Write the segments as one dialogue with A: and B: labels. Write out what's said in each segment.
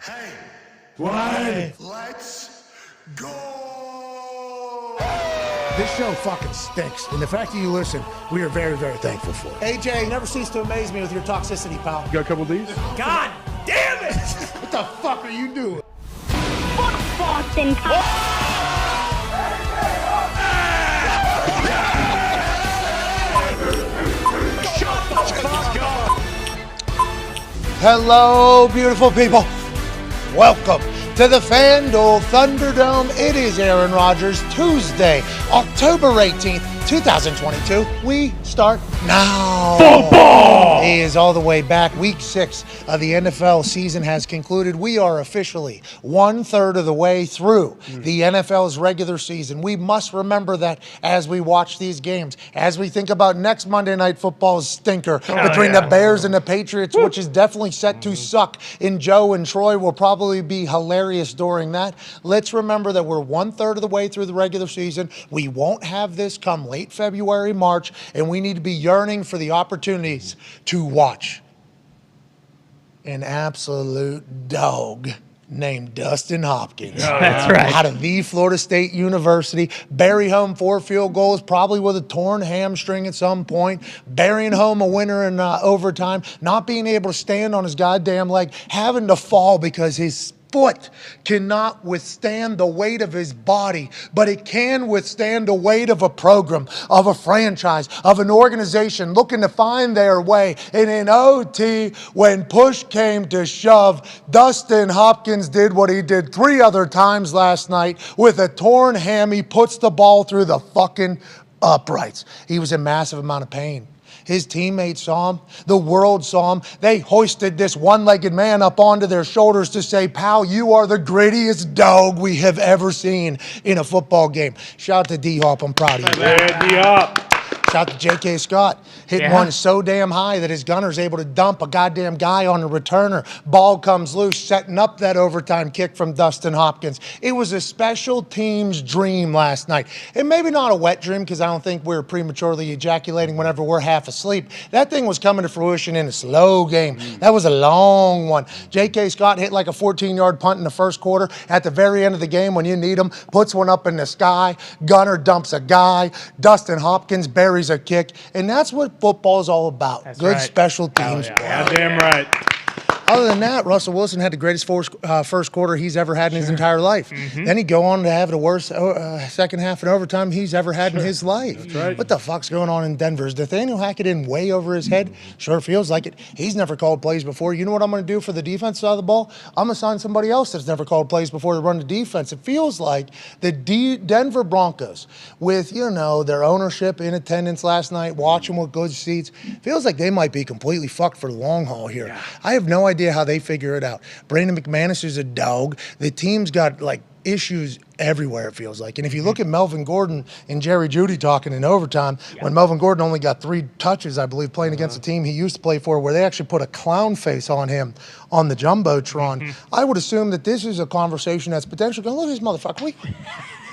A: Hey,
B: What?
A: let's go!
B: This show fucking stinks, and the fact that you listen, we are very, very thankful for it.
C: AJ, you never cease to amaze me with your toxicity, pal.
D: Got a couple of these?
C: God damn it!
B: What the fuck are you doing?
E: Fuck Boston
B: Hello, beautiful people. Welcome to the FanDuel Thunderdome. It is Aaron Rodgers, Tuesday, October 18th, 2022. We start now.
D: Football!
B: He is all the way back. Week 6 of the NFL season has concluded. We are officially 1/3 of the way through the NFL's regular season. We must remember that as we watch these games, as we think about next Monday Night Football's stinker between the Bears and the Patriots, which is definitely set to suck, and Joe and Troy will probably be hilarious during that. Let's remember that we're 1/3 of the way through the regular season. We won't have this come late February, March, and we need to be yearning for the opportunities to watch an absolute dog named Dustin Hopkins.
D: That's right.
B: Out of the Florida State University, bury home 4 field goals, probably with a torn hamstring at some point, burying home a winner in overtime, not being able to stand on his goddamn leg, having to fall because his foot cannot withstand the weight of his body, but it can withstand the weight of a program, of a franchise, of an organization looking to find their way. And in OT, when push came to shove, Dustin Hopkins did what he did 3 other times last night with a torn ham. He puts the ball through the fucking uprights. He was in massive amount of pain. His teammates saw him. The world saw him. They hoisted this one-legged man up onto their shoulders to say, pal, you are the grittiest dog we have ever seen in a football game. Shout out to D-Hop. I'm proud of you.
D: D-Hop.
B: Shout out to J.K. Scott. Hit one so damn high that his gunner's able to dump a goddamn guy on the returner. Ball comes loose, setting up that overtime kick from Dustin Hopkins. It was a special teams dream last night. And maybe not a wet dream, because I don't think we're prematurely ejaculating whenever we're half asleep. That thing was coming to fruition in a slow game. That was a long one. J.K. Scott hit like a 14-yard punt in the first quarter. At the very end of the game, when you need him, puts one up in the sky. Gunner dumps a guy. Dustin Hopkins buries a kick, and that's what football is all about.
D: That's
B: Good
D: right.
B: special teams.
D: Goddamn right.
B: Other than that, Russell Wilson had the greatest first quarter he's ever had in his entire life. Then he'd go on to have the worst second half in overtime he's ever had in his life.
D: That's right.
B: What the fuck's going on in Denver? Is Nathaniel Hackett in way over his head? Sure feels like it. He's never called plays before. You know what I'm going to do for the defense side of the ball? I'm going to sign somebody else that's never called plays before to run the defense. It feels like the Denver Broncos, with, you know, their ownership in attendance last night, watching with good seats, feels like they might be completely fucked for the long haul here.
D: Yeah.
B: I have no idea how they figure it out. Brandon McManus is a dog. The team's got like issues everywhere, it feels like. And if you look at Melvin Gordon and Jerry Jeudy talking in overtime, when Melvin Gordon only got 3 touches, I believe, playing against the team he used to play for, where they actually put a clown face on him on the Jumbotron, I would assume that this is a conversation that's potentially going, look at this motherfucker.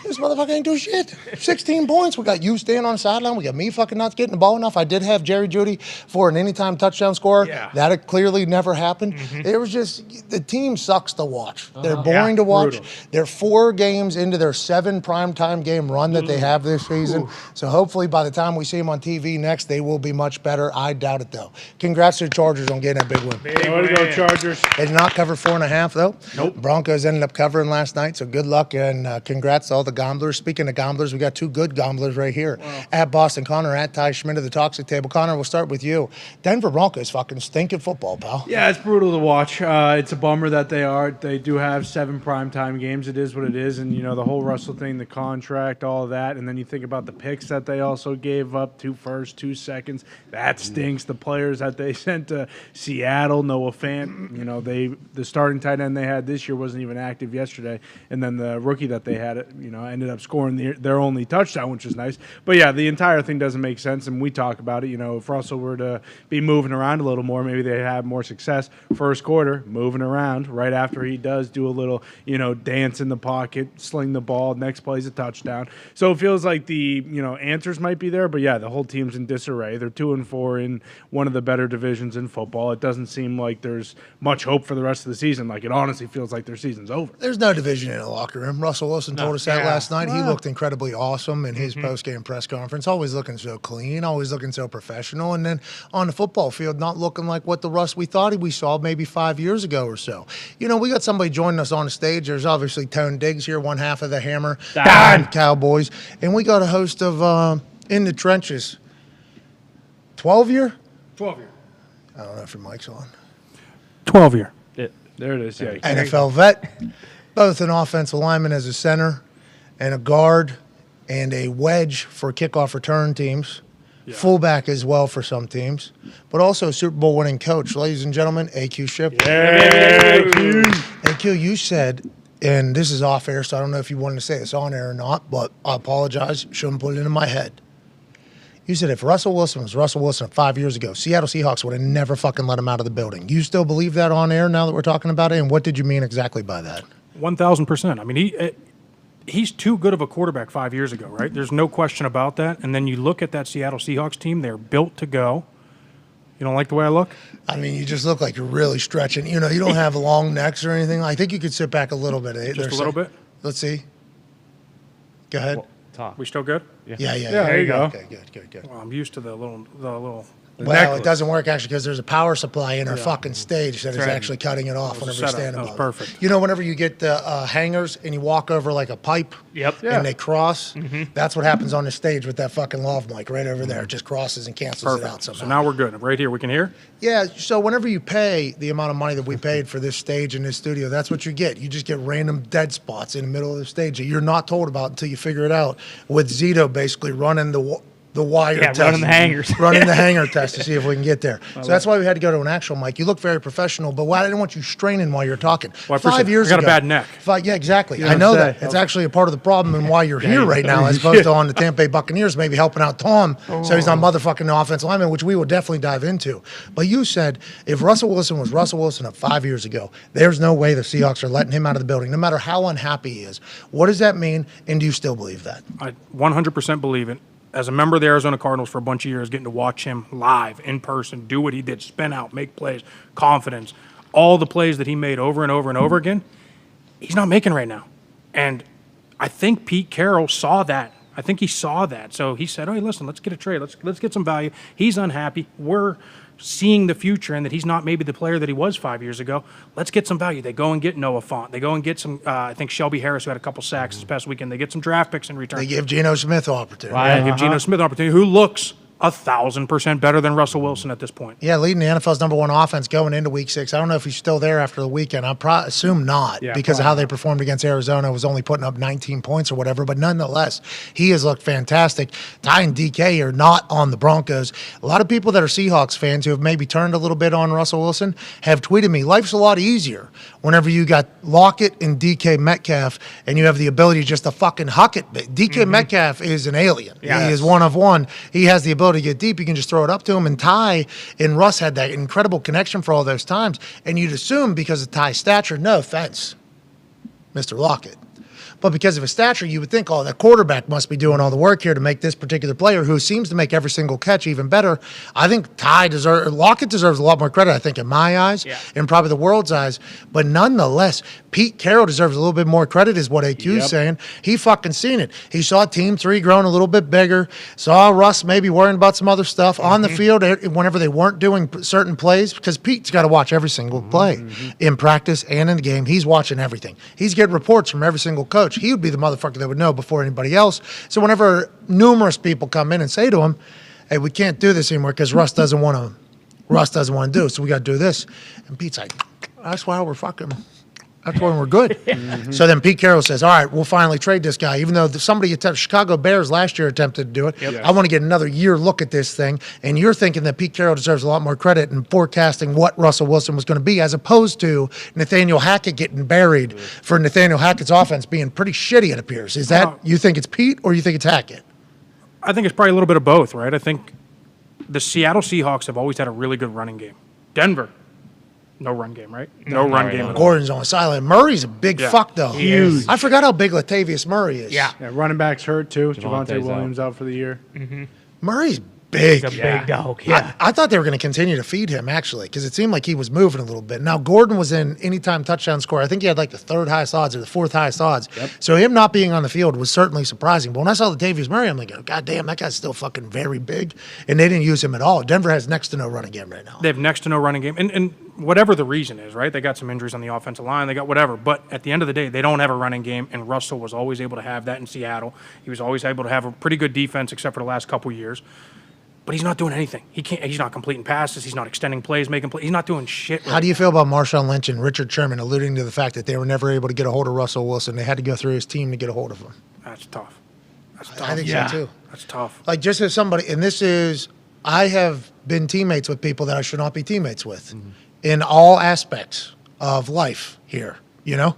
B: This motherfucker ain't do shit. 16 points. We got you staying on the sideline. We got me fucking not getting the ball enough. I did have Jerry Jeudy for an anytime touchdown scorer.
D: Yeah.
B: That had clearly never happened. It was just, the team sucks to watch. They're boring to watch.
D: Brutal.
B: They're 4 games into their 7 primetime game run that they have this season. So hopefully by the time we see them on TV next, they will be much better. I doubt it, though. Congrats to the Chargers on getting that big win.
D: Way to go, Chargers.
B: They did not cover 4.5, though.
D: Nope.
B: Broncos ended up covering last night, so good luck and congrats to all the Gomblers. Speaking of Gomblers, we got 2 good Gomblers right here. Wow. At Boston Connor, at Ty Schmidt of the Toxic Table. Connor, we'll start with you. Denver Broncos fucking stinking football, pal.
D: Yeah, it's brutal to watch. It's a bummer that they do have 7 primetime games. It is what it is, and you know the whole Russell thing, the contract, all of that, and then you think about the picks that they also gave up, 2 firsts, 2 seconds. That stinks. The players that they sent to Seattle, Noah Fant, you know, the starting tight end they had this year wasn't even active yesterday, and then the rookie that they had, you know, ended up scoring their only touchdown, which is nice. But yeah, the entire thing doesn't make sense, and we talk about it. If Russell were to be moving around a little more, maybe they have more success. First quarter, moving around. Right after he does do a little, dance in the pocket, sling the ball. Next play is a touchdown. So it feels like the answers might be there, but yeah, the whole team's in disarray. They're 2-4 in one of the better divisions in football. It doesn't seem like there's much hope for the rest of the season. Like, it honestly feels like their season's over.
B: There's no division in the locker room. Russell Wilson told us that last night. He looked incredibly awesome in his post-game press conference, always looking so clean, always looking so professional, and then on the football field, not looking like what the Russ we thought we saw maybe 5 years ago or so. We got somebody joining us on the stage. There's obviously Tone Diggs here, one half of the Hammer,
D: Dahn.
B: Cowboys, and we got a host of In the Trenches. 12-year?
F: 12-year.
B: I don't know if your mic's on.
F: 12-year.
D: There it is, yeah.
B: NFL vet, both an offensive lineman as a center and a guard and a wedge for kickoff return teams, fullback as well for some teams, but also a Super Bowl winning coach. Ladies and gentlemen, AQ Shipley. AQ, you said, and this is off air, so I don't know if you wanted to say this on air or not, but I apologize. Shouldn't put it in my head. You said if Russell Wilson was Russell Wilson 5 years ago, Seattle Seahawks would have never fucking let him out of the building. You still believe that on air now that we're talking about it? And what did you mean exactly by that?
F: 1,000%. I mean, he's too good of a quarterback 5 years ago, right? There's no question about that. And then you look at that Seattle Seahawks team, they're built to go. You don't like the way I look?
B: I mean, you just look like you're really stretching. You don't have long necks or anything. I think you could sit back a little bit.
F: Just a little bit?
B: Let's see. Go ahead.
G: Well, talk.
F: We still good?
B: Yeah.
D: There you go.
B: Okay, good.
F: Well, I'm used to the little
B: Well, it doesn't work actually because there's a power supply in our fucking stage that is actually cutting it off whenever you stand
F: That
B: above.
F: was perfect.
B: Whenever you get the hangers and you walk over like a pipe and they cross, that's what happens on the stage with that fucking lav mic right over there. It just crosses and cancels it out somehow.
F: So now we're good. Right here, we can hear?
B: Yeah, so whenever you pay the amount of money that we paid for this stage in this studio, that's what you get. You just get random dead spots in the middle of the stage that you're not told about until you figure it out, with Zito basically running the wire test.
G: running the hangers.
B: Running the hanger test to see if we can get there. So that's why we had to go to an actual mic. You look very professional, but I didn't want you straining while you're talking.
F: Well, 5 years ago. I got a bad neck.
B: Yeah, exactly. I know that. It's actually a part of the problem and why you're here right now, as opposed to on the Tampa Bay Buccaneers, maybe helping out Tom so he's not motherfucking the offensive lineman, which we will definitely dive into. But you said if Russell Wilson was Russell Wilson of 5 years ago, there's no way the Seahawks are letting him out of the building, no matter how unhappy he is. What does that mean, and do you still believe that?
F: I 100% believe it. As a member of the Arizona Cardinals for a bunch of years, getting to watch him live, in person, do what he did, spin out, make plays, confidence, all the plays that he made over and over and over again, he's not making right now. And I think Pete Carroll saw that. I think he saw that. So he said, hey, listen, let's get a trade. Let's get some value. He's unhappy. We're seeing the future and that he's not maybe the player that he was 5 years ago. Let's get some value. They go and get Noah Fant. They go and get some, I think Shelby Harris, who had a couple sacks this past weekend. They get some draft picks in return.
B: They give Geno Smith an opportunity.
F: They give Geno Smith an opportunity, who looks 1,000% better than Russell Wilson at this point.
B: Yeah, leading the NFL's #1 offense going into Week 6. I don't know if he's still there after the weekend. I assume not, because of how they performed against Arizona. Was only putting up 19 points or whatever, but nonetheless, he has looked fantastic. Ty and DK are not on the Broncos. A lot of people that are Seahawks fans who have maybe turned a little bit on Russell Wilson have tweeted me, life's a lot easier whenever you got Lockett and DK Metcalf and you have the ability just to fucking huck it. DK Metcalf is an alien.
F: Yes.
B: He is one of one. He has the ability to get deep. You can just throw it up to him. And Ty and Russ had that incredible connection for all those times. And you'd assume because of Ty's stature, no offense, Mr. Lockett, but because of his stature, you would think, oh, that quarterback must be doing all the work here to make this particular player, who seems to make every single catch even better. I think Lockett deserves a lot more credit, I think, in my eyes, and probably the world's eyes. But nonetheless, Pete Carroll deserves a little bit more credit, is what AQ's saying. He fucking seen it. He saw Team 3 growing a little bit bigger, saw Russ maybe worrying about some other stuff on the field whenever they weren't doing certain plays, because Pete's got to watch every single play in practice and in the game. He's watching everything. He's getting reports from every single coach. He would be the motherfucker that would know before anybody else. So whenever numerous people come in and say to him, hey, we can't do this anymore because Russ doesn't want to do it, so we got to do this. And Pete's like, that's why we're fucking That's when we're good. So then Pete Carroll says, all right, we'll finally trade this guy. Even though somebody Chicago Bears last year attempted to do it. Yep. I want to get another year look at this thing. And you're thinking that Pete Carroll deserves a lot more credit in forecasting what Russell Wilson was going to be, as opposed to Nathaniel Hackett getting buried for Nathaniel Hackett's offense being pretty shitty, it appears. Is that, you think it's Pete or you think it's Hackett?
F: I think it's probably a little bit of both, right? I think the Seattle Seahawks have always had a really good running game. Denver, no run game, right? No run game at all.
B: Gordon's on the sideline. Murray's a big fuck, though.
D: Huge.
B: I forgot how big Latavius Murray is.
D: Yeah, running back's hurt, too. Javonte Williams out for the year.
B: Murray's big.
G: He's a big dog. Yeah.
B: I thought they were going to continue to feed him, actually, because it seemed like he was moving a little bit. Now, Gordon was in anytime touchdown score. I think he had like the third highest odds or the fourth highest odds. Yep. So him not being on the field was certainly surprising. But when I saw Latavius Murray, I'm like, oh, God damn, that guy's still fucking very big. And they didn't use him at all. Denver has next to no running game right now.
F: They have next to no running game. And whatever the reason is, right? They got some injuries on the offensive line. They got whatever. But at the end of the day, they don't have a running game. And Russell was always able to have that in Seattle. He was always able to have a pretty good defense, except for the last couple years. But he's not doing anything. He's not completing passes. He's not extending plays, making plays. He's not doing shit.
B: How do you feel about Marshawn Lynch and Richard Sherman alluding to the fact that they were never able to get a hold of Russell Wilson? They had to go through his team to get a hold of him.
F: That's tough. That's tough.
B: I think so, too.
F: That's tough.
B: Like, just as somebody, and this is, I have been teammates with people that I should not be teammates with in all aspects of life here, you know?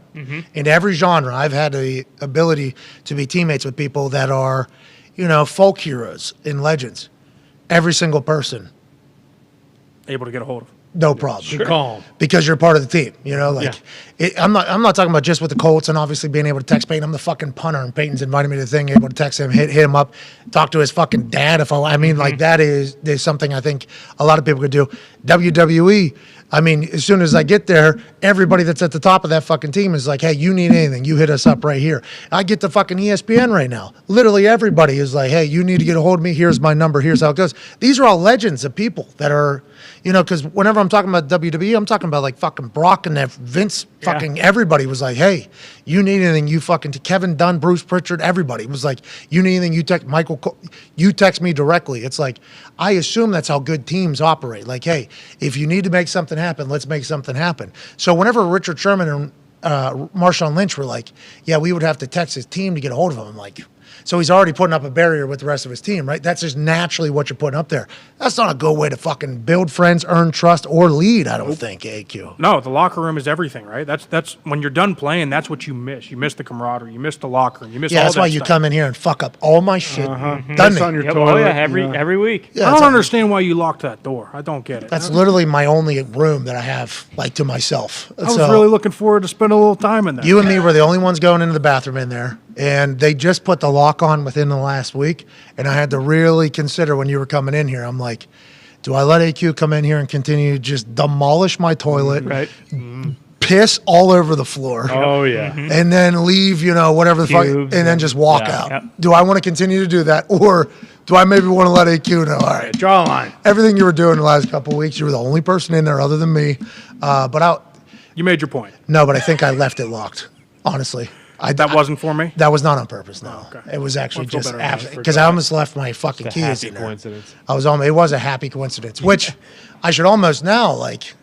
B: In every genre, I've had the ability to be teammates with people that are, you know, folk heroes and legends. Every single person.
F: Able to get a hold of.
B: No problem.
D: Sure. Calm.
B: Because you're part of the team, you know. Like, I'm not talking about just with the Colts and obviously being able to text Peyton. I'm the fucking punter, and Peyton's invited me to the thing, able to text him, hit him up, talk to his fucking dad. I mean, like that is something I think a lot of people could do. WWE. I mean, as soon as I get there, everybody that's at the top of that fucking team is like, hey, you need anything, you hit us up right here. I get to fucking ESPN right now. Literally everybody is like, hey, you need to get a hold of me. Here's my number. Here's how it goes. These are all legends of people that are, you know, because whenever I'm talking about WWE, I'm talking about like fucking Brock and Vince, fucking everybody was like, hey, you need anything, you fucking, Kevin Dunn, Bruce Pritchard, everybody was like, you need anything, you text Michael, you text me directly. It's like, I assume that's how good teams operate. Like, hey, if you need to make something happen, let's make something happen. So whenever Richard Sherman and Marshawn Lynch were like, yeah, we would have to text his team to get a hold of him. I'm like, so he's already putting up a barrier with the rest of his team, right? That's just naturally what you're putting up there. That's not a good way to fucking build friends, earn trust, or lead, I don't think, AQ.
F: No, the locker room is everything, right? That's when you're done playing, that's what you miss. You miss the camaraderie. You miss the locker room. You miss all that
B: that's why
F: stuff.
B: you come in here and fuck up all my shit.
D: That's on your toilet.
G: Every week.
B: Yeah,
F: I don't understand why you locked that door. I don't get it.
B: That's literally my only room that I have, like, to myself.
F: I was really looking forward to spending a little time in there.
B: You and me were the only ones going into the bathroom in there, and they just put the lock on within the last week, and I had to really consider when you were coming in here. I'm like, do I let AQ come in here and continue to just demolish my toilet, piss all over the floor, and then leave, you know, whatever the fuck, and then just walk out? Yep. Do I want to continue to do that, or do I maybe want to let AQ know, all right,
D: draw a line?
B: Everything you were doing the last couple of weeks, you were the only person in there other than me.
F: You made your point.
B: No, but I think I left it locked, honestly.
F: That wasn't for me?
B: That was not on purpose, no.
F: Oh, okay.
B: It was actually
F: Let's
B: just
F: go
B: after, because I almost left my fucking keys in there.
G: Coincidence.
B: It was a happy coincidence, which I should almost now, like,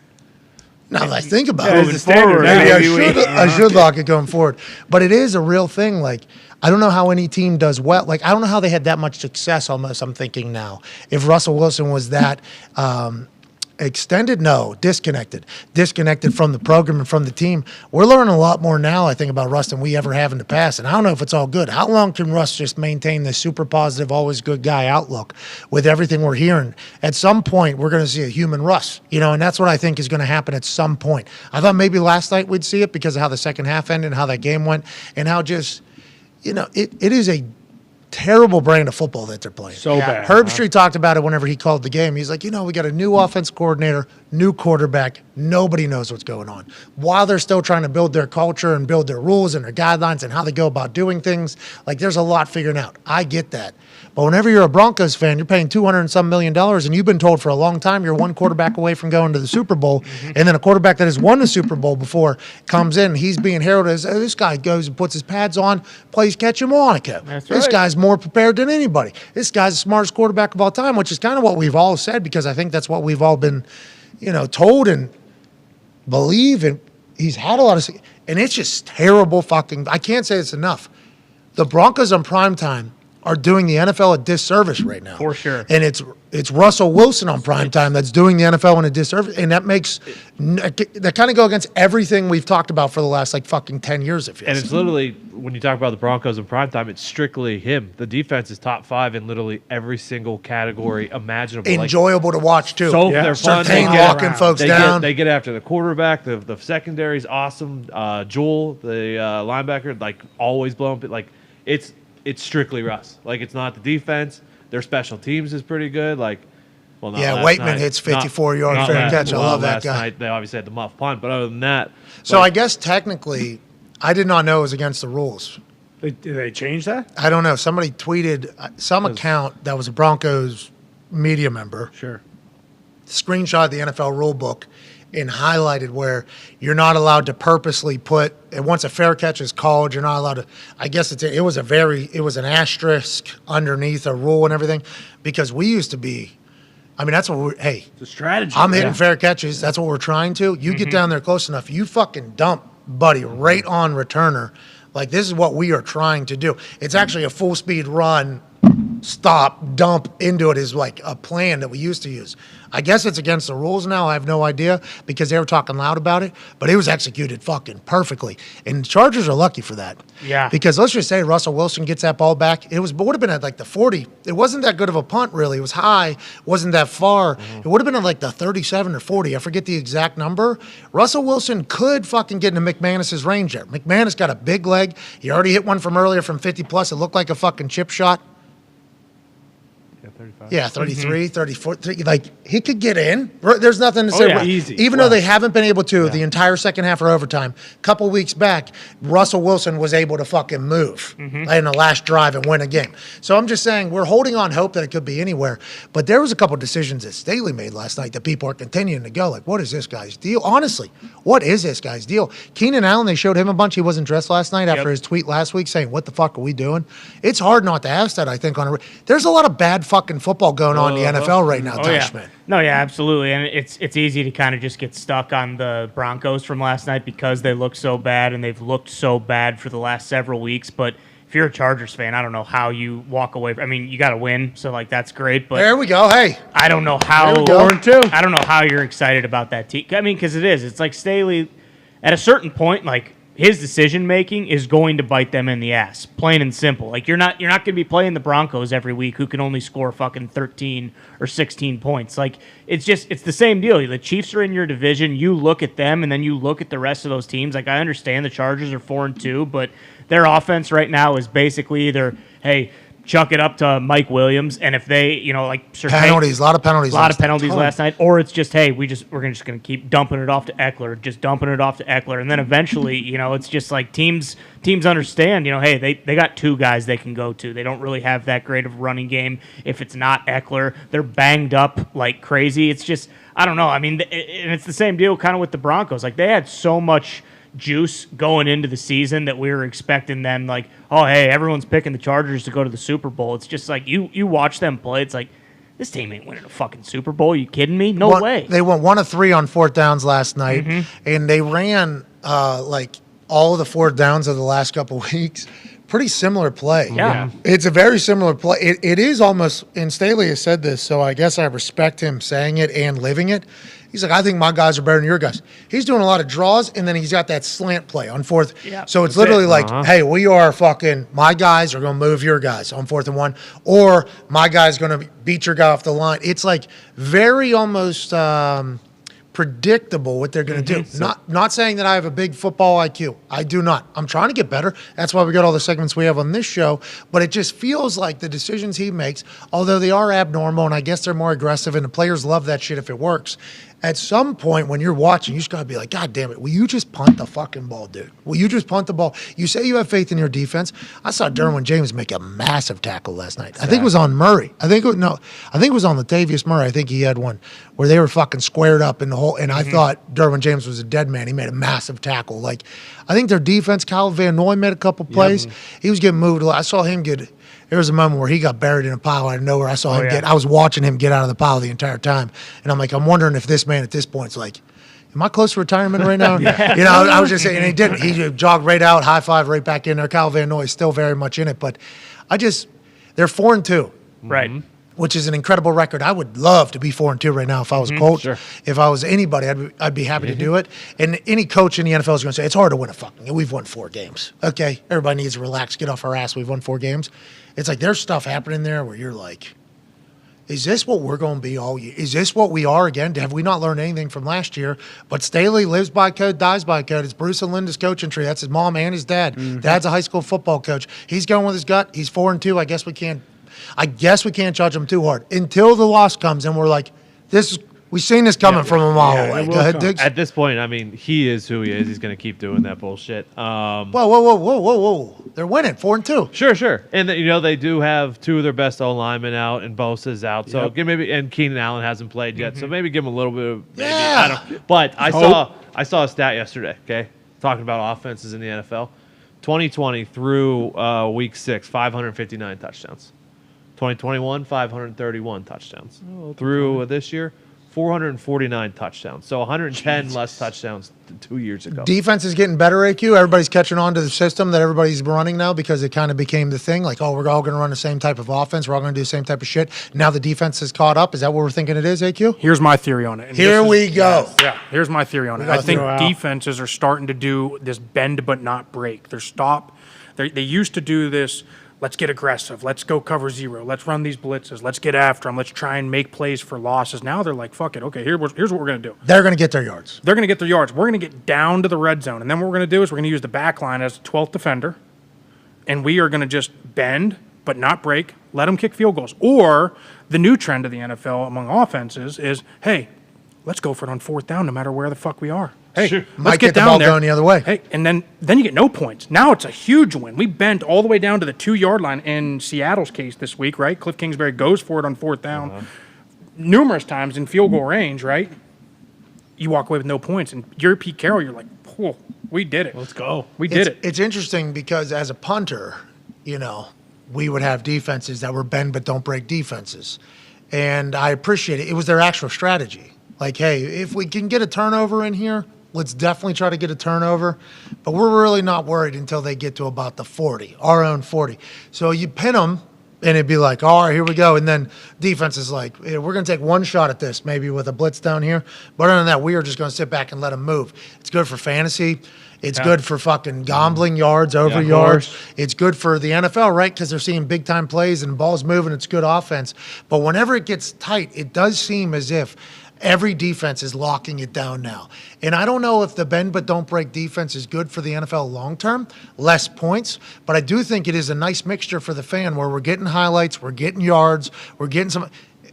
B: now that I think about it,
G: Moving forward,
B: maybe
G: maybe
B: I should lock it going forward. But it is a real thing. Like, I don't know how any team does well. Like, I don't know how they had that much success almost, I'm thinking now. If Russell Wilson was that extended? No, disconnected from the program and from the team. We're learning a lot more now, I think, about Russ than we ever have in the past. And I don't know if it's all good. How long can Russ just maintain this super positive, always good guy outlook with everything we're hearing? At some point, we're going to see a human Russ, you know, and that's what I think is going to happen at some point. I thought maybe last night we'd see it because of how the second half ended and how that game went and how just, you know, it is a terrible brand of football that they're playing.
D: So bad.
B: Herb Street talked about it whenever he called the game. He's like, you know, we got a new offense coordinator, new quarterback. Nobody knows what's going on. While they're still trying to build their culture and build their rules and their guidelines and how they go about doing things, like there's a lot figuring out. I get that. But whenever you're a Broncos fan, you're paying $200 and some million, and you've been told for a long time you're one quarterback away from going to the Super Bowl, and then a quarterback that has won the Super Bowl before comes in, he's being heralded as, oh, this guy goes and puts his pads on, plays catch and Monica. This guy's more prepared than anybody. This guy's the smartest quarterback of all time, which is kind of what we've all said because I think that's what we've all been, you know, told and believe. And He's had a lot of, and it's just terrible fucking. I can't say it's enough. The Broncos on primetime are doing the NFL a disservice right now.
G: For sure.
B: And it's Russell Wilson on primetime that's doing the NFL in a disservice. And that kind of go against everything we've talked about for the last like fucking 10 years.
H: And it's literally, when you talk about the Broncos in primetime, it's strictly him. The defense is top 5 in literally every single category imaginable.
B: Enjoyable to watch too.
H: So they're fun.
B: Certain locking folks down.
H: They get after the quarterback. The secondary's awesome. Jewel, the linebacker, like always blowing. Like it's strictly Russ. Like, it's not the defense. Their special teams is pretty good. Like, well, not last
B: Waitman
H: night.
B: hits 54-yard fair catch. I love that
H: last
B: guy.
H: Night, they obviously had the muff punt, but other than that.
B: So I guess technically, I did not know it was against the rules.
D: Did they change that?
B: I don't know. Somebody tweeted some account that was a Broncos media member.
D: Sure.
B: Screenshot the NFL rule book and highlighted where you're not allowed to purposely put, and once a fair catch is called, you're not allowed to, I guess it was an asterisk underneath a rule and everything, because we used to be, I mean, that's what hey.
D: It's a strategy.
B: I'm hitting fair catches. That's what we're trying to. You get down there close enough, you fucking dump, buddy, right on returner. Like, this is what we are trying to do. It's actually a full speed run, stop, dump into it is like a plan that we used to use. I guess it's against the rules now. I have no idea because they were talking loud about it, but it was executed fucking perfectly. And the Chargers are lucky for that.
G: Yeah.
B: Because let's just say Russell Wilson gets that ball back. It would have been at like the 40. It wasn't that good of a punt, really. It was high, wasn't that far. It would have been at like the 37 or 40. I forget the exact number. Russell Wilson could fucking get into McManus's range there. McManus got a big leg. He already hit one from earlier from 50 plus. It looked like a fucking chip shot.
H: Yeah, 35.
B: Yeah, 33, 34. Like, he could get in. There's nothing to say.
G: yeah,
D: easy.
B: Even though they haven't been able to the entire second half or overtime, a couple weeks back, Russell Wilson was able to fucking move in the last drive and win a game. So I'm just saying we're holding on hope that it could be anywhere. But there was a couple decisions that Staley made last night that people are continuing to go, like, what is this guy's deal? Honestly, what is this guy's deal? Keenan Allen, they showed him a bunch. He wasn't dressed last night after his tweet last week saying, what the fuck are we doing? It's hard not to ask that, I think. There's a lot of bad fucking football going on in the NFL right now, Tashman.
G: No, yeah, absolutely. And it's easy to kind of just get stuck on the Broncos from last night because they look so bad and they've looked so bad for the last several weeks. But if you're a Chargers fan, I don't know how you walk away. I mean, you got to win, so like that's great. But
B: There we go. Hey.
G: I don't know how.
B: There we go.
G: I don't know how you're excited about that team. I mean, because it is. It's like Staley. At a certain point, like, his decision making is going to bite them in the ass, plain and simple. Like, you're not going to be playing the Broncos every week, who can only score fucking 13 or 16 points. Like, it's the same deal. The Chiefs are in your division. You look at them, and then you look at the rest of those teams. Like, I understand the Chargers are 4-2, but their offense right now is basically either, hey, chuck it up to Mike Williams, and if they, like
B: penalties, a lot of penalties,
G: last night, or it's just, hey, we're just going to keep dumping it off to Eckler, and then eventually, it's just like teams understand, hey, they got two guys they can go to. They don't really have that great of a running game. If it's not Eckler, they're banged up like crazy. It's just, I don't know. I mean, and it's the same deal kind of with the Broncos. Like, they had so much juice going into the season that we were expecting them, like, oh, hey, everyone's picking the Chargers to go to the Super Bowl. It's just like you watch them play, it's like, this team ain't winning a fucking Super Bowl. Are you kidding me? No way.
B: They went 1 of 3 on fourth downs last night, and they ran like all of the fourth downs of the last couple of weeks. Pretty similar play.
G: Yeah.
B: It's a very similar play. It is almost, and Staley has said this, so I guess I respect him saying it and living it. He's like, I think my guys are better than your guys. He's doing a lot of draws, and then he's got that slant play on fourth.
G: Yeah,
B: so it's literally like, hey, we are fucking, my guys are going to move your guys on 4th and 1, or my guy's going to beat your guy off the line. It's like very almost predictable what they're going to do. Not saying that I have a big football IQ. I do not. I'm trying to get better. That's why we got all the segments we have on this show. But it just feels like the decisions he makes, although they are abnormal, and I guess they're more aggressive, and the players love that shit if it works. At some point when you're watching, you just got to be like, God damn it, will you just punt the fucking ball, dude? Will you just punt the ball? You say you have faith in your defense. I saw Derwin James make a massive tackle last night. I think it was on Murray. I think it was on Latavius Murray. I think he had one where they were fucking squared up in the hole, and I thought Derwin James was a dead man. He made a massive tackle. Like, I think their defense, Kyle Van Noy made a couple plays. He was getting moved a lot. I saw him get – there was a moment where he got buried in a pile out of nowhere. I saw him I was watching him get out of the pile the entire time. And I'm like, I'm wondering if this man at this point is like, am I close to retirement right now? You know, I was just saying, and he didn't. He jogged right out, high five right back in there. Kyle Van Noy is still very much in it, but they're 4-2.
G: Right.
B: Which is an incredible record. I would love to be 4-2 right now if I was Colt.
H: Sure.
B: If I was anybody, I'd be happy to do it. And any coach in the NFL is going to say, it's hard to win a fucking. We've won 4 games. Okay, everybody needs to relax, get off our ass. We've won 4 games. It's like there's stuff happening there where you're like, is this what we're going to be all year? Is this what we are again? Have we not learned anything from last year? But Staley lives by code, dies by code. It's Bruce and Linda's coaching tree. That's his mom and his dad. Dad's a high school football coach. He's going with his gut. He's 4-2. I guess we can't judge him too hard until the loss comes and we're like, we've seen this coming from a mile away. Go ahead, Diggs.
H: At this point, I mean, he is who he is. He's going to keep doing that bullshit.
B: Whoa. They're winning 4-2.
H: Sure. And, they do have 2 of their best O-linemen out, and Bosa's out. So and Keenan Allen hasn't played yet. So maybe give him a little bit of maybe.
B: Yeah.
H: But I saw a stat yesterday, okay, talking about offenses in the NFL. 2020 through week 6, 559 touchdowns. 2021, 531 touchdowns. Through this year, 449 touchdowns. So 110 less touchdowns than 2 years ago.
B: Defense is getting better, AQ. Everybody's catching on to the system that everybody's running now because it kind of became the thing. Like, we're all going to run the same type of offense. We're all going to do the same type of shit. Now the defense is caught up. Is that what we're thinking it is, AQ?
F: Here's my theory on it. And
B: Here we go.
F: Yeah, here's my theory on it. I think defenses are starting to do this bend but not break. They used to do this. Let's get aggressive. Let's go cover 0. Let's run these blitzes. Let's get after them. Let's try and make plays for losses. Now they're like, fuck it. Okay, here's what we're going to do.
B: They're going to get their yards.
F: They're going to get their yards. We're going to get down to the red zone. And then what we're going to do is we're going to use the back line as the 12th defender. And we are going to just bend but not break. Let them kick field goals. Or the new trend of the NFL among offenses is, hey, let's go for it on 4th down no matter where the fuck we are. Hey,
B: Sure.
F: let's
B: Might
F: get
B: get the
F: down
B: ball
F: there.
B: going the other way.
F: Hey, and then you get no points. Now it's a huge win. We bent all the way down to the 2-yard line in Seattle's case this week, right? Cliff Kingsbury goes for it on 4th down numerous times in field goal range, right? You walk away with no points. And you're Pete Carroll, you're like, oh, we did it.
D: Let's go.
F: We did it.
B: It's interesting because as a punter, we would have defenses that were bend but don't break defenses. And I appreciate it. It was their actual strategy. Like, hey, if we can get a turnover in here, let's definitely try to get a turnover. But we're really not worried until they get to about the 40, our own 40. So you pin them, and it'd be like, all right, here we go. And then defense is like, we're going to take one shot at this, maybe with a blitz down here. But other than that, we are just going to sit back and let them move. It's good for fantasy. It's good for fucking gambling yards, over yards. It's good for the NFL, right? Because they're seeing big-time plays and balls moving. It's good offense. But whenever it gets tight, it does seem as if every defense is locking it down now. And I don't know if the bend but don't break defense is good for the NFL long-term, less points, but I do think it is a nice mixture for the fan where we're getting highlights, we're getting yards, we're getting some,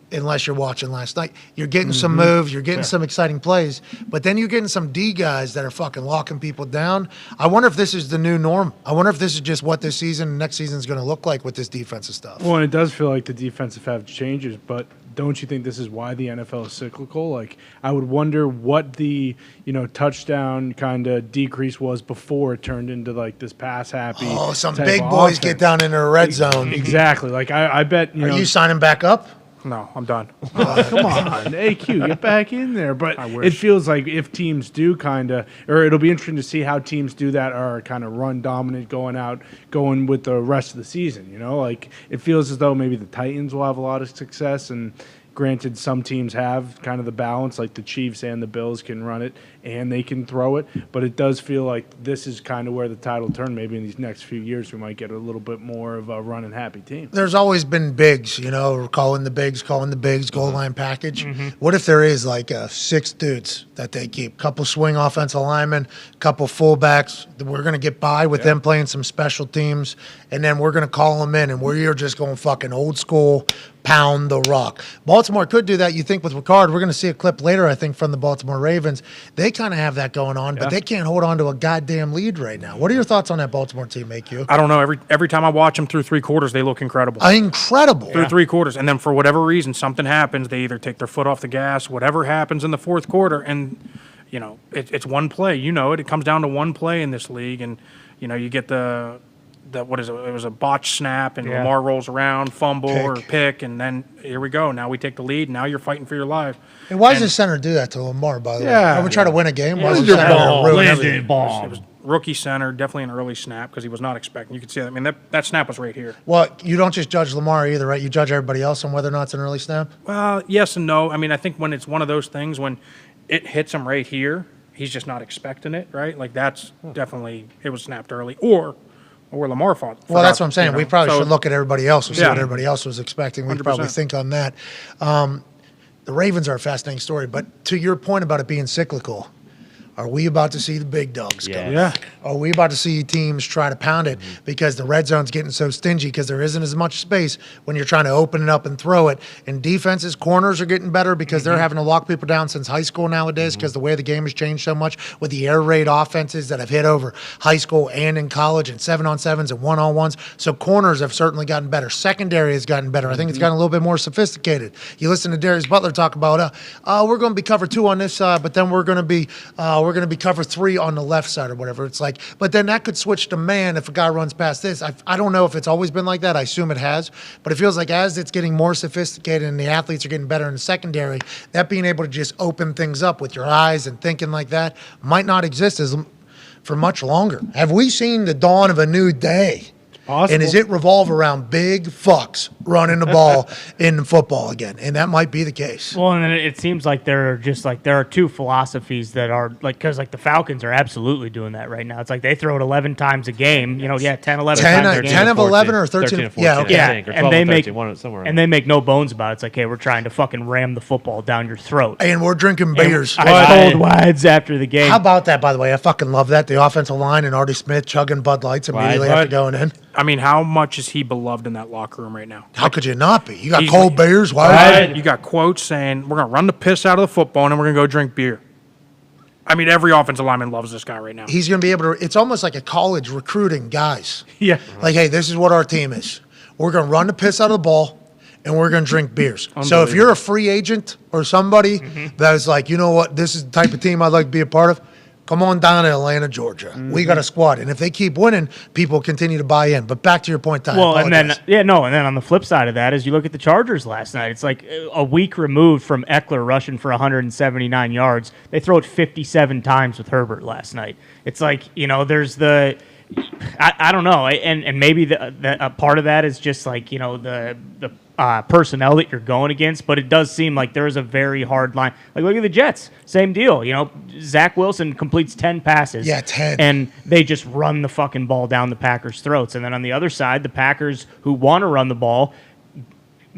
B: unless you're watching last night, you're getting some moves, you're getting some exciting plays, but then you're getting some D guys that are fucking locking people down. I wonder if this is the new norm. I wonder if this is just what this season and next season is going to look like with this defensive stuff.
D: Well, and it does feel like the defensive have changes, but don't you think this is why the NFL is cyclical? Like, I would wonder what the, touchdown kind of decrease was before it turned into like this pass happy.
B: Oh, some
D: type
B: big
D: of
B: boys
D: offense.
B: get down into the red zone.
D: Exactly. Like, I bet,
B: Are you signing back up?
F: No, I'm done.
D: Come on, AQ, get back in there. But
F: I
D: it
F: wish.
D: feels like if teams do or it'll be interesting to see how teams do that are kind of run dominant going with the rest of the season. Like it feels as though maybe the Titans will have a lot of success, and granted, some teams have kind of the balance, like the Chiefs and the Bills can run it and they can throw it. But it does feel like this is kind of where the tide will turn. Maybe in these next few years, we might get a little bit more of a run and happy team.
B: There's always been bigs, calling the bigs, goal line package. What if there is like 6 dudes that they keep? Couple swing offensive linemen, couple fullbacks. We're going to get by with them playing some special teams, and then we're going to call them in, and we're just going fucking old school, pound the rock. Baltimore could do that, you think, with Ricard. We're going to see a clip later, I think, from the Baltimore Ravens. They kind of have that going on, but they can't hold on to a goddamn lead right now. What are your thoughts on that Baltimore team, AQ?
F: I don't know. Every time I watch them through 3 quarters, they look incredible.
B: Incredible.
F: Through 3 quarters. And then for whatever reason, something happens. They either take their foot off the gas, whatever happens in the 4th quarter, and, it's one play. It comes down to one play in this league, and, you get the what is it? It was a botch snap, and
G: Yeah.
F: Lamar rolls around, fumble or pick, and then here we go. Now we take the lead. Now you're fighting for your life.
B: Hey, why does the center do that to Lamar, by the way?
D: Yeah.
B: Are we trying to win a game? Why
G: Where's
B: does
G: your
B: the center
G: ball?
B: ruin
G: Where's
B: everything?
G: your ball?
F: It was rookie center, definitely an early snap because he was not expecting. You could see that. I mean, that snap was right here.
B: Well, you don't just judge Lamar either, right? You judge everybody else on whether or not it's an early snap?
F: Well, yes and no. I mean, I think when it's one of those things when it hits him right here, he's just not expecting it, right? Like that's definitely it was snapped early, or Lamar fought.
B: Well, that's what I'm saying.
F: You know?
B: We probably
F: So-
B: should look at everybody else and see
F: Yeah.
B: what everybody else was expecting. We'd probably
F: 100%.
B: think on that. The Ravens are a fascinating story, but to your point about it being cyclical, are we about to see the big dogs go?
D: Yeah.
B: Are we about to see teams try to pound it because the red zone's getting so stingy because there isn't as much space when you're trying to open it up and throw it? And defenses, corners are getting better because they're having to lock people down since high school nowadays because the way the game has changed so much with the air raid offenses that have hit over high school and in college and 7-on-7s and 1-on-1s. So corners have certainly gotten better. Secondary has gotten better. I think it's gotten a little bit more sophisticated. You listen to Darius Butler talk about, we're going to be cover 2 on this side, but then we're going to be cover 3 on the left side or whatever. It's like, but then that could switch to man if a guy runs past this. I don't know if it's always been like that. I assume it has, but it feels like as it's getting more sophisticated and the athletes are getting better in the secondary, that being able to just open things up with your eyes and thinking like that might not exist for much longer. Have we seen the dawn of a new day?
D: Possible.
B: And does it revolve around big fucks running the ball in football again? And that might be the case.
G: Well, and then it seems like there are two philosophies that are because the Falcons are absolutely doing that right now. It's like they throw it 11 times a game. 10, 11 times a game.
B: 10 of 11 or 13?
H: 13 or 14,
B: Yeah, okay.
G: Yeah,
H: I think, or 12
G: and they
H: or 13,
G: make
H: one somewhere around
G: and they make no bones about it. It's like, hey, we're trying to fucking ram the football down your throat.
B: And we're drinking beers.
G: I told Wads after the game.
B: How about that, by the way? I fucking love that. The offensive line and Artie Smith chugging Bud Lights immediately after going in.
F: I mean, how much is he beloved in that locker room right now?
B: How could you not be? You got
F: He's-
B: cold beers. Why?
F: You got quotes saying, we're going to run the piss out of the football and then we're going to go drink beer. I mean, every offensive lineman loves this guy right now.
B: He's going to be able to. It's almost like a college recruiting guys.
D: Yeah.
B: Like, hey, this is what our team is. We're going to run the piss out of the ball, and we're going to drink beers. So if you're a free agent or somebody that's like, you know what, this is the type of team I'd like to be a part of, come on down to Atlanta, Georgia. We got a squad. And if they keep winning, people continue to buy in. But back to your point, Ty.
G: Well, and then on the flip side of that is you look at the Chargers last night. It's like a week removed from Eckler rushing for 179 yards. They throw it 57 times with Herbert last night. It's like, there's the I don't know, and maybe the part of that is just like the personnel that you're going against, but it does seem like there is a very hard line. Like look at the Jets, same deal. Zach Wilson completes 10 passes,
B: 10,
G: and they just run the fucking ball down the Packers' throats. And then on the other side, the Packers who want to run the ball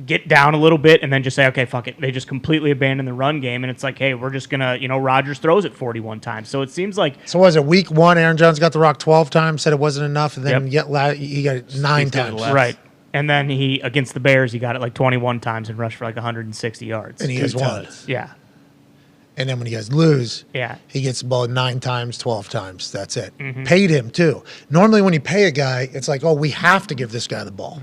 G: get down a little bit and then just say, okay, fuck it. They just completely abandon the run game, and it's like, hey, we're just gonna, Rodgers throws it 41 times. So it seems like.
B: So was it week 1? Aaron Jones got the rock 12 times, said it wasn't enough, and then he got it 9 times.
G: Right. And then he, against the Bears, he got it like 21 times and rushed for like 160 yards.
B: And he has won.
G: Yeah.
B: And then when you guys lose,
G: Yeah.
B: he gets the ball 9 times, 12 times. That's it. Paid him, too. Normally when you pay a guy, it's like, oh, we have to give this guy the ball.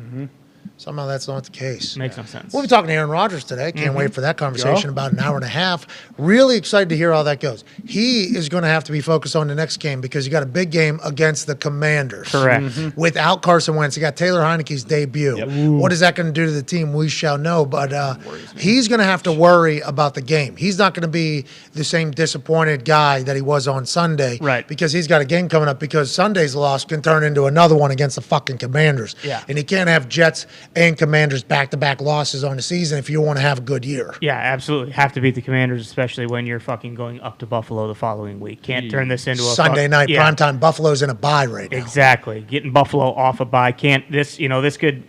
B: Somehow that's not the case.
G: Makes no sense.
B: We'll be talking to Aaron Rodgers today. Can't wait for that conversation. About an hour and a half. Really excited to hear how that goes. He is going to have to be focused on the next game because you got a big game against the Commanders.
G: Correct.
B: Without Carson Wentz. You got Taylor Heineke's debut. What is that going to do to the team? We shall know. But he's going to have to worry about the game. He's not going to be the same disappointed guy that he was on Sunday.
G: Right.
B: Because he's got a game coming up because Sunday's loss can turn into another one against the fucking Commanders.
G: Yeah.
B: And he can't have Jets and Commanders back-to-back losses on the season if you want to have a good year.
G: Yeah, absolutely. Have to beat the Commanders, especially when you're fucking going up to Buffalo the following week. Can't turn this into a
B: Sunday night primetime. Buffalo's in a bye right now.
G: Exactly. Getting Buffalo off a bye. This could.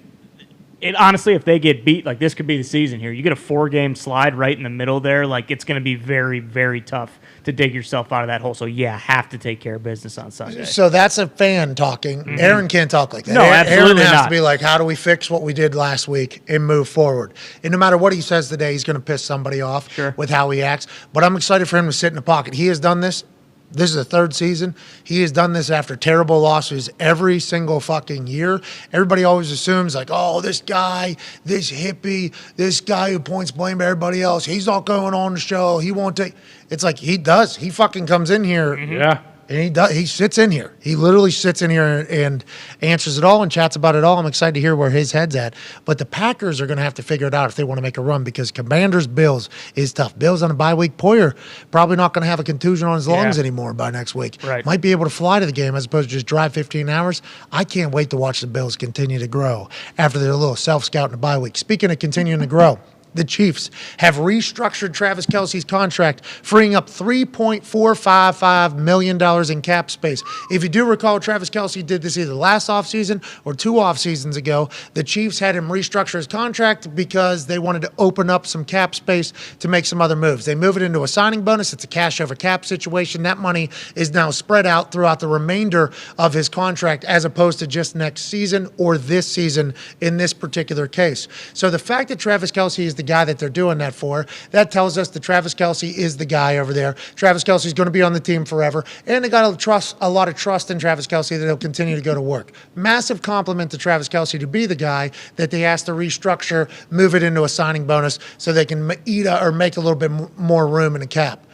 G: Honestly, if they get beat, like this could be the season here. You get a 4-game slide right in the middle there. Like it's going to be very, very tough to dig yourself out of that hole. So have to take care of business on Sunday.
B: So that's a fan talking. Aaron can't talk like that.
G: No, absolutely
B: Aaron has
G: not.
B: to be like, how do we fix what we did last week and move forward? And no matter what he says today, he's going to piss somebody off with how he acts. But I'm excited for him to sit in the pocket. He has done this. This is the 3rd season. He has done this after terrible losses every single fucking year. Everybody always assumes like, oh, this guy, this hippie, this guy who points blame to everybody else, he's not going on the show. He won't take. It's like he does. He fucking comes in here.
D: Yeah.
B: And he sits in here. He literally sits in here and answers it all and chats about it all. I'm excited to hear where his head's at. But the Packers are going to have to figure it out if they want to make a run because Commanders-Bills is tough. Bills on a bye week. Poyer probably not going to have a contusion on his lungs anymore by next week.
G: Right.
B: Might be able to fly to the game as opposed to just drive 15 hours. I can't wait to watch the Bills continue to grow after their little self-scout in the bye week. Speaking of continuing to grow, the Chiefs have restructured Travis Kelce's contract, freeing up $3.455 million in cap space. If you do recall, Travis Kelce did this either last offseason or 2 offseasons ago. The Chiefs had him restructure his contract because they wanted to open up some cap space to make some other moves. They move it into a signing bonus. It's a cash over cap situation. That money is now spread out throughout the remainder of his contract as opposed to just next season or this season in this particular case. So the fact that Travis Kelce is the guy that they're doing that for, that tells us that Travis Kelce is the guy over there. Travis Kelce is going to be on the team forever, and they got a lot of trust in Travis Kelce that he'll continue to go to work. Massive compliment to Travis Kelce to be the guy that they asked to restructure, move it into a signing bonus so they can make a little bit more room in the cap.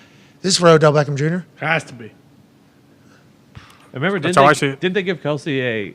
B: This is for Odell Beckham Jr.
D: Has to be.
H: I remember,
F: That's how I see it.
H: didn't they give Kelce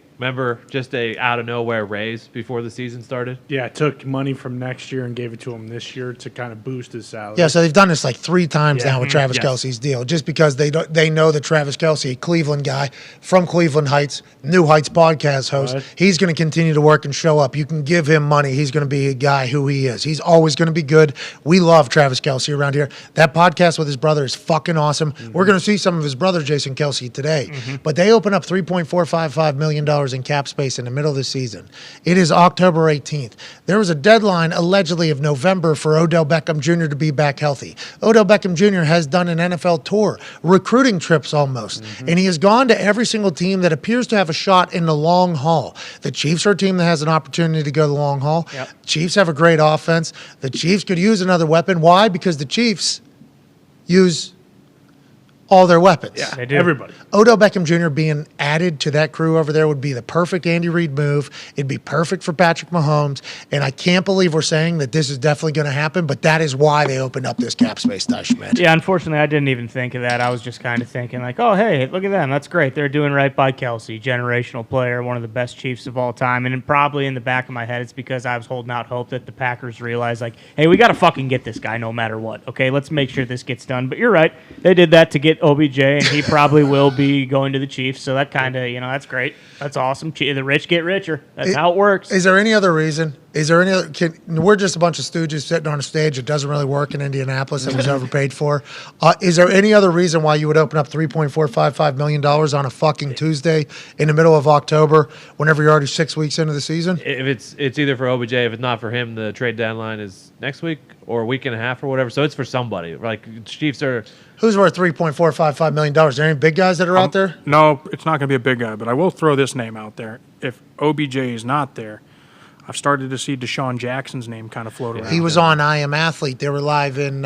H: just a out of nowhere raise before the season started?
D: Yeah, I took money from next year and gave it to him this year to kind of boost his salary.
B: Yeah, so they've done this like 3 times now with Travis
H: Yes.
B: Kelce's deal, just because they know that Travis Kelce, a Cleveland guy from Cleveland Heights, New Heights podcast host,
D: Right.
B: he's going to continue to work and show up. You can give him money. He's going to be a guy who he is. He's always going to be good. We love Travis Kelce around here. That podcast with his brother is fucking awesome. We're going to see some of his brother, Jason Kelce, today. But they open up $3.455 million in cap space in the middle of the season. It is October 18th. There was a deadline allegedly of November for Odell Beckham Jr. to be back healthy. Odell Beckham Jr. has done an NFL tour, recruiting trips almost, and he has gone to every single team that appears to have a shot in the long haul. The Chiefs are a team that has an opportunity to go the long haul.
G: Yep.
B: Chiefs have a great offense. The Chiefs could use another weapon. Why? Because the Chiefs use all their weapons.
D: Yeah,
G: They do.
D: everybody.
B: Odell Beckham Jr. being added to that crew over there would be the perfect Andy Reid move. It'd be perfect for Patrick Mahomes. And I can't believe we're saying that this is definitely going to happen, but that is why they opened up this cap space, Schmidt.
G: Yeah, unfortunately, I didn't even think of that. I was just kind of thinking like, oh, hey, look at them. That's great. They're doing right by Kelce, generational player, one of the best Chiefs of all time. And probably in the back of my head, it's because I was holding out hope that the Packers realized, like, hey, we got to fucking get this guy no matter what. Okay, let's make sure this gets done. But you're right. They did that to get OBJ, and he probably will be going to the Chiefs. So that kind of, that's great. That's awesome. The rich get richer. That's how it works.
B: Is there any other reason? Is there any other? We're just a bunch of stooges sitting on a stage that doesn't really work in Indianapolis and was overpaid for. Is there any other reason why you would open up $3.455 million on a fucking Tuesday in the middle of October whenever you're already 6 weeks into the season?
H: If it's either for OBJ, if it's not for him, the trade deadline is next week or a week and a half or whatever. So it's for somebody. Like Chiefs are.
B: Who's worth $3.455 million? Are there any big guys that are out there?
F: No, it's not going to be a big guy, but I will throw this name out there. If OBJ is not there, I've started to see Deshaun Jackson's name kind of float around.
B: He was on I Am Athlete. They were live in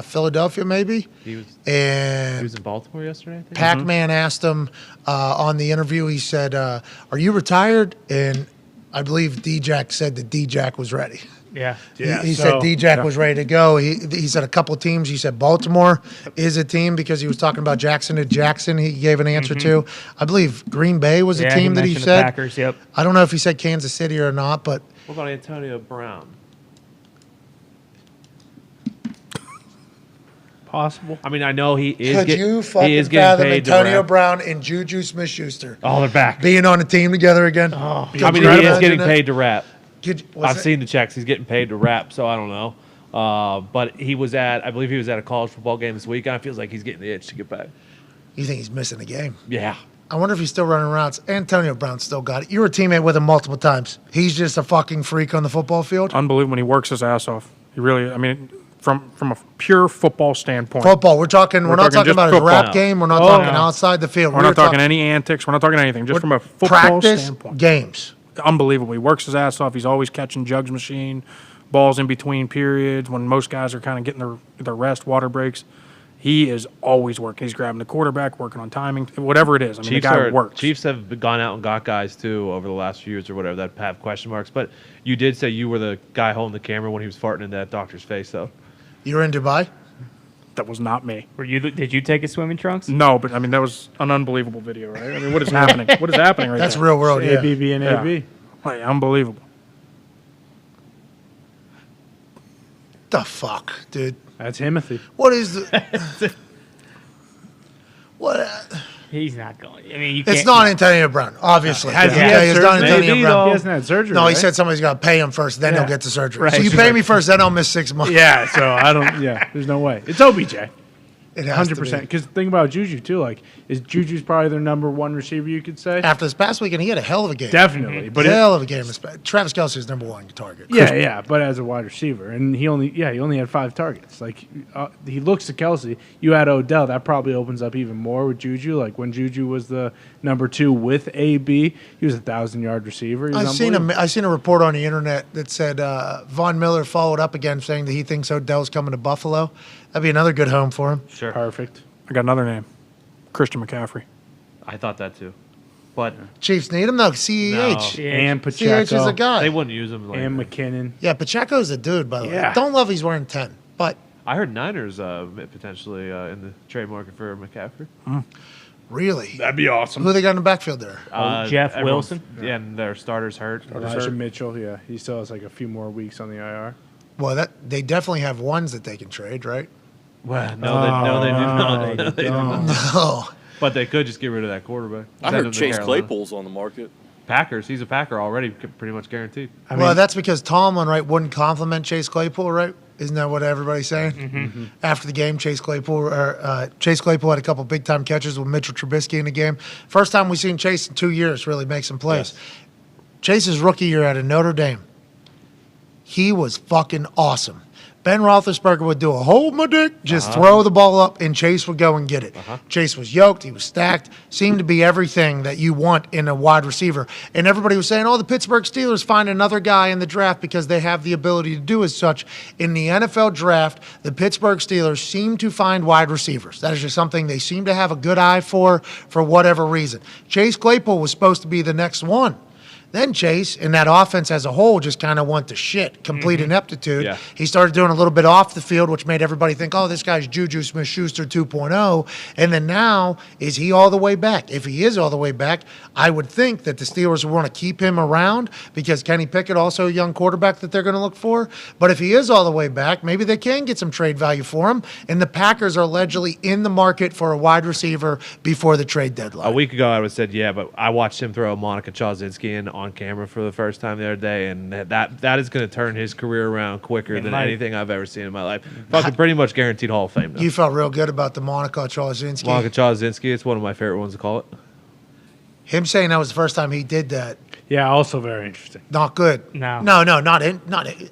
B: Philadelphia, maybe.
H: He was
B: And
H: in Baltimore yesterday, I think.
B: Pac-Man asked him on the interview, he said, are you retired? And I believe D-Jack said that D-Jack was ready.
G: Yeah.
B: He said D-Jack was ready to go. He said a couple teams. He said Baltimore is a team because he was talking about Jackson to Jackson. He gave an answer to. I believe Green Bay was a team that he
G: mentioned
B: said.
G: the Packers, yep.
B: I don't know if he said Kansas City or not, but
H: What about Antonio Brown?
D: Possible.
H: I mean, I know he is.
B: could you
H: he
B: fucking
H: is getting
B: fathom
H: paid
B: Antonio
H: to rap.
B: Brown and Juju Smith-Schuster
H: Oh, they're back.
B: being on a team together again?
G: Oh,
B: Could
H: I mean,
B: you
H: he is
B: imagine
H: getting
B: that?
H: paid to rap.
B: Was
H: I've
B: it-
H: seen the checks. He's getting paid to rap, so I don't know. But I believe he was at a college football game this weekend. It feels like he's getting the itch to get back.
B: You think he's missing the game?
H: Yeah.
B: I wonder if he's still running routes. Antonio Brown still got it. You were a teammate with him multiple times. He's just a fucking freak on the football field.
F: Unbelievable when he works his ass off. He really, I mean, from a pure football standpoint.
B: Football. We're not
F: We're
B: talking
F: talking
B: about
F: just
B: his rap
H: football.
B: game. We're not
F: Oh,
B: talking
F: no.
B: outside the field.
F: We're not talking any antics. We're not talking anything. Just from a football
B: practice
F: standpoint.
B: games.
F: Unbelievable. He works his ass off. He's always catching jugs machine, balls in between periods when most guys are kind of getting their rest, water breaks. He is always working. He's grabbing the quarterback, working on timing, whatever it is. I mean, the guy works.
H: Chiefs have gone out and got guys too over the last few years or whatever that have question marks. But you did say you were the guy holding the camera when he was farting in that doctor's face, though.
B: You were in Dubai?
F: That was not me.
G: Did you take his swimming trunks?
F: No, but I mean that was an unbelievable video, right? I mean, what is happening? What is happening right
B: That's
F: there?
B: real world, yeah.
D: ABB and
F: Yeah.
D: AB.
F: Like, unbelievable.
B: The fuck, dude?
D: That's Himothy.
B: What is the? What?
G: He's not going. I mean, you can't.
B: It's not Antonio Brown, obviously.
D: Has he
B: Yeah,
D: had
B: it's not
D: surgery?
B: Antonio
H: Maybe,
B: Brown.
D: He hasn't had surgery.
B: No, he
D: right?
B: said somebody's got to pay him first, then
D: Yeah.
B: he'll get the surgery.
G: Right.
B: So you
G: She's
B: pay
G: like-
B: me first, then I'll miss 6 months.
D: Yeah, so I don't. Yeah, there's no way. It's OBJ.
B: It has to
D: 100%.
B: be.
D: Because think about Juju too. Like, is Juju's probably their number one receiver? You could say.
B: After this past weekend, he had a hell of a game.
D: Definitely, but it,
B: hell of a game. Travis Kelce is number one target.
D: yeah, but as a wide receiver, and he only had 5 targets. Like, he looks to Kelsey. You add Odell, that probably opens up even more with Juju. Like when Juju was the number 2 with AB, he was a 1,000-yard receiver. He was
B: I seen a report on the internet that said Von Miller followed up again saying that he thinks Odell's coming to Buffalo. That'd be another good home for him.
H: Sure.
D: perfect.
F: I got another name, Christian McCaffrey.
H: I thought that too. But
B: Chiefs need him though. CEH.
D: And
B: CEH is a
D: Pacheco
B: guy.
H: they wouldn't use him. Like
D: and
H: that.
D: McKinnon.
B: Yeah, Pacheco's a dude, by the way.
D: Yeah.
B: Don't love he's wearing 10, but
H: I heard Niners potentially in the trade market for McCaffrey.
B: really.
D: That'd be awesome.
B: Who they got in the backfield there?
G: Jeff
H: everyone's-
G: Wilson?
H: Yeah, and their starters hurt.
D: Elijah Mitchell, yeah, he still has like a few more weeks on the IR.
B: Well, that they definitely have ones that they can trade, right?
H: Well, no, they do not.
D: they don't.
B: Oh,
H: But they could just get rid of that quarterback.
I: I
H: Send him
I: heard
H: to
I: Chase
H: Carolina.
I: Claypool's on the market.
H: Packers. He's a Packer already, pretty much guaranteed.
B: well, that's because Tomlin, right, wouldn't compliment Chase Claypool, right? Isn't that what everybody's saying? Mm-hmm. After the game, Chase Claypool had a couple big time catches with Mitchell Trubisky in the game. First time we've seen Chase in 2 years really make some plays.
H: Yes.
B: Chase's rookie year at Notre Dame, he was fucking awesome. Ben Roethlisberger would do a hold my dick, just throw the ball up, and Chase would go and get it. Chase was yoked, he was stacked, seemed to be everything that you want in a wide receiver. And everybody was saying, oh, the Pittsburgh Steelers find another guy in the draft because they have the ability to do as such. In the NFL draft, the Pittsburgh Steelers seem to find wide receivers. That is just something they seem to have a good eye for whatever reason. Chase Claypool was supposed to be the next one. Then Chase, and that offense as a whole, just kind of went to shit, complete ineptitude.
H: Yeah.
B: He started doing a little bit off the field, which made everybody think, oh, this guy's Juju Smith-Schuster 2.0. And then now, is he all the way back? If he is all the way back, I would think that the Steelers would want to keep him around because Kenny Pickett, also a young quarterback that they're going to look for. But if he is all the way back, maybe they can get some trade value for him. And the Packers are allegedly in the market for a wide receiver before the trade deadline.
H: A week ago, I would have said, yeah, but I watched him throw Monica Chawzinski in on camera for the first time the other day, and that is going to turn his career around quicker than anything I've ever seen in my life. Fucking pretty much guaranteed Hall of Fame now.
B: You felt real good about the Monica Chawzinski.
H: Monica Chawzinski, it's one of my favorite ones to call it.
B: Him saying that was the first time he did that.
D: Yeah, also very interesting.
B: Not good.
G: No.
B: Not in.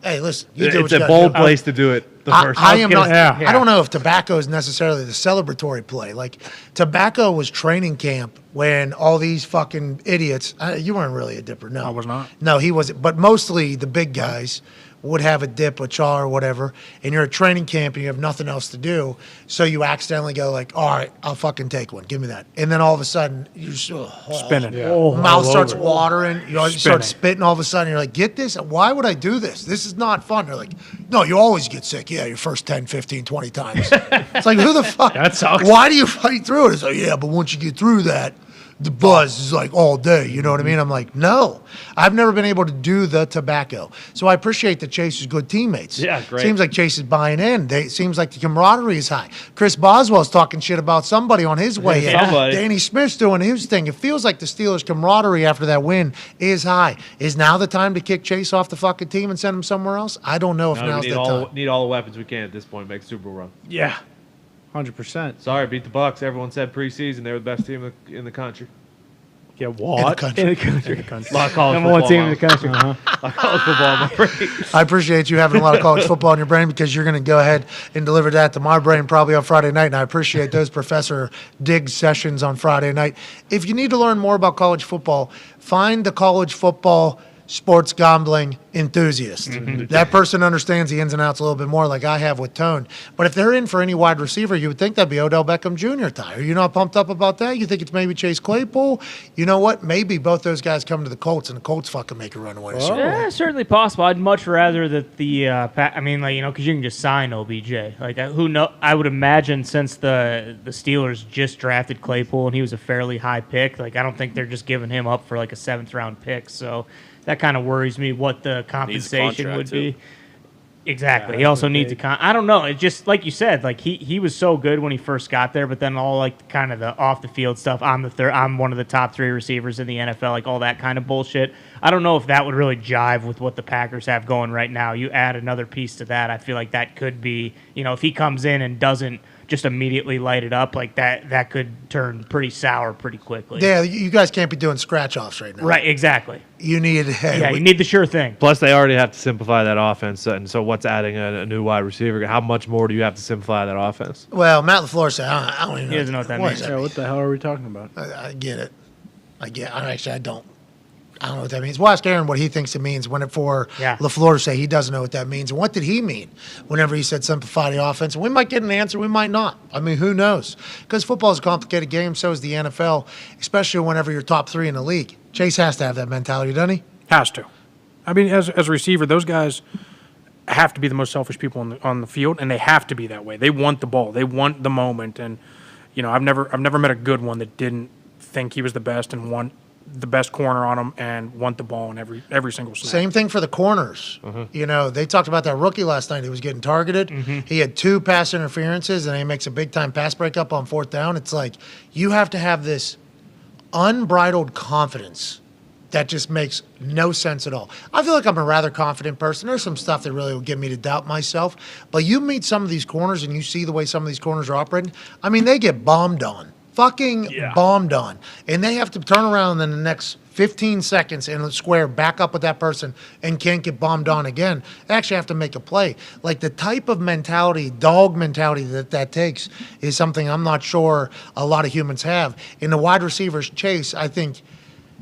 B: Hey, listen. You do what
H: It's
B: you
H: a
B: gotta
H: bold
B: do.
H: place to do it. The first
B: I am not.
D: yeah.
B: I don't know if tobacco is necessarily the celebratory play. Like tobacco was training camp when all these fucking idiots. You weren't really a dipper, no.
F: I was not.
B: No, he wasn't. But mostly the big guys would have a dip, a chaw, or whatever, and you're at training camp and you have nothing else to do, so you accidentally go like, all right, I'll fucking take one. Give me that. And then all of a sudden, you just
F: Spinning.
B: mouth starts watering. You start
F: Spinning.
B: spitting all of a sudden. You're like, get this? Why would I do this? This is not fun. They're like, no, you always get sick. Yeah, your first 10, 15, 20 times. It's like, who the fuck?
D: That sucks.
B: Why do you fight through it? It's like, yeah, but once you get through that, the buzz is like all day. You know what I mean? I'm like, no. I've never been able to do the tobacco. So I appreciate that Chase is good teammates.
H: Yeah, great.
B: Seems like Chase is buying in. Seems like the camaraderie is high. Chris Boswell's talking shit about somebody on his way in.
H: Somebody.
B: Danny Smith's doing his thing. It feels like the Steelers' camaraderie after that win is high. Is now the time to kick Chase off the fucking team and send him somewhere else? I don't know if
H: No,
B: now's
H: we
B: the time.
H: need all the weapons we can at this point to make a Super Bowl run.
D: Yeah, 100%.
H: Sorry, beat the Bucks. Everyone said preseason they were the best team in the country.
D: Yeah,
B: In the
D: what?
B: country.
G: In the country.
H: A lot of college
G: Number one
H: football,
G: team in the
H: Miles.
G: country.
H: A lot of college football in my brain.
B: I appreciate you having a lot of college football in your brain because you're going to go ahead and deliver that to my brain probably on Friday night. And I appreciate those Professor Diggs sessions on Friday night. If you need to learn more about college football, find the college football sports gambling enthusiast. That person understands the ins and outs a little bit more like I have with Tone. But if they're in for any wide receiver, you would think that'd be Odell Beckham Jr. Ty. Are you not pumped up about that? You think it's maybe Chase Claypool? You know what? Maybe both those guys come to the Colts and the Colts fucking make a runaway.
G: Yeah, certainly possible. I'd much rather that the because you can just sign OBJ. Like who know? I would imagine since the Steelers just drafted Claypool and he was a fairly high pick. Like I don't think they're just giving him up for like a 7th round pick. So that kind of worries me what the compensation would be. Exactly. He also needs I don't know. It's just like you said. Like he was so good when he first got there, but then all like kind of the off the field stuff. I'm one of the top 3 receivers in the NFL. Like all that kind of bullshit. I don't know if that would really jive with what the Packers have going right now. You add another piece to that, I feel like that could be. If he comes in and doesn't just immediately light it up like that could turn pretty sour pretty quickly.
B: Yeah, you guys can't be doing scratch-offs right now.
G: Right, exactly.
B: You need
G: you need the sure thing.
H: Plus, they already have to simplify that offense. And so what's adding a new wide receiver? How much more do you have to simplify that offense?
B: Well, Matt LaFleur said, I don't even know.
G: He doesn't know what that means.
D: Yeah, what the hell are we talking about?
B: I get it. I don't. I don't know what that means. We'll ask Aaron what he thinks it means for LaFleur to say he doesn't know what that means. And what did he mean whenever he said simplify the offense? And we might get an answer. We might not. I mean, who knows? Because football is a complicated game. So is the NFL, especially whenever you're top 3 in the league. Chase has to have that mentality, doesn't he?
F: Has to. I mean, as a receiver, those guys have to be the most selfish people on the field, and they have to be that way. They want the ball. They want the moment. And, I've never met a good one that didn't think he was the best and want the best corner on him and want the ball in every single snap.
B: Same thing for the corners. They talked about that rookie last night who was getting targeted. He had 2 pass interferences, and he makes a big-time pass breakup on 4th down. It's like you have to have this unbridled confidence that just makes no sense at all. I feel like I'm a rather confident person. There's some stuff that really will get me to doubt myself. But you meet some of these corners, and you see the way some of these corners are operating. I mean, they get bombed on. Bombed on. And they have to turn around in the next 15 seconds and square back up with that person and can't get bombed on again. They actually have to make a play. Like the type of mentality, dog mentality that takes is something I'm not sure a lot of humans have. In the wide receivers chase, I think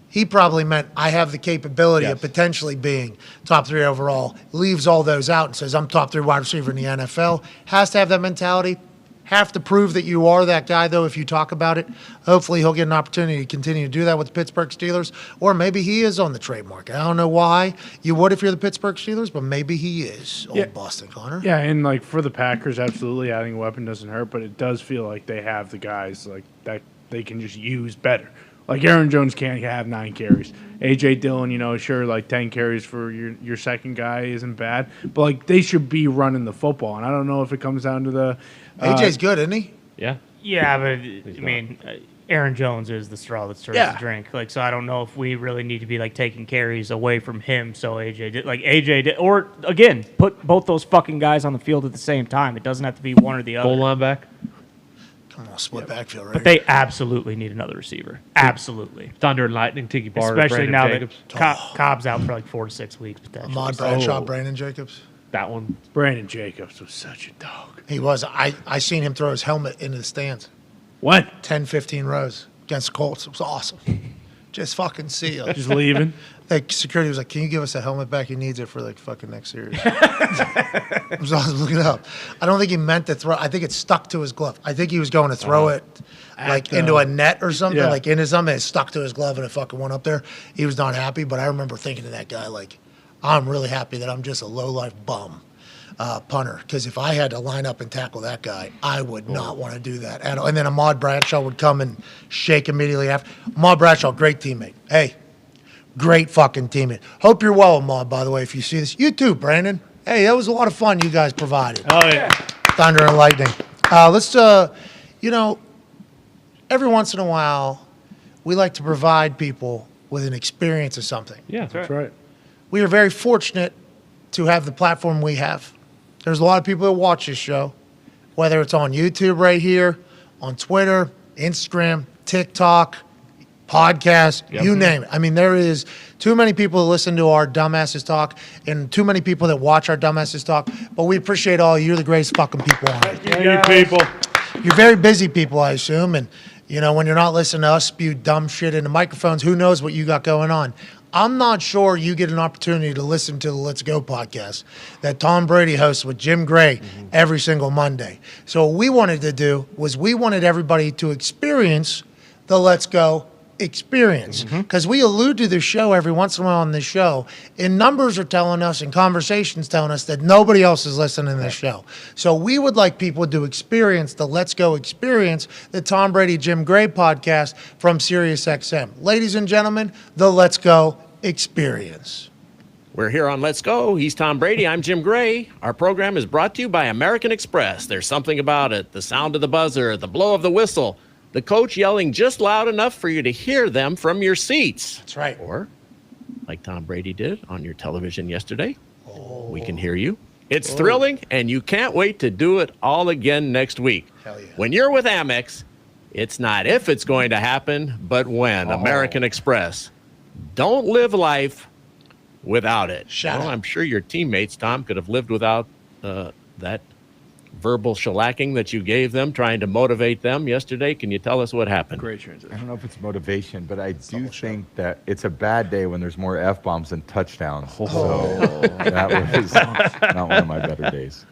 B: he probably meant I have the capability of potentially being top 3 overall. Leaves all those out and says I'm top 3 wide receiver in the NFL. Has to have that mentality. Have to prove that you are that guy, though, if you talk about it. Hopefully he'll get an opportunity to continue to do that with the Pittsburgh Steelers, or maybe he is on the trade market. I don't know why you would if you're the Pittsburgh Steelers, but maybe he is. Old Boston Connor.
D: Yeah, and like for the Packers, absolutely adding a weapon doesn't hurt, but it does feel like they have the guys like that they can just use better. Like Aaron Jones can't have 9 carries. A.J. Dillon, sure, like 10 carries for your second guy isn't bad. But, like, they should be running the football. And I don't know if it comes down to the
B: A.J.'s good, isn't he?
H: Yeah.
G: Yeah, but, Aaron Jones is the straw that stirs the drink. Like, so I don't know if we really need to be, like, taking carries away from him so A.J. did. Like, A.J. did. Or, again, put both those fucking guys on the field at the same time. It doesn't have to be one or the other.
H: Goal line back.
B: Come on, split backfield right
G: But they absolutely need another receiver. Absolutely.
H: Thunder and lightning, Tiki Barter,
G: Especially
H: Brandon
G: now
H: Jacobs.
G: that Cobb's out for like 4 to 6 weeks potentially.
B: Ahmad Bradshaw, Brandon Jacobs.
H: That one.
D: Brandon Jacobs was such a dog.
B: He was. I seen him throw his helmet into the stands.
D: What?
B: 10, 15 rows against the Colts. It was awesome. Just fucking see it.
D: Just leaving?
B: Like security was like, "Can you give us that helmet back? He needs it for like fucking next series." I was looking it up. I don't think he meant to throw. I think it stuck to his glove. I think he was going to throw it like into a net or something, like into something. It stuck to his glove and it fucking went up there. He was not happy, but I remember thinking to that guy like, "I'm really happy that I'm just a low life bum." Punter, because if I had to line up and tackle that guy, I would not want to do that at all. And then Ahmad Bradshaw would come and shake immediately after. Ahmad Bradshaw, great teammate. Hey, great fucking teammate. Hope you're well, Ahmad, by the way, if you see this. You too, Brandon. Hey, that was a lot of fun you guys provided.
D: Oh, yeah.
B: Thunder and lightning. Let's, every once in a while, we like to provide people with an experience of something.
H: Yeah,
D: That's right.
B: We are very fortunate to have the platform we have. There's a lot of people that watch this show, whether it's on YouTube right here, on Twitter, Instagram, TikTok, podcast, you name it. I mean, there is too many people that listen to our dumbasses talk and too many people that watch our dumbasses talk, but we appreciate all of you. You're the greatest fucking people on earth.
D: You people.
B: You're very busy people, I assume, and when you're not listening to us spew dumb shit into microphones, who knows what you got going on. I'm not sure you get an opportunity to listen to the Let's Go podcast that Tom Brady hosts with Jim Gray every single Monday. So what we wanted to do was we wanted everybody to experience the Let's Go experience, because we allude to the show every once in a while on this show, and numbers are telling us and conversations telling us that nobody else is listening to this show. So we would like people to experience the Let's Go experience, the Tom Brady Jim Gray podcast from SiriusXM. Ladies and gentlemen, the Let's Go experience.
I: We're here on Let's Go. He's Tom Brady. I'm Jim Gray. Our program is brought to you by American Express. There's something about it. The sound of the buzzer, the blow of the whistle, the coach yelling just loud enough for you to hear them from your seats.
B: That's right.
I: Or, like Tom Brady did on your television yesterday, we can hear you. It's thrilling, and you can't wait to do it all again next week.
B: Hell yeah.
I: When you're with Amex, it's not if it's going to happen, but when. American Express. Don't live life without it.
B: Shout out.
I: I'm sure your teammates, Tom, could have lived without that verbal shellacking that you gave them, trying to motivate them yesterday. Can you tell us what happened?
F: Great transition.
J: I don't know if it's motivation, but I do think that it's a bad day when there's more F-bombs than touchdowns. So that was not one of my better days.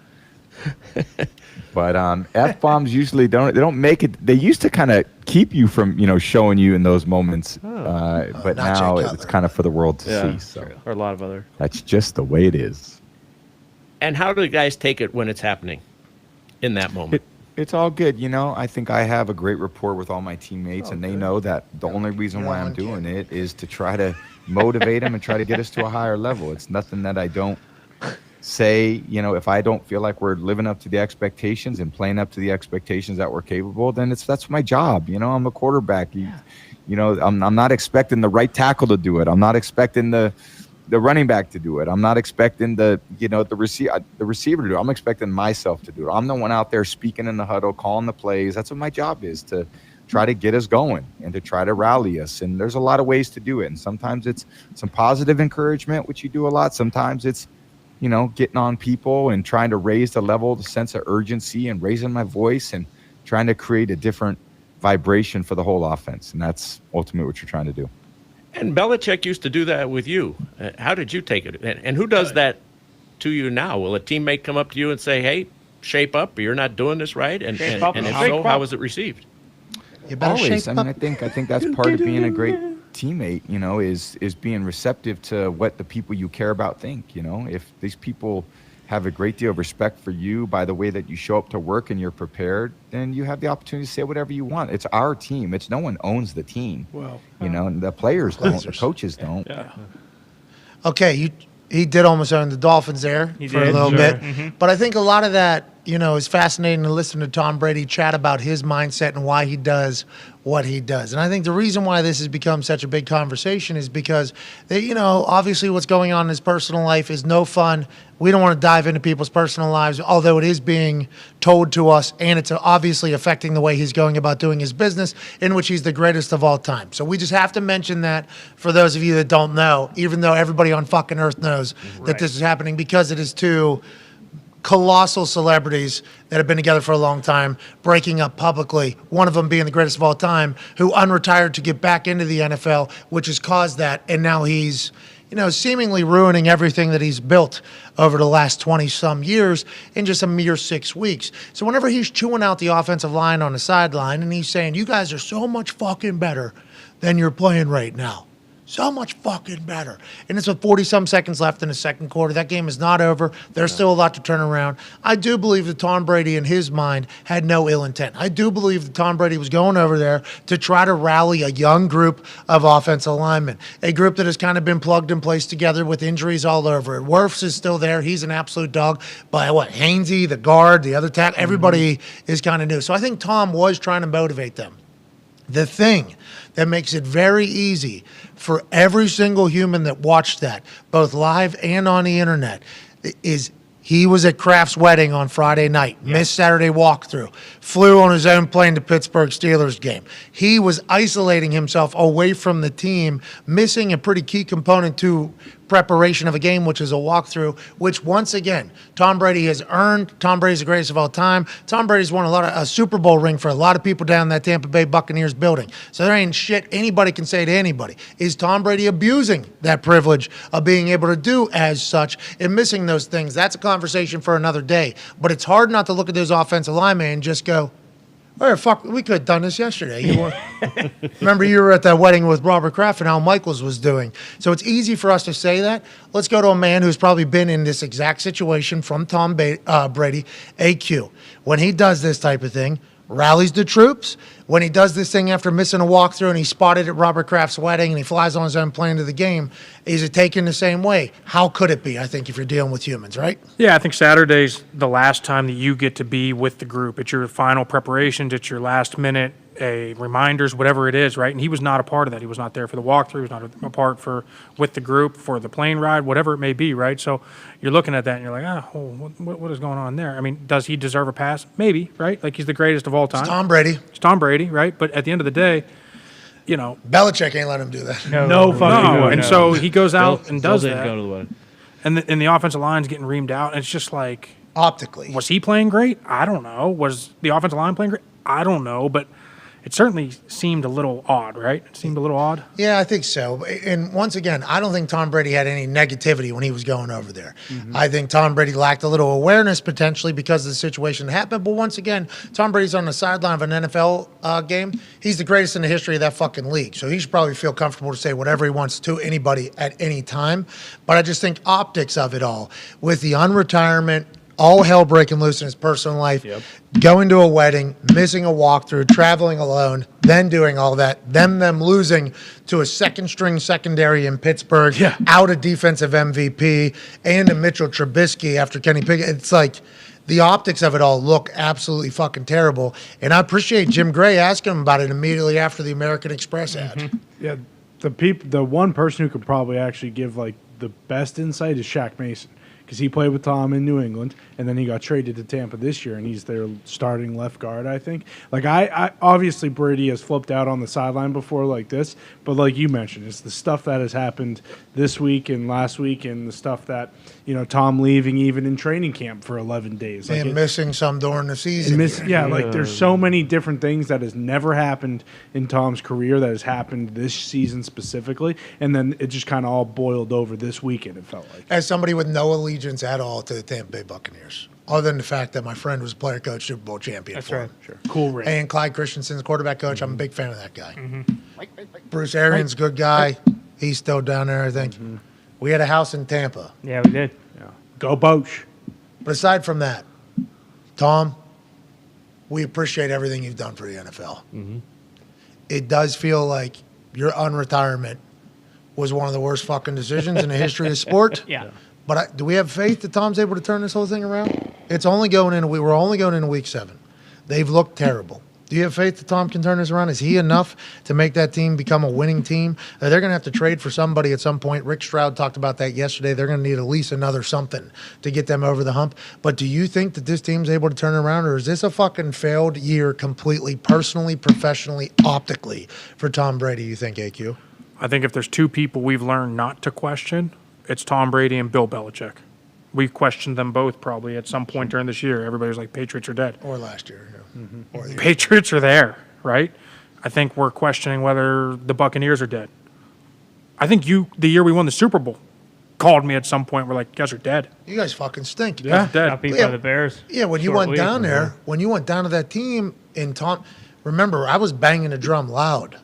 J: But F-bombs usually don't make it. They used to kind of keep you from, showing you in those moments. But now it's kind of for the world to see. So
H: Or a lot of other.
J: that's just the way it is.
I: And how do the guys take it when it's happening in that moment?
J: It's all good. I think I have a great rapport with all my teammates, and they know that the only reason why I'm doing it is to try to motivate them and try to get us to a higher level. It's nothing that I don't say, if I don't feel like we're living up to the expectations and playing up to the expectations that we're capable, then that's my job. I'm a quarterback. I'm not expecting the right tackle to do it. I'm not expecting the running back to do it. I'm not expecting the receiver to do it. I'm expecting myself to do it. I'm the one out there speaking in the huddle, calling the plays. That's what my job is, to try to get us going and to try to rally us. And there's a lot of ways to do it. And sometimes it's some positive encouragement, which you do a lot. Sometimes it's, getting on people and trying to raise the level, the sense of urgency, and raising my voice and trying to create a different vibration for the whole offense. And that's ultimately what you're trying to do.
I: And Belichick used to do that with you. How did you take it? And who does that to you now? Will a teammate come up to you and say, hey, shape up, or you're not doing this right? And if so, how was it received?
B: You better
J: Always.
B: shape up.
J: I think that's part of being a great teammate, is being receptive to what the people you care about think. If these people have a great deal of respect for you by the way that you show up to work and you're prepared, then you have the opportunity to say whatever you want. It's our team. It's no one owns the team.
F: Well,
J: and the players don't, the coaches don't.
F: yeah.
B: Okay, he did almost own the Dolphins there for a
G: did,
B: little
G: sure.
B: bit. But I think a lot of that, is fascinating to listen to Tom Brady chat about his mindset and why he does what he does. And I think the reason why this has become such a big conversation is because, obviously what's going on in his personal life is no fun. We don't want to dive into people's personal lives, although it is being told to us, and it's obviously affecting the way he's going about doing his business, in which he's the greatest of all time. So we just have to mention that for those of you that don't know, even though everybody on fucking earth knows that this is happening, because it is two colossal celebrities that have been together for a long time breaking up publicly, one of them being the greatest of all time, who unretired to get back into the NFL, which has caused that. And now he's, seemingly ruining everything that he's built over the last 20-some years in just a mere 6 weeks. So whenever he's chewing out the offensive line on the sideline and he's saying, you guys are so much fucking better than you're playing right now. So much fucking better. And it's with 40-some seconds left in the second quarter. That game is not over. There's still a lot to turn around. I do believe that Tom Brady, in his mind, had no ill intent. I do believe that Tom Brady was going over there to try to rally a young group of offensive linemen, a group that has kind of been plugged and placed together with injuries all over it. Wirfs is still there. He's an absolute dog. But Hainsey, the guard, the other tackle, everybody is kind of new. So I think Tom was trying to motivate them. The thing that makes it very easy for every single human that watched that, both live and on the internet, is he was at Kraft's wedding on Friday night, missed Saturday walkthrough, flew on his own plane to Pittsburgh Steelers game. He was isolating himself away from the team, missing a pretty key component to preparation of a game, which is a walkthrough, which once again, Tom Brady has earned. Tom Brady's the greatest of all time. Tom Brady's won a Super Bowl ring for a lot of people down in that Tampa Bay Buccaneers building. So there ain't shit anybody can say to anybody. Is Tom Brady abusing that privilege of being able to do as such and missing those things? That's a conversation for another day. But it's hard not to look at those offensive linemen and just go, oh, fuck, we could have done this yesterday. Remember you were at that wedding with Robert Kraft and Al Michaels was doing. So it's easy for us to say that. Let's go to a man who's probably been in this exact situation from Tom Brady, AQ. When he does this type of thing, rallies the troops. When he does this thing after missing a walkthrough and he spotted at Robert Kraft's wedding and he flies on his own plane to the game, is it taken the same way? How could it be, I think, if you're dealing with humans, right?
F: Yeah, I think Saturday's the last time that you get to be with the group. It's your final preparations. It's your last minute reminders, whatever it is, right? And he was not a part of that. He was not there for the walkthrough. He was not a part with the group for the plane ride, whatever it may be, right? So you're looking at that and you're like, what is going on there? I mean, does he deserve a pass? Maybe, right? Like he's the greatest of all time.
B: It's Tom Brady.
F: It's Tom Brady, right? But at the end of the day, you know,
B: Belichick ain't let him do that.
D: No fucking way.
F: And so he goes out and does
H: didn't
F: that.
H: go to the wedding.
F: And the offensive line's getting reamed out. And it's just like,
B: Optically.
F: was he playing great? I don't know. Was the offensive line playing great? I don't know. But it certainly seemed a little odd, right? It seemed a little odd.
B: Yeah, I think so. And once again, I don't think Tom Brady had any negativity when he was going over there. Mm-hmm. I think Tom Brady lacked a little awareness potentially because of the situation that happened. But once again, Tom Brady's on the sideline of an NFL game. He's the greatest in the history of that fucking league. So he should probably feel comfortable to say whatever he wants to anybody at any time. But I just think optics of it all, with the unretirement, all hell breaking loose in his personal life, going to a wedding, missing a walkthrough, traveling alone, then doing all that, them losing to a second-string secondary in Pittsburgh, out a defensive MVP, and a Mitchell Trubisky after Kenny Pickett. It's like the optics of it all look absolutely fucking terrible. And I appreciate Jim Gray asking him about it immediately after the American Express ad.
D: Yeah, the one person who could probably actually give like the best insight is Shaq Mason, because he played with Tom in New England, and then he got traded to Tampa this year, and he's their starting left guard, I think. Like, I obviously Brady has flipped out on the sideline before like this, but like you mentioned, it's the stuff that has happened this week and last week, and the stuff that, you know, Tom leaving even in training camp for 11 days. Like
B: and missing some during the season.
D: Like there's so many different things that has never happened in Tom's career that has happened this season specifically, and then it just kind of all boiled over this weekend, it felt like.
B: As somebody with no allegiance at all to the Tampa Bay Buccaneers, other than the fact that my friend was player coach, Super Bowl champion.
G: That's
B: for
G: right.
B: him.
D: Sure. Cool ring.
B: And Clyde Christensen's quarterback coach. I'm a big fan of that guy. Bruce Arians, good guy. He's still down there, I think. We had a house in Tampa.
G: Yeah, we did.
D: Yeah. Go Boch.
B: But aside from that, Tom, we appreciate everything you've done for the NFL. It does feel like your unretirement was one of the worst fucking decisions in the history of sport.
G: Yeah.
B: But do we have faith that Tom's able to turn this whole thing around? It's only going in. We're only going into week 7. They've looked terrible. Do you have faith that Tom can turn this around? Is he enough to make that team become a winning team? They're going to have to trade for somebody at some point. Rick Stroud talked about that yesterday. They're going to need at least another something to get them over the hump. But do you think that this team's able to turn it around, or is this a fucking failed year completely, personally, professionally, optically for Tom Brady, you think, AQ?
F: I think if there's two people we've learned not to question, it's Tom Brady and Bill Belichick. We questioned them both probably at some point during this year. Everybody's like, Patriots are dead.
B: Or last year. Or the year.
F: Patriots are there, right? I think we're questioning whether the Buccaneers are dead. I think the year we won the Super Bowl, called me at some point. We're like, you guys are dead.
B: You guys fucking stink.
F: Yeah, dead.
G: Got beat by the Bears.
B: Yeah, when you went down there, when you went down to that team, and Tom, remember, I was banging the drum loud.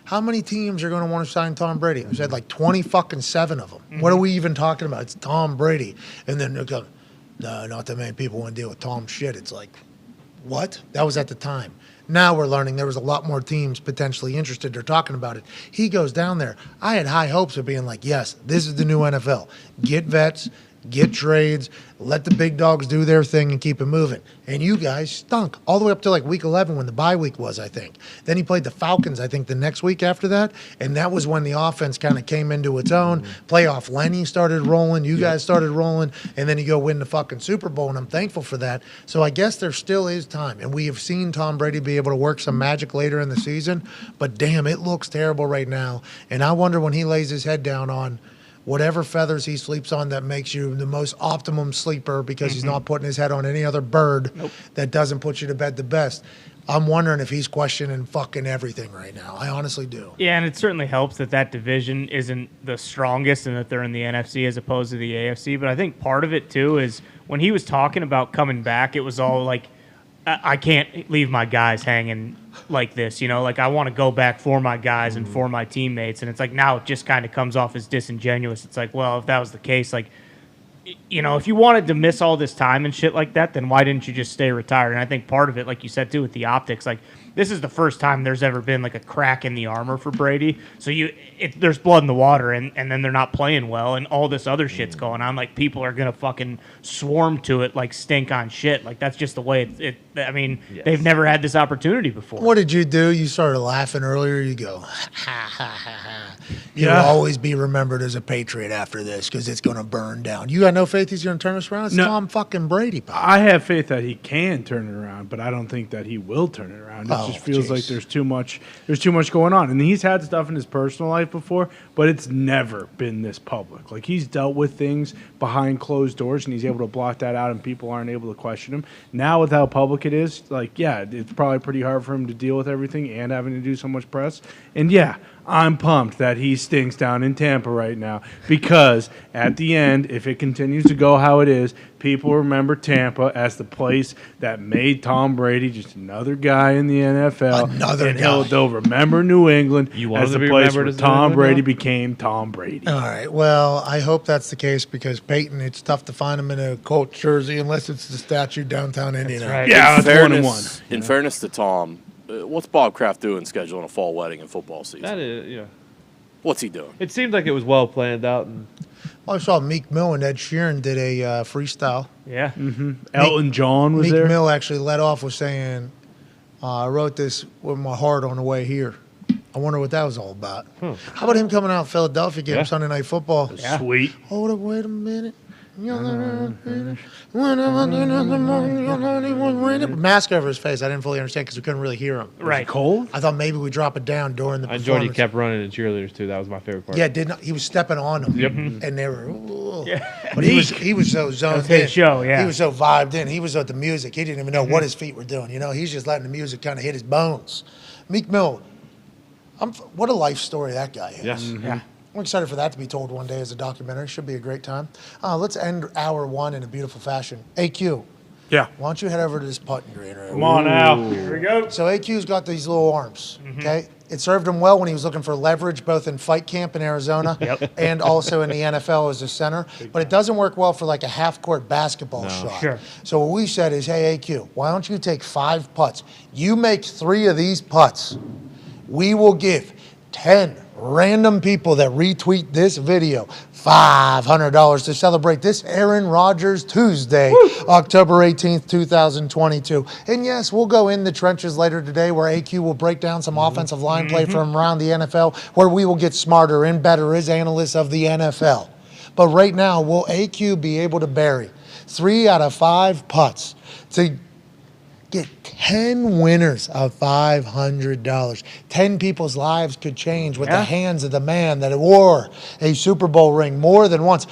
B: How many teams are going to want to sign Tom Brady? I said like 7 of them. What are we even talking about? It's Tom Brady. And then they're going, no, not that many people want to deal with Tom shit. It's like, what? That was at the time. Now we're learning there was a lot more teams potentially interested. They're talking about it. He goes down there. I had high hopes of being like, yes, this is the new NFL. Get vets, get trades, let the big dogs do their thing and keep it moving. And you guys stunk all the way up to like week 11 when the bye week was, I think. Then he played the Falcons, I think, the next week after that. And that was when the offense kind of came into its own. Playoff Lenny started rolling. You guys started rolling. And then you go win the fucking Super Bowl, and I'm thankful for that. So I guess there still is time. And we have seen Tom Brady be able to work some magic later in the season. But damn, it looks terrible right now. And I wonder when he lays his head down on whatever feathers he sleeps on that makes you the most optimum sleeper because he's not putting his head on any other bird that doesn't put you to bed the best. I'm wondering if he's questioning fucking everything right now. I honestly do.
G: Yeah, and it certainly helps that division isn't the strongest and that they're in the NFC as opposed to the AFC. But I think part of it, too, is when he was talking about coming back, it was all like, I can't leave my guys hanging like this, like I want to go back for my guys and for my teammates. And it's like now it just kind of comes off as disingenuous. It's like, well, if that was the case, like, if you wanted to miss all this time and shit like that, then why didn't you just stay retired? And I think part of it, like you said, too, with the optics, like this is the first time there's ever been like a crack in the armor for Brady. So there's blood in the water and then they're not playing well and all this other shit's going on. Like people are going to fucking swarm to it like stink on shit. Like that's just the way they've never had this opportunity before.
B: What did you do? You started laughing earlier. You go, ha, ha, ha, ha. You'll always be remembered as a Patriot after this because it's going to burn down. You got no faith he's going to turn us around? It's Tom fucking Brady, pal.
D: I have faith that he can turn it around, but I don't think that he will turn it around. It just feels like there's too much going on. And he's had stuff in his personal life before, but it's never been this public. Like he's dealt with things behind closed doors and he's able to block that out and people aren't able to question him. Now with how public it is, like, yeah, it's probably pretty hard for him to deal with everything and having to do so much press. And yeah, I'm pumped that he stinks down in Tampa right now because at the end, if it continues to go how it is, people remember Tampa as the place that made Tom Brady just another guy in the NFL.
B: Another guy.
D: They'll remember New England as the place where Tom Brady
B: now?
D: Became Tom Brady.
B: All right. Well, I hope that's the case because Peyton, it's tough to find him in a Colts jersey unless it's the statue downtown Indianapolis.
G: Right.
D: Yeah, that's 1-1.
K: In fairness to Tom, what's Bob Kraft doing scheduling a fall wedding in football season?
H: That is, yeah.
K: What's he doing?
H: It seemed like it was well planned out. And
B: I saw Meek Mill and Ed Sheeran did a freestyle.
G: Yeah.
D: Elton John was
B: Meek
D: there.
B: Mill actually led off with saying, I wrote this with my heart on the way here. I wonder what that was all about. How about him coming out Philadelphia game Sunday Night Football?
D: Sweet.
B: Hold up, wait a minute. Mask over his face. I didn't fully understand because we couldn't really hear him.
G: Right.
D: Cold?
B: I thought maybe we drop it down during the
H: I
B: performance.
H: enjoyed he kept running in cheerleaders too. That was my favorite part.
B: Yeah, he was stepping on them.
H: Yep.
B: And they were, but he was so zoned
G: That's his
B: in.
G: show, yeah.
B: He was so vibed in. He was with the music. He didn't even know what his feet were doing. He's just letting the music kind of hit his bones. Meek Mill, what a life story that guy has.
H: Yes.
G: Yeah.
B: I'm excited for that to be told one day as a documentary. Should be a great time. Let's end hour one in a beautiful fashion. AQ.
F: Yeah.
B: Why don't you head over to this putting green room?
D: Come on now.
G: Here we go.
B: So AQ's got these little arms, okay? It served him well when he was looking for leverage both in fight camp in Arizona and also in the NFL as a center. But it doesn't work well for like a half-court basketball shot.
G: Sure.
B: So what we said is, hey, AQ, why don't you take 5 putts? You make 3 of these putts. We will give 10 random people that retweet this video $500 to celebrate this Aaron Rodgers Tuesday, October 18th, 2022. And yes, we'll go in the trenches later today where AQ will break down some offensive line play from around the NFL where we will get smarter and better as analysts of the NFL. But right now, will AQ be able to bury 3 out of 5 putts to get 10 winners of $500. 10 people's lives could change with the hands of the man that wore a Super Bowl ring more than once.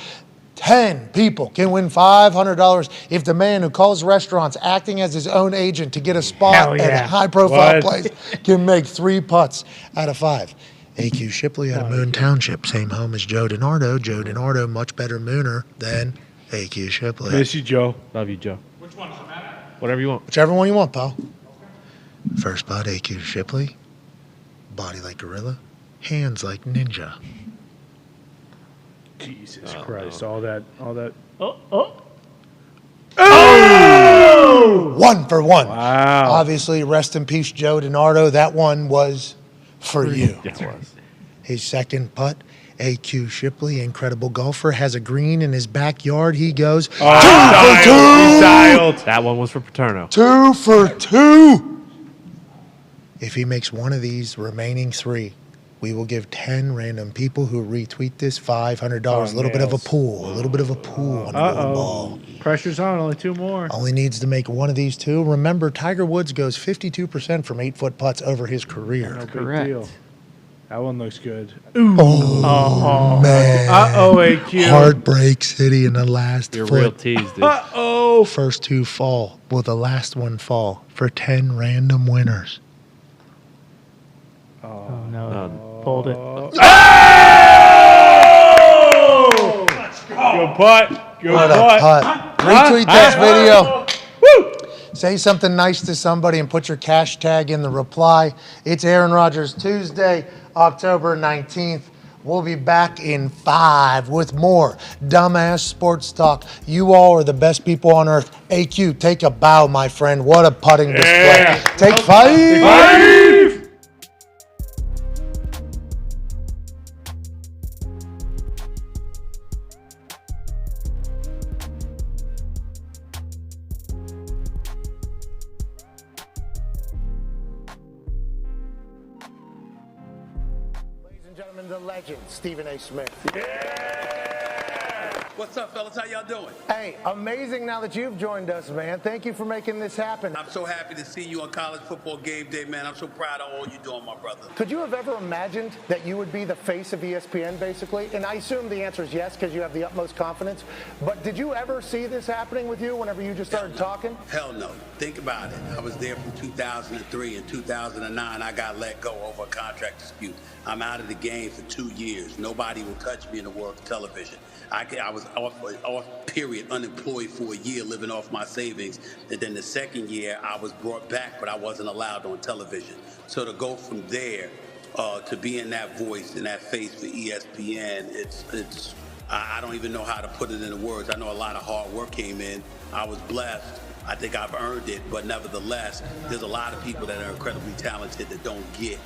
B: 10 people can win $500 if the man who calls restaurants acting as his own agent to get a spot at a high-profile place can make 3 putts out of 5. AQ Shipley out of Moon Township, same home as Joe DiNardo. Joe DiNardo, much better mooner than AQ Shipley.
D: Miss you, Joe.
H: Love you, Joe.
F: Which one?
H: Whatever you want.
B: Whichever one you want, pal. First spot, AQ Shipley. Body like gorilla. Hands like ninja.
D: Jesus Christ. All that.
G: Oh.
B: 1 for 1.
D: Wow.
B: Obviously, rest in peace, Joe DiNardo. That one was for you.
H: Yes, it was.
B: His second putt, AQ Shipley, incredible golfer, has a green in his backyard. He goes 2 for 2.
H: That one was for Paterno.
B: 2 for 2. If he makes one of these remaining 3, we will give 10 random people who retweet this $500. A little bit of a pool. A little bit of a pool on a golf ball.
D: Pressure's on. Only 2 more.
B: Only needs to make one of these 2. Remember, Tiger Woods goes 52% from 8-foot putts over his career.
D: No big deal. That one looks good.
B: Oh, man.
D: AQ.
B: Heartbreak City in the last
H: You're
B: foot.
H: real teased, dude.
B: First two fall. Will the last one fall for 10 random winners?
G: Oh, no. Pulled it.
D: Good putt. Good
B: What a putt. Retweet this video. Say something nice to somebody and put your hashtag in the reply. It's Aaron Rodgers Tuesday, October 19th. We'll be back in 5 with more dumbass sports talk. You all are the best people on earth. AQ, take a bow, my friend. What a putting display. Take 5.
C: Gentlemen, the legend, Stephen A. Smith.
A: What's up, fellas? How y'all doing?
C: Hey, amazing now that you've joined us, man. Thank you for making this happen.
A: I'm so happy to see you on College Football Game Day, man. I'm so proud of all you're doing, my brother.
C: Could you have ever imagined that you would be the face of ESPN, basically? And I assume the answer is yes, because you have the utmost confidence. But did you ever see this happening with you whenever you just started talking?
A: Hell no. Think about it. I was there from 2003 and 2009. I got let go over a contract dispute. I'm out of the game for 2 years. Nobody will touch me in the world of television. I was off period, unemployed for a year, living off my savings. And then the second year, I was brought back, but I wasn't allowed on television. So to go from there to being that voice and that face for ESPN, I don't even know how to put it into words. I know a lot of hard work came in. I was blessed. I think I've earned it, but nevertheless, there's a lot of people that are incredibly talented that don't get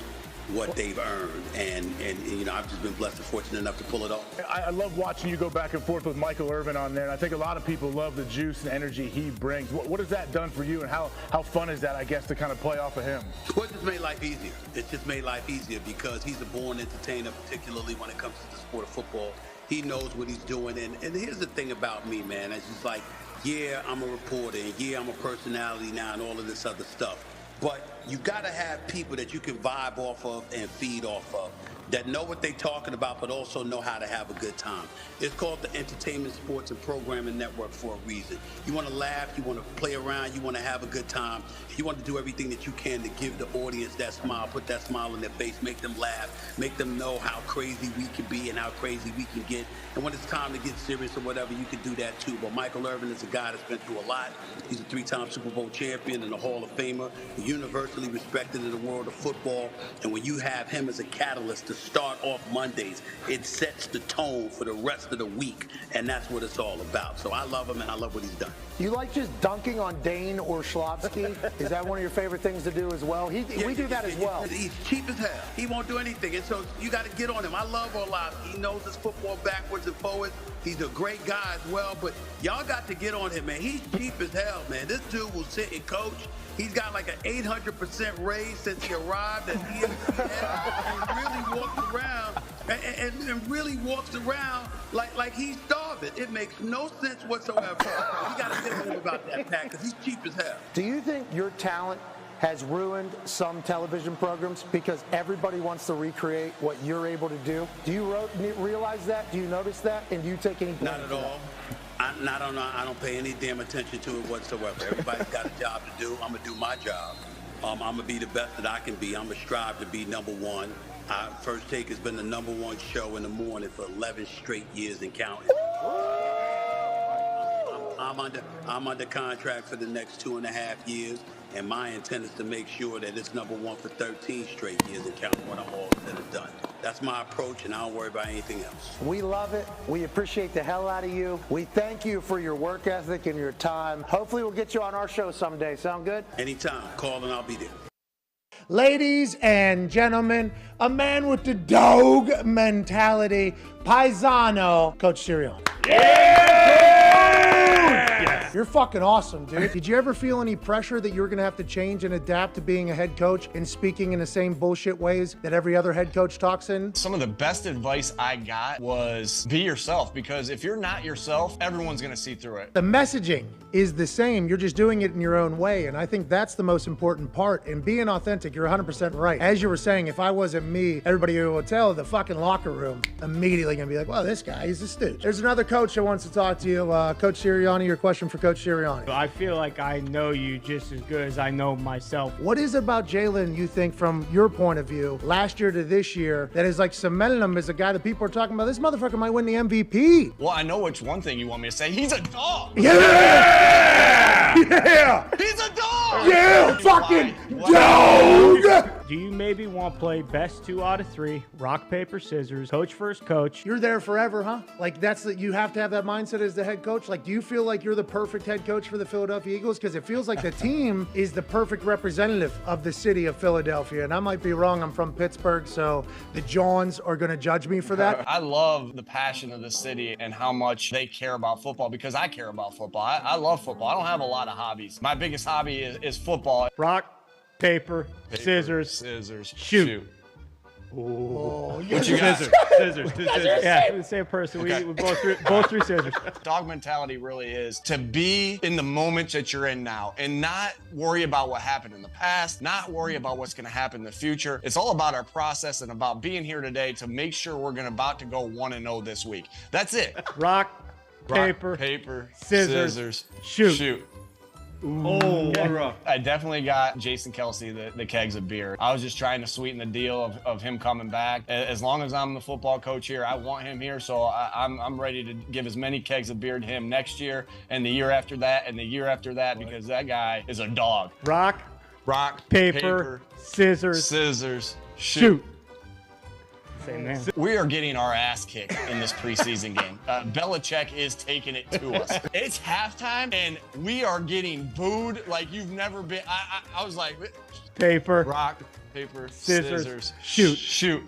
A: what they've earned, and you know, I've just been blessed and fortunate enough to pull it off.
L: I love watching you go back and forth with Michael Irvin on there, and I think a lot of people love the juice and energy he brings. What has that done for you, and how fun is that, I guess, to kind of play off of him?
A: Well, it's just made life easier. It's just made life easier because he's a born entertainer, particularly when it comes to the sport of football. He knows what he's doing, and here's the thing about me, man. It's just like, yeah, I'm a reporter, and yeah, I'm a personality now, and all of this other stuff. But you got to have people that you can vibe off of and feed off of, that know what they're talking about, but also know how to have a good time. It's called the Entertainment, Sports, and Programming Network for a reason. You want to laugh, you want to play around, you want to have a good time. You want to do everything that you can to give the audience that smile, put that smile on their face, make them laugh, make them know how crazy we can be and how crazy we can get. And when it's time to get serious or whatever, you can do that too. But Michael Irvin is a guy that's been through a lot. He's a 3-time Super Bowl champion and a Hall of Famer, universally respected in the world of football. And when you have him as a catalyst to start off Mondays, it sets the tone for the rest of the week. And that's what it's all about. So I love him and I love what he's done.
C: You like just dunking on Dahn or Schlotsky? Is that one of your favorite things to do as well? We do that as well.
A: He's cheap as hell. He won't do anything. And so you got to get on him. I love Orlovsky. He knows his football backwards and forwards. He's a great guy as well. But y'all got to get on him, man. He's cheap as hell, man. This dude will sit and coach. He's got like an 800% raise since he arrived at ESPN and really walks around and really walks around like he's starving. It makes no sense whatsoever. You got to get on him about that, Pat, because he's cheap as hell.
C: Do you think your talent has ruined some television programs because everybody wants to recreate what you're able to do? Do you realize that? Do you notice that? And do you take any blame?
A: Not at all. I don't pay any damn attention to it whatsoever. Everybody's got a job to do. I'm going to do my job. I'm going to be the best that I can be. I'm going to strive to be number one. First Take has been the number one show in the morning for 11 straight years and counting. I'm under contract for the next 2.5 years, and my intent is to make sure that it's number one for 13 straight years and counting when I'm all said and done. That's my approach, and I don't worry about anything else.
C: We love it. We appreciate the hell out of you. We thank you for your work ethic and your time. Hopefully we'll get you on our show someday. Sound good?
A: Anytime. Call and I'll be there.
B: Ladies and gentlemen, a man with the dog mentality, Paisano, Coach Sirianni.
G: Yes.
B: You're fucking awesome, dude. Did you ever feel any pressure that you were going to have to change and adapt to being a head coach and speaking in the same bullshit ways that every other head coach talks in?
M: Some of the best advice I got was be yourself, because if you're not yourself, everyone's going to see through it.
B: The messaging is the same. You're just doing it in your own way. And I think that's the most important part. And being authentic, you're 100% right. As you were saying, if I wasn't me, everybody would tell the fucking locker room immediately going to be like, well, this guy, he's a stooge. There's another coach that wants to talk to you. Coach Sirianni, your question for Coach Sirianni.
G: I feel like I know you just as good as I know myself.
B: What is it about Jalen, you think, from your point of view, last year to this year, that is like cementing him as a guy that people are talking about? This motherfucker might win the MVP.
M: Well, I know which one thing you want me to say. He's a dog.
B: Yeah! Yeah!
M: He's a dog!
B: Yeah! Fucking dog!
G: Do you maybe want to play best 2 out of 3, rock, paper, scissors, coach first coach?
B: You're there forever, huh? Like, you have to have that mindset as the head coach. Like, do you feel like you're the perfect head coach for the Philadelphia Eagles? Because it feels like the team is the perfect representative of the city of Philadelphia. And I might be wrong. I'm from Pittsburgh, so the Johns are going to judge me for that.
M: I love the passion of the city and how much they care about football, because I care about football. I love football. I don't have a lot of hobbies. My biggest hobby is football.
G: Rock, paper, scissors, shoot.
B: Oh,
M: what you got?
H: Scissors.
G: Yeah, the same person.
M: Okay.
G: We both threw scissors.
M: Dog mentality really is to be in the moment that you're in now and not worry about what happened in the past, not worry about what's going to happen in the future. It's all about our process and about being here today to make sure we're about to go 1-0 this week. That's it.
G: Rock, paper, scissors, shoot.
H: Oh, one rough.
M: I definitely got Jason Kelce the kegs of beer. I was just trying to sweeten the deal of him coming back. As long as I'm the football coach here, I want him here, so I'm ready to give as many kegs of beer to him next year and the year after that and the year after that, because that guy is a dog.
G: Rock, paper, scissors,
M: shoot.
G: Same man.
M: We are getting our ass kicked in this preseason game. Belichick is taking it to us. It's halftime, and we are getting booed like you've never been. I was like,
G: paper,
M: rock, paper,
G: scissors,
M: shoot.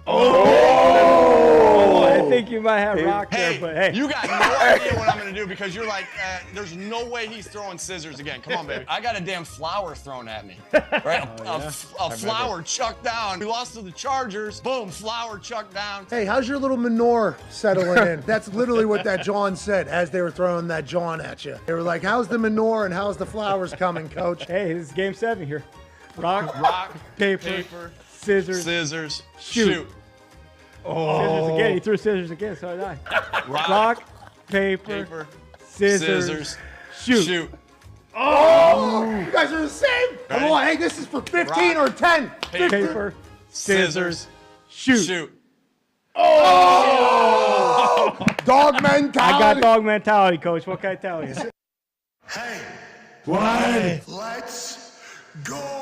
G: Oh, I think you might have rock there, but hey.
M: You got no idea what I'm going to do, because you're like, there's no way he's throwing scissors again. Come on, baby. I got a damn flower thrown at me. Right? A flower chucked down. We lost to the Chargers. Boom, flower chucked down.
B: Hey, how's your little manure settling in? That's literally what that John said as they were throwing that John at you. They were like, how's the manure and how's the flowers coming, coach?
G: Hey, this is game 7 here. Rock,
M: paper,
G: scissors,
M: shoot.
G: Oh. Scissors again. He threw scissors again, so did I. Rock, paper, scissors, shoot.
B: Oh, you guys are the same. Come on, hey, this is for 15 or 10.
G: Paper, scissors, shoot.
B: Oh! Dog mentality.
G: I got dog mentality, coach. What can I tell you?
N: Hey,
B: what?
N: Let's go.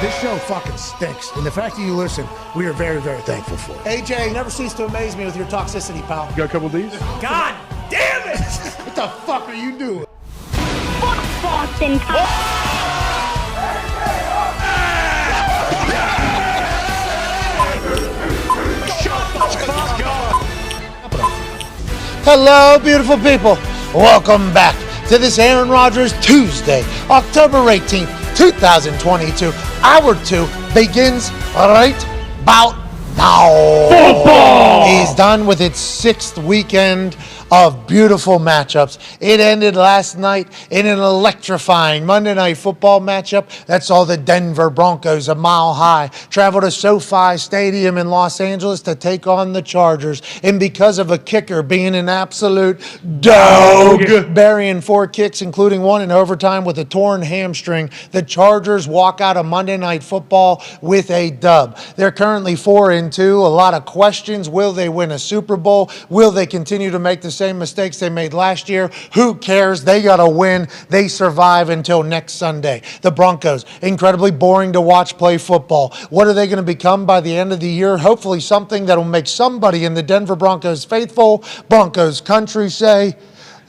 B: This show fucking stinks, and the fact that you listen, we are very, very thankful for it. AJ, you never cease to amaze me with your toxicity, pal.
D: You got a couple of these?
B: God damn it! What the fuck are you doing?
E: Fuck Boston.
B: Hello, beautiful people. Welcome back to this Aaron Rodgers Tuesday, October 18th, 2022. Hour 2 begins right about now. Football! He's done with its 6th weekend of beautiful matchups. It ended last night in an electrifying Monday Night Football matchup that saw the Denver Broncos, a mile high, travel to SoFi Stadium in Los Angeles to take on the Chargers. And because of a kicker being an absolute dog, burying 4 kicks, including 1 in overtime with a torn hamstring, the Chargers walk out of Monday Night Football with a dub. They're currently 4-2. A lot of questions. Will they win a Super Bowl? Will they continue to make the same mistakes they made last year? Who cares? They got to win. They survive until next Sunday. The Broncos, incredibly boring to watch play football. What are they going to become by the end of the year? Hopefully something that will make somebody in the Denver Broncos faithful, Broncos country say,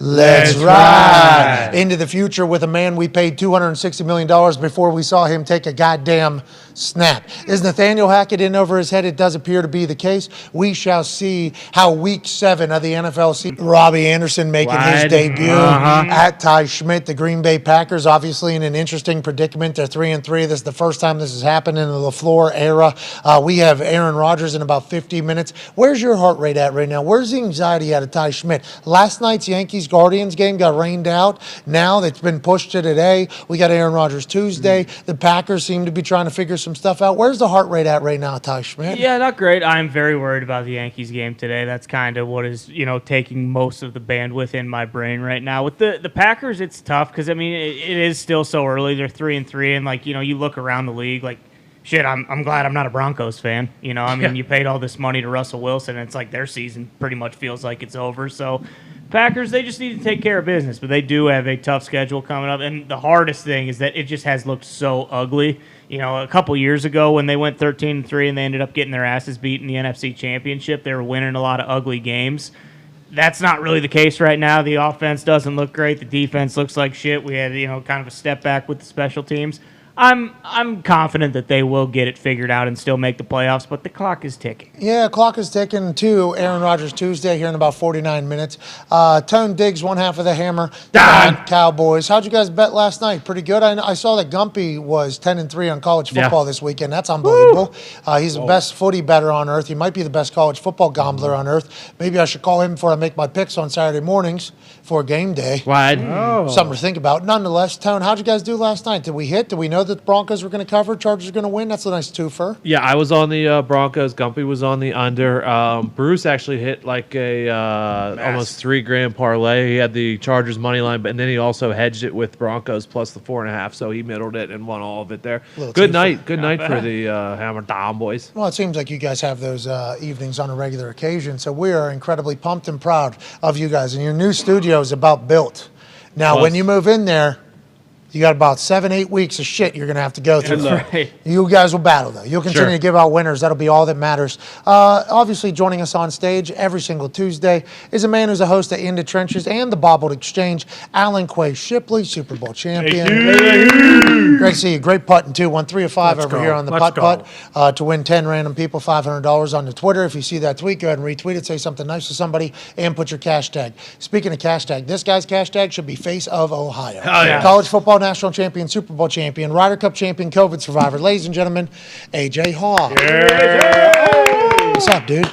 B: Let's ride into the future with a man we paid $260 million before we saw him take a goddamn snap. Is Nathaniel Hackett in over his head? It does appear to be the case. We shall see how week 7 of the NFL season. Robbie Anderson making his debut at Ty Schmidt. The Green Bay Packers obviously in an interesting predicament. They're 3-3. This is the first time this has happened in the LaFleur era. We have Aaron Rodgers in about 50 minutes. Where's your heart rate at right now? Where's the anxiety at Ty Schmidt? Last night's Yankees-Guardians game got rained out. Now it's been pushed to today. We got Aaron Rodgers Tuesday. The Packers seem to be trying to figure some stuff out. Where's the heart rate at right now, Ty Schmidt?
G: Yeah, not great. I'm very worried about the Yankees game today. That's kind of what is, taking most of the bandwidth in my brain right now. With the Packers, it's tough because, it is still so early. They're 3-3, and, you look around the league, shit, I'm glad I'm not a Broncos fan. You paid all this money to Russell Wilson, and it's like their season pretty much feels like it's over. So Packers, they just need to take care of business, but they do have a tough schedule coming up. And the hardest thing is that it just has looked so ugly. A couple years ago when they went 13-3 and they ended up getting their asses beat in the NFC Championship, they were winning a lot of ugly games. That's not really the case right now. The offense doesn't look great. The defense looks like shit. We had, kind of a step back with the special teams. I'm confident that they will get it figured out and still make the playoffs, but the clock is ticking.
B: Yeah, clock is ticking to Aaron Rodgers Tuesday here in about 49 minutes. Tone Diggs, one half of the hammer.
G: Dahn.
B: Cowboys. How'd you guys bet last night? Pretty good. I saw that Gumpy was 10-3 on college football this weekend. That's unbelievable. He's the best footy bettor on earth. He might be the best college football gambler on earth. Maybe I should call him before I make my picks on Saturday mornings for game day. Something to think about. Nonetheless, Tone, how'd you guys do last night? Did we hit? Did we know that the Broncos were going to cover? Chargers were going to win? That's a nice twofer.
H: Yeah, I was on the Broncos. Gumpy was on the under. Bruce actually hit like a almost $3,000 parlay. He had the Chargers money line, and then he also hedged it with Broncos plus the 4.5. So he middled it and won all of it there. Good night for the Hammer Dahn boys.
B: Well, it seems like you guys have those evenings on a regular occasion. So we are incredibly pumped and proud of you guys. And your new studio is about built. Now, when you move in there, you got about 7-8 weeks of shit you're going to have to go through.
G: That's right.
B: You guys will battle, though. You'll continue to give out winners. That'll be all that matters. Obviously, joining us on stage every single Tuesday is a man who's a host of In the Trenches and the Bobbled Exchange, Alan Quay Shipley, Super Bowl champion. Great to see you. Great putting, too. Won 3 of 5 here on the putt to win 10 random people, $500 on the Twitter. If you see that tweet, go ahead and retweet it. Say something nice to somebody and put your cash tag. Speaking of cash tag, this guy's cash tag should be Face of Ohio. College football national champion, Super Bowl champion, Ryder Cup champion, COVID survivor. Ladies and gentlemen, AJ Hawk. What's up, dude?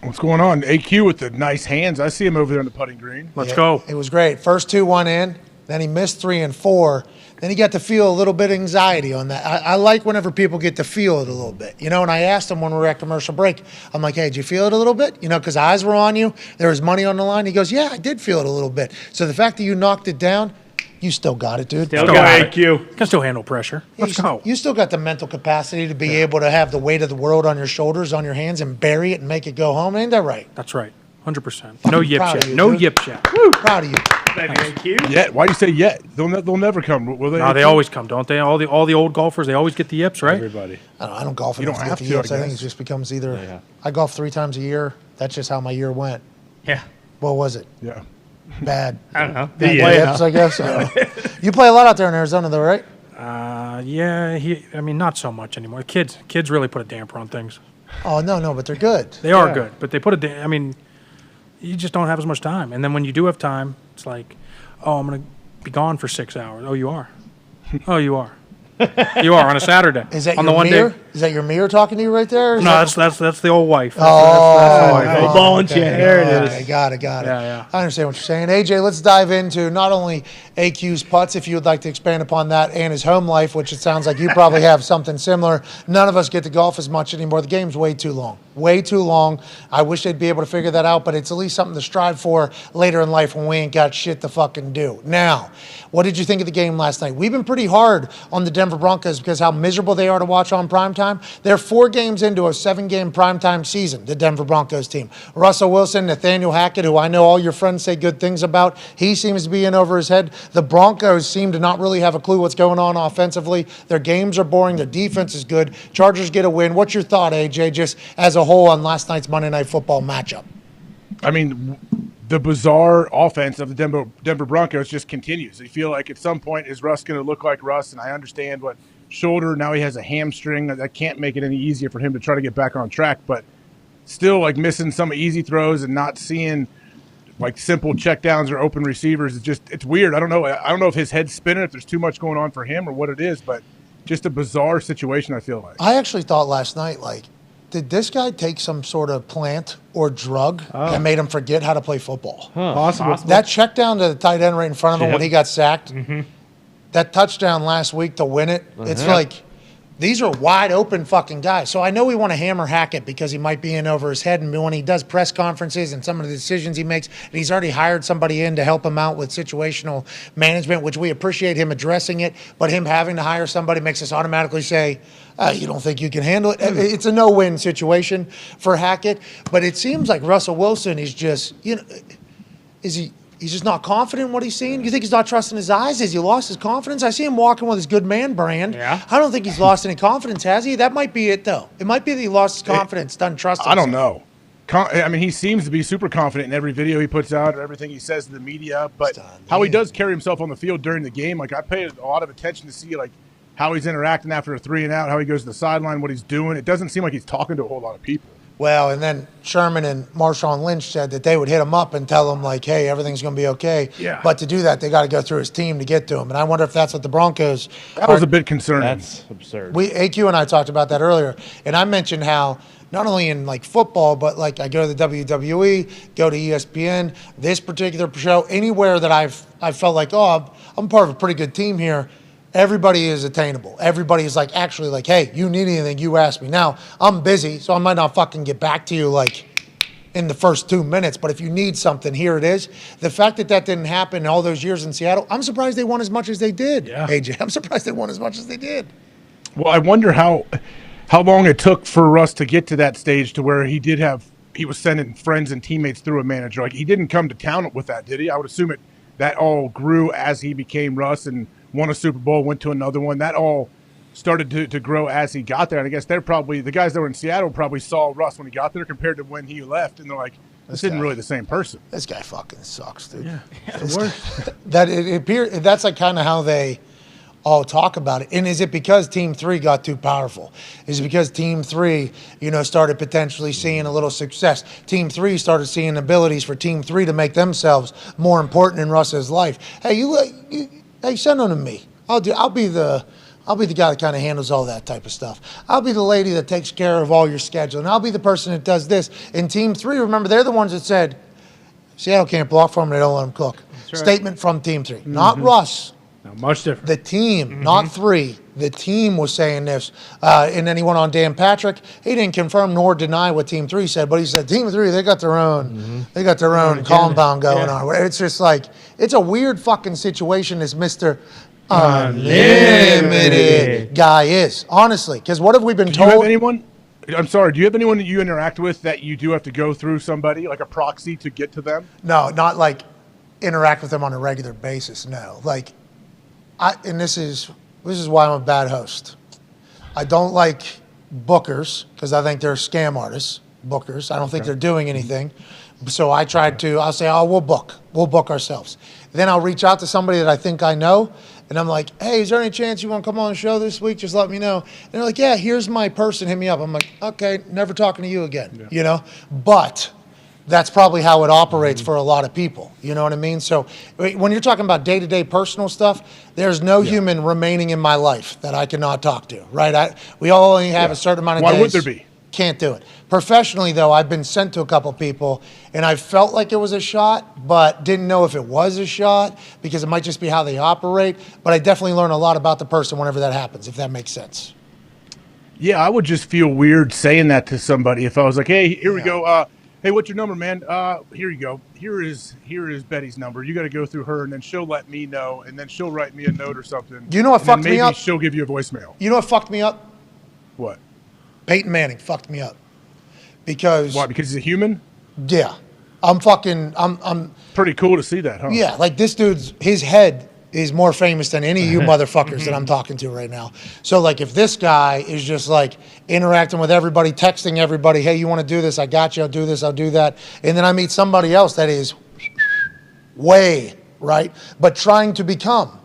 L: What's going on? AQ with the nice hands. I see him over there on the putting green.
F: Let's go.
B: It was great. First 2 went in, then he missed 3 and 4. Then he got to feel a little bit of anxiety on that. I like whenever people get to feel it a little bit, and I asked him when we were at commercial break, I'm like, hey, did you feel it a little bit? Because eyes were on you. There was money on the line. He goes, yeah, I did feel it a little bit. So the fact that you knocked it down, you still got it, dude.
F: Still got it. You can still handle pressure. Let's go.
B: You still got the mental capacity to be able to have the weight of the world on your shoulders, on your hands, and bury it and make it go home. Ain't that right?
F: That's right. 100%. No yip chat. No yip chat.
B: Proud of you.
L: Yet? Why do you say yet? They'll never come. Will they?
F: No, they always come, don't they? All the old golfers, they always get the yips, right?
L: Everybody.
B: I don't golf.
L: You don't have to.
B: Yips. I think it just becomes either. I golf 3 times a year. That's just how my year went.
G: Yeah.
B: What was it?
L: Yeah.
B: Bad.
G: I don't know.
B: Bad yips, I guess. You play a lot out there in Arizona, though, right?
F: Yeah. Not so much anymore. Kids really put a damper on things.
B: Oh no, but they're good.
F: They are good, but they put you just don't have as much time. And then when you do have time, it's like, oh, I'm going to be gone for 6 hours. Oh, you are? Oh, you are. You are on a Saturday.
B: Is that
F: on
B: your
F: the one
B: mirror?
F: day?
B: Is that your mirror talking to you right there?
F: No, that's the old wife.
B: That's
F: the wife.
G: Ball and chain. There it is.
B: Got it.
F: Yeah.
B: I understand what you're saying. AJ, let's dive into not only AQ's putts, if you would like to expand upon that, and his home life, which it sounds like you probably have something similar. None of us get to golf as much anymore. The game's way too long. Way too long. I wish they'd be able to figure that out, but it's at least something to strive for later in life when we ain't got shit to fucking do. Now, what did you think of the game last night? We've been pretty hard on the Denver Broncos because how miserable they are to watch on primetime. They're 4 games into a 7-game primetime season, the Denver Broncos team. Russell Wilson, Nathaniel Hackett, who I know all your friends say good things about, he seems to be in over his head. The Broncos seem to not really have a clue what's going on offensively. Their games are boring. Their defense is good. Chargers get a win. What's your thought, AJ, just as a whole on last night's Monday Night Football matchup?
L: the bizarre offense of the Denver Broncos just continues. You feel like at some point is Russ going to look like Russ? And I understand what shoulder, now he has a hamstring. That can't make it any easier for him to try to get back on track. But still, like, missing some easy throws and not seeing like simple checkdowns or open receivers. It's weird. I don't know if his head's spinning, if there's too much going on for him or what it is, but just a bizarre situation, I feel like.
B: I actually thought last night, like, did this guy take some sort of plant or drug that made him forget how to play football?
D: Possible.
B: That check down to the tight end right in front of him when he got sacked, that touchdown last week to win it, it's like, these are wide open fucking guys. So I know we want to hammer Hackett because he might be in over his head, and when he does press conferences and some of the decisions he makes, and he's already hired somebody in to help him out with situational management, which we appreciate him addressing it, but him having to hire somebody makes us automatically say, you don't think you can handle it? It's a no-win situation for Hackett, but it seems like Russell Wilson is just, he's just not confident in what he's seeing? You think he's not trusting his eyes? Has he lost his confidence? I see him walking with his good man brand. Yeah. I don't think he's lost any confidence, has he? That might be it, though. It might be that he lost his confidence, doesn't trust himself.
L: I don't know. I mean, he seems to be super confident in every video he puts out or everything he says to the media, but how he does carry himself on the field during the game, like, I pay a lot of attention to see, like, how he's interacting after a 3 and out, how he goes to the sideline, what he's doing. It doesn't seem like he's talking to a whole lot of people.
B: Well, and then Sherman and Marshawn Lynch said that they would hit him up and tell him, like, hey, everything's going to be okay.
L: Yeah.
B: But to do that, they got to go through his team to get to him. And I wonder if that's what the Broncos
L: That was a bit concerning.
H: That's absurd.
B: AQ and I talked about that earlier. And I mentioned how not only in, like, football, but, like, I go to the WWE, go to ESPN, this particular show, anywhere that I've felt like, oh, I'm part of a pretty good team here. Everybody is attainable. Everybody is like, actually like, hey, you need anything, you ask me. Now, I'm busy, so I might not fucking get back to you like in the first 2 minutes, but if you need something, here it is. The fact that that didn't happen all those years in Seattle, I'm surprised they won as much as they did, AJ. I'm surprised they won as much as they did.
L: Well, I wonder how long it took for Russ to get to that stage to where he was sending friends and teammates through a manager. Like, he didn't come to town with that, did he? I would assume that all grew as he became Russ and won a Super Bowl, went to another one. That all started to grow as he got there. And I guess they're probably, the guys that were in Seattle probably saw Russ when he got there compared to when he left. And they're like, this isn't really the same person.
B: This guy fucking sucks, dude.
L: Yeah.
B: That's like kind of how they all talk about it. And is it because Team 3 got too powerful? Is it because Team 3, started potentially seeing a little success? Team 3 started seeing abilities for Team 3 to make themselves more important in Russ's life. Hey, hey, send them to me. I'll be the guy that kind of handles all that type of stuff. I'll be the lady that takes care of all your schedule, and I'll be the person that does this. In Team 3, remember, they're the ones that said, Seattle can't block for them, they don't let them cook. Right. Statement from Team 3. Not Russ.
D: No, much different.
B: The team, not 3. The team was saying this. And then he went on Dan Patrick. He didn't confirm nor deny what Team 3 said, but he said Team 3, they got their own compound going on. It's just like, it's a weird fucking situation this Mr. Unlimited guy is, honestly. Because what have we been told?
L: Do you have anyone that you interact with that you do have to go through somebody, like a proxy to get to them?
B: No, not like interact with them on a regular basis, no. Like, and this is why I'm a bad host. I don't like bookers because I think they're scam artists, bookers. I don't think they're doing anything. So I'll say, we'll book ourselves. Then I'll reach out to somebody that I think I know, and I'm like, hey, is there any chance you want to come on the show this week? Just let me know. And they're like, yeah, here's my person, hit me up. I'm like, okay, never talking to you again, But that's probably how it operates for a lot of people. You know what I mean? So when you're talking about day-to-day personal stuff, there's no human remaining in my life that I cannot talk to, right? We all only have a certain amount of days.
L: Why would there be?
B: Can't do it. Professionally, though, I've been sent to a couple people, and I felt like it was a shot, but didn't know if it was a shot because it might just be how they operate. But I definitely learn a lot about the person whenever that happens, if that makes sense.
L: Yeah, I would just feel weird saying that to somebody if I was like, hey, here we go. Hey, what's your number, man? Here you go. Here is Betty's number. You got to go through her, and then she'll let me know, and then she'll write me a note or something.
B: You know what fucked me up?
L: Maybe she'll give you a voicemail.
B: You know what fucked me up?
L: What?
B: Peyton Manning fucked me up. Because
L: why? Because he's a human?
B: Yeah. I'm
L: pretty cool to see that, huh?
B: Yeah, like this his head is more famous than any of you motherfuckers that I'm talking to right now. So like if this guy is just like interacting with everybody, texting everybody, hey, you want to do this? I got you. I'll do this. I'll do that. And then I meet somebody else that is way, right? But trying to become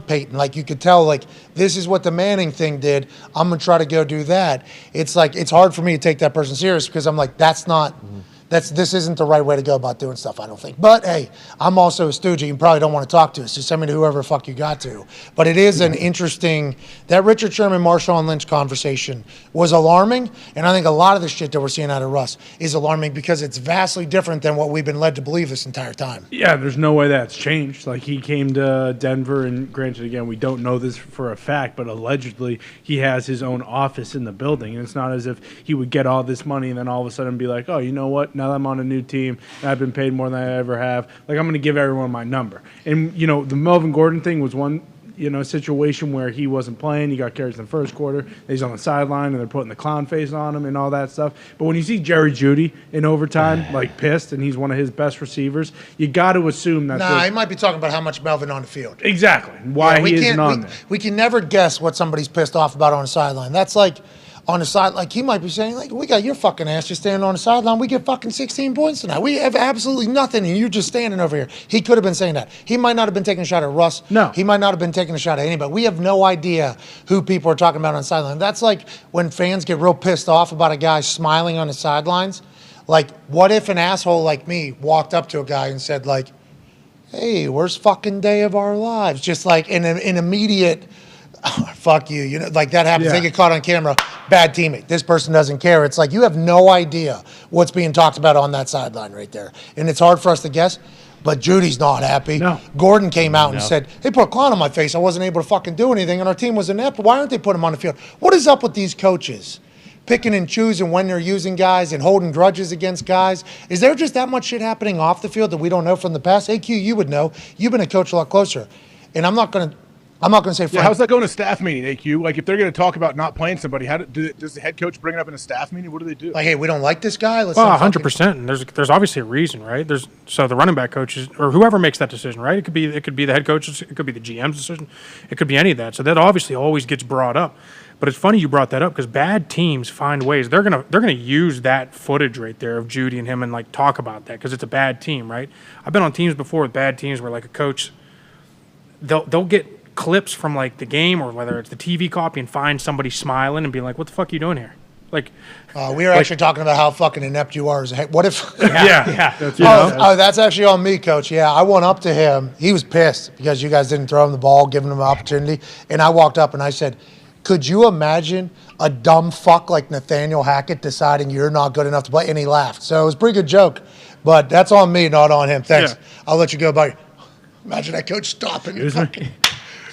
B: Peyton. Like you could tell, like this is what the Manning thing did. I'm gonna try to go do that. It's like it's hard for me to take that person serious because I'm like this isn't the right way to go about doing stuff, I don't think. But hey, I'm also a stooge. You probably don't want to talk to us. Just send me to whoever the fuck you got to. But it is an interesting, that Richard Sherman, Marshawn Lynch conversation was alarming. And I think a lot of the shit that we're seeing out of Russ is alarming because it's vastly different than what we've been led to believe this entire time.
D: Yeah, there's no way that's changed. Like he came to Denver, and granted, again, we don't know this for a fact, but allegedly he has his own office in the building. And it's not as if he would get all this money and then all of a sudden be like, oh, you know what? Now that I'm on a new team and I've been paid more than I ever have, like I'm going to give everyone my number. And, you know, the Melvin Gordon thing was one, you know, situation where he wasn't playing. He got carries in the first quarter. He's on the sideline and they're putting the clown face on him and all that stuff. But when you see Jerry Jeudy in overtime, like pissed, and he's one of his best receivers, you got to assume that.
B: Nah, he might be talking about how much Melvin on the field.
D: Exactly. Why he isn't on there.
B: We can never guess what somebody's pissed off about on the sideline. That's like on the side, like he might be saying, like, we got your fucking ass just standing on the sideline. We get fucking 16 points tonight. We have absolutely nothing, and you're just standing over here. He could have been saying that. He might not have been taking a shot at Russ.
D: No.
B: He might not have been taking a shot at anybody. We have no idea who people are talking about on the sideline. That's like when fans get real pissed off about a guy smiling on the sidelines. Like, what if an asshole like me walked up to a guy and said, like, hey, worst fucking day of our lives? Just like in an immediate, oh, fuck you. You know, like that happens.
D: Yeah.
B: They get caught on camera. Bad teammate. This person doesn't care. It's like you have no idea what's being talked about on that sideline right there. And it's hard for us to guess, but Judy's not happy.
D: No.
B: Gordon came out and said, they put a clown on my face. I wasn't able to fucking do anything, and our team was inept. Why aren't they putting him on the field? What is up with these coaches? Picking and choosing when they're using guys and holding grudges against guys. Is there just that much shit happening off the field that we don't know from the past? AQ, you would know. You've been a coach a lot closer. And I'm not going to say Frank.
L: Yeah, how's that going to staff meeting, AQ? Like, if they're going to talk about not playing somebody, does the head coach bring it up in a staff meeting? What do they do?
B: Like, hey, we don't like this guy. Let's
F: 100%. And there's obviously a reason, right? So the running back coaches or whoever makes that decision, right? It could be the head coach, it could be the GM's decision, it could be any of that. So that obviously always gets brought up. But it's funny you brought that up because bad teams find ways. They're gonna use that footage right there of Judy and him and like talk about that because it's a bad team, right? I've been on teams before with bad teams where like a coach, they'll get clips from like the game or whether it's the TV copy and find somebody smiling and be like, "What the fuck are you doing here?" Like,
B: we were actually talking about how fucking inept you are as a head. What if?
F: Yeah.
B: That's actually on me, coach. Yeah, I went up to him. He was pissed because you guys didn't throw him the ball, giving him an opportunity. And I walked up and I said, could you imagine a dumb fuck like Nathaniel Hackett deciding you're not good enough to play? And he laughed. So it was a pretty good joke. But that's on me, not on him. Thanks. Yeah. I'll let you go by. Imagine that coach stopping.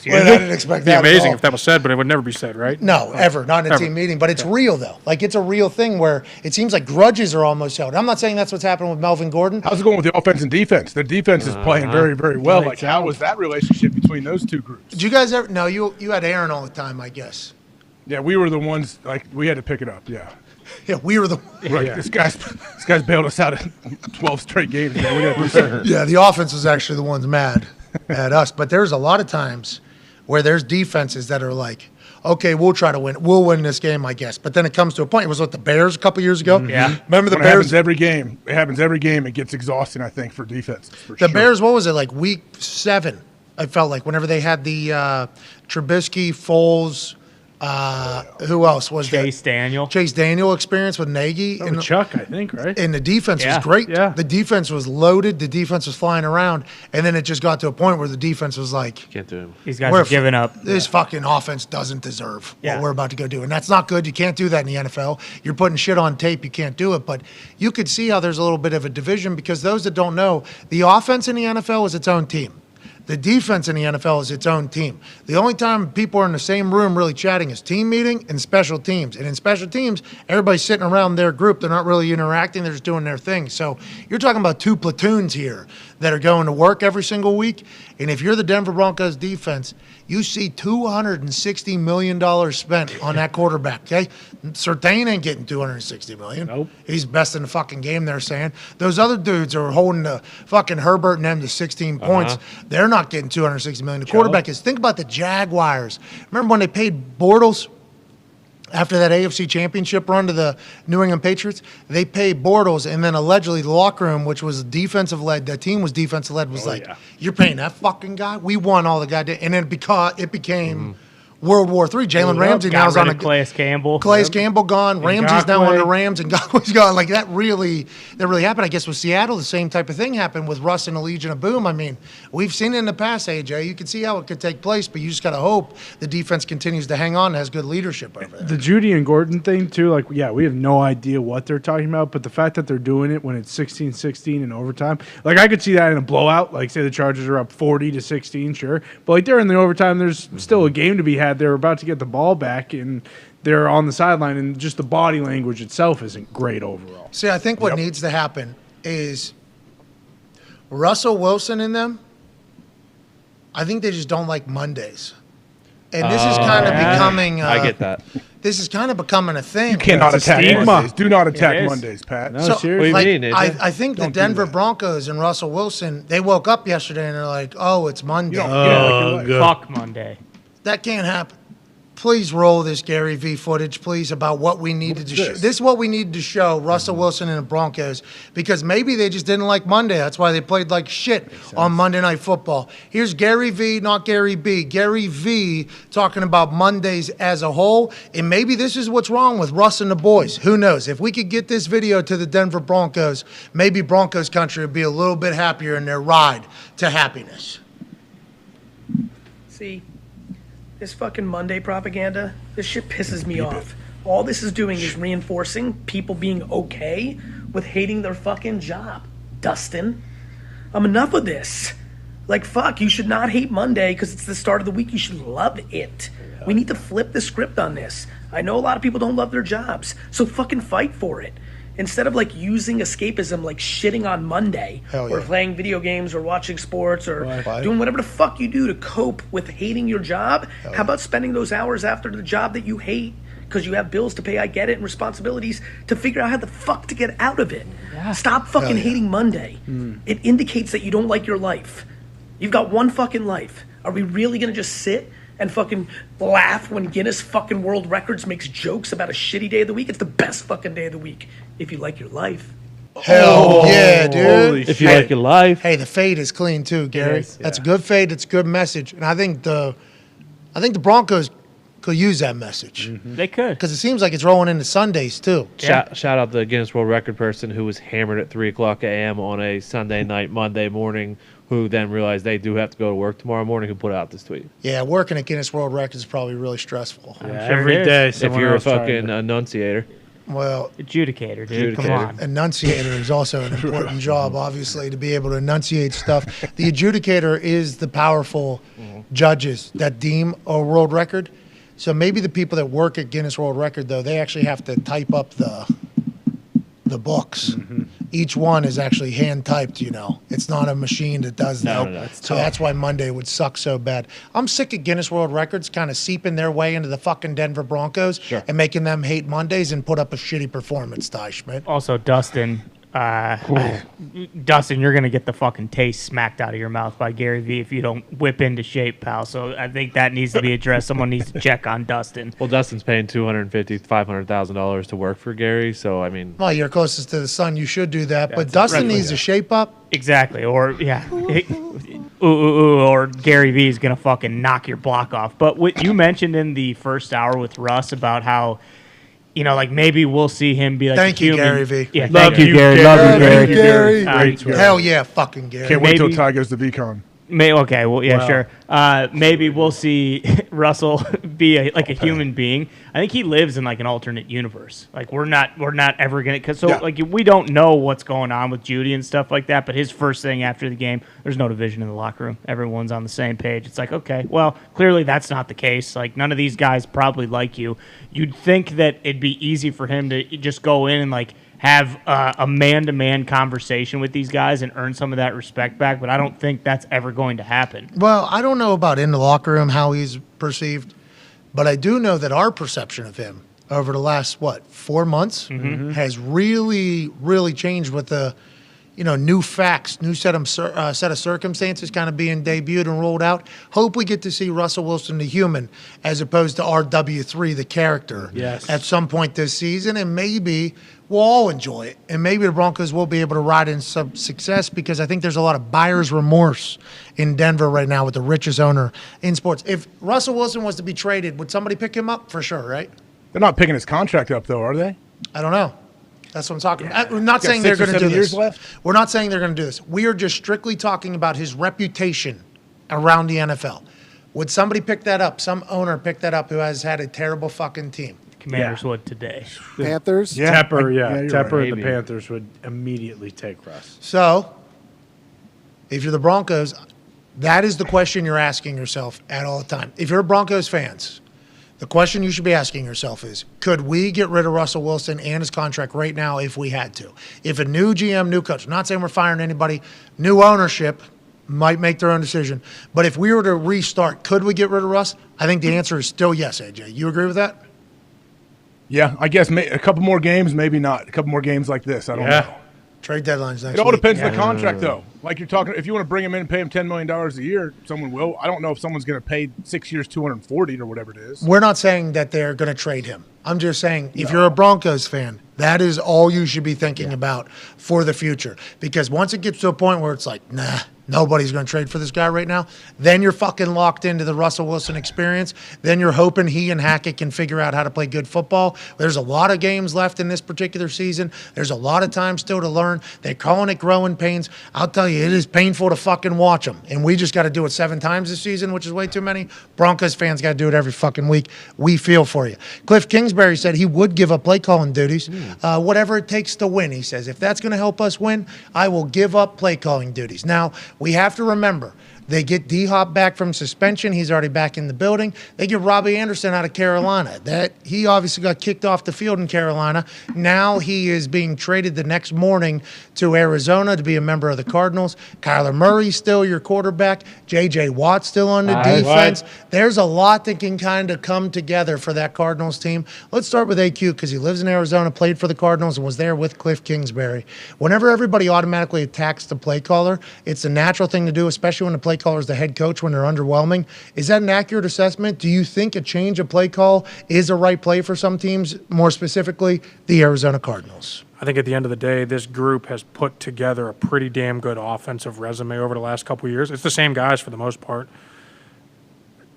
B: I didn't expect that.
F: It'd be amazing if that was said, but it would never be said, right?
B: No, ever. Not in a team meeting. But it's real, though. Like, it's a real thing where it seems like grudges are almost held. I'm not saying that's what's happening with Melvin Gordon.
L: How's it going with the offense and defense? The defense is playing very, very well. Like, how was that relationship between those two groups?
B: Did you guys ever? No, you had Aaron all the time, I guess.
L: Yeah, we were the ones, like, we had to pick it up, yeah.
B: Yeah, we were the
L: right. Yeah. This guy's bailed us out in 12 straight games. Man. We got to do something.
B: Yeah, the offense was actually the ones mad at us. But there's a lot of times where there's defenses that are like, okay, we'll try to win. We'll win this game, I guess. But then it comes to a point. It was with the Bears a couple years ago.
G: Yeah.
B: Remember the
L: It
B: Bears?
L: happens every game. It happens every game. It gets exhausting, I think, for defense.
B: The Bears, what was it, like week 7, I felt like, whenever they had the Trubisky, Foles, who else was there?
G: Chase
B: Daniel experience with Nagy.
D: And Chuck, I think, right?
B: And the defense was great.
D: Yeah.
B: The defense was loaded. The defense was flying around. And then it just got to a point where the defense was like,
H: can't do it.
G: These guys are giving up.
B: This fucking offense doesn't deserve what we're about to go do. And that's not good. You can't do that in the NFL. You're putting shit on tape. You can't do it. But you could see how there's a little bit of a division because those that don't know, the offense in the NFL is its own team. The defense in the NFL is its own team. The only time people are in the same room really chatting is team meeting and special teams. And in special teams, everybody's sitting around their group. They're not really interacting. They're just doing their thing. So you're talking about 2 platoons here that are going to work every single week. And if you're the Denver Broncos defense, you see $260 million spent on that quarterback, okay? Surtain ain't getting $260 million.
D: Nope.
B: He's best in the fucking game, they're saying. Those other dudes are holding the fucking Herbert and them to 16 points. They're not getting $260 million. The quarterback is, think about the Jaguars. Remember when they paid Bortles? after that AFC Championship run to the New England Patriots, they paid Bortles, and then allegedly the locker room, which was defensive-led, that team was defensive-led, was you're paying that fucking guy? We won all the goddamn... And then it became World War III. Jalen Ramsey now is on a...
G: Calais Campbell.
B: Campbell gone. Ramsey's now on the Rams, and Gakwe's gone. Like, that really happened. I guess with Seattle, the same type of thing happened with Russ and the Legion of Boom. I mean, we've seen it in the past, AJ. You can see how it could take place, but you just got to hope the defense continues to hang on and has good leadership over there.
D: The Judy and Gordon thing, too, like, yeah, we have no idea what they're talking about, but the fact that they're doing it when it's 16-16 in overtime, like, I could see that in a blowout. Like, say the Chargers are up 40-16, sure. But, like, during the overtime, there's still a game to be had. They're about to get the ball back, and they're on the sideline, and just the body language itself isn't great overall.
B: See, I think what needs to happen is Russell Wilson and them, I think they just don't like Mondays. And this is kind of becoming...
H: I get that.
B: This is kind of becoming a thing.
L: You cannot attack Mondays. Do not attack Mondays, Pat.
D: No, seriously.
H: What do you mean, AJ?
B: I think the Denver Broncos and Russell Wilson, they woke up yesterday and they're like, oh, it's Monday.
G: Fuck Monday.
B: That can't happen. Please roll this Gary V footage, please, about what we needed to show. This is what we needed to show Russell Wilson and the Broncos, because maybe they just didn't like Monday. That's why they played like shit on Monday Night Football. Here's Gary V, not Gary B. Gary V talking about Mondays as a whole, and maybe this is what's wrong with Russ and the boys. Who knows? If we could get this video to the Denver Broncos, maybe Broncos country would be a little bit happier in their ride to happiness.
O: See, this fucking Monday propaganda, this shit pisses me off. All this is doing is reinforcing people being okay with hating their fucking job. Dustin, I'm enough of this. Like, fuck, you should not hate Monday because it's the start of the week. You should love it. We need to flip the script on this. I know a lot of people don't love their jobs, so fucking fight for it. Instead of like using escapism, like shitting on Monday, or playing video games, or watching sports, or doing whatever the fuck you do to cope with hating your job, how about spending those hours after the job that you hate, because you have bills to pay, I get it, and responsibilities, to figure out how the fuck to get out of it. Stop fucking hating Monday. It indicates that you don't like your life. You've got one fucking life. Are we really gonna just sit and fucking laugh when Guinness fucking World Records makes jokes about a shitty day of the week? It's the best fucking day of the week if you like your life.
B: Hell yeah, dude.
H: If you like your life.
B: Hey, the fade is clean too, Gary. That's a good fade. It's a good message. And I think the Broncos could use that message.
G: They could.
B: Because it seems like it's rolling into Sundays too.
H: Shout out the Guinness World Record person who was hammered at 3 o'clock a.m. on a Sunday night, Monday morning, who then realized they do have to go to work tomorrow morning, who put out this tweet.
B: Yeah, working at Guinness World Records is probably really stressful.
D: Every day.
H: If you're a fucking enunciator.
B: Well,
G: adjudicator, dude. Come on.
B: Enunciator is also an important job, obviously, to be able to enunciate stuff. The adjudicator is the powerful judges that deem a world record. So maybe the people that work at Guinness World Record, though, they actually have to type up the books. Each one is actually hand typed, you know. It's not a machine that does that.
H: No,
B: so that's why Monday would suck so bad. I'm sick of Guinness World Records kind of seeping their way into the fucking Denver Broncos and making them hate Mondays and put up a shitty performance, Ty Schmidt.
G: Also, Dustin, you're going to get the fucking taste smacked out of your mouth by Gary Vee if you don't whip into shape, pal. So I think that needs to be addressed. Someone needs to check on Dustin.
H: Well, Dustin's paying $250,000 to $500,000 to work for Gary, so I mean...
B: Well, you're closest to the sun. You should do that. But Dustin needs to shape up.
G: Exactly. Or, or Gary Vee is going to fucking knock your block off. But what you mentioned in the first hour with Russ about how, you know, like maybe we'll see him be like
B: thank you, Gary V.
G: Yeah, thank you, Gary. Love you, Gary.
B: Hell yeah, fucking Gary.
L: Can't wait till Ty goes to VCon.
G: Okay, well, yeah, sure. Maybe we'll see Russell be a human being. I think he lives in like an alternate universe. Like we're not ever gonna, like we don't know what's going on with Judy and stuff like that. But his first thing after the game, there's no division in the locker room. Everyone's on the same page. It's like, okay, well, clearly that's not the case. Like none of these guys probably like you. You'd think that it'd be easy for him to just go in and like have a man-to-man conversation with these guys and earn some of that respect back, but I don't think that's ever going to happen.
B: Well, I don't know about in the locker room how he's perceived, but I do know that our perception of him over the last, 4 months has really, really changed with the, new facts, new set of circumstances kind of being debuted and rolled out. Hope we get to see Russell Wilson, the human, as opposed to RW3, the character, at some point this season. And maybe we'll all enjoy it. And maybe the Broncos will be able to ride in some success, because I think there's a lot of buyer's remorse in Denver right now with the richest owner in sports. If Russell Wilson was to be traded, would somebody pick him up? For sure, right?
L: They're not picking his contract up, though, are they?
B: I don't know. That's what I'm talking about. We're not saying they're going to do this. We're not saying they're going to do this. We are just strictly talking about his reputation around the NFL. Would somebody pick that up? Some owner pick that up who has had a terrible fucking team?
G: Commanders would today.
P: Panthers?
D: Tepper and the Panthers would immediately take Russ.
B: So, if you're the Broncos, that is the question you're asking yourself at all the time. If you're Broncos fans, the question you should be asking yourself is, could we get rid of Russell Wilson and his contract right now if we had to? If a new GM, new coach, I'm not saying we're firing anybody, new ownership might make their own decision, but if we were to restart, could we get rid of Russ? I think the answer is still yes, AJ. You agree with that?
L: Yeah, I guess a couple more games, maybe not. A couple more games like this, I don't know.
B: Trade deadlines next
L: It all
B: week.
L: depends on the contract, though. Like you're talking, if you want to bring him in and pay him $10 million a year, someone will. I don't know if someone's going to pay 6 years, $240 or whatever it is.
B: We're not saying that they're going to trade him. I'm just saying, if you're a Broncos fan, that is all you should be thinking about for the future. Because once it gets to a point where it's like, nah, nobody's going to trade for this guy right now, then you're fucking locked into the Russell Wilson experience. Then you're hoping he and Hackett can figure out how to play good football. There's a lot of games left in this particular season. There's a lot of time still to learn. They're calling it growing pains. I'll tell you, it is painful to fucking watch them. And we just got to do it 7 times this season, which is way too many. Broncos fans got to do it every fucking week. We feel for you. Cliff Kingsbury said he would give up play calling duties, whatever it takes to win. He says, if that's going to help us win, I will give up play calling duties. Now, we have to remember, they get D-Hop back from suspension. He's already back in the building. They get Robbie Anderson out of Carolina. He obviously got kicked off the field in Carolina. Now he is being traded the next morning to Arizona to be a member of the Cardinals. Kyler Murray's still your quarterback. J.J. Watt's still on the defense. There's a lot that can kind of come together for that Cardinals team. Let's start with AQ, because he lives in Arizona, played for the Cardinals, and was there with Cliff Kingsbury. Whenever everybody automatically attacks the play caller, it's a natural thing to do, especially when the play caller is the head coach when they're underwhelming. Is that an accurate assessment? Do you think a change of play call is a right play for some teams, more specifically the Arizona Cardinals?
F: I think at the end of the day, this group has put together a pretty damn good offensive resume over the last couple of years. It's the same guys for the most part.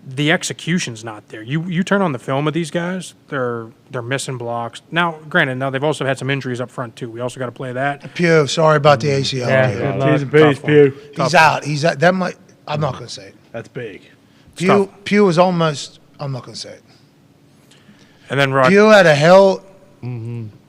F: The execution's not there. You turn on the film of these guys, they're missing blocks. Now, granted, they've also had some injuries up front too. We also got to play that.
B: Pugh, sorry about the ACL.
D: He's a beast, Pugh.
B: He's out. He's out. That might. I'm not going to say it.
D: That's big.
B: Pugh is almost. I'm not going to say it.
F: And then
B: Pugh had a hell.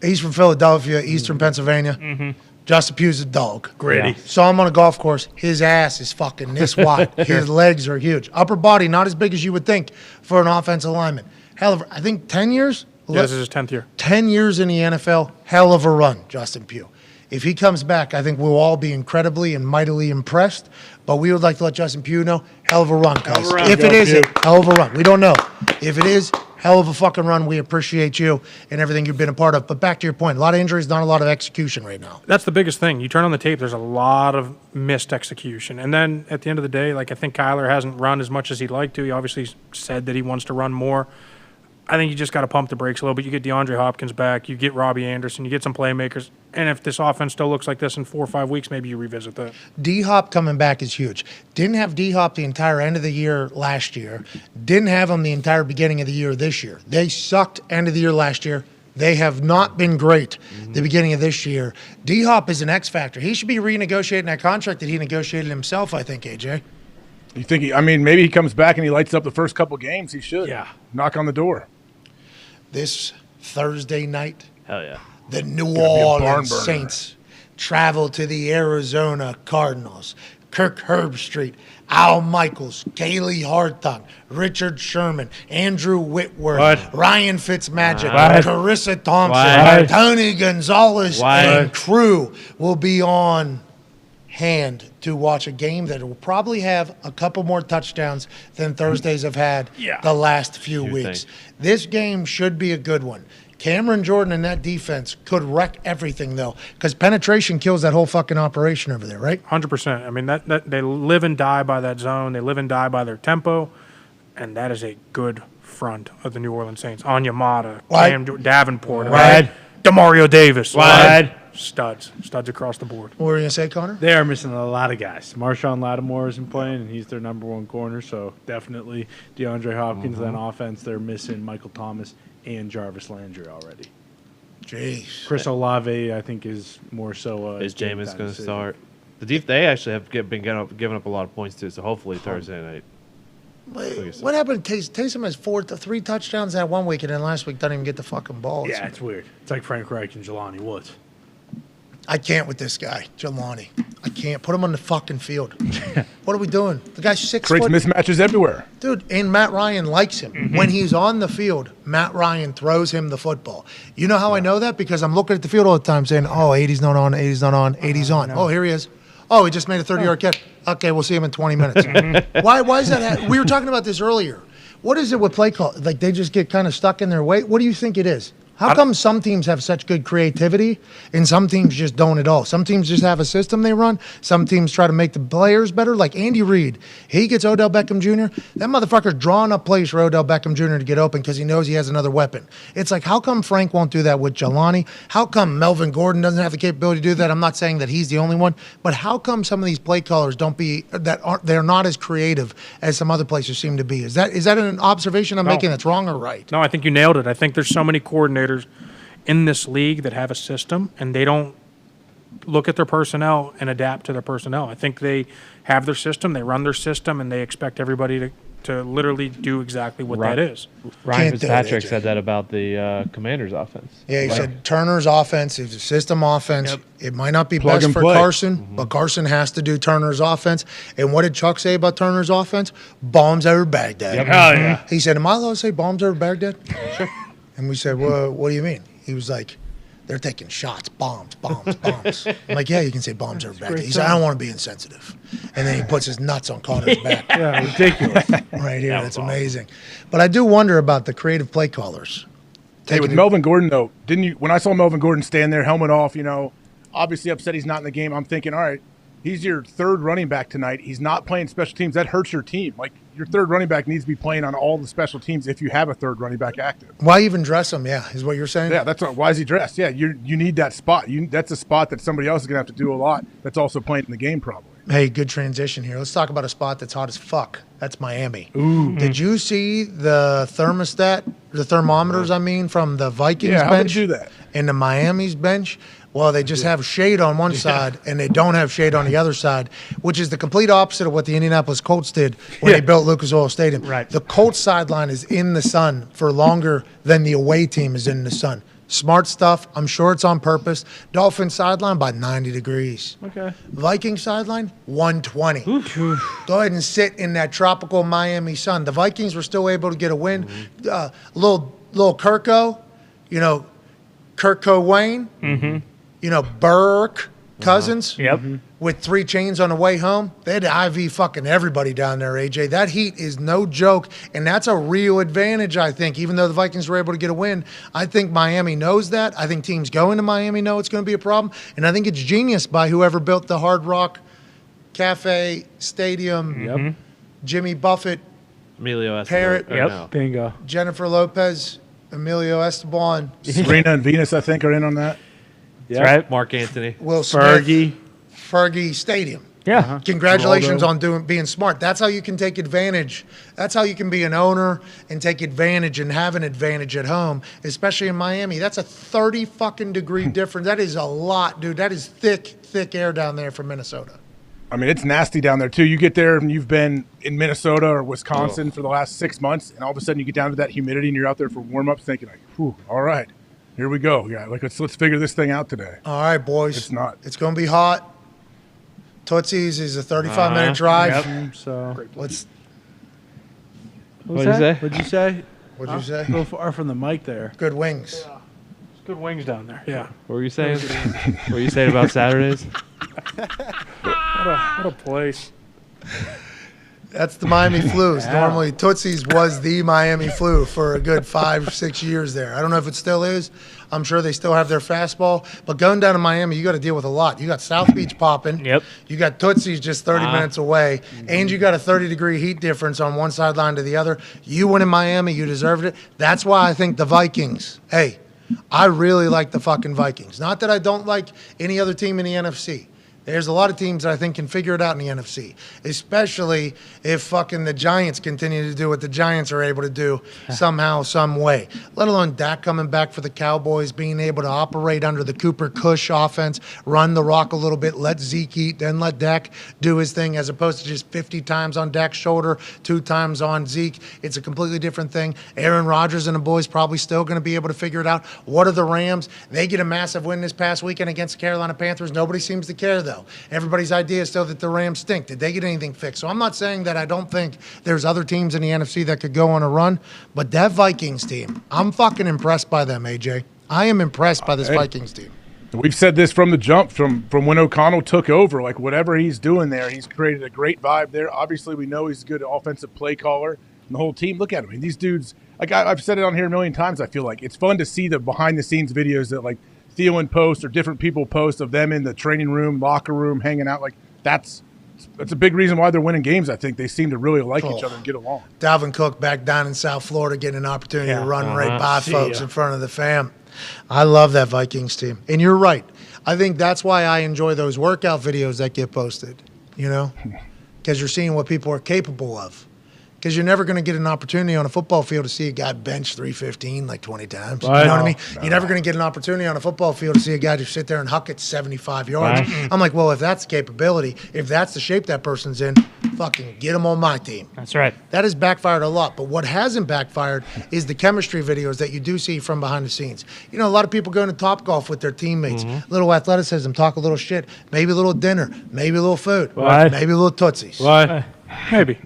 B: He's from Philadelphia, Eastern Pennsylvania. Justin Pugh's a dog.
D: Gritty.
B: Saw him on a golf course. His ass is fucking this wide. His legs are huge. Upper body, not as big as you would think for an offensive lineman. Hell of, I think 10 years?
F: Yeah, this is his 10th year.
B: 10 years in the NFL. Hell of a run, Justin Pugh. If he comes back, I think we'll all be incredibly and mightily impressed. But we would like to let Justin Pugh know, hell of a run, guys. If it is, hell of a run. We don't know. If it is, hell of a fucking run. We appreciate you and everything you've been a part of. But back to your point, a lot of injuries, not a lot of execution right now.
F: That's the biggest thing. You turn on the tape, there's a lot of missed execution. And then at the end of the day, I think Kyler hasn't run as much as he'd like to. He obviously said that he wants to run more. I think you just got to pump the brakes a little bit. You get DeAndre Hopkins back, you get Robbie Anderson, you get some playmakers. And if this offense still looks like this in 4 or 5 weeks, maybe you revisit that.
B: D-Hop coming back is huge. Didn't have D-Hop the entire end of the year last year. Didn't have him the entire beginning of the year this year. They sucked end of the year last year. They have not been great the beginning of this year. D-Hop is an X factor. He should be renegotiating that contract that he negotiated himself, I think, AJ.
L: You think maybe he comes back and he lights up the first couple games. He should.
F: Yeah.
L: Knock on the door.
B: This Thursday night,
H: hell yeah,
B: the New Orleans Saints travel to the Arizona Cardinals. Kirk Herbstreit, Al Michaels, Kaylee Hartung, Richard Sherman, Andrew Whitworth, Ryan Fitzmagic, Carissa Thompson, Tony Gonzalez, and crew will be on hand to watch a game that will probably have a couple more touchdowns than Thursdays have had the last few weeks. This game should be a good one. Cameron Jordan and that defense could wreck everything, though, because penetration kills that whole fucking operation over there, right?
F: 100%. I mean, that they live and die by that zone. They live and die by their tempo, and that is a good front of the New Orleans Saints. Onyemata, Cam Davenport, Demario Davis. Studs across the board.
B: What were you going to say, Connor?
D: They are missing a lot of guys. Marshawn Lattimore isn't playing, and he's their number one corner, so definitely DeAndre Hopkins. Then offense, they're missing Michael Thomas and Jarvis Landry already.
B: Jeez.
D: Chris Olave, I think, is more so.
H: Is Jameis going to start? They actually have been giving up a lot of points, too, so hopefully Thursday night.
B: What happened to Taysom? Has 3 touchdowns that 1 week, and then last week doesn't even get the fucking ball.
D: Yeah, it's weird. It's like Frank Reich and Jelani Woods.
B: I can't with this guy, Jelani. I can't. Put him on the fucking field. What are we doing? The guy's 6
L: Creates
B: foot.
L: mismatches everywhere.
B: Dude, and Matt Ryan likes him. When he's on the field, Matt Ryan throws him the football. You know how I know that? Because I'm looking at the field all the time saying, 80's not on, 80's not on, 80's on. Oh, here he is. Oh, he just made a 30-yard catch. Okay, we'll see him in 20 minutes. Why is that? We were talking about this earlier. What is it with play call? Like, they just get kind of stuck in their way? What do you think it is? How come some teams have such good creativity and some teams just don't at all? Some teams just have a system they run. Some teams try to make the players better. Like Andy Reid, he gets Odell Beckham Jr. That motherfucker's drawing up plays for Odell Beckham Jr. to get open because he knows he has another weapon. It's like, how come Frank won't do that with Jelani? How come Melvin Gordon doesn't have the capability to do that? I'm not saying that he's the only one, but how come some of these play callers they're not as creative as some other places seem to be? Is that an observation I'm making that's wrong or right?
F: No, I think you nailed it. I think there's so many coordinators in this league that have a system and they don't look at their personnel and adapt to their personnel. I think they have their system, they run their system, and they expect everybody to literally do exactly what that is.
H: Ryan Fitzpatrick said that about the Commanders' offense.
B: Yeah, he said Turner's offense is a system offense. Yep. It might not be best for Carson, but Carson has to do Turner's offense. And what did Chuck say about Turner's offense? Bombs over Baghdad.
D: Yep. Oh, yeah.
B: He said, am I allowed to say bombs over Baghdad? Sure. And we said, well, what do you mean? He was like, they're taking shots, bombs. I'm like, yeah, you can say bombs over Baghdad. He said, I don't want to be insensitive. And then he puts his nuts on Connor's back.
D: Yeah, ridiculous.
B: Right here, that's amazing. But I do wonder about the creative play callers.
L: Hey, with Melvin Gordon, though, when I saw Melvin Gordon stand there, helmet off, obviously upset he's not in the game, I'm thinking, all right, he's your third running back tonight. He's not playing special teams. That hurts your team. Like, your third running back needs to be playing on all the special teams if you have a third running back active.
B: Why even dress him? Yeah, is what you're saying?
L: Yeah, why is he dressed? Yeah, you need that spot. That's a spot that somebody else is going to have to do a lot that's also playing in the game probably.
B: Hey, good transition here. Let's talk about a spot that's hot as fuck. That's Miami.
L: Ooh.
B: Did you see the thermometers, from the Vikings bench?
L: Yeah, how did they do that?
B: And the Miami's bench? Well, they just have shade on one side and they don't have shade on the other side, which is the complete opposite of what the Indianapolis Colts did when they built Lucas Oil Stadium.
G: Right.
B: The Colts sideline is in the sun for longer than the away team is in the sun. Smart stuff. I'm sure it's on purpose. Dolphins sideline by 90 degrees.
D: Okay.
B: Vikings sideline, 120. Go ahead and sit in that tropical Miami sun. The Vikings were still able to get a win. Little Kirko, Kirko Wayne. Burke Cousins with 3 chains on the way home. They had to IV fucking everybody down there, AJ. That heat is no joke, and that's a real advantage, I think. Even though the Vikings were able to get a win, I think Miami knows that. I think teams going to Miami know it's going to be a problem, and I think it's genius by whoever built the Hard Rock Cafe Stadium. Jimmy Buffett,
H: Emilio Estevez.
B: Parrott,
D: Bingo.
B: Jennifer Lopez, Emilio Esteban.
L: Serena and Venus, I think, are in on that.
H: That's right. Mark Anthony.
B: Will Smith. Fergie Stadium.
G: Yeah.
B: Congratulations on being smart. That's how you can take advantage. That's how you can be an owner and take advantage and have an advantage at home, especially in Miami. That's a 30 fucking degree difference. That is a lot, dude. That is thick air down there from Minnesota.
L: I mean, it's nasty down there, too. You get there and you've been in Minnesota or Wisconsin for the last 6 months, and all of a sudden you get down to that humidity and you're out there for warm-ups thinking, like, whew, all right. Here we go. Yeah, let's figure this thing out today.
B: All right, boys.
L: It's not.
B: It's going to be hot. Tootsie's is a 35-minute drive.
D: Yep. So
B: let's.
H: What'd you say?
D: What'd you say?
B: What'd you say?
D: Go far from the mic there.
B: Good wings.
F: There's good wings down there. Yeah.
H: What were you saying? What were you saying about Saturdays?
F: What a place.
B: That's the Miami Flus. Normally, Tootsie's was the Miami Flu for a good 5-6 years there. I don't know if it still is. I'm sure they still have their fastball. But going down to Miami, you got to deal with a lot. You got South Beach popping.
G: Yep.
B: You got Tootsie's just 30 minutes away. And you got a 30-degree heat difference on one sideline to the other. You went in Miami. You deserved it. That's why I think the Vikings, I really like the fucking Vikings. Not that I don't like any other team in the NFC. There's a lot of teams that I think can figure it out in the NFC, especially if fucking the Giants continue to do what the Giants are able to do somehow, some way. Let alone Dak coming back for the Cowboys, being able to operate under the Cooper Cush offense, run the rock a little bit, let Zeke eat, then let Dak do his thing, as opposed to just 50 times on Dak's shoulder, 2 times on Zeke. It's a completely different thing. Aaron Rodgers and the boys probably still going to be able to figure it out. What are the Rams? They get a massive win this past weekend against the Carolina Panthers. Nobody seems to care, though. Everybody's idea is still that the Rams stink. Did they get anything fixed? So I'm not saying that I don't think there's other teams in the NFC that could go on a run, but that Vikings team, I'm fucking impressed by them, AJ. I am impressed by this Vikings team.
L: We've said this from the jump, from when O'Connell took over. Like, whatever he's doing there, he's created a great vibe there. Obviously, we know he's a good offensive play caller. And the whole team, look at him. I mean, these dudes, like I've said it on here a million times, I feel like. It's fun to see the behind-the-scenes videos that, like, Thielen posts or different people post of them in the training room, locker room, hanging out. Like, that's a big reason why they're winning games. I think they seem to really like each other and get along.
B: Dalvin Cook back down in South Florida getting an opportunity to run right by folks in front of the fam. I love that Vikings team. And you're right. I think that's why I enjoy those workout videos that get posted, because you're seeing what people are capable of. Because you're never going to get an opportunity on a football field to see a guy bench 315 like 20 times.
D: Right.
B: You know what I mean? You're never going to get an opportunity on a football field to see a guy just sit there and huck it 75 yards.
G: Right.
B: I'm like, well, if that's the capability, if that's the shape that person's in, fucking get him on my team.
G: That's right.
B: That has backfired a lot. But what hasn't backfired is the chemistry videos that you do see from behind the scenes. A lot of people going to Topgolf with their teammates. Little athleticism, talk a little shit, maybe a little dinner, maybe a little food,
D: What?
B: maybe a little Tootsies.
D: What? Maybe.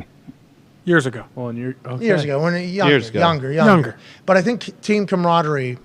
D: Years ago. Well, okay.
B: Years ago, when younger. But I think team camaraderie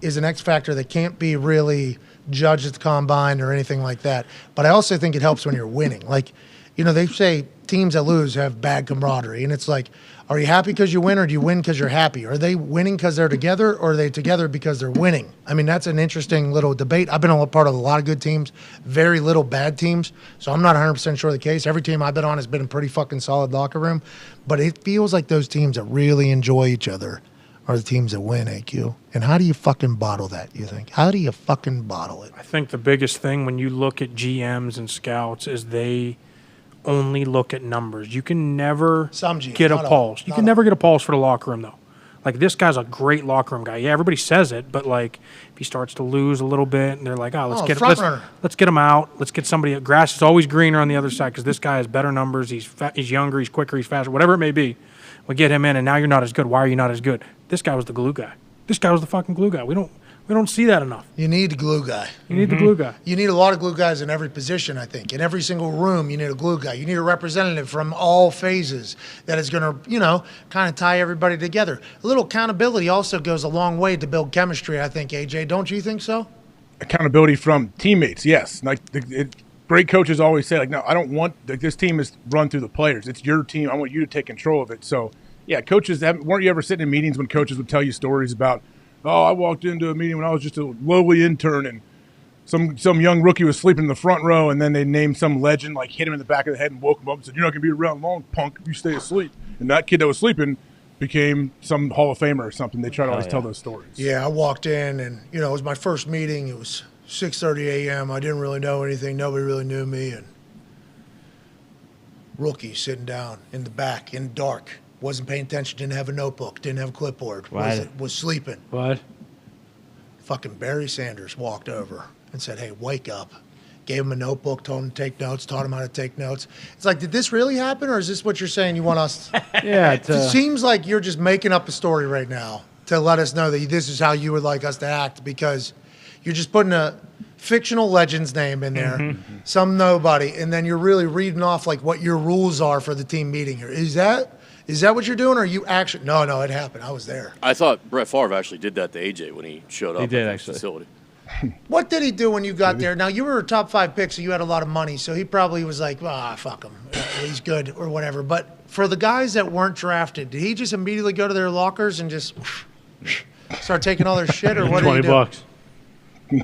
B: is an X factor that can't be really judged at the combine or anything like that. But I also think it helps when you're winning. Like, they say teams that lose have bad camaraderie, and it's like, are you happy because you win, or do you win because you're happy? Are they winning because they're together, or are they together because they're winning? I mean, that's an interesting little debate. I've been a part of a lot of good teams, very little bad teams, so I'm not 100% sure of the case. Every team I've been on has been a pretty fucking solid locker room, but it feels like those teams that really enjoy each other are the teams that win, AQ. And how do you fucking bottle that, you think? How do you fucking bottle it?
F: I think the biggest thing when you look at GMs and scouts is they only look at numbers. You can never get a pulse. You can never get a pulse for the locker room, though. Like, this guy's a great locker room guy. Yeah, everybody says it, but, like, if he starts to lose a little bit, and they're like, let's get him out. Let's get somebody. Grass is always greener on the other side because this guy has better numbers. He's younger. He's quicker. He's faster. Whatever it may be. We get him in, and now you're not as good. Why are you not as good? This guy was the glue guy. This guy was the fucking glue guy. We don't see that enough.
B: You need the glue guy.
F: You need the glue guy.
B: You need a lot of glue guys in every position, I think. In every single room, you need a glue guy. You need a representative from all phases that is going to, kind of tie everybody together. A little accountability also goes a long way to build chemistry, I think, AJ. Don't you think so?
L: Accountability from teammates, yes. Like, great coaches always say, like, no, I don't want this team is run through the players. It's your team. I want you to take control of it. So, yeah, coaches, weren't you ever sitting in meetings when coaches would tell you stories about, I walked into a meeting when I was just a lowly intern and some young rookie was sleeping in the front row, and then they named some legend, like hit him in the back of the head and woke him up and said, you're not going to be around long, punk, if you stay asleep. And that kid that was sleeping became some Hall of Famer or something. They try to always tell those stories.
B: Yeah, I walked in and, it was my first meeting. It was 6:30 a.m. I didn't really know anything. Nobody really knew me. And rookie sitting down in the back in dark. Wasn't paying attention, didn't have a notebook, didn't have a clipboard, was sleeping.
D: What?
B: Fucking Barry Sanders walked over and said, hey, wake up. Gave him a notebook, told him to take notes, taught him how to take notes. It's like, did this really happen, or is this what you're saying you want us It seems like you're just making up a story right now to let us know that this is how you would like us to act, because you're just putting a fictional legend's name in there, some nobody, and then you're really reading off like what your rules are for the team meeting here. Is that what you're doing, or are you actually? No, it happened. I was there.
K: I thought Brett Favre actually did that to AJ when he showed up
H: He did,
K: at the
H: actually.
K: facility.
B: What did he do when you got there? Now, you were a top 5 pick, so you had a lot of money, so he probably was like, fuck him. he's good or whatever. But for the guys that weren't drafted, did he just immediately go to their lockers and just start taking all their shit, or what did he do?
D: $20.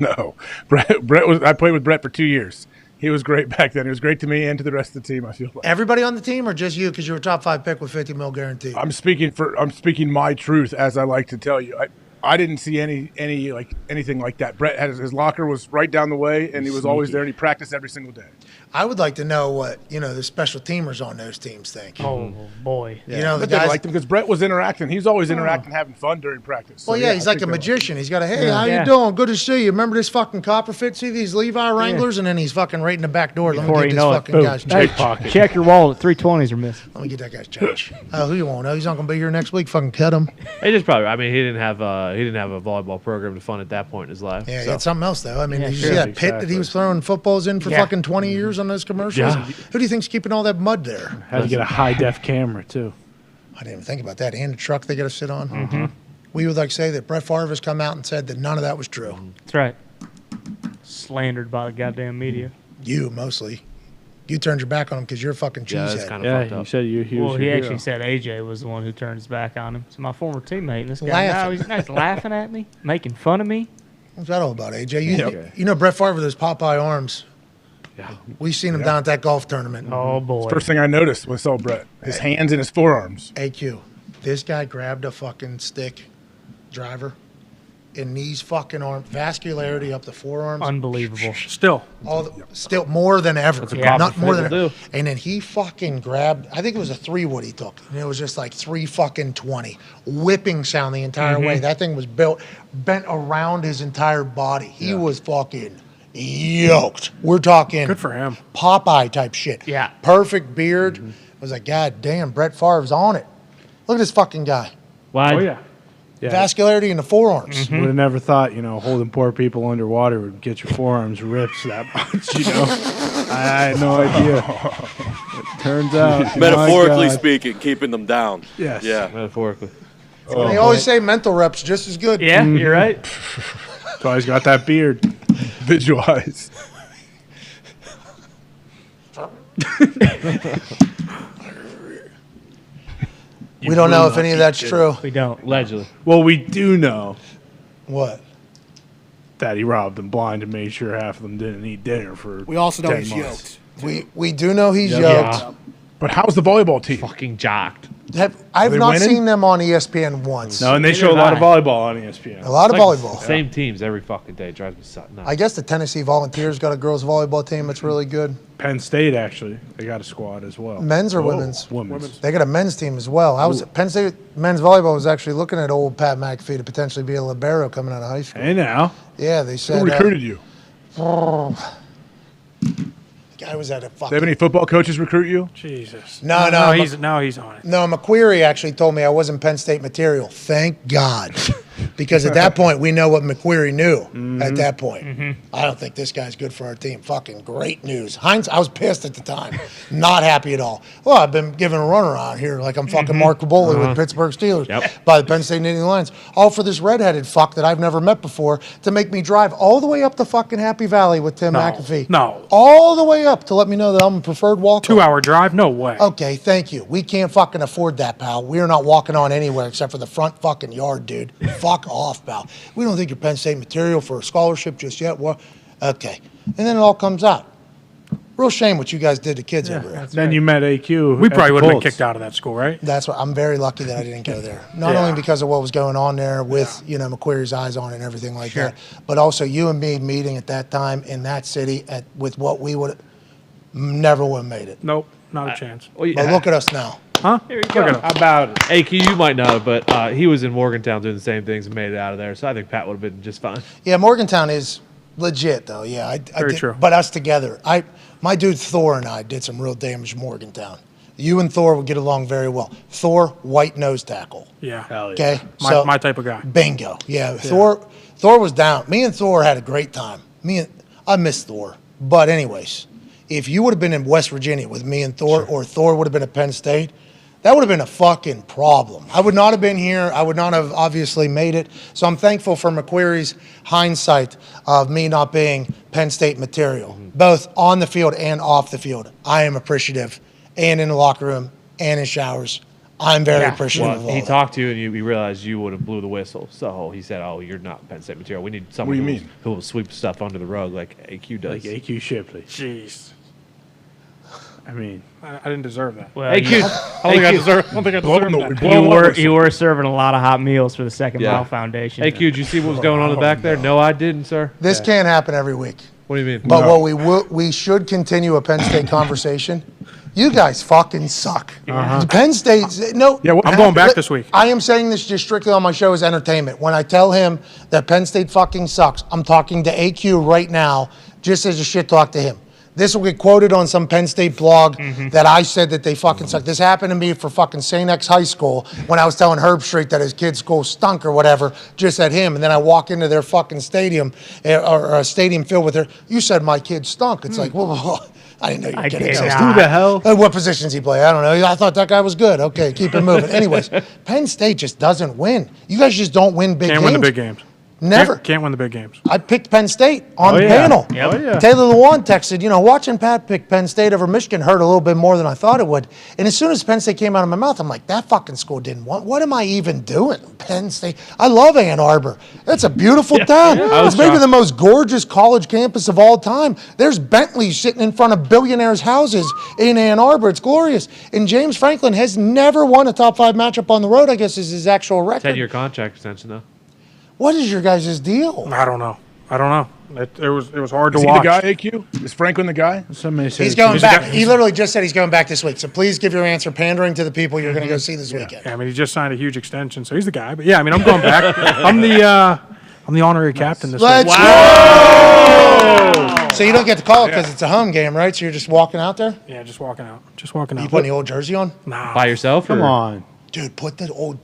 L: No, Brett was. I played with Brett for 2 years. He was great back then. He was great to me and to the rest of the team, I feel like.
B: Everybody on the team, or just you because you were top 5 pick with $50 million guaranteed?
L: I'm speaking my truth, as I like to tell you. I didn't see anything like that. Brett had his locker was right down the way, and he was always there, and he practiced every single day.
B: I would like to know what the special teamers on those teams think.
G: Oh boy,
B: the
L: But
B: guys
L: they liked him because Brett was interacting. He's always interacting, having fun during practice. So,
B: Well, yeah, he's
L: I
B: like a
L: think they
B: magician. He's got a, hey, how you doing? Good to see you. Remember this fucking Copperfit? See these Levi Wranglers? And then he's fucking right in the back door. Let me
G: Before
B: get
G: you
B: this
G: know it,
B: fucking
G: boom,
B: guy's
G: check
B: change.
G: pocket. Check your wallet. 320s are missing.
B: Let me get that guy's change. Who you want? Oh, he's not going to be here next week. Fucking cut him.
H: He just probably. I mean, he didn't have a volleyball program to fund at that point in his life.
B: Yeah, he
H: so.
B: had something else, though. I mean,
G: Yeah,
B: did you
G: sure.
B: see that pit that he was throwing footballs in for fucking 20 years on those commercials?
D: Yeah.
B: Who do you think's keeping all that mud there?
D: Had to get a high-def camera, too.
B: I didn't even think about that. And the truck they got to sit on. We would like say that Brett Favre has come out and said that none of that was true.
G: That's right. Slandered by the goddamn media.
B: You, mostly. You turned your back on him because you're a fucking cheesehead.
D: Yeah, you said he was
G: Well, he
D: your
G: actually
D: hero.
G: said AJ was the one who turned his back on him. So my former teammate, and this guy
B: Laughing.
G: now he's laughing at me, making fun of me.
B: What's that all about, AJ? You know Brett Favre with those Popeye arms.
H: Yeah.
B: We seen him down at that golf tournament.
G: Oh boy!
L: First thing I noticed when I saw Brett, his hands and his forearms.
B: AQ, this guy grabbed a fucking stick driver in these fucking arms, vascularity up the forearms.
G: Unbelievable.
F: Still.
B: Still more than ever.
H: That's what Copper
B: Not more
H: Fit
B: than
H: will
B: ever. And then he fucking grabbed, I think it was a 3-wood he took. And it was just like 3 fucking 20. Whipping sound the entire way. That thing was bent around his entire body. He was fucking yoked. We're talking
F: Good for him.
B: Popeye type shit.
G: Yeah.
B: Perfect beard. I was like, God damn, Brett Favre's on it. Look at this fucking guy.
G: Why?
F: Oh, yeah.
B: Vascularity in the forearms.
D: Would have never thought, holding poor people underwater would get your forearms ripped that much, I had no idea. It turns out.
K: Metaphorically
D: my God.
K: speaking, keeping them down.
D: Yes.
K: Yeah.
H: Metaphorically.
B: They always say mental reps just as good.
G: Yeah, you're right.
D: That's why he's got that beard.
L: Visualize.
B: We don't know if any of that's true.
G: We don't.
H: Allegedly.
D: Well, we do know
B: What?
D: that he robbed them blind and made sure half of them didn't eat dinner for
P: We also know
D: 10
P: he's
D: months.
P: yoked.
B: We do know he's
D: Yeah.
B: yoked.
L: But how's the volleyball team?
H: Fucking jocked.
B: I've
L: they
B: not
L: winning?
B: seen them on ESPN once.
D: No, and they show a lot of volleyball on ESPN.
B: A lot of volleyball.
H: Same teams every fucking day. Drives me nuts.
B: I guess the Tennessee Volunteers got a girls volleyball team that's really good.
D: Penn State, actually, they got a squad as well.
B: Men's or women's?
D: Women's.
B: They got a men's team as well. I was Penn State men's volleyball was actually looking at old Pat McAfee to potentially be a libero coming out of high school.
D: Hey, now.
B: Yeah, they said.
L: Who recruited you?
B: The guy was at a
L: Do
B: fucking.
L: they have any football coaches recruit you?
F: Jesus.
B: No.
F: Now he's on it.
B: No, McQuarrie actually told me I wasn't Penn State material. Thank God. Because at that point, we know what McQuarrie knew at that point. I don't think this guy's good for our team. Fucking great news. Heinz, I was pissed at the time. Not happy at all. Well, I've been given a runaround here like I'm fucking Mark Caboli with Pittsburgh Steelers by the Penn State Nittany Lions. All for this redheaded fuck that I've never met before to make me drive all the way up to fucking Happy Valley with Tim McAfee.
F: No.
B: All the way up to let me know that I'm a preferred walker.
F: 2-hour drive? No way.
B: Okay, thank you. We can't fucking afford that, pal. We're not walking on anywhere except for the front fucking yard, dude. Fuck off, pal. We don't think you're Penn State material for a scholarship just yet. Well, okay. And then it all comes out. Real shame what you guys did to kids over there.
D: Then you met AQ.
F: We
D: at
F: probably
D: the
F: would have been
D: Colts.
F: kicked out of that school, right?
B: That's what I'm very lucky that I didn't go there. Not only because of what was going on there with, McQuarrie's eyes on it and everything like that, but also you and me meeting at that time in that city with what we would never would have made it.
F: Nope, not a chance.
B: But look at us now.
F: Huh?
G: Here you go.
D: How about it?
H: AQ, you might know, but he was in Morgantown doing the same things and made it out of there. So I think Pat would have been just fine.
B: Yeah, Morgantown is legit though. Yeah, I
F: Very
B: did,
F: true.
B: But us together, my dude Thor and I did some real damage in Morgantown. You and Thor would get along very well. Thor, white nose tackle.
F: Yeah.
D: Hell yeah.
B: Okay,
F: My type of guy.
B: Bingo. Yeah, Thor was down. Me and Thor had a great time. I miss Thor. But anyways, if you would have been in West Virginia with me and Thor, or Thor would have been at Penn State, that would have been a fucking problem. I would not have been here. I would not have obviously made it. So I'm thankful for McQuarrie's hindsight of me not being Penn State material, both on the field and off the field. I am appreciative and in the locker room and in showers. I'm very appreciative of all
H: He
B: that.
H: talked to you, and you realized you would have blew the whistle. So he said, "Oh, you're not Penn State material. We need someone who will sweep stuff under the rug like AQ does."
D: Like AQ Shipley.
F: Jeez.
D: I mean,
F: I didn't deserve that.
G: Well,
F: AQ. I don't think I deserve that.
G: You were serving a lot of hot meals for the Second Mile Foundation.
H: AQ, did you see what was going on in the back there? No, I didn't, sir.
B: This can't happen every week.
H: What do you mean?
B: But what we should continue a Penn State conversation. You guys fucking suck. Penn State, no.
F: Yeah, I'm going back this week.
B: I am saying this just strictly on my show as entertainment. When I tell him that Penn State fucking sucks, I'm talking to AQ right now just as a shit talk to him. This will get quoted on some Penn State blog that I said that they fucking suck. This happened to me for fucking St. X High School when I was telling Herb Street that his kid's school stunk or whatever, just at him. And then I walk into their fucking stadium or a stadium filled with her. You said my kid stunk. It's like, well, I didn't know you were kidding.
D: Who the hell?
B: What positions he play? I don't know. I thought that guy was good. Okay, keep it moving. Anyways, Penn State just doesn't win. You guys just don't win big games.
F: Can't win the big games.
B: Never.
F: Can't win the big games.
B: I picked Penn State on the panel. Taylor Lewan texted, watching Pat pick Penn State over Michigan hurt a little bit more than I thought it would. And as soon as Penn State came out of my mouth, I'm like, that fucking school didn't want. What am I even doing? Penn State. I love Ann Arbor. It's a beautiful town. It's maybe the most gorgeous college campus of all time. There's Bentleys sitting in front of billionaires' houses in Ann Arbor. It's glorious. And James Franklin has never won a top 5 matchup on the road, I guess is his actual record.
H: 10-year contract extension, though.
B: What is your guys' deal?
F: I don't know. It was hard to
L: Is he
F: watch.
L: the guy, AQ? Is Franklin the guy?
D: Somebody said
B: He's going back. He literally just said he's going back this week. So please give your answer pandering to the people you're going to go see this weekend.
F: Yeah, I mean, he just signed a huge extension, so he's the guy. But yeah, I mean, I'm going back. I'm the honorary captain this week.
B: Wow. So you don't get to call it because it's a home game, right? So you're just walking out there?
F: Yeah, just walking out. Just walking out.
B: You putting the old jersey on?
F: Nah.
H: By yourself?
D: Come on.
B: Dude, put the old...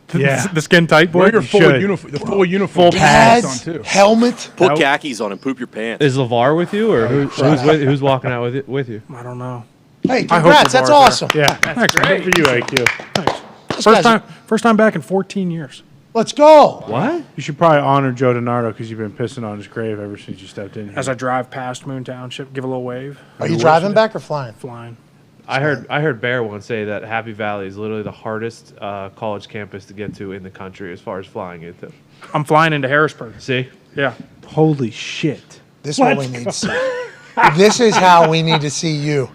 F: The skin tight boy.
L: Wear your full uniform. The full uniform.
B: Pads,
L: on too.
B: helmet.
K: Put khakis on and poop your pants.
H: Is LeVar with you, or who's walking out with you?
F: I don't know.
B: Hey, congrats. That's awesome.
D: Yeah. Thanks. Good for you, AQ.
F: Thanks. First time back in 14 years.
B: Let's go.
H: What?
D: You should probably honor Joe DiNardo because you've been pissing on his grave ever since you stepped in here.
F: As I drive past Moon Township, give a little wave.
B: Are you driving back or flying?
F: Flying.
H: I heard Bear once say that Happy Valley is literally the hardest college campus to get to in the country as far as flying into.
F: I'm flying into Harrisburg.
H: See?
F: Yeah.
D: Holy shit.
B: This is what we need to see. This is how we need to see you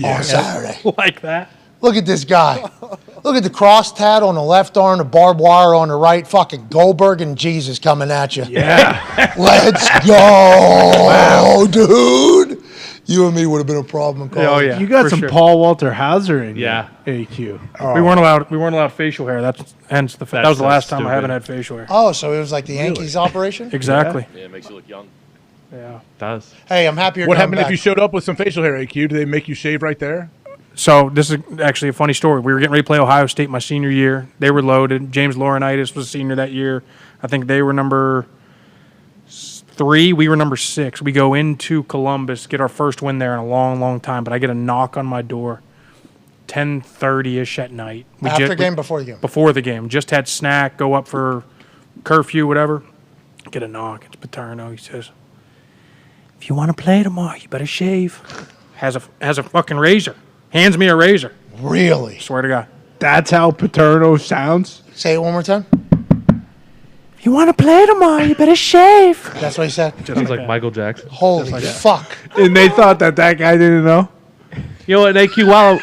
B: on Saturday.
F: Like that.
B: Look at this guy. Look at the cross tat on the left arm, the barbed wire on the right. Fucking Goldberg and Jesus coming at you.
D: Yeah.
B: Let's go, dude. You and me would have been a problem in college.
F: Oh yeah.
D: You got some Paul Walter Hauser in you.
H: Yeah.
D: AQ.
F: We weren't allowed facial hair. That was the last time I haven't had facial hair.
B: Oh, so it was like the Yankees operation?
F: Exactly.
K: Yeah, it makes you look young.
F: Yeah.
H: It does.
B: Hey, I'm happy you're
L: What
B: coming
L: happened
B: back.
L: if you showed up with some facial hair, AQ? Do they make you shave right there?
F: So this is actually a funny story. We were getting ready to play Ohio State my senior year. They were loaded. James Laurinaitis was a senior that year. I think they were number 3. We were number 6. We go into Columbus, get our first win there in a long, long time. But I get a knock on my door, 10:30ish at night.
B: After game, before the game?
F: Before the game. Just had snack, go up for curfew, whatever. Get a knock. It's Paterno. He says, "If you want to play tomorrow, you better shave." Has a fucking razor. Hands me a razor.
B: Really?
F: Swear to God.
D: That's how Paterno sounds?
B: Say it one more time.
F: If you want to play tomorrow, you better shave.
B: That's what he said?
H: Sounds like Michael Jackson.
B: Holy fuck.
D: And they thought that guy didn't know?
H: You know what, AQ, while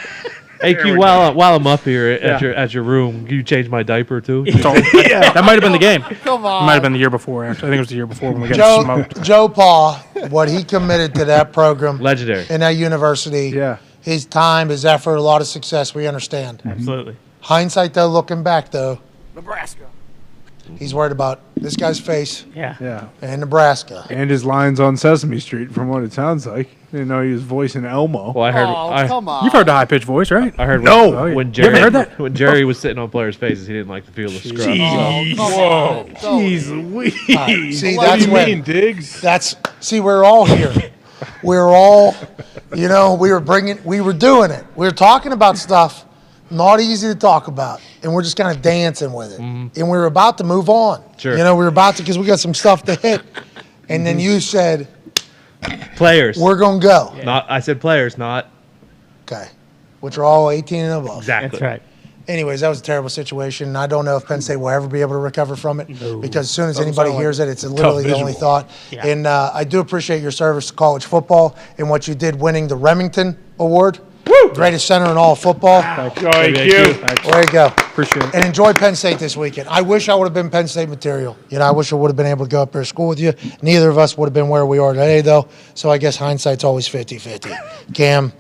H: I'm up here at your room, you change my diaper too?
F: That might have been the game. Come on. It might have been the year before, actually. I think it was the year before when we got smoked.
B: Joe Paul, what he committed to that program.
H: Legendary.
B: In that university.
D: Yeah.
B: His time, his effort, a lot of success. We understand.
G: Absolutely.
B: Hindsight, though, looking back, though.
K: Nebraska.
B: He's worried about this guy's face.
G: Yeah.
B: And Nebraska.
D: And his lines on Sesame Street, from what it sounds like. Didn't know he was voicing Elmo.
H: Well, I heard.
K: Come on.
F: You've heard the high-pitched voice, right?
H: I heard
D: No.
H: when
F: You ever
H: Jerry
F: heard that?
H: when Jerry was sitting on players' faces, he didn't like the feel of scrub.
D: Jeez.
K: Whoa.
D: Jeez Louise.
B: See,
L: What
B: that's
L: do you
B: when.
L: mean, Diggs?
B: We're all here. We're all, we were doing it. We were talking about stuff not easy to talk about, and we're just kind of dancing with it. And we were about to move on.
H: Sure.
B: We were about to, because we got some stuff to hit. And then you said,
H: Players.
B: we're going to go.
H: Not. I said players, not.
B: Okay. which are all 18 and above.
H: Exactly.
G: That's right.
B: Anyways, that was a terrible situation. I don't know if Penn State will ever be able to recover from it because as soon as anybody hears it, it's literally the only thought.
G: Yeah.
B: And I do appreciate your service to college football and what you did winning the Remington Award. Greatest center in all of football.
L: Thank you.
B: There you go.
F: Appreciate it.
B: And enjoy Penn State this weekend. I wish I would have been Penn State material. I wish I would have been able to go up there to school with you. Neither of us would have been where we are today, though. So I guess hindsight's always 50-50. Cam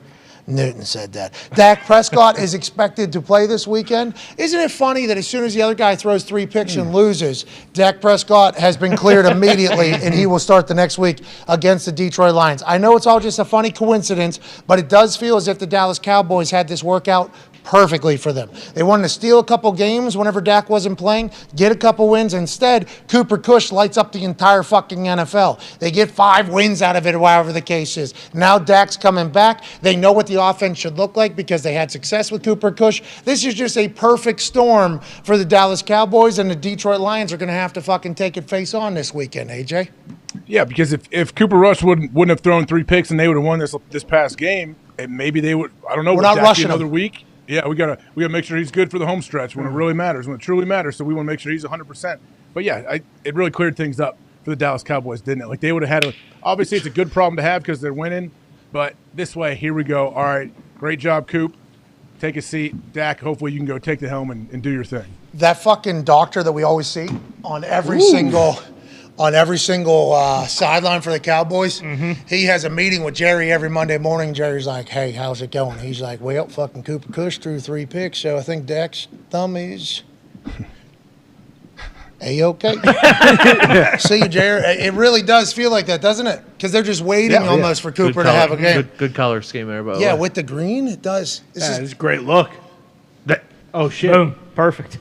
B: Newton said that. Dak Prescott is expected to play this weekend. Isn't it funny that as soon as the other guy throws 3 picks and loses, Dak Prescott has been cleared immediately and he will start the next week against the Detroit Lions? I know it's all just a funny coincidence, but it does feel as if the Dallas Cowboys had this workout perfectly for them. They wanted to steal a couple games whenever Dak wasn't playing, get a couple wins. Instead, Cooper Kush lights up the entire fucking NFL. They get 5 wins out of it, whatever the case is. Now Dak's coming back. They know what the offense should look like because they had success with Cooper Kush. This is just a perfect storm for the Dallas Cowboys, and the Detroit Lions are going to have to fucking take it face on this weekend, AJ.
L: Yeah, because if Cooper Rush wouldn't have thrown 3 picks and they would have won this past game, and maybe they would. I don't know.
B: We're not rushing
L: another
B: him.
L: week. Yeah, we gotta make sure he's good for the home stretch when it really matters, when it truly matters. So we want to make sure he's 100%. But yeah, it really cleared things up for the Dallas Cowboys, didn't it? Like they would have had obviously it's a good problem to have because they're winning. But this way, here we go. All right, great job, Coop. Take a seat, Dak. Hopefully you can go take the helm and do your thing.
B: That fucking doctor that we always see on every single sideline for the Cowboys, he has a meeting with Jerry every Monday morning. Jerry's like, hey, how's it going? He's like, well, fucking Cooper Kush threw 3 picks, so I think Dak's thumb is A-okay. See you, Jerry. It really does feel like that, doesn't it? Because they're just waiting almost for Cooper to have a game.
H: Good color scheme there, by the
B: Yeah,
H: way.
B: with the green, it does.
D: It's a great look. Oh, shit.
G: Boom. Perfect.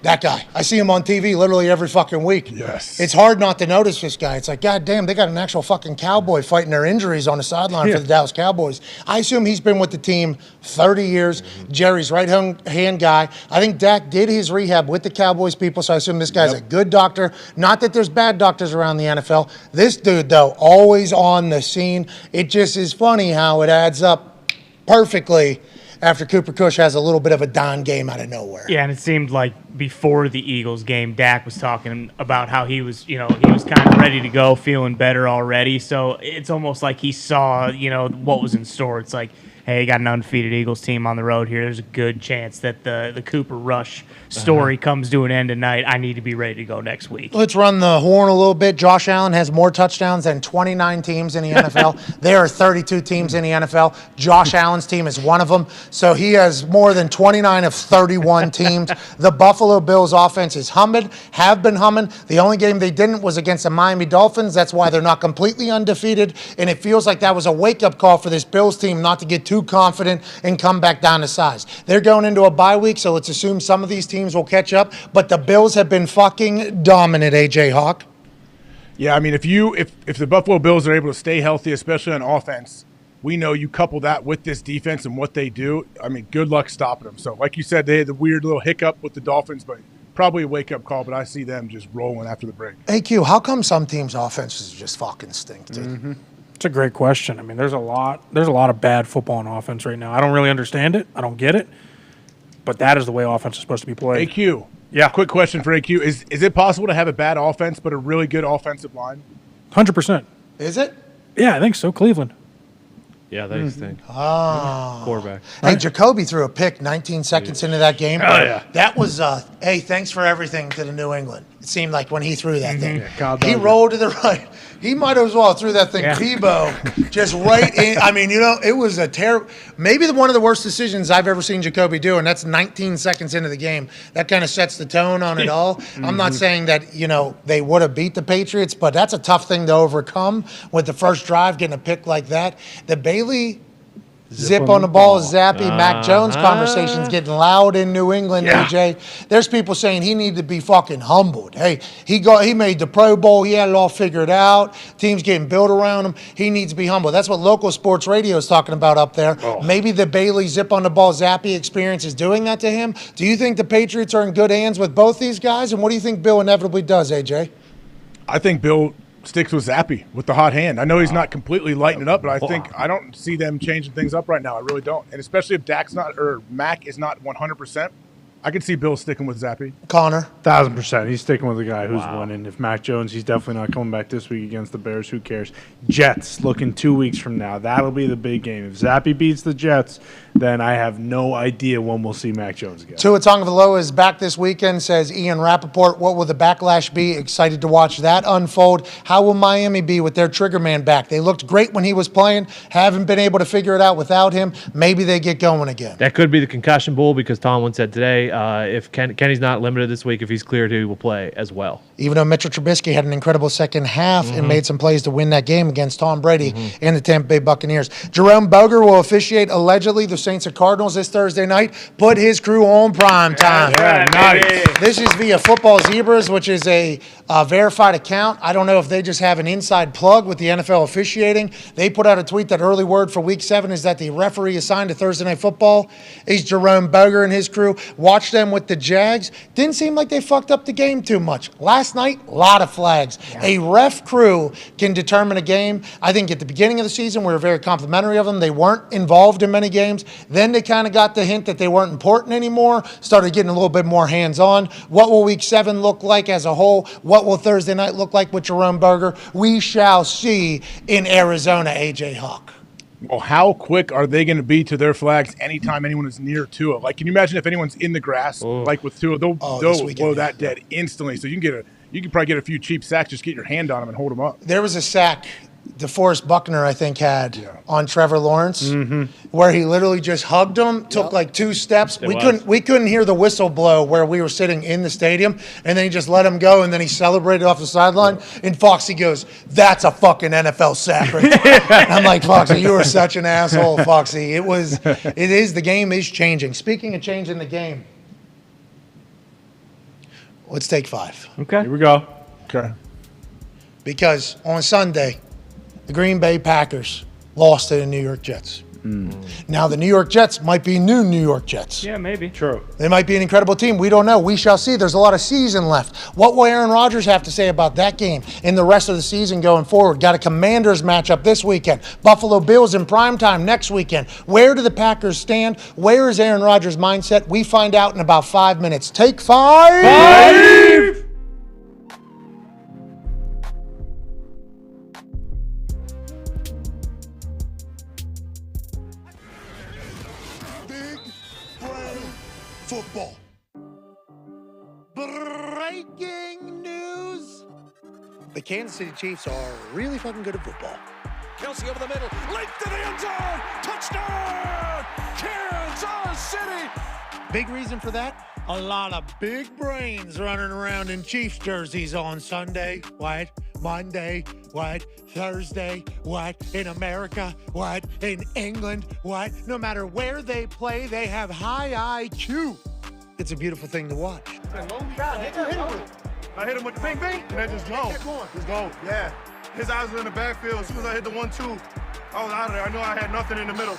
B: That guy. I see him on TV literally every fucking week.
L: Yes.
B: It's hard not to notice this guy. It's like, God damn, they got an actual fucking cowboy fighting their injuries on the sideline for the Dallas Cowboys. I assume he's been with the team 30 years. Jerry's right-hand guy. I think Dak did his rehab with the Cowboys people, so I assume this guy's a good doctor. Not that there's bad doctors around the NFL. This dude, though, always on the scene. It just is funny how it adds up perfectly after Cooper Kush has a little bit of a Dahn game out of nowhere.
G: Yeah, and it seemed like before the Eagles game, Dak was talking about how he was kind of ready to go, feeling better already. So it's almost like he saw, what was in store. It's like, hey, got an undefeated Eagles team on the road here. There's a good chance that the Cooper Rush story comes to an end tonight. I need to be ready to go next week.
B: Let's run the horn a little bit. Josh Allen has more touchdowns than 29 teams in the NFL. There are 32 teams in the NFL. Josh Allen's team is one of them. So he has more than 29 of 31 teams. The Buffalo Bills offense is humming, have been humming. The only game they didn't was against the Miami Dolphins. That's why they're not completely undefeated. And it feels like that was a wake-up call for this Bills team not to get too confident and come back down to size. They're going into a bye week, so let's assume some of these teams will catch up. But the Bills have been fucking dominant, AJ Hawk.
L: Yeah, I mean, if the Buffalo Bills are able to stay healthy, especially on offense, we know you couple that with this defense and what they do. I mean, good luck stopping them. So, like you said, they had the weird little hiccup with the Dolphins, but probably a wake-up call. But I see them just rolling after the break.
B: AQ, how come some teams' offenses just fucking stink, dude?
F: It's a great question. I mean, there's a lot of bad football on offense right now. I don't really understand it. I don't get it. But that is the way offense is supposed to be played.
L: AQ.
F: Yeah.
L: Quick question for AQ. Is it possible to have a bad offense but a really good offensive line?
F: 100%.
B: Is it?
F: Yeah, I think so. Cleveland.
H: Yeah, they stink.
L: Quarterback.
B: Hey, Jacoby threw a pick 19 seconds into that game.
F: Oh, yeah.
B: That was, hey, thanks for everything to the New England. It seemed like when he threw that thing.
D: Yeah,
B: He rolled to the right. He might as well have threw that thing Tebow just right in. I mean, it was a terrible, maybe one of the worst decisions I've ever seen Jacoby do, and that's 19 seconds into the game. That kind of sets the tone on it all. I'm not saying that, they would have beat the Patriots, but that's a tough thing to overcome with the first drive, getting a pick like that. The Bailey zip on the ball, zappy, Mac Jones conversation's getting loud in New England, AJ. There's people saying he needed to be fucking humbled. Hey, he made the Pro Bowl. He had it all figured out. Teams getting built around him. He needs to be humbled. That's what local sports radio is talking about up there. Maybe the Bailey zip on the ball, zappy experience is doing that to him. Do you think the Patriots are in good hands with both these guys? And what do you think Bill inevitably does, AJ?
L: I think Bill sticks with Zappy with the hot hand. I know he's not completely lighting it up, but I don't see them changing things up right now. I really don't. And especially if Mac is not 100%, I could see Bill sticking with Zappy.
B: Connor?
D: 1,000%. He's sticking with the guy who's winning. If Mac Jones, he's definitely not coming back this week against the Bears. Who cares? Jets, looking 2 weeks from now. That'll be the big game. If Zappy beats the Jets, then I have no idea when we'll see Mac Jones again.
B: Tua Tagovailoa is back this weekend, says Ian Rappaport. What will the backlash be? Excited to watch that unfold. How will Miami be with their trigger man back? They looked great when he was playing. Haven't been able to figure it out without him. Maybe they get going again.
H: That could be the concussion bowl because Tomlin said today if Kenny's not limited this week, if he's cleared, he will play as well.
B: Even though Mitchell Trubisky had an incredible second half and made some plays to win that game against Tom Brady and the Tampa Bay Buccaneers. Jerome Boger will officiate allegedly the Saints and Cardinals this Thursday night. Put his crew on prime time.
D: Yeah, nice.
B: This is via Football Zebras, which is a verified account. I don't know if they just have an inside plug with the NFL officiating. They put out a tweet that early word for Week 7 is that the referee assigned to Thursday Night Football is Jerome Boger and his crew. Watch them with the Jags. Didn't seem like they fucked up the game too much. Last night, a lot of flags. Yeah. A ref crew can determine a game. I think at the beginning of the season, we were very complimentary of them. They weren't involved in many games. Then they kind of got the hint that they weren't important anymore, started getting a little bit more hands-on. What will Week 7 look like as a whole? What will Thursday night look like with Jerome Boger? We shall see in Arizona, A.J. Hawk.
L: Well, how quick are they going to be to their flags anytime anyone is near Tua? Like, can you imagine if anyone's in the grass, like with Tua, they'll blow that dead instantly. So you can probably get a few cheap sacks, just get your hand on them and hold them up.
B: There was a sack DeForest Buckner, I think, had on Trevor Lawrence, where he literally just hugged him, took like 2 steps. We couldn't hear the whistle blow where we were sitting in the stadium, and then he just let him go, and then he celebrated off the sideline. And Foxy goes, "That's a fucking NFL sack right there." I'm like, Foxy, you are such an asshole, Foxy. The game is changing. Speaking of changing the game, let's take 5.
D: Okay. Here we go.
L: Okay.
B: Because on Sunday, the Green Bay Packers lost to the New York Jets. Now, the New York Jets might be new New York Jets.
G: Yeah, maybe.
D: True.
B: They might be an incredible team. We don't know. We shall see. There's a lot of season left. What will Aaron Rodgers have to say about that game in the rest of the season going forward? Got a Commanders matchup this weekend. Buffalo Bills in primetime next weekend. Where do the Packers stand? Where is Aaron Rodgers' mindset? We find out in about 5 minutes. Take 5.
D: 5.
B: Football. Breaking news. The Kansas City Chiefs are really fucking good at football.
P: Kelsey over the middle, late to the end zone, touchdown, Kansas City.
B: Big reason for that? A lot of big brains running around in Chiefs jerseys on Sunday. What? Monday? What? Thursday? What? In America? What? In England? What? No matter where they play, they have high IQ. It's a beautiful thing to watch.
Q: I hit him with the bing bing, and I just go. Just go. Yeah. His eyes were in the backfield. As soon as I hit the 1-2, I was out of there. I knew I had nothing in the middle.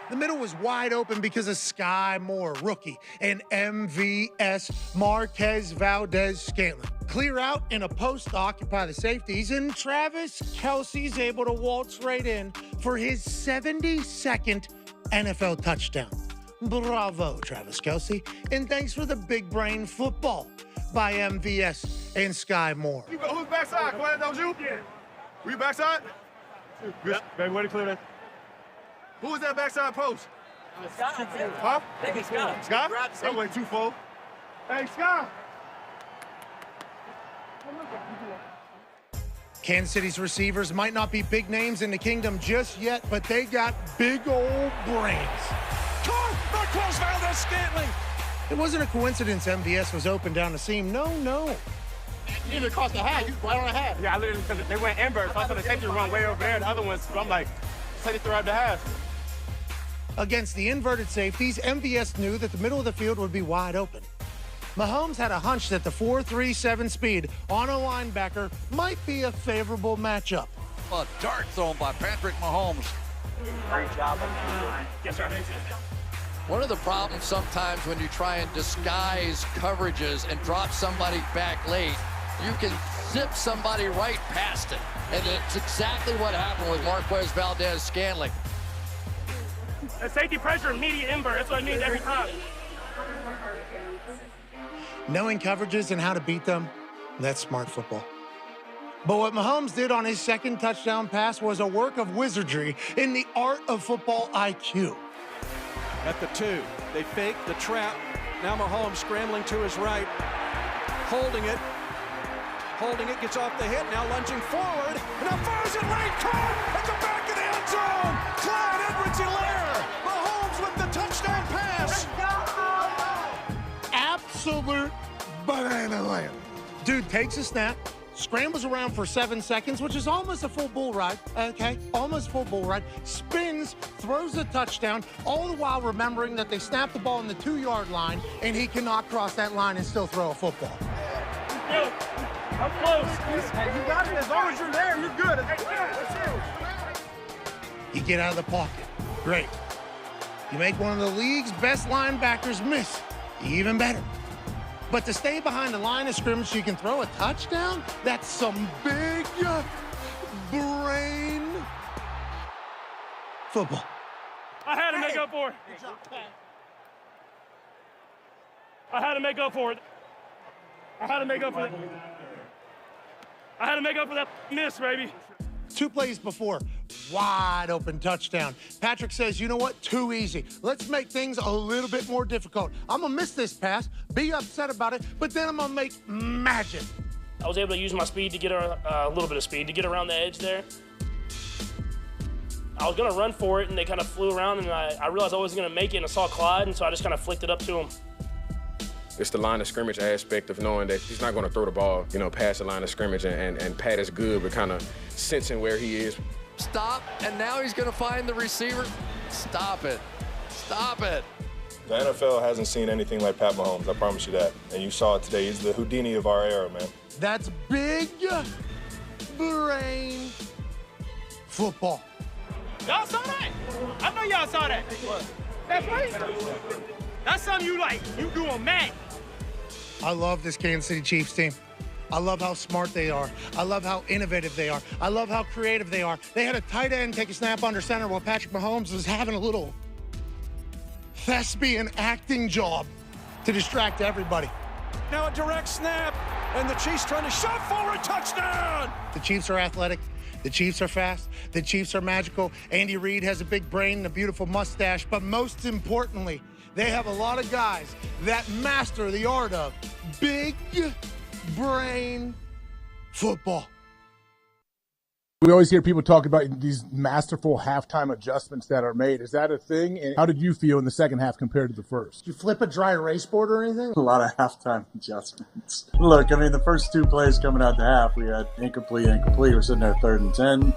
B: The middle was wide open because of Sky Moore, rookie, and MVS Marquez Valdez-Scantling. Clear out in a post to occupy the safeties, and Travis Kelce's able to waltz right in for his 72nd NFL touchdown. Bravo, Travis Kelce, and thanks for the big brain football by MVS and Sky Moore.
Q: Who's backside? Clint, that was you? Yeah. Were you backside? Good. Baby, way to clear that. Who was that backside post?
P: Scott.
Q: Huh?
P: I think it's Scott.
Q: Scott? That went too full. Hey, Scott.
B: Kansas City's receivers might not be big names in the kingdom just yet, but they got big old brains.
P: Marquez Valdez-Scantling.
B: It wasn't a coincidence MVS was open down the seam. No.
Q: You didn't cross the hat. You right on the hat.
M: Yeah, I literally, because they went inverse. I saw the safety run way over there. The other ones, I'm like, safety throw out the half.
B: Against the inverted safeties, MVS knew that the middle of the field would be wide open. Mahomes had a hunch that the 4.37 speed on a linebacker might be a favorable matchup.
R: A dart thrown by Patrick Mahomes.
P: Great job.
M: Yes, sir.
R: One of the problems sometimes when you try and disguise coverages and drop somebody back late, you can zips somebody right past it. And it's exactly what happened with Marquez Valdez-Scantling.
S: A safety pressure, immediate invert. That's what it means every time.
B: Knowing coverages and how to beat them, that's smart football. But what Mahomes did on his second touchdown pass was a work of wizardry in the art of football IQ.
P: At the 2, they fake the trap. Now Mahomes scrambling to his right, holding it, gets off the hit, now lunging forward, and now fires it right, caught at the back of the end zone. Clyde Edwards-Helaire, Mahomes with the touchdown pass.
B: Absolute banana land. Dude takes a snap, scrambles around for 7 seconds, which is almost a full bull ride, okay? Almost full bull ride. Spins, throws a touchdown, all the while remembering that they snapped the ball on the 2-yard line, and he cannot cross that line and still throw a football.
S: Yo, I'm close.
Q: You got it. As long as you're there, you're good.
B: You get out of the pocket. Great. You make one of the league's best linebackers miss. Even better. But to stay behind the line of scrimmage so you can throw a touchdown, that's some big brain football.
S: I had to make up for it. I had to make up for it. I had to make up for it. I had to make up for that miss, baby.
B: 2 plays before, wide open touchdown. Patrick says, you know what, too easy. Let's make things a little bit more difficult. I'm gonna miss this pass, be upset about it, but then I'm gonna make magic.
S: I was able to use my speed to get a little bit of speed to get around the edge there. I was gonna run for it, and they kind of flew around, and I realized I wasn't gonna make it, and I saw Clyde, and so I just kind of flicked it up to him.
T: It's the line of scrimmage aspect of knowing that he's not going to throw the ball, past the line of scrimmage, and Pat is good, but kind of sensing where he is.
R: Stop, and now he's going to find the receiver. Stop it. Stop it.
Q: The NFL hasn't seen anything like Pat Mahomes, I promise you that. And you saw it today. He's the Houdini of our era, man.
B: That's big brain football.
S: Y'all saw that? I know y'all saw that. That's right. That's something you like. You doing mad.
B: I love this Kansas City Chiefs team. I love how smart they are. I love how innovative they are. I love how creative they are. They had a tight end take a snap under center while Patrick Mahomes was having a little thespian acting job to distract everybody.
P: Now a direct snap, and the Chiefs trying to shove forward, touchdown!
B: The Chiefs are athletic. The Chiefs are fast. The Chiefs are magical. Andy Reid has a big brain and a beautiful mustache, but most importantly, they have a lot of guys that master the art of big brain football.
L: We always hear people talk about these masterful halftime adjustments that are made. Is that a thing? And how did you feel in the second half compared to the first?
B: Did you flip a dry erase board or anything?
U: A lot of halftime adjustments. Look, I mean, the first 2 plays coming out the half, we had incomplete. We're sitting there 3rd and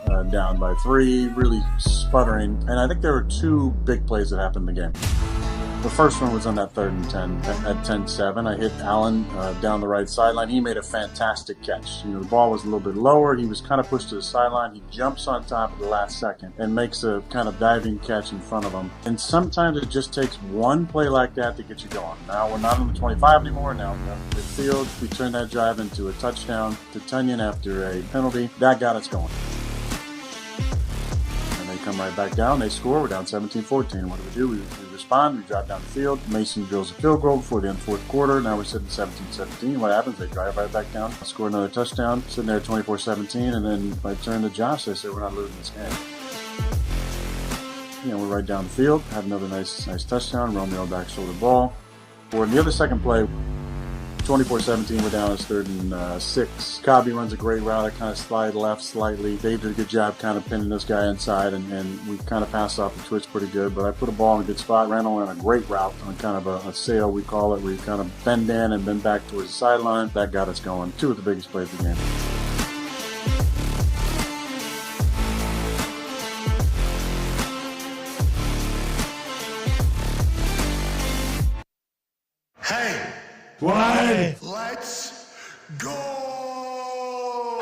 U: 10, down by 3, really sputtering. And I think there were 2 big plays that happened in the game. The first one was on that 3rd and 10 at 10-7. I hit Allen down the right sideline. He made a fantastic catch. The ball was a little bit lower. He was kind of pushed to the sideline. He jumps on top at the last second and makes a kind of diving catch in front of him. And sometimes it just takes one play like that to get you going. Now we're not on the 25 anymore. Now we're on midfield. We turned that drive into a touchdown to Tunyon after a penalty. That got us going. And they come right back down. They score. We're down 17-14. What do? We respond. We drive down the field. Mason drills a field goal before the end of the 4th quarter. Now we're sitting 17-17. What happens? They drive right back down, score another touchdown, sitting there 24-17, and then I turn to Josh. I said, we're not losing this game. We're right down the field. Had another nice touchdown. Romeo back shoulder ball. Or in the other second play, 24-17, we're down. It's 3rd and 6. Cobby runs a great route. I kind of slide left slightly. Dave did a good job kind of pinning this guy inside, and we kind of passed off the twitch pretty good. But I put a ball in a good spot. Randall ran a great route on kind of a sail, we call it, where you kind of bend in and bend back towards the sideline. That got us going. 2 of the biggest plays of the game.
N: Hey!
B: Why?
N: Let's go!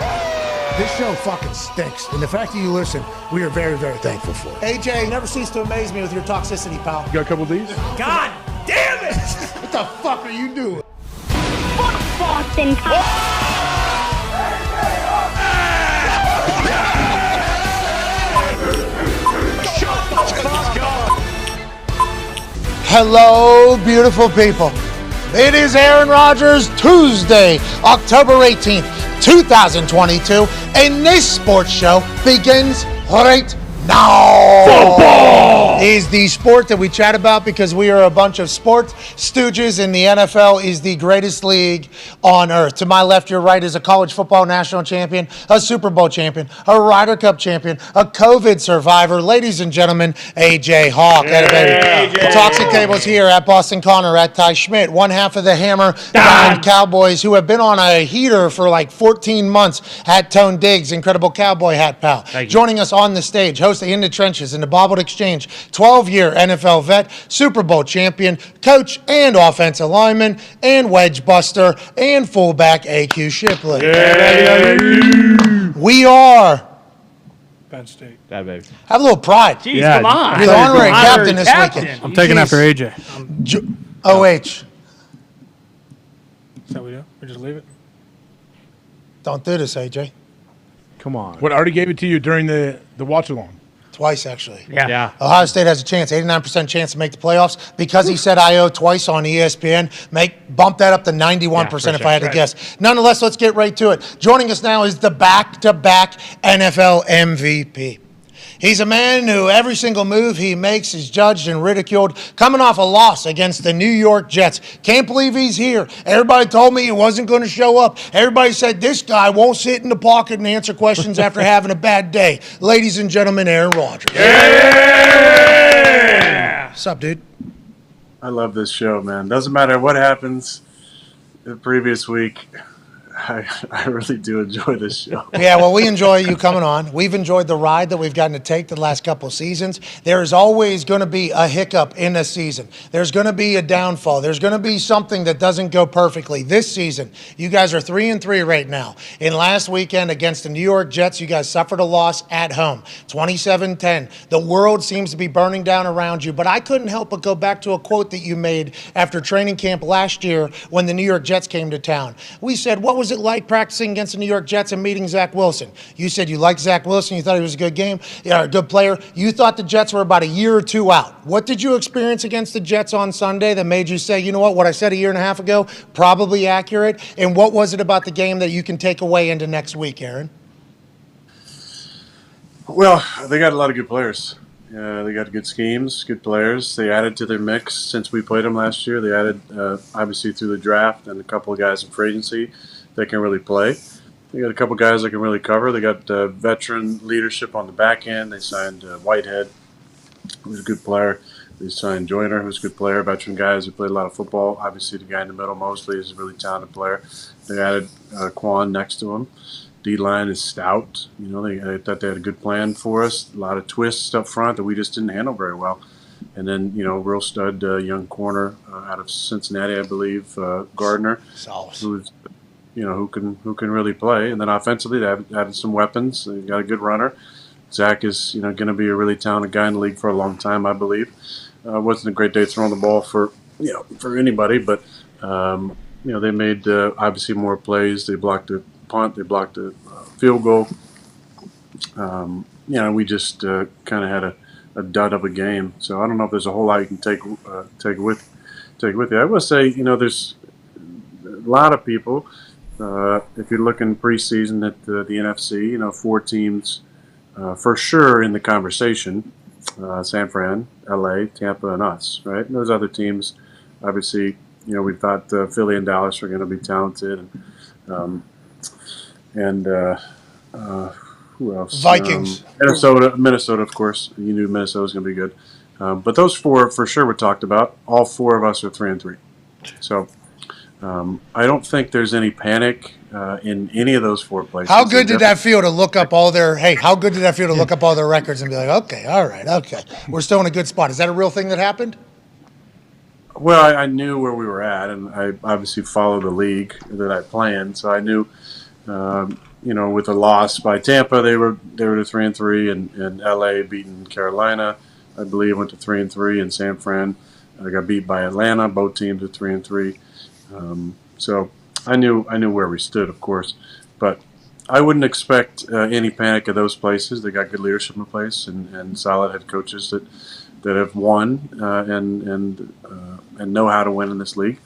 B: This show fucking stinks, and the fact that you listen, we are very, very thankful for it. AJ, you never cease to amaze me with your toxicity, pal.
L: You got a couple of these?
B: God damn it! What the fuck are you doing?
E: Fuck Boston.
B: Hello, beautiful people. It is Aaron Rodgers Tuesday, October 18th, 2022, and this sports show begins right now. Football is the sport that we chat about because we are a bunch of sports stooges, and the NFL is the greatest league on earth. To my left, your right is a college football national champion, a Super Bowl champion, a Ryder Cup champion, a COVID survivor. Ladies and gentlemen, AJ Hawk.
G: Yeah,
B: The Toxic Tables here at Boston Connor, at Ty Schmidt, one half of the Hammer Dahn Cowboys, who have been on a heater for like 14 months, at Tone Diggs, incredible cowboy hat pal. Joining us on the stage, host of In the Trenches and the Bobbled Exchange, 12-year NFL vet, Super Bowl champion, coach and offensive lineman, and wedge buster, and fullback AQ Shipley. We are
F: Penn State.
H: That baby.
B: Have a little pride.
G: Jeez, come on.
B: You're the honorary captain this weekend.
F: I'm taking after AJ.
B: OH.
F: Is that what we do? We just leave it?
B: Don't do this, AJ.
L: Come on. What, I already gave it to you during the watch-along?
B: Twice, actually.
G: Yeah.
B: Ohio State has a chance, 89% chance to make the playoffs. Because he said IO twice on ESPN, bump that up to 91% if I had to guess. Nonetheless, let's get right to it. Joining us now is the back-to-back NFL MVP. He's a man who every single move he makes is judged and ridiculed, coming off a loss against the New York Jets. Can't believe he's here. Everybody told me he wasn't going to show up. Everybody said this guy won't sit in the pocket and answer questions after having a bad day. Ladies and gentlemen, Aaron Rodgers.
U: Yeah!
B: What's up, dude?
U: I love this show, man. Doesn't matter what happens the previous week. I really do enjoy this show.
B: Yeah, well, we enjoy you coming on. We've enjoyed the ride that we've gotten to take the last couple of seasons. There is always going to be a hiccup in a season. There's going to be a downfall. There's going to be something that doesn't go perfectly. This season, you guys are 3-3 right now. In last weekend against the New York Jets, you guys suffered a loss at home, 27-10. The world seems to be burning down around you, but I couldn't help but go back to a quote that you made after training camp last year when the New York Jets came to town. We said, what was it like practicing against the New York Jets and meeting Zach Wilson? You said you liked Zach Wilson. You thought he was a good a good player. You thought the Jets were about a year or two out. What did you experience against the Jets on Sunday that made you say, you know what I said a year and a half ago, probably accurate? And what was it about the game that you can take away into next week, Aaron?
U: Well, they got a lot of good players. They got good schemes, good players. They added to their mix since we played them last year. They added, obviously, through the draft and a couple of guys in free agency that can really play. They got a couple guys that can really cover. They got veteran leadership on the back end. They signed Whitehead, who's a good player. They signed Joyner, who's a good player. Veteran guys who played a lot of football. Obviously, the guy in the middle, Mosley, is a really talented player. They added Quan next to him. D-line is stout. They thought they had a good plan for us. A lot of twists up front that we just didn't handle very well. And then, real stud young corner out of Cincinnati, I believe, Gardner,
B: Sauce.
U: who's who can really play. And then offensively, they added some weapons. They got a good runner. Zach is going to be a really talented guy in the league for a long time, I believe. Wasn't a great day throwing the ball for anybody, but they made obviously more plays. They blocked a punt. They blocked a field goal. We just kind of had a dud of a game. So I don't know if there's a whole lot you can take with you. I will say, there's a lot of people. If you're looking preseason at the NFC, 4 teams for sure in the conversation: San Fran, LA, Tampa, and us. Right? And those other teams, obviously, we thought Philly and Dallas were going to be talented, and who else?
B: Vikings.
U: Minnesota, of course. You knew Minnesota was going to be good. But those 4 for sure were talked about. All 4 of us are 3-3. So I don't think there's any panic in any of those 4 places.
B: How good did that feel to look up all their records and be like, okay, all right, okay, we're still in a good spot? Is that a real thing that happened?
U: Well, I knew where we were at, and I obviously follow the league that I play in, so I knew, with a loss by Tampa, they were to 3-3, and LA beating Carolina, I believe, went to 3-3, and San Fran got beat by Atlanta. Both teams are 3-3. So I knew where we stood, of course, but I wouldn't expect any panic at those places. They got good leadership in place and solid head coaches that that have won and know how to win in this league.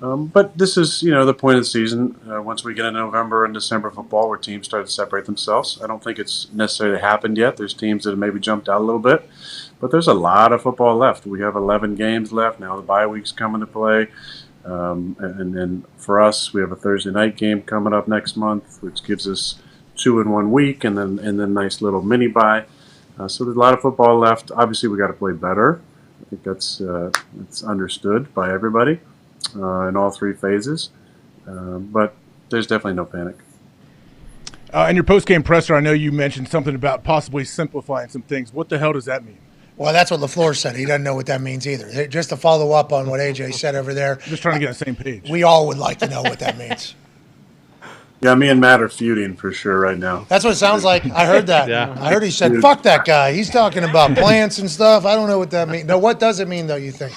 U: But this is, the point of the season. Once we get into November and December football, where teams start to separate themselves. I don't think it's necessarily happened yet. There's teams that have maybe jumped out a little bit, but there's a lot of football left. We have 11 games left now. The bye week's coming to play, and then for us, we have a Thursday night game coming up next month, which gives us 2 in 1 week, and then nice little mini bye. So there's a lot of football left. Obviously, we got to play better. I think that's it's understood by everybody. In all 3 phases, but there's definitely no panic.
L: In your post-game presser, I know you mentioned something about possibly simplifying some things. What the hell does that mean?
B: Well, that's what LaFleur said. He doesn't know what that means either. Just to follow up on what AJ said over there.
L: Just trying to get on the same page.
B: We all would like to know what that means.
U: Yeah, me and Matt are feuding for sure right now.
B: That's what it sounds like. I heard that.
U: Yeah.
B: I heard he said, fuck that guy. He's talking about plants and stuff. I don't know what that means. No, what does it mean, though, you think?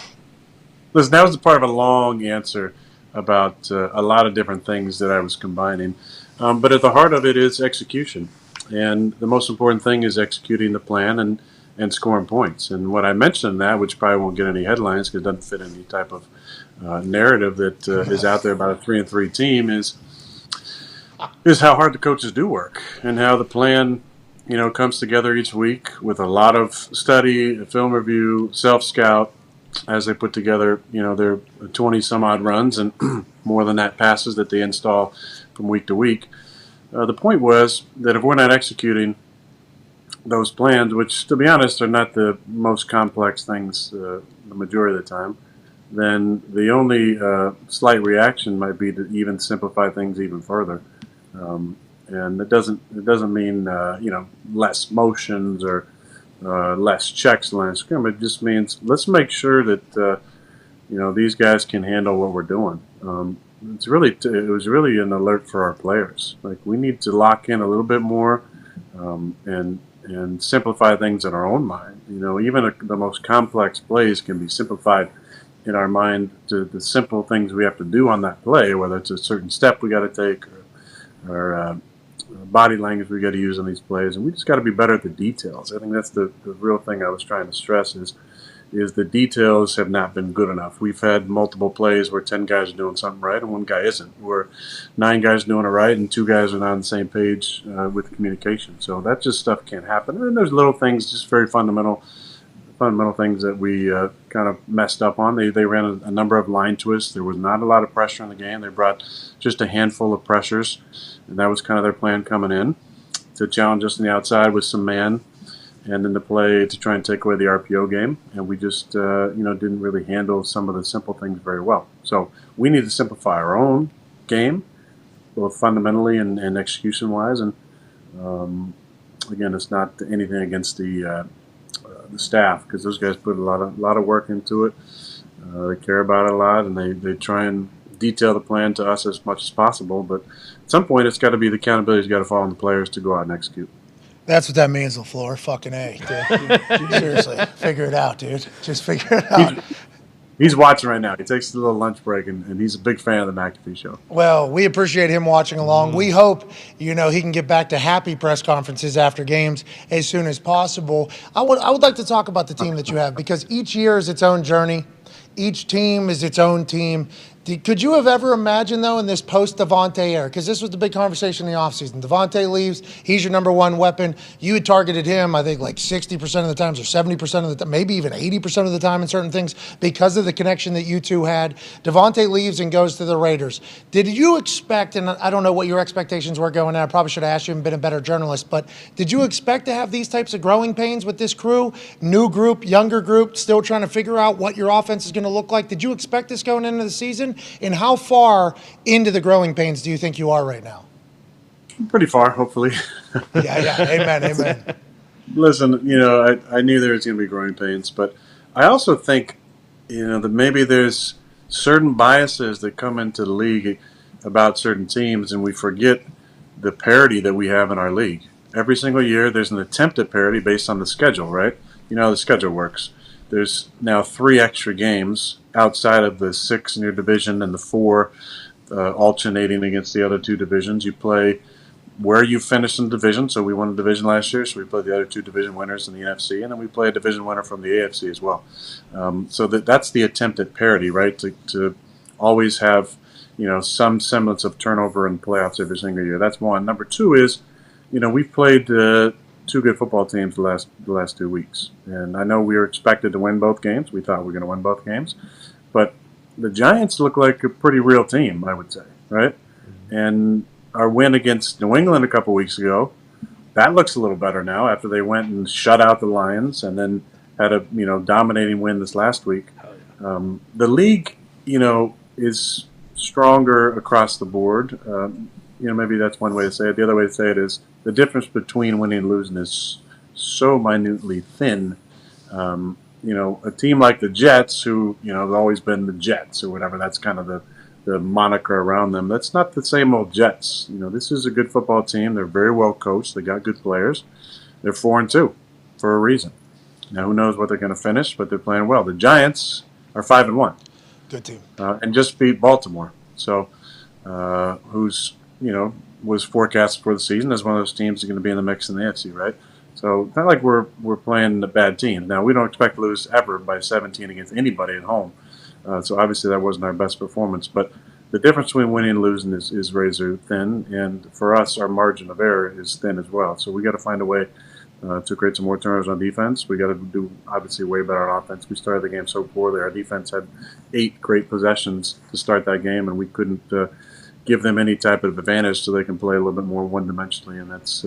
U: Listen, that was part of a long answer about a lot of different things that I was combining. But at the heart of it is execution. And the most important thing is executing the plan and scoring points. And what I mentioned in that, which probably won't get any headlines because it doesn't fit any type of narrative that is out there about a 3-3 team, is how hard the coaches do work and how the plan comes together each week with a lot of study, film review, self-scout, as they put together, their 20 some odd runs and more than that passes that they install from week to week. The point was that if we're not executing those plans, which to be honest are not the most complex things the majority of the time, then the only slight reaction might be to even simplify things even further. And it doesn't mean less motions or less checks line of scrimmage. It just means let's make sure that these guys can handle what we're doing. It was really an alert for our players. Like, we need to lock in a little bit more and simplify things in our own mind. Even the most complex plays can be simplified in our mind to the simple things we have to do on that play, whether it's a certain step we got to take or body language we got to use on these plays, and we just got to be better at the details. I think that's the real thing I was trying to stress is the details have not been good enough. We've had multiple plays where 10 guys are doing something right and 1 guy isn't, where 9 guys doing it right and 2 guys are not on the same page with communication. So that just stuff can't happen. And there's little things, just very fundamental things that we kind of messed up on. They ran a number of line twists. There was not a lot of pressure in the game. They brought just a handful of pressures, and that was kind of their plan coming in, to challenge us on the outside with some man, and then to play to try and take away the RPO game. And we just didn't really handle some of the simple things very well. So we need to simplify our own game, both fundamentally and execution-wise. And again, it's not anything against the staff, because those guys put a lot of work into it. They care about it a lot, and they try and detail the plan to us as much as possible. But at some point, it's got to be the accountability's got to fall on the players to go out and execute.
B: That's what that means, LaFleur. Fucking A, dude. Seriously, figure it out, dude. Just figure it out.
U: He's watching right now. He takes a little lunch break, and he's a big fan of the McAfee Show.
B: Well, we appreciate him watching along. We hope, he can get back to happy press conferences after games as soon as possible. I would like to talk about the team that you have, because each year is its own journey. Each team is its own team. Could you have ever imagined, though, in this post-Davante era, because this was the big conversation in the offseason, Davante leaves, he's your number one weapon. You had targeted him, I think, like 60% of the times or 70% of the time, maybe even 80% of the time in certain things because of the connection that you two had. Davante leaves and goes to the Raiders. Did you expect, and I don't know what your expectations were going in, I probably should have asked you and been a better journalist, but did you expect to have these types of growing pains with this crew? New group, younger group, still trying to figure out what your offense is going to look like? Did you expect this going into the season? And how far into the growing pains do you think you are right now?
U: Pretty far, hopefully.
B: Yeah. Amen.
U: Listen, I knew there was going to be growing pains, but I also think, that maybe there's certain biases that come into the league about certain teams, and we forget the parity that we have in our league. Every single year, there's an attempt at parity based on the schedule, right? You know how the schedule works. There's now 3 extra games outside of the 6 in your division and the 4 alternating against the other 2 divisions. You play where you finish in the division. So we won a division last year, so we played the other two division winners in the NFC, and then we play a division winner from the AFC as well. So that's the attempt at parity, right? To always have, some semblance of turnover in playoffs every single year. That's one. Number two is, we've played two good football teams the last 2 weeks, and I know we were expected to win both games. We thought we were going to win both games, but the Giants look like a pretty real team, I would say, right? And our win against New England a couple weeks ago, that looks a little better now after they went and shut out the Lions and then had a dominating win this last week. The league, is stronger across the board. Maybe that's one way to say it. The other way to say it is the difference between winning and losing is so minutely thin. A team like the Jets, who have always been the Jets or whatever, that's kind of the moniker around them. That's not the same old Jets. This is a good football team. They're very well coached. They got good players. They're 4-2 for a reason. Now, who knows what they're going to finish, but they're playing well. The Giants are 5-1.
B: Good team.
U: And just beat Baltimore. So, who's, was forecast for the season as one of those teams that are going to be in the mix in the AFC, right? So it's not like we're playing a bad team. Now, we don't expect to lose ever by 17 against anybody at home. So obviously that wasn't our best performance. But the difference between winning and losing is razor thin. And for us, our margin of error is thin as well. So we got to find a way to create some more turnovers on defense. We got to do, obviously, way better on offense. We started the game so poorly. Our defense had 8 great possessions to start that game, and we couldn't give them any type of advantage so they can play a little bit more one-dimensionally, and that's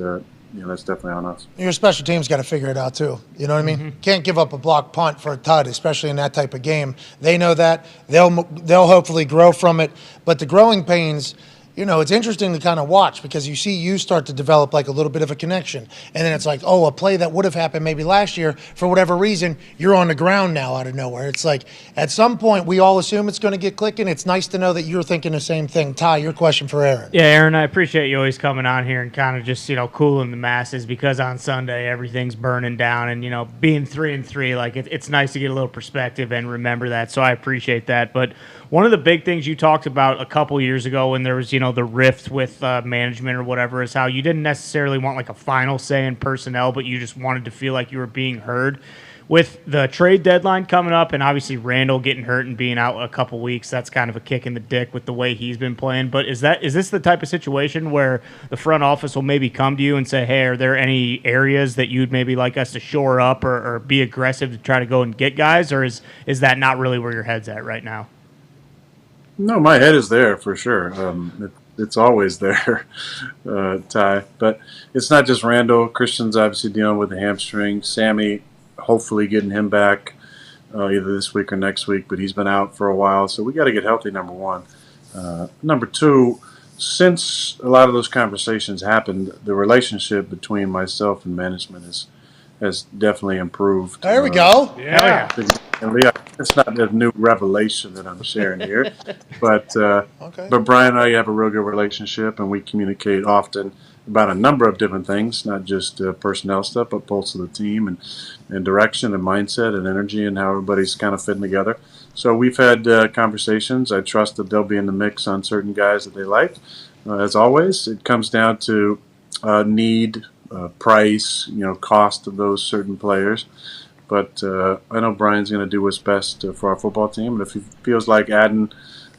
U: definitely on us.
B: Your special team's got to figure it out too. You know what I mean? Can't give up a block punt for a tud, especially in that type of game. They know that. They'll hopefully grow from it. But the growing pains, it's interesting to kind of watch because you see you start to develop like a little bit of a connection. And then it's like, a play that would have happened maybe last year, for whatever reason, you're on the ground now out of nowhere. It's like at some point we all assume it's going to get clicking. It's nice to know that you're thinking the same thing. Ty, your question for Aaron.
G: Yeah, Aaron, I appreciate you always coming on here and kind of just, cooling the masses because on Sunday everything's burning down and, being 3-3, like it's nice to get a little perspective and remember that. So I appreciate that. But one of the big things you talked about a couple years ago when there was, the rift with management or whatever is how you didn't necessarily want like a final say in personnel, but you just wanted to feel like you were being heard. With the trade deadline coming up and obviously Randall getting hurt and being out a couple weeks, that's kind of a kick in the dick with the way he's been playing. But is this the type of situation where the front office will maybe come to you and say, hey, are there any areas that you'd maybe like us to shore up or be aggressive to try to go and get guys? Or is that not really where your head's at right now?
U: No, my head is there for sure. It's always there, Ty. But it's not just Randall. Christian's obviously dealing with a hamstring. Sammy, hopefully getting him back either this week or next week, but he's been out for a while. So we got to get healthy, number one. Number two, since a lot of those conversations happened, the relationship between myself and management has definitely improved.
B: There we go.
U: Yeah. It's not a new revelation that I'm sharing here, but Brian and I have a real good relationship, and we communicate often about a number of different things, not just personnel stuff, but pulse of the team and direction and mindset and energy and how everybody's kind of fitting together. So we've had conversations. I trust that they'll be in the mix on certain guys that they like. As always, it comes down to need, price, cost of those certain players. But I know Brian's going to do what's best for our football team. And if he feels like adding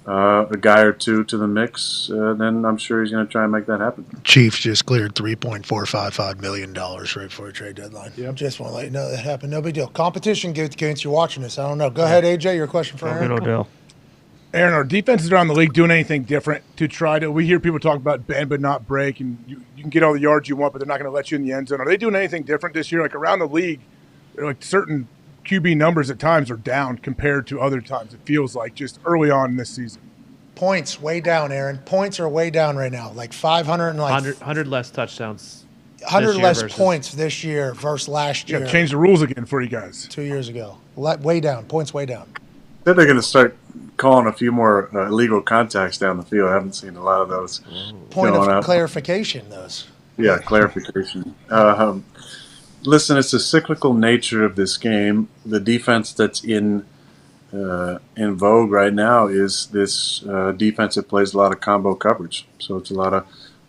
U: a guy or two to the mix, then I'm sure he's going to try and make that happen.
B: Chiefs just cleared $3.455 million right before a trade deadline. Yep. Just want to let you know that happened. No big deal. Competition against you watching this. I don't know. Go ahead, AJ. Your question for Aaron.
G: Good deal.
L: Aaron, are defenses around the league doing anything different to try to – we hear people talk about bend but not break, and you can get all the yards you want, but they're not going to let you in the end zone. Are they doing anything different this year? Like around the league, like certain QB numbers at times are down compared to other times. It feels like just early on in this season.
B: Points way down, Aaron. Points are way down right now. Like 500 and
H: 100 less touchdowns.
B: 100 less points this year versus last year.
L: Yeah, change the rules again for you guys.
B: 2 years ago. Way down. Points way down.
U: Then they're going to start calling a few more illegal contacts down the field. I haven't seen a lot of those.
B: Point of clarification, those.
U: Yeah, clarification. Listen, it's the cyclical nature of this game. The defense that's in vogue right now is this defense that plays a lot of combo coverage. So it's a lot of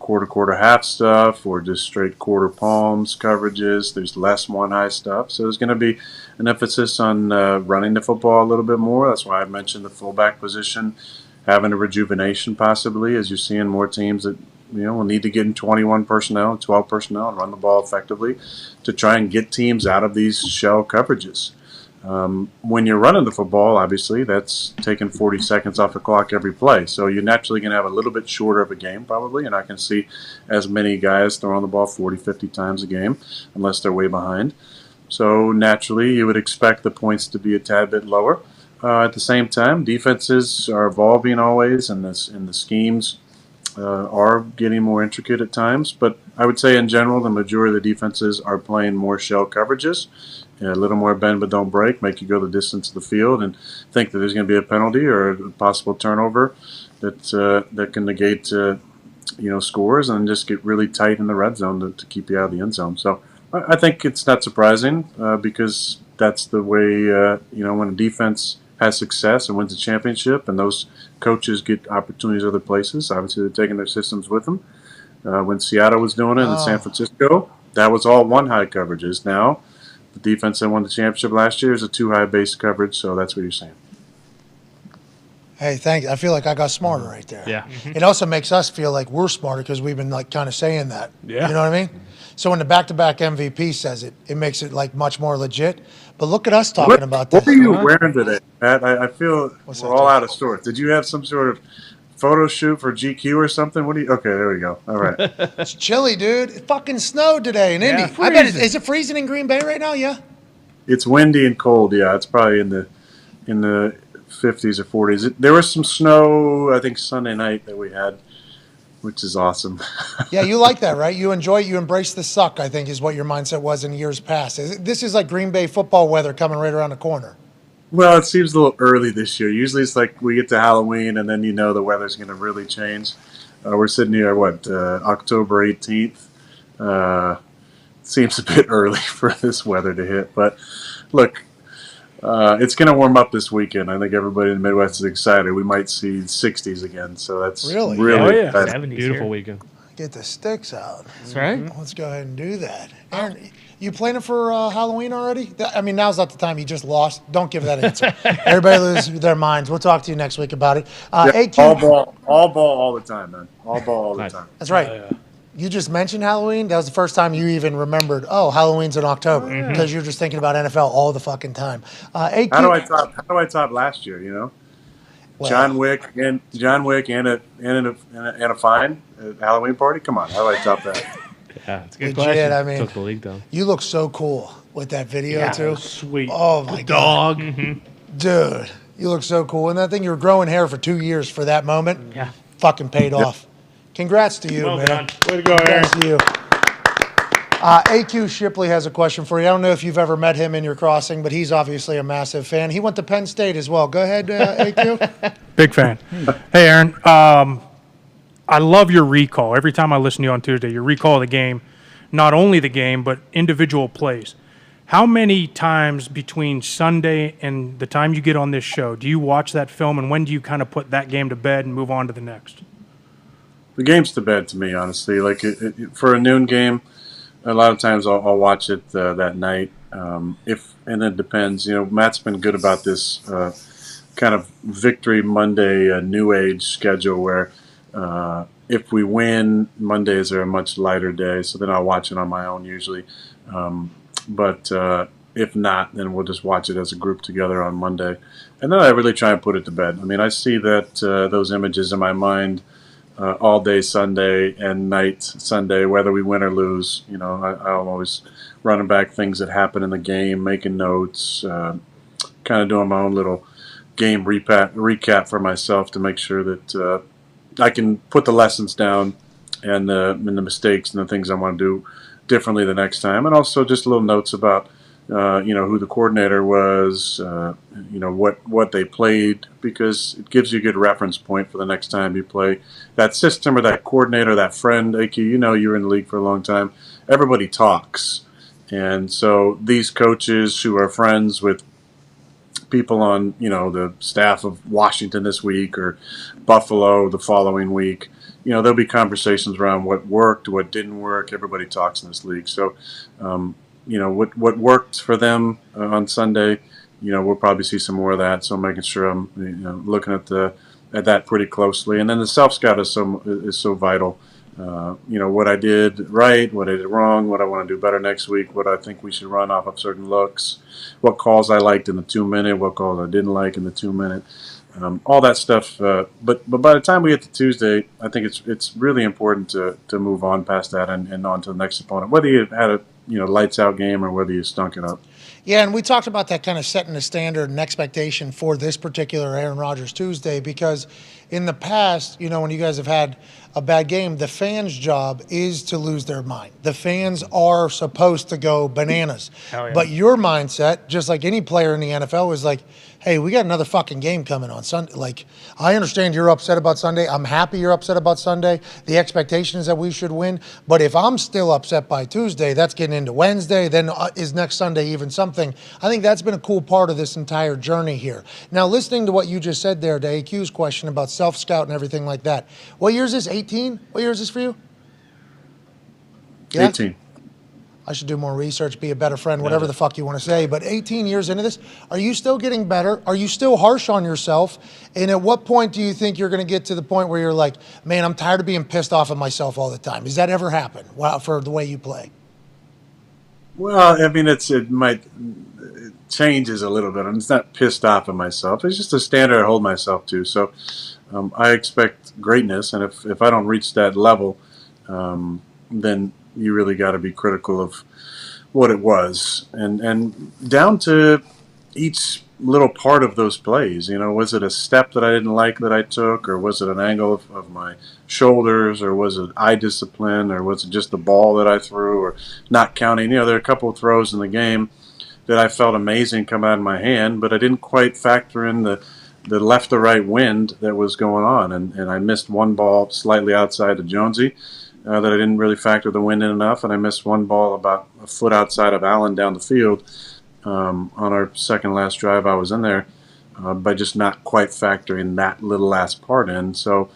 U: quarter half stuff or just straight quarter palms coverages. There's less one high stuff. So there's going to be an emphasis on running the football a little bit more. That's why I mentioned the fullback position having a rejuvenation possibly, as you're seeing more teams that will need to get in 21 personnel, 12 personnel, and run the ball effectively to try and get teams out of these shell coverages. When you're running the football, obviously, that's taking 40 seconds off the clock every play. So you're naturally going to have a little bit shorter of a game, probably. And I can see as many guys throwing the ball 40, 50 times a game, unless they're way behind. So naturally, you would expect the points to be a tad bit lower. At the same time, defenses are evolving always, and the schemes are getting more intricate at times. But I would say in general, the majority of the defenses are playing more shell coverages. A little more bend but don't break, make you go the distance of the field and think that there's going to be a penalty or a possible turnover that can negate scores and just get really tight in the red zone to keep you out of the end zone. So I think it's not surprising because that's the way when a defense has success and wins a championship and those coaches get opportunities other places. Obviously, they're taking their systems with them. When Seattle was doing it in San Francisco, that was all one high coverages. Now, the defense that won the championship last year is a two high base coverage, so that's what you're saying.
B: Hey, thank you. I feel like I got smarter right there.
H: Yeah.
B: It also makes us feel like we're smarter because we've been like kind of saying that.
H: Yeah.
B: You know what I mean? So when the back-to-back MVP says it, it makes it like much more legit. But look at us talking about this.
U: What are you wearing today, Pat? I feel we're all out of sorts. Did you have some sort of photo shoot for GQ or something? Okay, there we go. All right.
B: It's chilly, dude. It fucking snowed today in Indy. I bet is it freezing in Green Bay right now? Yeah.
U: It's windy and cold. Yeah, it's probably in the 50s or 40s. There was some snow, I think, Sunday night that we had, which is awesome.
B: Yeah, you like that, right? You enjoy it. You embrace the suck, I think, is what your mindset was in years past. This is like Green Bay football weather coming right around the corner.
U: Well, it seems a little early this year. Usually it's like we get to Halloween and then the weather's going to really change. We're sitting here, October 18th. Seems a bit early for this weather to hit. But, look, it's going to warm up this weekend. I think everybody in the Midwest is excited. We might see 60s again, so that's really
H: beautiful weekend.
B: Get the sticks out.
G: That's right.
B: Let's go ahead and do that. Aaron, you planning for Halloween already? I mean, now's not the time. You just lost. Don't give that answer. Everybody loses their minds. We'll talk to you next week about it. AQ,
U: all ball all the time, man. All ball all the time.
B: That's right. You just mentioned Halloween. That was the first time you even remembered, Halloween's in October, because you're just thinking about NFL all the fucking time. AQ,
U: How do I top last year, Well, John Wick and a fine Halloween party? Come on, how do I top that?
H: Yeah, it's a good
B: legit,
H: question.
B: I mean,
H: Took the league down.
B: You look so cool with that video too.
D: Sweet.
B: Oh my
H: dog.
B: God. Dude, you look so cool. And that thing, you were growing hair for 2 years for that moment.
G: Yeah.
B: Fucking paid off. Congrats to you,
D: Well
B: man.
D: done. Way to go, Aaron.
B: Congrats to you. AQ Shipley has a question for you. I don't know if you've ever met him in your crossing, but he's obviously a massive fan. He went to Penn State as well. Go ahead, AQ.
F: Big fan. Hey, Aaron. I love your recall. Every time I listen to you on Tuesday, your recall of the game, not only the game, but individual plays. How many times between Sunday and the time you get on this show do you watch that film, and when do you kind of put that game to bed and move on to the next?
U: The game's to bed to me, honestly. Like for a noon game, a lot of times I'll watch it that night. And it depends. Matt's been good about this kind of Victory Monday New Age schedule where if we win, Mondays are a much lighter day, so then I'll watch it on my own usually. But if not, then we'll just watch it as a group together on Monday. And then I really try and put it to bed. I mean, I see that those images in my mind all day Sunday and night Sunday, whether we win or lose. I'm always running back things that happen in the game, making notes, kind of doing my own little game recap for myself to make sure that I can put the lessons down and the mistakes and the things I want to do differently the next time, and also just little notes about who the coordinator was, what they played, because it gives you a good reference point for the next time you play that system or that coordinator, that friend. AQ, you were in the league for a long time. Everybody talks, and so these coaches who are friends with people on the staff of Washington this week or Buffalo the following week, there'll be conversations around what worked, what didn't work. Everybody talks in this league. So, what worked for them on Sunday, we'll probably see some more of that. So I'm making sure I'm looking at that pretty closely. And then the self-scout is so vital. What I did right, what I did wrong, what I want to do better next week, what I think we should run off of certain looks, what calls I liked in the 2-minute, what calls I didn't like in the 2-minute, all that stuff. But by the time we get to Tuesday, I think it's really important to move on past that and on to the next opponent, whether you had a lights out game or whether you stunk it up.
B: Yeah, and we talked about that kind of setting the standard and expectation for this particular Aaron Rodgers Tuesday, because in the past, when you guys have had a bad game, the fans' job is to lose their mind. The fans are supposed to go bananas.
G: Hell yeah.
B: But your mindset, just like any player in the NFL, is like, hey, we got another fucking game coming on Sunday. Like, I understand you're upset about Sunday. I'm happy you're upset about Sunday. The expectation is that we should win. But if I'm still upset by Tuesday, that's getting into Wednesday. Then is next Sunday even something? I think that's been a cool part of this entire journey here. Now, listening to what you just said there, to AQ's question about self-scout and everything like that. What year is this? 18? What year is this for you? Yeah?
U: 18.
B: I should do more research, be a better friend, whatever the fuck you want to say. But 18 years into this, are you still getting better? Are you still harsh on yourself? And at what point do you think you're going to get to the point where you're like, man, I'm tired of being pissed off at myself all the time? Does that ever happen for the way you play?
U: Well, I mean, it changes a little bit. I'm just not pissed off at myself. It's just a standard I hold myself to. So I expect greatness. And if I don't reach that level, then you really got to be critical of what it was, and down to each little part of those plays. Was it a step that I didn't like that I took, or was it an angle of my shoulders, or was it eye discipline, or was it just the ball that I threw, or not counting? There are a couple of throws in the game that I felt amazing come out of my hand, but I didn't quite factor in the left to right wind that was going on, and I missed one ball slightly outside of Jonesy. That I didn't really factor the wind in enough, and I missed one ball about a foot outside of Allen down the field on our second last drive I was in there by just not quite factoring that little last part in. So,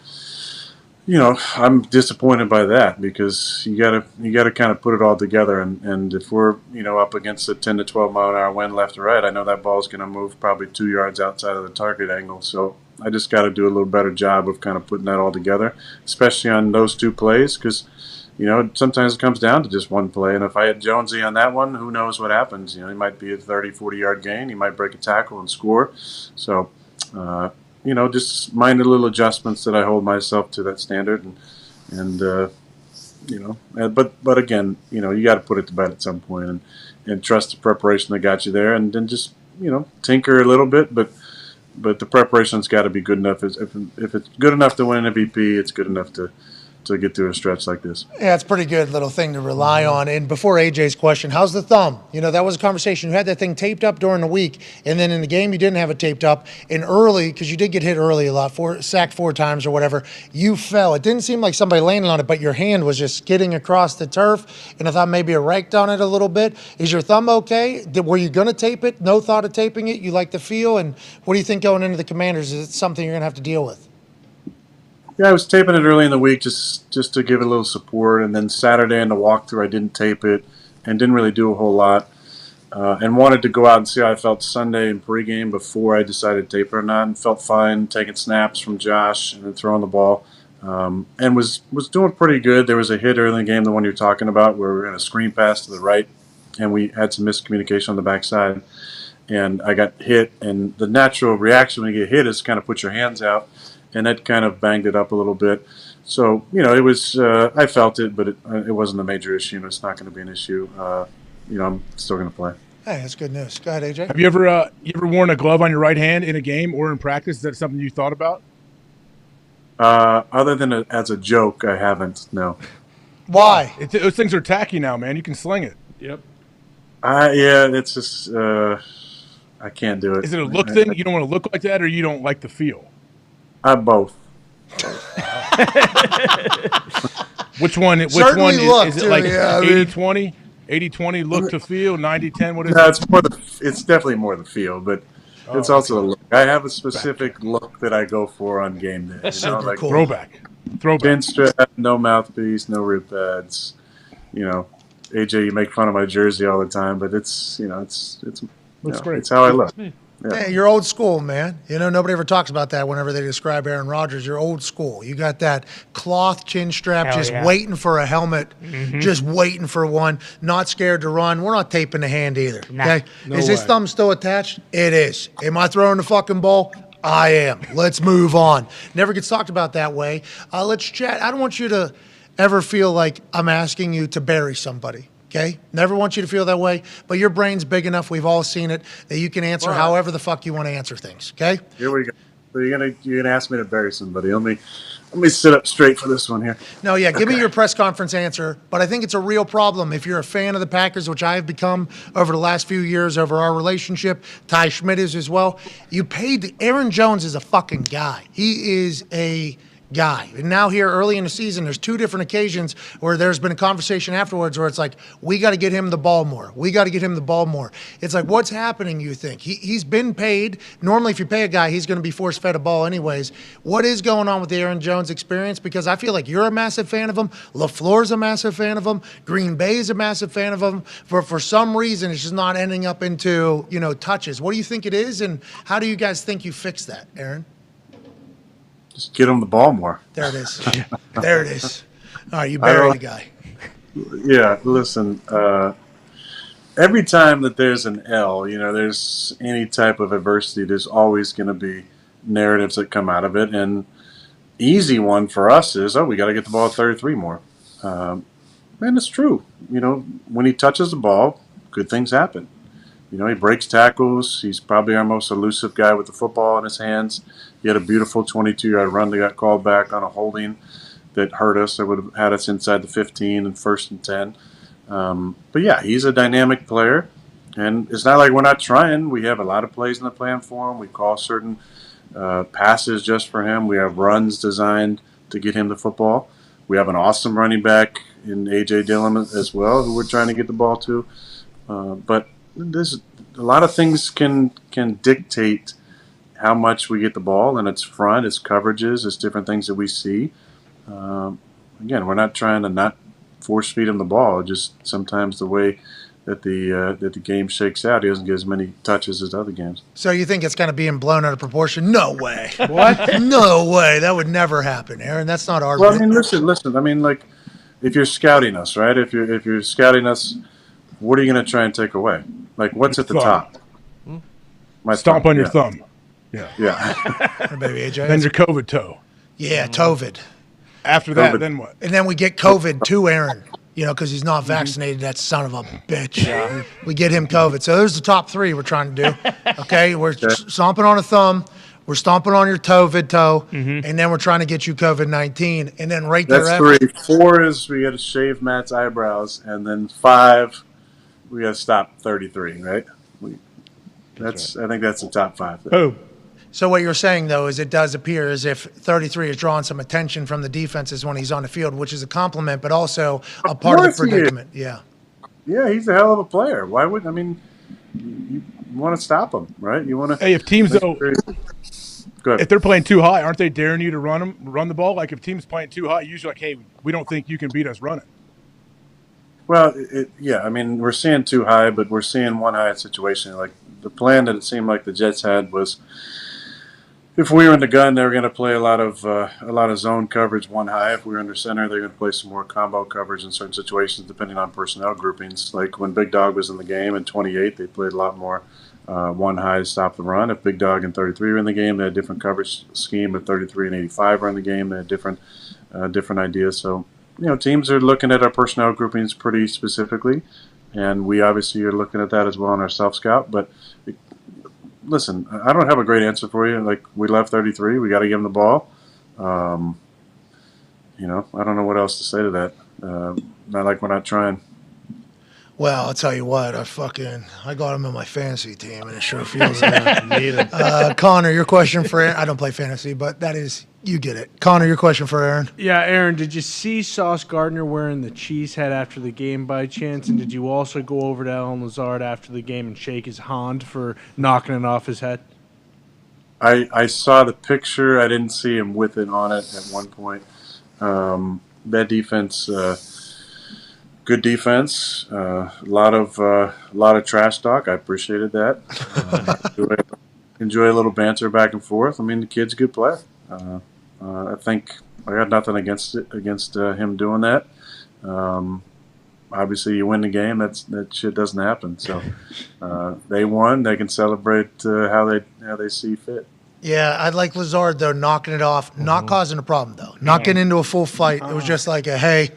U: I'm disappointed by that, because you gotta kind of put it all together, and if we're up against a 10 to 12 mile an hour wind left to right, I know that ball's going to move probably 2 yards outside of the target angle. So I just got to do a little better job of kind of putting that all together, especially on those two plays, because sometimes it comes down to just one play. And if I had Jonesy on that one, who knows what happens? He might be a 30, 40-yard gain. He might break a tackle and score. So, just minor little adjustments that I hold myself to that standard. But again, you got to put it to bed at some point and trust the preparation that got you there, and then just, tinker a little bit, but the preparation's got to be good enough. If it's good enough to win an MVP, it's good enough to get through a stretch like this.
B: Yeah, it's a pretty good little thing to rely on. And before AJ's question, how's the thumb? That was a conversation. You had that thing taped up during the week, and then in the game you didn't have it taped up. And early, because you did get hit early a lot, sacked 4 times or whatever, you fell. It didn't seem like somebody landed on it, but your hand was just skidding across the turf, and I thought maybe you raked on it a little bit. Is your thumb okay? Were you going to tape it? No thought of taping it? You like the feel? And what do you think going into the Commanders? Is it something you're going to have to deal with?
U: Yeah, I was taping it early in the week just to give it a little support, and then Saturday in the walkthrough I didn't tape it and didn't really do a whole lot, and wanted to go out and see how I felt Sunday in pregame before I decided to tape it or not, and felt fine taking snaps from Josh and then throwing the ball, and was doing pretty good. There was a hit early in the game, the one you're talking about, where we were in a screen pass to the right, and we had some miscommunication on the backside, and I got hit, and the natural reaction when you get hit is kind of put your hands out, and that kind of banged it up a little bit. So, it was, I felt it, but it wasn't a major issue. It's not going to be an issue. I'm still going to play.
B: Hey, that's good news. Go ahead, AJ.
L: Have you ever worn a glove on your right hand in a game or in practice? Is that something you thought about?
U: Other than as a joke, I haven't, no.
B: Why?
L: Those things are tacky now, man. You can sling it.
D: Yep.
U: Yeah, it's just, I can't do it.
L: Is it a look thing? You don't want to look like that, or you don't like the feel?
U: Both.
L: Which one is it, like 80-20? 80-20 look to feel, 90-10, what is it?
U: It's definitely more the feel, but it's also the look. I have a specific look that I go for on game day.
B: Super cool.
L: Throwback. Throwback.
U: Chin strap, no mouthpiece, no rib pads. You know, AJ, you make fun of my jersey all the time, but it's
L: Looks great.
U: It's how I look.
B: Yeah, you're old school, man. You know, nobody ever talks about that whenever they describe Aaron Rodgers. You're old school. You got that cloth chin strap,
G: Hell
B: just
G: yeah.
B: waiting for a helmet, just waiting for one, not scared to run. We're not taping the hand either, okay?
D: No
B: Is his
D: way.
B: thumb still attached? It is. Am I throwing the fucking ball? I am. Let's move on. Never gets talked about that way. Let's chat. I don't want you to ever feel like I'm asking you to bury somebody. Okay? Never want you to feel that way, but your brain's big enough, we've all seen it, that you can answer however the fuck you want to answer things. Okay?
U: Here we go. So you're gonna ask me to bury somebody. Let me sit up straight for this one here.
B: No, yeah, give me your press conference answer, but I think it's a real problem if you're a fan of the Packers, which I have become over the last few years over our relationship. Ty Schmidt is as well. You paid Aaron Jones is a fucking guy. He is a guy. And now here early in the season, there's two different occasions where there's been a conversation afterwards where it's like, we got to get him the ball more. We got to get him the ball more. It's like, what's happening, you think? He's been paid. Normally, if you pay a guy, he's going to be force-fed a ball anyways. What is going on with the Aaron Jones experience? Because I feel like you're a massive fan of him. LaFleur's a massive fan of him. Green Bay's a massive fan of him. For some reason, it's just not ending up into, touches. What do you think it is, and how do you guys think you fix that, Aaron?
U: Just get him the ball more.
B: There it is. There it is. All right, you buried the guy.
U: Yeah, listen. Every time that there's an L, there's any type of adversity, there's always going to be narratives that come out of it. And easy one for us is, we got to get the ball at 33 more. And it's true. When he touches the ball, good things happen. He breaks tackles. He's probably our most elusive guy with the football in his hands. He had a beautiful 22-yard run that got called back on a holding that hurt us. That would have had us inside the 15 and 1st and 10. But, yeah, he's a dynamic player. And it's not like we're not trying. We have a lot of plays in the plan for him. We call certain passes just for him. We have runs designed to get him the football. We have an awesome running back in A.J. Dillon as well, who we're trying to get the ball to. But there's a lot of things can dictate how much we get the ball, and it's front, it's coverages, it's different things that we see. Again, we're not trying to not force feed him the ball. Just sometimes the way that the game shakes out, he doesn't get as many touches as other games.
B: So you think it's kind of being blown out of proportion? No way.
U: What?
B: No way. That would never happen, Aaron. That's not our.
U: Well, listen. I mean, like, if you're scouting us, right? If you're scouting us, what are you going to try and take away? Like, what's at the top? My
L: Stomp
U: thumb,
L: on your
U: yeah.
L: thumb. Yeah.
U: Yeah.
B: Baby AJ.
L: Then your COVID toe.
B: Yeah, COVID.
L: After that,
U: COVID.
L: then what?
B: And then we get COVID to Aaron, because he's not vaccinated, that son of a bitch. Yeah. We get him COVID. So there's the top three we're trying to do. Okay, we're stomping on a thumb. We're stomping on your COVID toe. And then we're trying to get you COVID-19. And then
U: That's
B: there.
U: 3. 4 is we got to shave Matt's eyebrows. And then 5, we got to stop 33, right? I think that's the top 5.
L: Boom.
B: So what you're saying, though, is it does appear as if 33 is drawing some attention from the defenses when he's on the field, which is a compliment, but also a part of the predicament. Yeah.
U: Yeah, he's a hell of a player. Why would you want to stop him, right? You want to.
L: Hey, if teams though,
U: Go ahead.
L: if they're playing too high, aren't they daring you to run the ball? Like if teams playing too high, usually like, hey, we don't think you can beat us running.
U: Well, yeah, I mean, we're seeing too high, but we're seeing one high situation. Like the plan that it seemed like the Jets had was, if we were in the gun, they were going to play a lot of zone coverage one high. If we were under center, they're going to play some more combo coverage in certain situations, depending on personnel groupings. Like when Big Dog was in the game in 28, they played a lot more one high to stop the run. If Big Dog and 33 were in the game, they had a different coverage scheme. If 33 and 85 were in the game, they had different ideas. So, teams are looking at our personnel groupings pretty specifically, and we obviously are looking at that as well in our self-scout. But listen, I don't have a great answer for you. Like, we left 33. We got to give him the ball. I don't know what else to say to that. Not like we're not trying.
B: Well, I'll tell you what, I got him in my fantasy team, and it sure feels that. Connor, your question for Aaron. I don't play fantasy, but that is, you get it. Connor, your question for Aaron.
D: Yeah, Aaron, did you see Sauce Gardner wearing the cheese hat after the game by chance? And did you also go over to Alan Lazard after the game and shake his hand for knocking it off his head?
U: I saw the picture. I didn't see him with it on it at one point. Bad defense, good defense. A lot of trash talk. I appreciated that. Enjoy a little banter back and forth. I mean, the kid's a good player. I think I got nothing against him doing that. Obviously, you win the game. That shit doesn't happen. So they won. They can celebrate how they see fit.
B: Yeah, I'd like Lazard, though, knocking it off, not causing a problem, though. Not getting into a full fight. It was just like a, hey,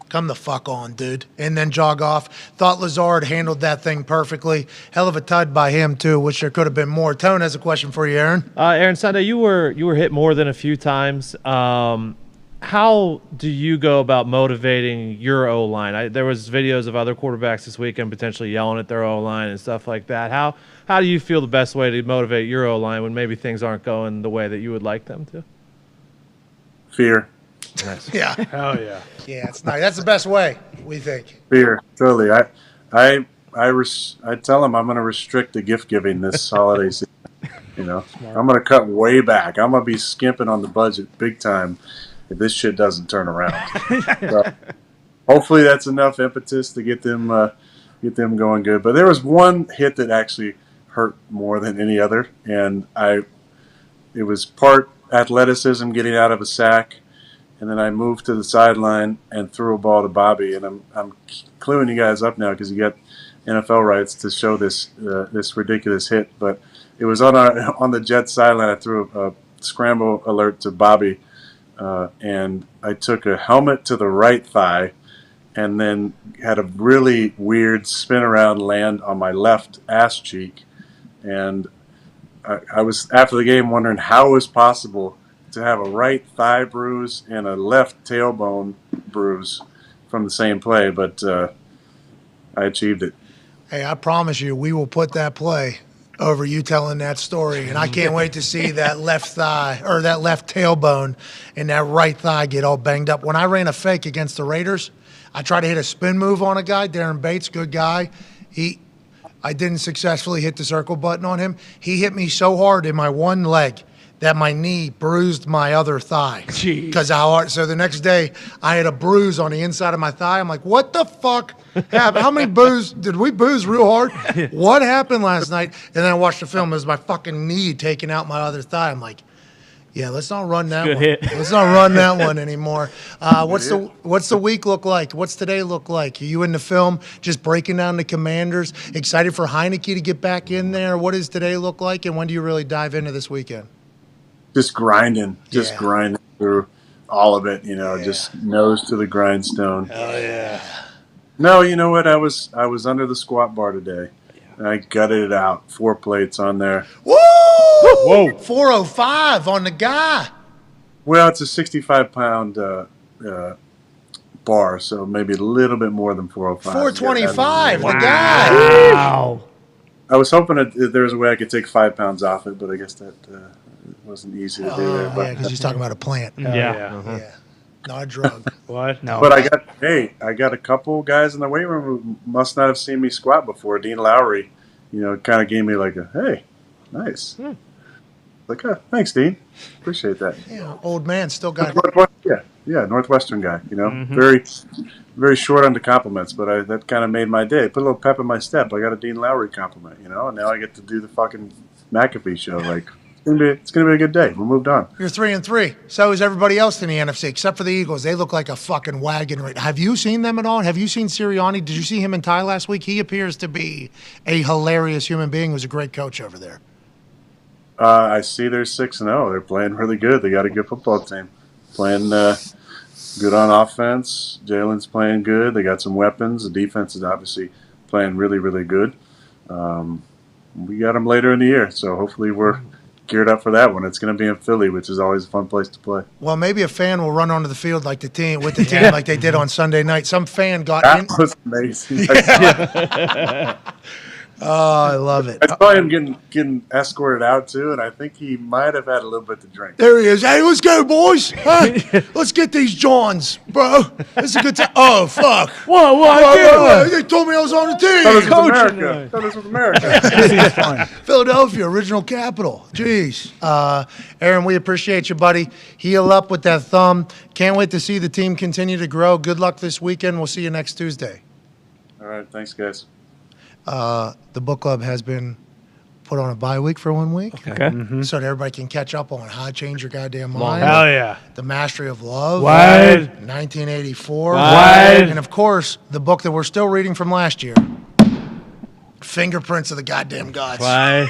B: come the fuck on, dude. And then jog off. Thought Lazard handled that thing perfectly. Hell of a tud by him, too, which there could have been more. Tone has a question for you, Aaron.
H: Aaron, Sunday, you were hit more than a few times. How do you go about motivating your O-line? There was videos of other quarterbacks this weekend potentially yelling at their O-line and stuff like that. How do you feel the best way to motivate your O-line when maybe things aren't going the way that you would like them to?
U: Fear.
H: Nice.
B: Yeah.
D: Hell yeah.
B: Yeah, it's nice. That's the best way, we think.
U: Fear. Totally. I tell them I'm going to restrict the gift giving this holiday season. I'm going to cut way back. I'm going to be skimping on the budget big time if this shit doesn't turn around. So, hopefully that's enough impetus to get them going good. But there was one hit that actually hurt more than any other, and it was part athleticism, getting out of a sack, and then I moved to the sideline and threw a ball to Bobby. And I'm cluing you guys up now because you got NFL rights to show this ridiculous hit. But it was on the Jets sideline. I threw a scramble alert to Bobby. And I took a helmet to the right thigh and then had a really weird spin around land on my left ass cheek. And I was, after the game, wondering how it was possible to have a right thigh bruise and a left tailbone bruise from the same play, but I achieved it.
B: Hey, I promise you, we will put that play over you telling that story, and I can't wait to see that left thigh or that left tailbone and that right thigh get all banged up. When I ran a fake against the Raiders, I tried to hit a spin move on a guy, Darren Bates, good guy. I didn't successfully hit the circle button on him. He hit me so hard in my one leg that my knee bruised my other thigh. Because how hard. So the next day, I had a bruise on the inside of my thigh. I'm like, what the fuck happened? How many did we booze real hard? What happened last night? And then I watched the film. It was my fucking knee taking out my other thigh. I'm like, yeah, let's not run that one. Let's not run that one anymore. What's the week look like? What's today look like? Are you in the film just breaking down the Commanders? Excited for Heineke to get back in there? What does today look like? And when do you really dive into this weekend?
U: Just grinding through all of it, just nose to the grindstone.
B: Hell yeah.
U: No, you know what? I was under the squat bar today. And I gutted it out. 4 plates on there.
B: Woo! Whoa! 405 on the guy.
U: Well, it's a 65-pound bar, so maybe a little bit more than 405.
B: 425, the guy.
G: Wow.
U: I was hoping that there was a way I could take 5 pounds off it, but I guess that wasn't easy to do there.
B: Yeah, because he's talking about a plant.
U: Yeah.
B: Not a drug.
D: What?
U: No. But I got a couple guys in the weight room who must not have seen me squat before. Dean Lowry, kind of gave me like a, hey, nice. Like, thanks, Dean. Appreciate that.
B: Yeah, old man still got
U: Yeah, Northwestern guy, very, very short on the compliments, but that kind of made my day. Put a little pep in my step. I got a Dean Lowry compliment, and now I get to do the fucking McAfee show. Like, it's gonna be a good day. We moved on.
B: You're 3-3. So is everybody else in the NFC, except for the Eagles. They look like a fucking wagon right now. Have you seen them at all? Have you seen Sirianni? Did you see him in Thai last week? He appears to be a hilarious human being. He was a great coach over there.
U: I see they're 6-0. They're playing really good. They got a good football team. Playing good on offense. Jalen's playing good. They got some weapons. The defense is obviously playing really, really good. We got them later in the year, so hopefully we're geared up for that one. It's going to be in Philly, which is always a fun place to play.
B: Well, maybe a fan will run onto the field like the team like they did on Sunday night. Some fan got in.
U: That was amazing.
B: Oh, I love it.
U: I saw him getting escorted out too, and I think he might have had a little bit to drink.
B: There he is. Hey, let's go, boys. Hey, let's get these Johns, bro. It's a good time. Oh, fuck.
G: Whoa.
B: They told me I was on the team.
U: Thought this was America.
B: Philadelphia, original capital. Jeez. Aaron, we appreciate you, buddy. Heal up with that thumb. Can't wait to see the team continue to grow. Good luck this weekend. We'll see you next Tuesday.
U: All right, thanks, guys.
B: The book club has been put on a bye week for 1 week.
G: Okay.
B: So that everybody can catch up on how to change your goddamn mind.
D: Hell yeah.
B: The Mastery of Love.
D: What?
B: 1984.
D: What?
B: And of course, the book that we're still reading from last year. Fingerprints of the Goddamn Gods.
D: Why?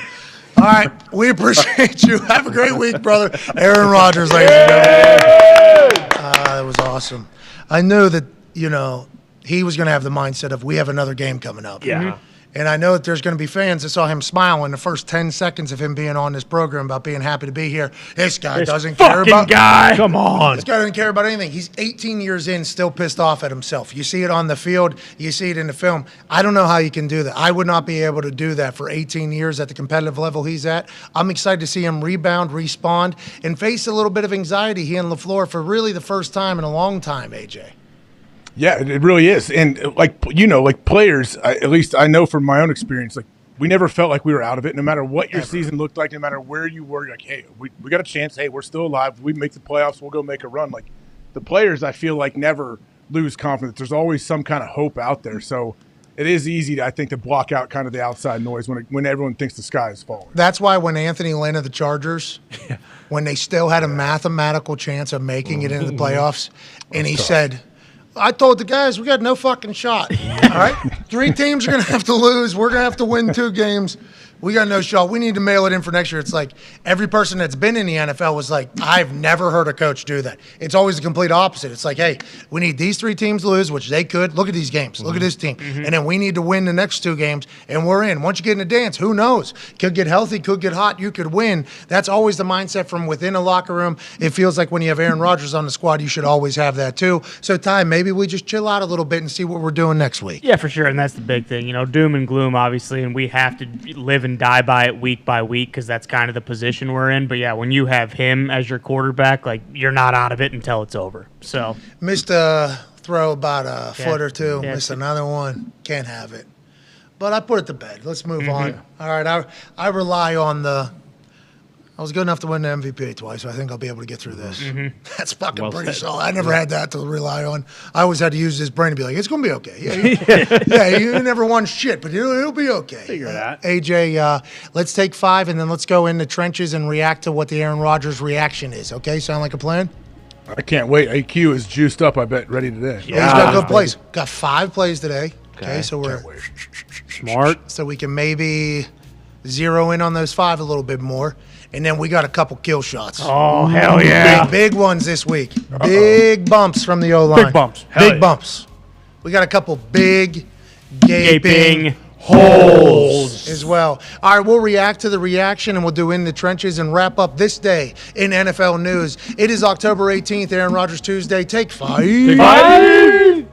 B: All right. We appreciate you. Have a great week, brother. Aaron Rodgers, ladies and gentlemen. That was awesome. I knew that, he was going to have the mindset of we have another game coming up.
D: Yeah.
B: And I know that there's going to be fans that saw him smile in the first 10 seconds of him being on this program about being happy to be here. This guy doesn't care about
D: guy. Come on.
B: This guy doesn't care about anything. He's 18 years in, still pissed off at himself. You see it on the field. You see it in the film. I don't know how you can do that. I would not be able to do that for 18 years at the competitive level he's at. I'm excited to see him rebound, respond, and face a little bit of anxiety, he and LaFleur, for really the first time in a long time, AJ.
L: Yeah, it really is. And like players, at least I know from my own experience, like we never felt like we were out of it. No matter what your season looked like, no matter where you were, you're like, hey, we got a chance. Hey, we're still alive. We make the playoffs. We'll go make a run. Like the players, I feel like never lose confidence. There's always some kind of hope out there. So it is easy, I think, to block out kind of the outside noise when everyone thinks the sky is falling.
B: That's why when Anthony Lynn of the Chargers, when they still had a mathematical chance of making it into the playoffs, and he said, I told the guys, we got no fucking shot. All right? 3 teams are going to have to lose. We're going to have to win 2 games. We got no shot. We need to mail it in for next year. It's like every person that's been in the NFL was like, I've never heard a coach do that. It's always the complete opposite. It's like, hey, we need these 3 teams to lose, which they could. Look at these games. Look at this team. And then we need to win the next 2 games, and we're in. Once you get in a dance, who knows? Could get healthy, could get hot, you could win. That's always the mindset from within a locker room. It feels like when you have Aaron Rodgers on the squad, you should always have that too. So, Ty, maybe we just chill out a little bit and see what we're doing next week.
G: Yeah, for sure, and that's the big thing. Doom and gloom, obviously, and we have to live and die by it week by week because that's kind of the position we're in. But, yeah, when you have him as your quarterback, like, you're not out of it until it's over. So
B: missed a throw about a foot or 2. Missed another one. Can't have it. But I put it to bed. Let's move on. All right, I rely on I was good enough to win the MVP twice, so I think I'll be able to get through this. That's fucking pretty solid. I never had that to rely on. I always had to use this brain to be like, it's going to be okay. Yeah, you never won shit, but it'll be okay.
D: Figure it out.
B: AJ, let's take 5, and then let's go in the trenches and react to what the Aaron Rodgers reaction is. Okay, sound like a plan?
L: I can't wait. AQ is juiced up, I bet, ready today.
B: Yeah, he's got good plays. Got 5 plays today. Okay, so we're
D: smart.
B: So we can maybe zero in on those 5 a little bit more. And then we got a couple kill shots.
G: Oh, hell yeah.
B: Big ones this week. Big bumps from the O-line.
D: Big bumps.
B: Big bumps. We got a couple big gaping
G: holes
B: as well. All right, we'll react to the reaction, and we'll do In the Trenches and wrap up this day in NFL news. It is October 18th, Aaron Rodgers Tuesday. Take 5.
G: Take 5.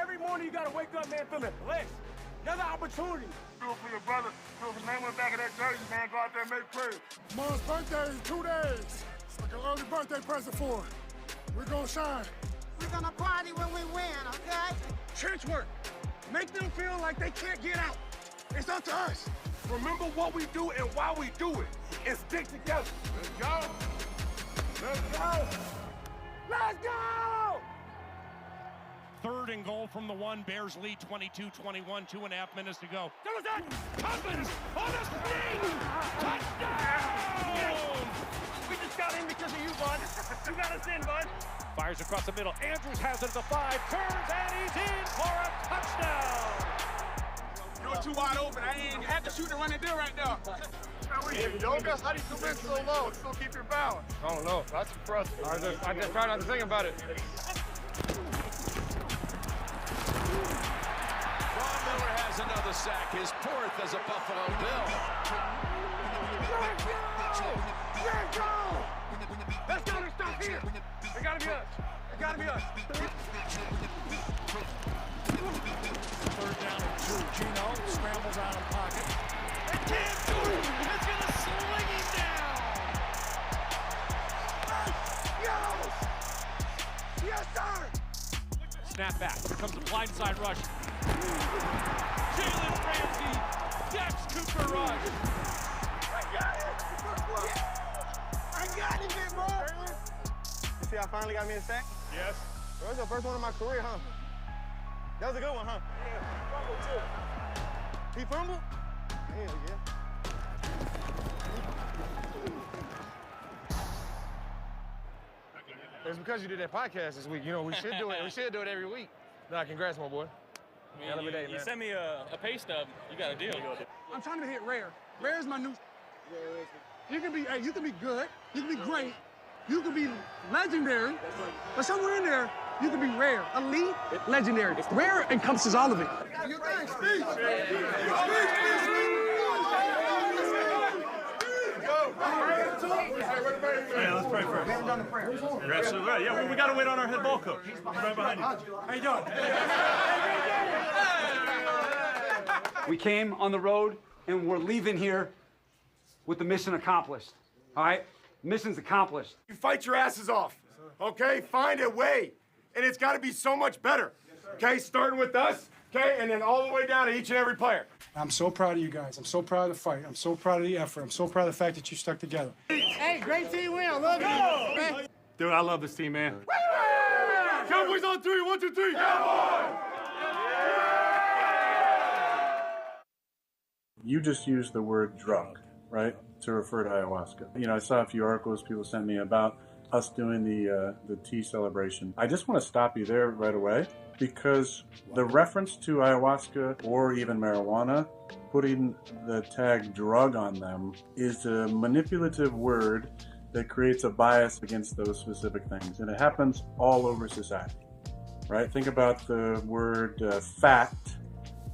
S: Every morning you gotta wake up, man, feeling blessed. Another opportunity.
Q: Do it for your brother. Do it for the name on the back of that jersey, man. Go out there and make plays.
N: Mom's birthday is 2 days. It's like an early birthday present for her. We're gonna shine.
I: We're gonna party when we win, okay?
S: Church work. Make them feel like they can't get out. It's up to us. Remember what we do and why we do it. And stick together.
Q: Let's go. Let's go.
S: Let's go!
P: 3rd and goal from the 1. Bears lead 22-21, 2.5 minutes to go.
S: There was that. Cousins on the spring. Touchdown! We just got in because of you, bud. You got us in, bud.
P: Fires across the middle. Andrews has it at the 5. Turns and he's in for a touchdown.
V: You're too wide open. I ain't had to shoot and run and do right now.
Q: Yoga? How do you come in so low and still keep your balance? I don't know. That's impressive. I just try not to think about it.
P: Von Miller has another sack, his fourth as a Buffalo Bill.
S: Let's go! Let's go! Let's stop here! It gotta be us. It gotta be us.
P: Third down and 2. Gino scrambles out of pocket. And Cam Jordan is going to sling him down.
S: Yes, sir!
J: Snap back. Here comes the blindside rush. Jalen Ramsey decks Cooper Rush.
S: I got it, big boy!
Q: You see I finally got me a sack?
S: Yes.
Q: That was the first one in my career, huh? That was a good one, huh?
S: Yeah,
Q: He fumbled? Hell yeah. It's because you did that podcast this week. You know, we should do it. We should do it every week. Nah, congrats, my boy.
J: I mean, you send me a pay stub, you got a deal.
N: I'm trying to hit rare. Rare is my new. You can be, hey, you can be good. You can be great. You can be legendary. But somewhere in there, you can be rare, elite, legendary. Rare encompasses all of it.
J: Yeah, let's pray first. You're absolutely right. Yeah, we got to wait on our head ball coach. He's right behind you. How you doing?
V: We came on the road, and we're leaving here with the mission accomplished. All right? Mission's accomplished.
S: You fight your asses off, okay? Find a way, and it's got to be so much better, okay? Starting with us, okay, and then all the way down to each and every player.
N: I'm so proud of you guys. I'm so proud of the fight. I'm so proud of the effort. I'm so proud of the fact that you stuck together.
S: Hey, great team win. I love you.
J: Dude, I love this team, man.
S: Cowboys on 3. 1, 2, 3. Cowboys!
U: You just used the word drug, right, to refer to ayahuasca. You know, I saw a few articles people sent me about us doing the tea celebration. I just want to stop you there right away, because the reference to ayahuasca or even marijuana, putting the tag drug on them, is a manipulative word that creates a bias against those specific things. And it happens all over society, right? Think about the word fat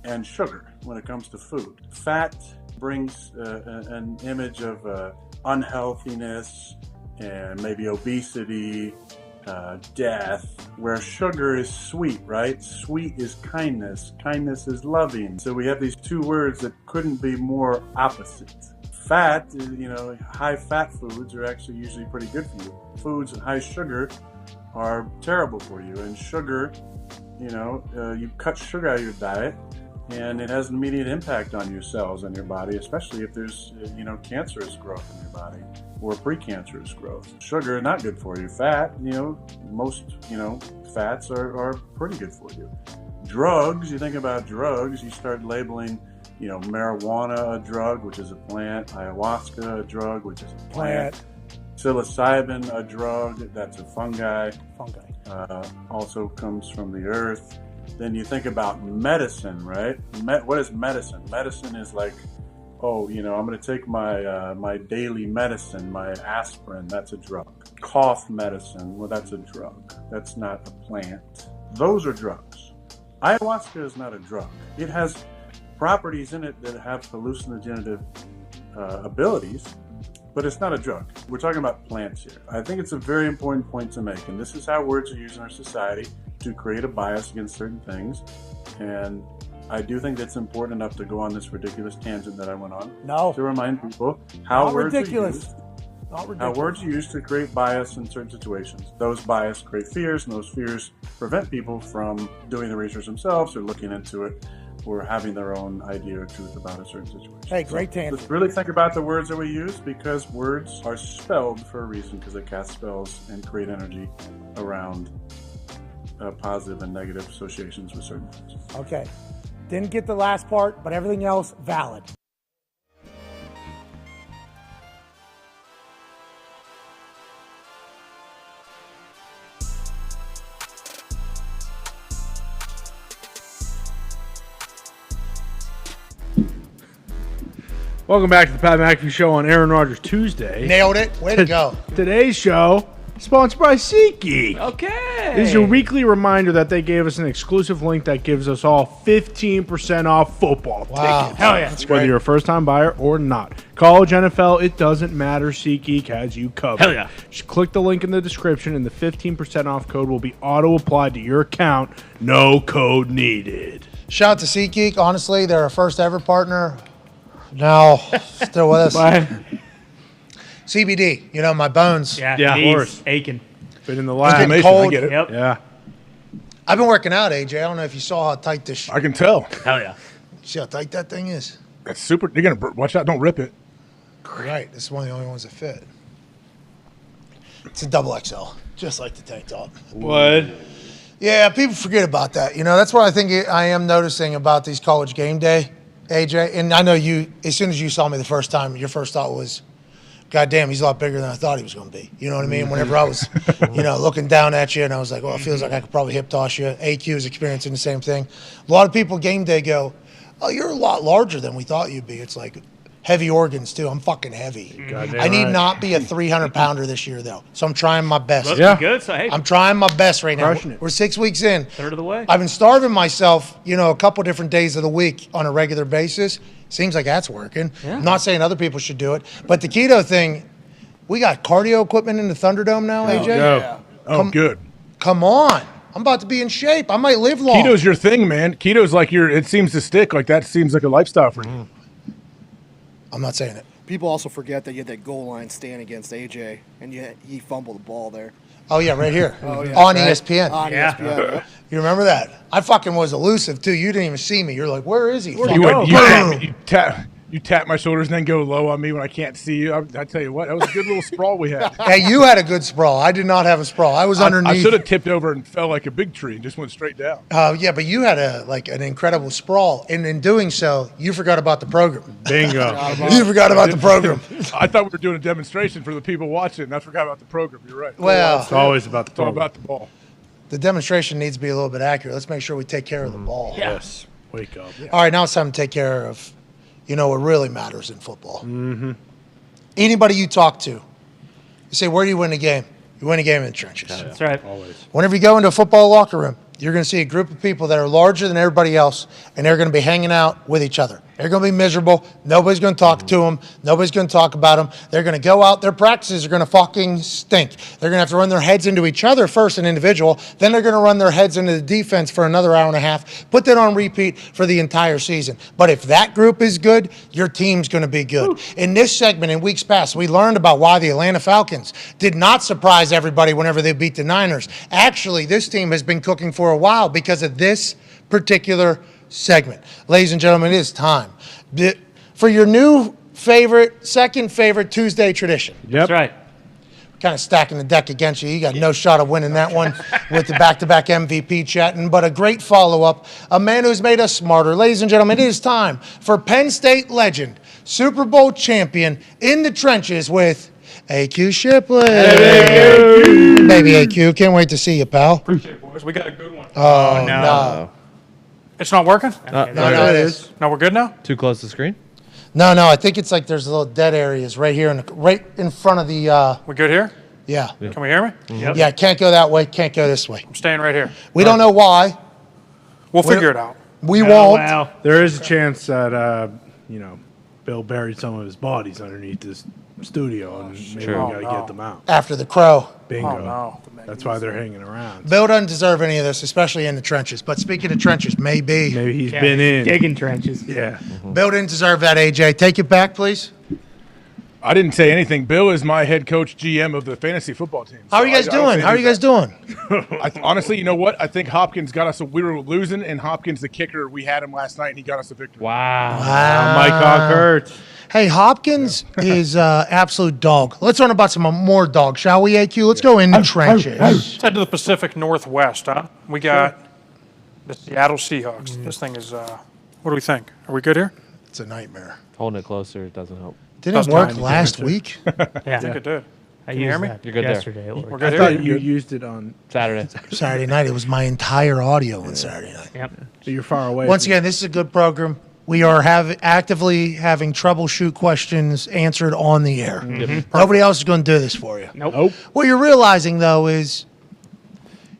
U: and sugar when it comes to food. Fat brings an image of unhealthiness and maybe obesity, death, where sugar is sweet, right? Sweet is kindness. Kindness is loving. So we have these two words that couldn't be more opposite. Fat, you know, high fat foods are actually usually pretty good for you. Foods with high sugar are terrible for you. And sugar, you know, you cut sugar out of your diet, and it has an immediate impact on your cells and your body, especially if there's, you know, cancerous growth in your body or precancerous growth. Sugar, not good for you. Fat, you know, most, you know, fats are pretty good for you. Drugs, you think about drugs, you start labeling, you know, marijuana a drug, which is a plant, ayahuasca a drug, which is a plant, psilocybin a drug, that's a fungi. Also comes from the earth. Then you think about medicine, right? What is medicine? Medicine is like, oh, you know, I'm going to take my my daily medicine, my aspirin, that's a drug. Cough medicine, well, that's a drug. That's not a plant. Those are drugs. Ayahuasca is not a drug. It has properties in it that have hallucinogenic abilities, but it's not a drug. We're talking about plants here. I think it's a very important point to make, and this is how words are used in our society to create a bias against certain things. And I do think that's important enough to go on this ridiculous tangent that I went on.
B: No.
U: To remind people how words are used.
B: Not ridiculous.
U: How words are used to create bias in certain situations. Those bias create fears, and those fears prevent people from doing the research themselves or looking into it or having their own idea or truth about a certain situation.
B: Hey, great tangent.
U: Let's really think about the words that we use, because words are spelled for a reason, because they cast spells and create energy around positive and negative associations with certain things.
B: Okay. Didn't get the last part, but everything else valid.
D: Welcome back to the Pat McAfee Show on Aaron Rodgers Tuesday.
B: Nailed it. Way to go.
D: Today's show sponsored by SeatGeek.
G: Okay.
D: This is your weekly reminder that they gave us an exclusive link that gives us all 15% off football tickets.
G: Hell yeah.
D: That's whether you're a first-time buyer or not. College, NFL, it doesn't matter. SeatGeek has you covered.
G: Hell yeah.
D: Just click the link in the description, and the 15% off code will be auto-applied to your account. No code needed.
B: Shout out to SeatGeek. Honestly, they're our first ever partner. Now, still with us.
D: Bye.
B: CBD, my bones.
D: Yeah, of course.
G: Aching.
D: Been in the lab.
B: getting cold.
L: I get it.
G: Yep.
D: Yeah.
B: I've been working out, AJ. I don't know if you saw how tight this.
L: I can tell.
G: Hell yeah.
B: See how tight that thing is?
L: That's super. You're gonna watch out. Don't rip it.
B: Right. This is one of the only ones that fit. It's a double XL, just like the tank top.
D: What?
B: Yeah, people forget about that. That's what I think I am noticing about these college game day, AJ. And I know you, as soon as you saw me the first time, your first thought was, God damn, he's a lot bigger than I thought he was going to be. You know what I mean? Whenever I was, looking down at you, and I was like, well, it feels like I could probably hip toss you. AQ is experiencing the same thing. A lot of people game day go, oh, you're a lot larger than we thought you'd be. It's like heavy organs, too. I'm fucking heavy. I need not be a 300-pounder this year, though. So I'm trying my best.
G: Looking good. So, hey,
B: I'm trying my best right now.
D: Crushing it.
B: We're 6 weeks in.
G: third of the way.
B: I've been starving myself, a couple different days of the week on a regular basis. Seems like that's working.
G: Yeah.
B: I'm not saying other people should do it. But the keto thing, we got cardio equipment in the Thunderdome now, AJ?
L: Yeah. Oh, good.
B: Come on. I'm about to be in shape. I might live long.
L: Keto's your thing, man. Keto's like it seems to stick. Like that seems like a lifestyle for you.
B: I'm not saying it.
A: People also forget that you had that goal line stand against AJ, and he fumbled the ball there.
B: Oh, yeah, right here.
A: Oh, yeah.
B: On
A: Right.
B: ESPN.
A: On ESPN, yep.
B: You remember that? I fucking was elusive, too. You didn't even see me. You're like, where is he?
L: You tap my shoulders and then go low on me when I can't see you. I tell you what, that was a good little sprawl we had.
B: Hey, you had a good sprawl. I did not have a sprawl. I was underneath.
L: I should have tipped over and fell like a big tree and just went straight down.
B: Yeah, but you had an incredible sprawl, and in doing so, you forgot about the program.
D: Bingo.
B: You forgot about the program.
L: I thought we were doing a demonstration for the people watching, and I forgot about the program. You're right.
B: Well,
D: It's always about the
L: It's all
D: program.
L: about the ball.
B: The demonstration needs to be a little bit accurate. Let's make sure we take care of the ball.
D: Yes. Wake up.
B: All right, now it's time to take care of, what really matters in football. Mm-hmm. Anybody you talk to, you say, where do you win the game? You win a game in the trenches.
G: That's right.
D: Always.
B: Whenever you go into a football locker room, you're going to see a group of people that are larger than everybody else, and they're going to be hanging out with each other. They're going to be miserable. Nobody's going to talk to them. Nobody's going to talk about them. They're going to go out. Their practices are going to fucking stink. They're going to have to run their heads into each other first, an individual. Then they're going to run their heads into the defense for another hour and a half. Put that on repeat for the entire season. But if that group is good, your team's going to be good. Ooh. In this segment, in weeks past, we learned about why the Atlanta Falcons did not surprise everybody whenever they beat the Niners. Actually, this team has been cooking for a while because of this particular segment. Ladies and gentlemen, it is time for your new second favorite Tuesday tradition.
D: Yep.
G: That's right.
B: Kind of stacking the deck against you. You got no shot of winning that one with the back-to-back MVP chatting, but a great follow-up, a man who's made us smarter. Ladies and gentlemen, it is time for Penn State legend, Super Bowl champion, in the trenches with AQ Shipley. Hey, baby AQ, can't wait to see you, pal.
F: Appreciate it, boys. We got a good one.
B: Oh, no.
F: It's not working?
B: No, it is.
F: No, we're good now?
H: Too close to the screen?
B: No, I think it's like there's little dead areas right here, right in front of the...
F: We good here?
B: Yeah.
F: Can we hear me?
B: Yep. Yeah, can't go that way, can't go this way.
F: I'm staying right here.
B: We don't know why.
F: We'll figure it out.
B: We won't.
G: Wow.
D: There is a chance that, Bill buried some of his bodies underneath this studio, and maybe we got to get them out.
B: After the crow.
D: Bingo.
F: Oh, no.
D: That's why they're hanging around.
B: Bill doesn't deserve any of this, especially in the trenches. But speaking of trenches, maybe
D: he's been in.
G: Digging trenches.
D: Yeah.
B: Bill didn't deserve that, AJ. Take it back, please.
L: I didn't say anything. Bill is my head coach, GM of the fantasy football team.
B: How are you guys doing? How are you guys doing?
L: Honestly, you know what? I think Hopkins got us. We were losing, and Hopkins, the kicker, we had him last night, and he got us a victory.
D: Wow. Mike Hawk hurts.
B: Hey, Hopkins is absolute dog. Let's learn about some more dogs, shall we, AQ? Let's go in the trenches.
F: Let's head to the Pacific Northwest, huh? We got the Seattle Seahawks. This thing is, what do we think? Are we good here?
B: It's a nightmare.
H: Holding it closer, it doesn't help.
B: Didn't it work last week?
F: I think it did. Can you hear me?
H: You're good
G: yesterday.
H: there.
F: We're
D: I
F: good
D: thought
F: here?
D: you used it on
H: Saturday.
B: Saturday night. It was my entire audio on Saturday night.
G: Yep.
D: So you're far away.
B: Once again, this is a good program. we are actively having troubleshoot questions answered on the air. Nobody else is going to do this for you.
G: Nope.
B: What you're realizing, though, is,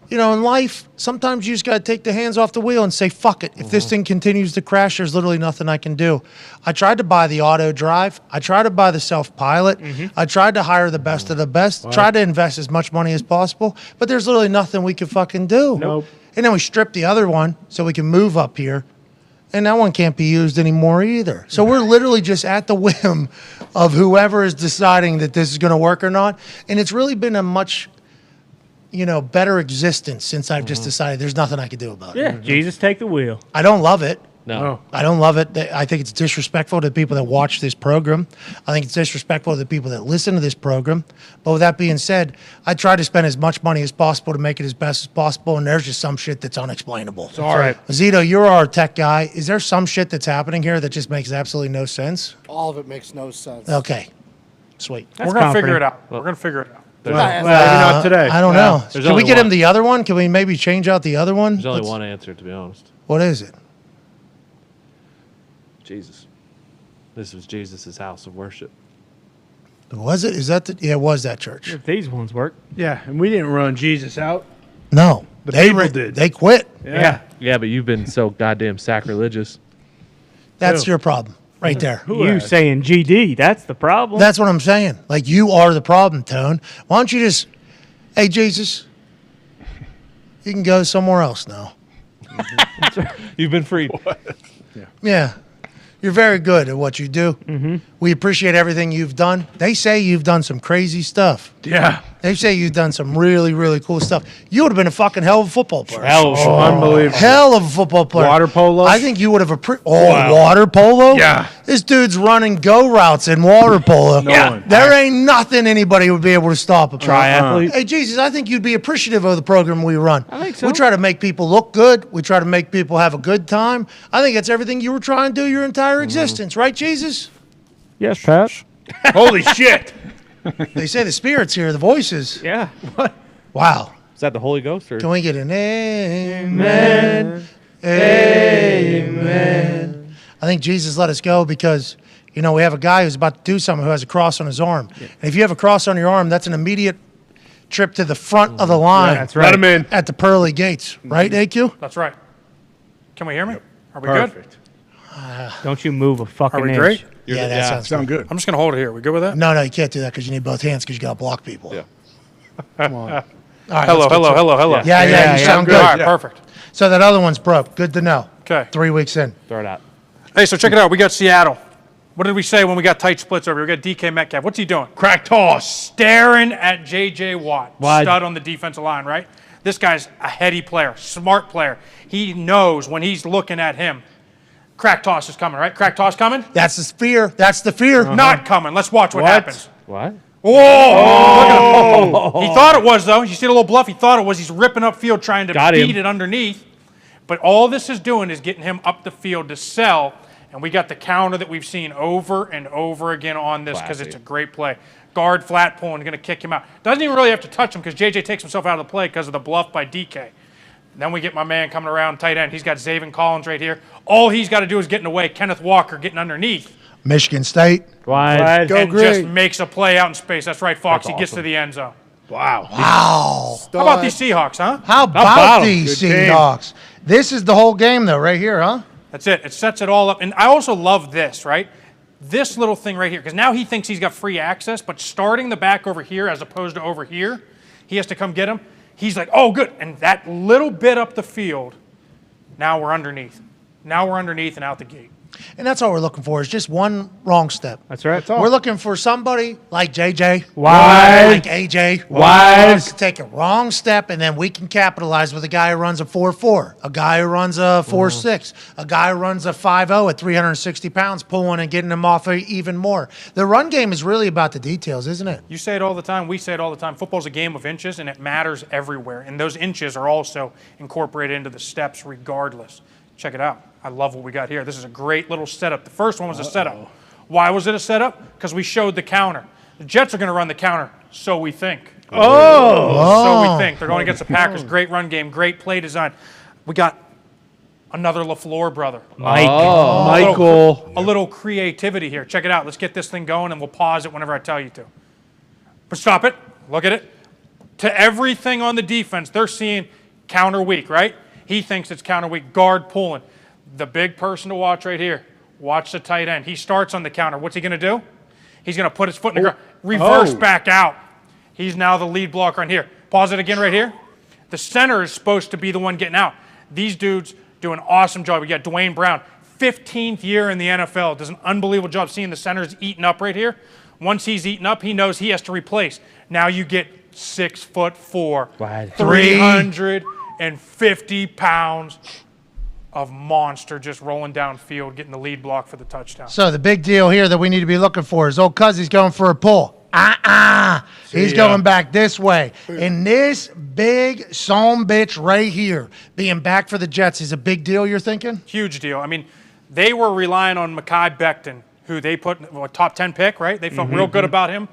B: in life, sometimes you just got to take the hands off the wheel and say, fuck it. If this thing continues to crash, there's literally nothing I can do. I tried to buy the auto drive. I tried to buy the self-pilot. I tried to hire the best of the best. Tried to invest as much money as possible. But there's literally nothing we can fucking do.
G: Nope.
B: And then we stripped the other one so we can move up here. And that one can't be used anymore either. So we're literally just at the whim of whoever is deciding that this is going to work or not. And it's really been a much, better existence since I've just decided there's nothing I can do about it.
G: Yeah, Jesus, take the wheel.
B: I don't love it.
H: No.
B: I don't love it. I think it's disrespectful to people that watch this program. I think it's disrespectful to the people that listen to this program. But with that being said, I try to spend as much money as possible to make it as best as possible, and there's just some shit that's unexplainable.
D: Sorry.
B: Zito, you're our tech guy. Is there some shit that's happening here that just makes absolutely no sense?
A: All of it makes no sense.
B: Okay. Sweet.
F: We're going to figure it out. We're going to figure it out.
D: Maybe not today.
B: I don't know.
H: There's
B: Can we
H: only
B: get
H: one.
B: him the other one? Can we maybe change out the other one?
H: There's only one answer, to be honest.
B: What is it?
H: Jesus. This was Jesus' house of worship.
B: Was it? Is that it was that church.
G: If these ones work.
D: Yeah, and we didn't run Jesus out.
B: No.
D: The people did.
B: They quit.
D: Yeah.
H: Yeah, but you've been so goddamn sacrilegious.
B: That's your problem right there.
G: You saying GD, that's the problem.
B: That's what I'm saying. Like, you are the problem, Tone. Why don't you just, hey, Jesus, you can go somewhere else now.
H: You've been freed.
B: Yeah. You're very good at what you do. We appreciate everything you've done. They say you've done some crazy stuff.
D: Yeah.
B: They say you've done some really, really cool stuff. You would have been a fucking hell of a football player.
D: Unbelievable.
B: Hell of a football player.
D: Water polo?
B: I think you would have water polo?
D: Yeah.
B: This dude's running go routes in water polo.
D: one.
B: There ain't nothing anybody would be able to stop him.
G: Triathlete.
B: Hey, Jesus, I think you'd be appreciative of the program we run.
G: I think so.
B: We try to make people look good. We try to make people have a good time. I think that's everything you were trying to do your entire existence. Right, Jesus?
G: Yes, Pat.
D: Holy shit.
B: They say the spirits here, the voices.
G: Yeah.
D: What?
B: Wow.
H: Is that the Holy Ghost? Or?
B: Can we get an amen? Amen. I think Jesus let us go because, we have a guy who's about to do something who has a cross on his arm. And if you have a cross on your arm, that's an immediate trip to the front of the line.
G: Yeah, that's right.
D: Let him in.
B: At the pearly gates. Right, AQ?
F: That's right. Can we hear me? Are we
D: Perfect.
F: good?
G: Don't you move a fucking
F: Are we
G: inch.
F: great?
B: Yeah, that sounds
L: good.
F: I'm just going to hold it here. We good with that?
B: No, you can't do that because you need both hands because you got to block people.
H: Yeah.
B: Come on. All right,
F: Hello.
B: Yeah, you sound good.
F: All right, perfect.
B: So that other one's broke. Good to know.
F: Okay.
B: 3 weeks in.
H: Throw it out.
F: Hey, so check it out. We got Seattle. What did we say when we got tight splits over here? We got DK Metcalf. What's he doing?
D: Crack toss.
F: Staring at J.J. Watt.
G: Wide.
F: Stud on the defensive line, right? This guy's a heady player, smart player. He knows when he's looking at him. Crack toss is coming, right? Crack toss coming?
B: That's the fear. That's the fear.
F: Not coming. Let's watch what happens.
H: What?
F: Whoa! Look at him. He thought it was, though. You see the little bluff? He thought it was. He's ripping up field trying to beat it underneath. But all this is doing is getting him up the field to sell. And we got the counter that we've seen over and over again on this because it's a great play. Guard flat pull and going to kick him out. Doesn't even really have to touch him because JJ takes himself out of the play because of the bluff by DK. Then we get my man coming around tight end. He's got Zaven Collins right here. All he's got to do is get in the way. Kenneth Walker getting underneath.
B: Michigan State.
G: Wide.
B: Go
F: and
B: green.
F: just makes a play out in space. That's right, Fox.
H: That's
F: He gets to
H: awesome.
F: the end zone.
D: Wow.
B: Wow.
F: How about these Seahawks, huh?
B: How about these
D: Good game.
B: Seahawks? This is the whole game, though, right here, huh?
F: That's it. It sets it all up. And I also love this, right? This little thing right here, because now he thinks he's got free access, but starting the back over here as opposed to over here, he has to come get him. He's like, oh, good. And that little bit up the field, now we're underneath. Now we're underneath and out the gate.
B: And that's all we're looking for is just one wrong step.
G: That's right.
B: We're looking for somebody like JJ,
G: Wide.
B: like AJ,
G: Wide.
B: to take a wrong step, and then we can capitalize with a guy who runs a 4.4, a guy who runs a 4.6, a guy who runs a 5.0 at 360 pounds, pulling and getting him off even more. The run game is really about the details, isn't it?
F: You say it all the time. We say it all the time. Football's a game of inches, and it matters everywhere. And those inches are also incorporated into the steps regardless. Check it out. I love what we got here. This is a great little setup. The first one was a setup. Why was it a setup? Because we showed the counter. The Jets are going to run the counter, so we think. So we think. They're going against the Packers. Great run game, great play design. We got Another LaFleur brother.
G: Mike.
D: Oh, Michael.
F: A little creativity here. Check it out. Let's get this thing going, and we'll pause it whenever I tell you to. But stop it. Look at it. To everything on the defense, they're seeing counter weak, right? He thinks it's counter weak. Guard pulling. The big person to watch right here. Watch the tight end. He starts on the counter. What's he going to do? He's going to put his foot in the ground. Reverse back out. He's now the lead blocker on here. Pause it again right here. The center is supposed to be the one getting out. These dudes do an awesome job. We got Dwayne Brown, 15th year in the NFL, does an unbelievable job seeing the centers eaten up right here. Once he's eaten up, he knows he has to replace. Now you get 6'4", 350 pounds of monster just rolling downfield, getting the lead block for the touchdown.
B: So the big deal here that we need to be looking for is old Cuzzy's going for a pull. He's going back this way. And this big son bitch right here being back for the Jets is a big deal, you're thinking?
F: Huge deal. I mean, they were relying on Mekhi Becton, who they put a top 10 pick, right? They felt real good about him.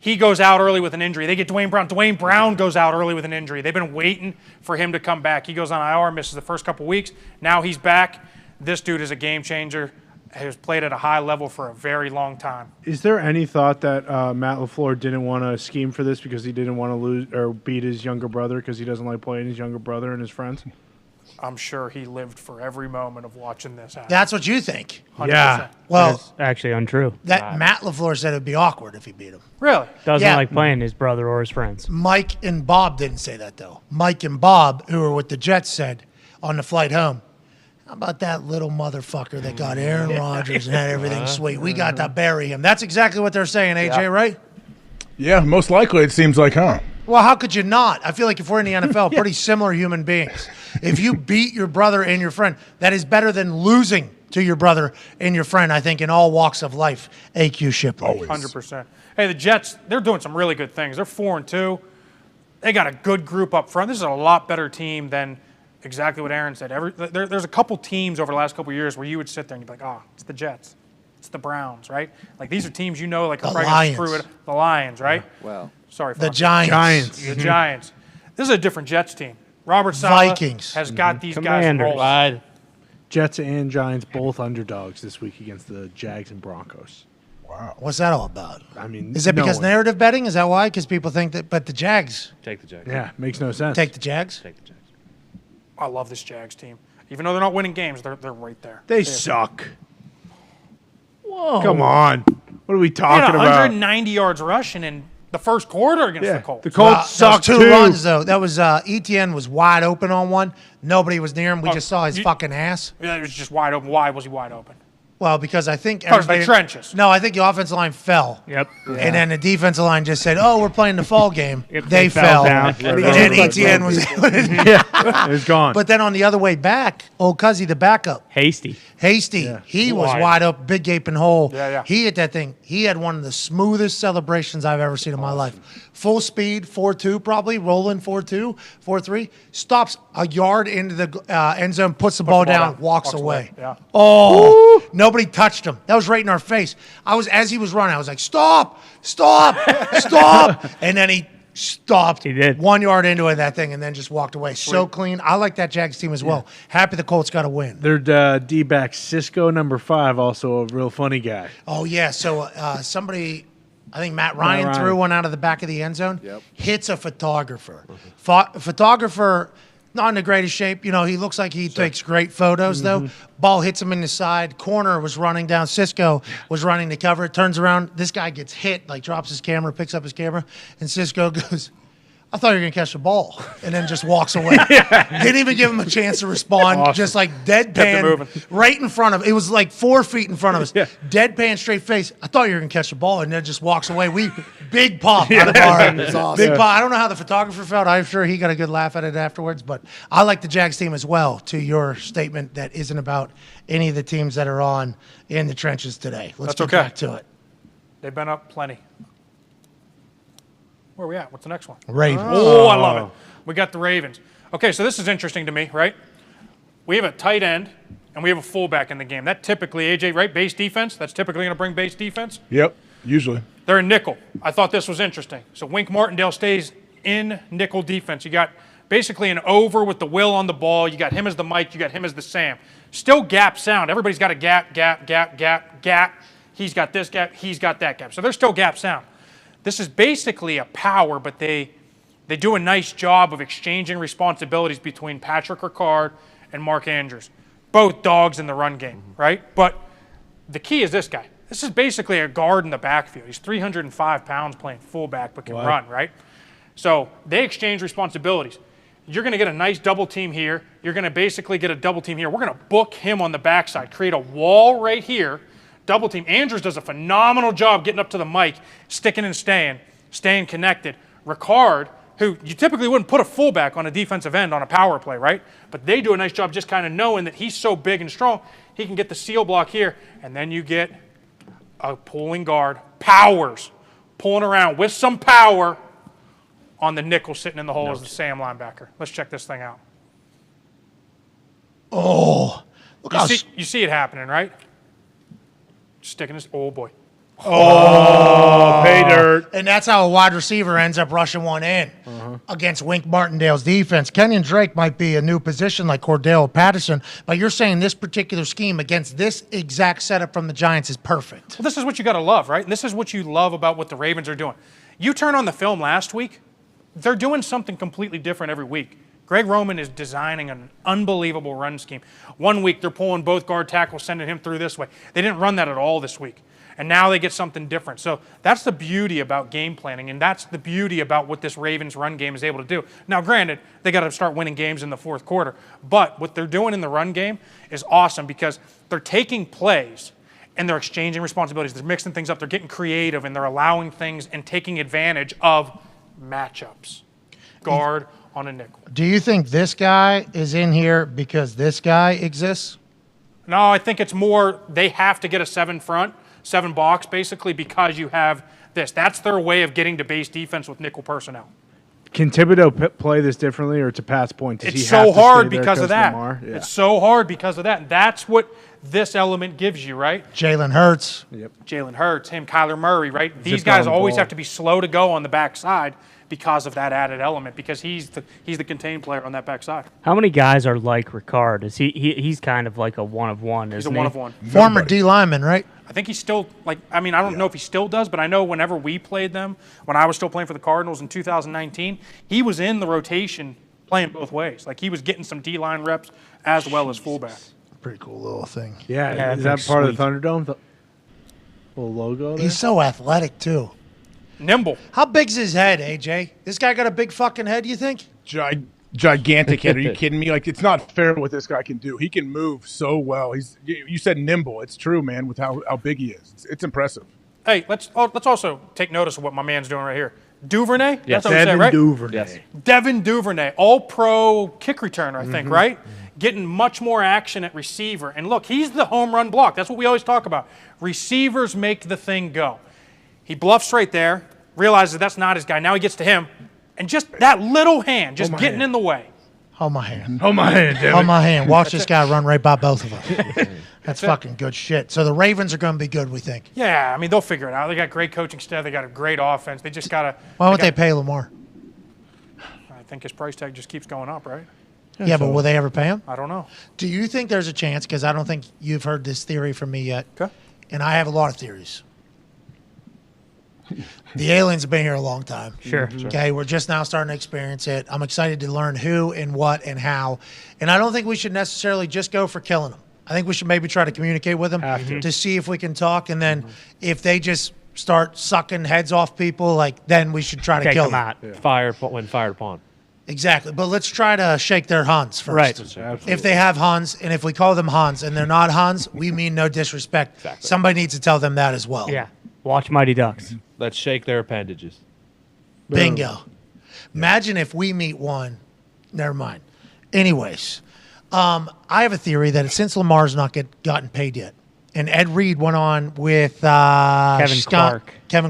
F: He goes out early with an injury. They get Dwayne Brown. Dwayne Brown goes out early with an injury. They've been waiting for him to come back. He goes on IR, misses the first couple weeks. Now he's back. This dude is a game changer. Has played at a high level for a very long time.
D: Is there any thought that Matt LaFleur didn't want to scheme for this because he didn't want to lose or beat his younger brother because he doesn't like playing his younger brother and his friends?
F: I'm sure he lived for every moment of watching this happen.
B: That's what you think.
F: 100%.
D: Yeah.
B: Well,
G: That's actually untrue.
B: that Matt LaFleur said it would be awkward if he beat him.
F: Really?
G: Doesn't like playing his brother or his friends.
B: Mike and Bob didn't say that, though. Mike and Bob, who were with the Jets, said on the flight home, how about that little motherfucker that got Aaron Rodgers and had everything sweet? We got to bury him. That's exactly what they're saying, AJ, right?
L: Yeah, most likely it seems like, huh?
B: Well, how could you not? I feel like if we're in the NFL, pretty similar human beings. If you beat your brother and your friend, that is better than losing to your brother and your friend, I think, in all walks of life. AQ Shipley.
L: Always.
F: 100%. Hey, the Jets, they're doing some really good things. They're 4-2. They got a good group up front. This is a lot better team than exactly what Aaron said. There's a couple teams over the last couple of years where you would sit there and you'd be like, oh, it's the Jets. It's the Browns, right? Like, these are teams you know, like, are probably going to screw it. The Lions, right?
A: Well,
F: sorry,
B: The
F: Fonzie.
B: Giants.
F: The Giants. This is a different Jets team. Robert Saleh
B: Vikings.
F: has got these
G: Commanders.
F: guys rolling.
D: Jets and Giants both underdogs this week against the Jags and Broncos.
L: Wow.
B: What's that all about?
D: I mean,
B: Is it
D: no
B: because
D: one-
B: narrative betting? Is that why? Because people think that, but the Jags.
H: Take the Jags.
D: Yeah, makes no sense.
B: Take the Jags?
H: Take the Jags.
F: I love this Jags team. Even though they're not winning games, they're right there.
D: They suck.
G: Whoa.
D: Come on. What are we
F: They had
D: talking about?
F: 190 yards rushing in the first quarter against the Colts.
D: The Colts suck
B: two
D: too.
B: runs, though. That was ETN was wide open on one. Nobody was near him. We just saw his fucking ass.
F: Yeah, it was just wide open. Why was he wide open?
B: Well, because I think
F: Because the
B: everybody-
F: trenches.
B: No, I think the offensive line fell.
G: Yep.
B: And then the defensive line just said, "Oh, we're playing the fall game."
G: Yep,
B: they
G: they
B: fell.
G: fell down.
B: And then ETN was.
D: Yeah, it was gone.
B: But then on the other way back, old Cuzzy, the backup,
G: Hasty.
B: he was
G: Wide.
B: wide up, big gaping hole.
F: Yeah.
B: He hit that thing. He had one of the smoothest celebrations I've ever seen in my life. Full speed, 4-2 probably, rolling 4-2, 4-3. Stops a yard into the end zone, puts the ball down, walks away.
F: Yeah.
B: Oh, nobody touched him. That was right in our face. As he was running, I was like, stop. And then he stopped.
G: He did.
B: 1 yard into it, that thing, and then just walked away. So clean. I like that Jags team as well. Happy the Colts got a win.
D: Their D-back, Cisco, number 5, also a real funny guy.
B: Oh, yeah. So somebody, I think Matt Ryan threw one out of the back of the end zone.
A: Yep.
B: Hits a photographer. Photographer, not in the greatest shape. You know, he looks like he takes great photos, though. Ball hits him in the side. Corner was running down. Cisco was running to cover it. Turns around. This guy gets hit, like drops his camera, picks up his camera. And Cisco goes, I thought you were going to catch the ball. And then just walks away. Didn't even give him a chance to respond.
F: Awesome.
B: Just like
F: Kept it moving.
B: deadpan right in front of him. It was like 4 feet in front of us. Deadpan straight face. I thought you were going to catch the ball. And then just walks away. Big pop out of our
A: That's awesome.
B: big pop. I don't know how the photographer felt. I'm sure he got a good laugh at it afterwards. But I like the Jags team as well, to your statement that isn't about any of the teams that are on in the trenches today. Let's
F: That's
B: get
F: okay.
B: back to it.
F: They've been up plenty. Where are we at? What's the next one?
B: Ravens.
F: Oh, I love it. We got the Ravens. Okay, so this is interesting to me, right? We have a tight end and we have a fullback in the game. That typically, AJ, right? Base defense. That's typically going to bring base defense.
L: Yep, usually.
F: They're in nickel. I thought this was interesting. So Wink Martindale stays in nickel defense. You got Basically an over with the Will on the ball. You got him as the Mike. You got him as the Sam. Still gap sound. Everybody's got a gap, gap, gap, gap, gap. He's got this gap. He's got that gap. So they're still gap sound. This is basically a power, but they do a nice job of exchanging responsibilities between Patrick Ricard and Mark Andrews. Both dogs in the run game, right? But the key is this guy. This is basically a guard in the backfield. He's 305 pounds playing fullback but can run, right? So they exchange responsibilities. You're going to get a nice double team here. You're going to basically get a double team here. We're going to book him on the backside, create a wall right here, double team. Andrews does a phenomenal job getting up to the mic, sticking and staying connected. Ricard, who you typically wouldn't put a fullback on a defensive end on a power play, right? But they do a nice job just kind of knowing that he's so big and strong, he can get the seal block here, and then you get a pulling guard, Powers, pulling around with some power on the nickel sitting in the hole as the Sam linebacker. Let's check this thing out.
B: Oh, look
F: you see it happening, right? Sticking his, oh boy.
B: Oh,
L: pay dirt.
B: And that's how a wide receiver ends up rushing one in against Wink Martindale's defense. Kenyon Drake might be a new position like Cordell Patterson, but you're saying this particular scheme against this exact setup from the Giants is perfect.
F: Well, this is what you got to love, right? And this is what you love about what the Ravens are doing. You turn on the film last week, they're doing something completely different every week. Greg Roman is designing an unbelievable run scheme. 1 week, they're pulling both guard tackles, sending him through this way. They didn't run that at all this week. And now they get something different. So that's the beauty about game planning, and that's the beauty about what this Ravens run game is able to do. Now, granted, they got to start winning games in the fourth quarter, but what they're doing in the run game is awesome because they're taking plays and they're exchanging responsibilities. They're mixing things up. They're getting creative, and they're allowing things and taking advantage of matchups. Guard on a nickel.
B: Do you think this guy is in here because this guy exists?
F: No, I think it's more they have to get a 7 front. 7 box, basically, because you have this. That's their way of getting to base defense with nickel personnel.
D: Can Thibodeau play this differently, or to Pat's point, does
F: it's
D: he
F: so
D: have to
F: hard
D: stay there
F: because of that.
D: Lamar? Yeah.
F: It's so hard because of that. And that's what this element gives you, right?
B: Jalen Hurts.
D: Yep.
F: Jalen Hurts, him, Kyler Murray, right? These
D: Zip
F: guys
D: on
F: always
D: ball.
F: have to be slow to go on the backside because of that added element, because he's the contained player on that backside.
G: How many guys are like Ricard? Is he's kind of like a one of one, isn't he?
F: He's a one of one.
B: Former D lineman, right?
F: I think he's still, I don't know if he still does, but I know whenever we played them, when I was still playing for the Cardinals in 2019, he was in the rotation playing both ways. Like, he was getting some D-line reps as well as fullback.
B: Pretty cool little thing.
D: Yeah, is that part of the Thunderdome? The little logo there?
B: He's so athletic, too.
F: Nimble.
B: How big's his head, AJ? This guy got a big fucking head, you think?
L: Gigantic head. Are you kidding me? Like, it's not fair what this guy can do. He can move so well. You said nimble. It's true, man, with how big he is. It's impressive.
F: Hey, let's also take notice of what my man's doing right here. Duvernay?
D: Yes,
F: That's what we say,
D: Devin
F: right?
D: Duvernay.
H: Yes.
F: Devin Duvernay, all-pro kick returner, I think, right? Getting much more action at receiver. And look, he's the home run block. That's what we always talk about. Receivers make the thing go. He bluffs right there, realizes that's not his guy. Now he gets to him. And just that little hand, just getting in the way.
B: Hold my hand.
L: Hold my hand, Devin.
B: Hold my hand. Watch this guy run right by both of us. That's fucking good shit. So the Ravens are going to be good, we think.
F: Yeah, I mean, they'll figure it out. They got great coaching staff. They got a great offense. They just got to.
B: Why would they pay Lamar?
F: I think his price tag just keeps going up, right?
B: Yeah, but will they ever pay him?
F: I don't know.
B: Do you think there's a chance, because I don't think you've heard this theory from me yet,
F: okay.
B: And I have a lot of theories. The aliens have been here a long time.
G: Sure.
B: Okay, we're just now starting to experience it. I'm excited to learn who and what and how. And I don't think we should necessarily just go for killing them. I think we should maybe try to communicate with them to see if we can talk. And then if they just start sucking heads off people, then we should try to kill them.
H: Yeah. Fire when fired upon.
B: Exactly. But let's try to shake their Huns first.
G: Right.
H: Absolutely.
B: If they have Huns, and if we call them Huns and they're not Huns, we mean no disrespect.
H: Exactly.
B: Somebody needs to tell them that as well.
G: Yeah. Watch Mighty Ducks.
H: Let's shake their appendages.
B: Bingo. Imagine if we meet one. Never mind. Anyways, I have a theory that since Lamar's not gotten paid yet, and Ed Reed went on with Kevin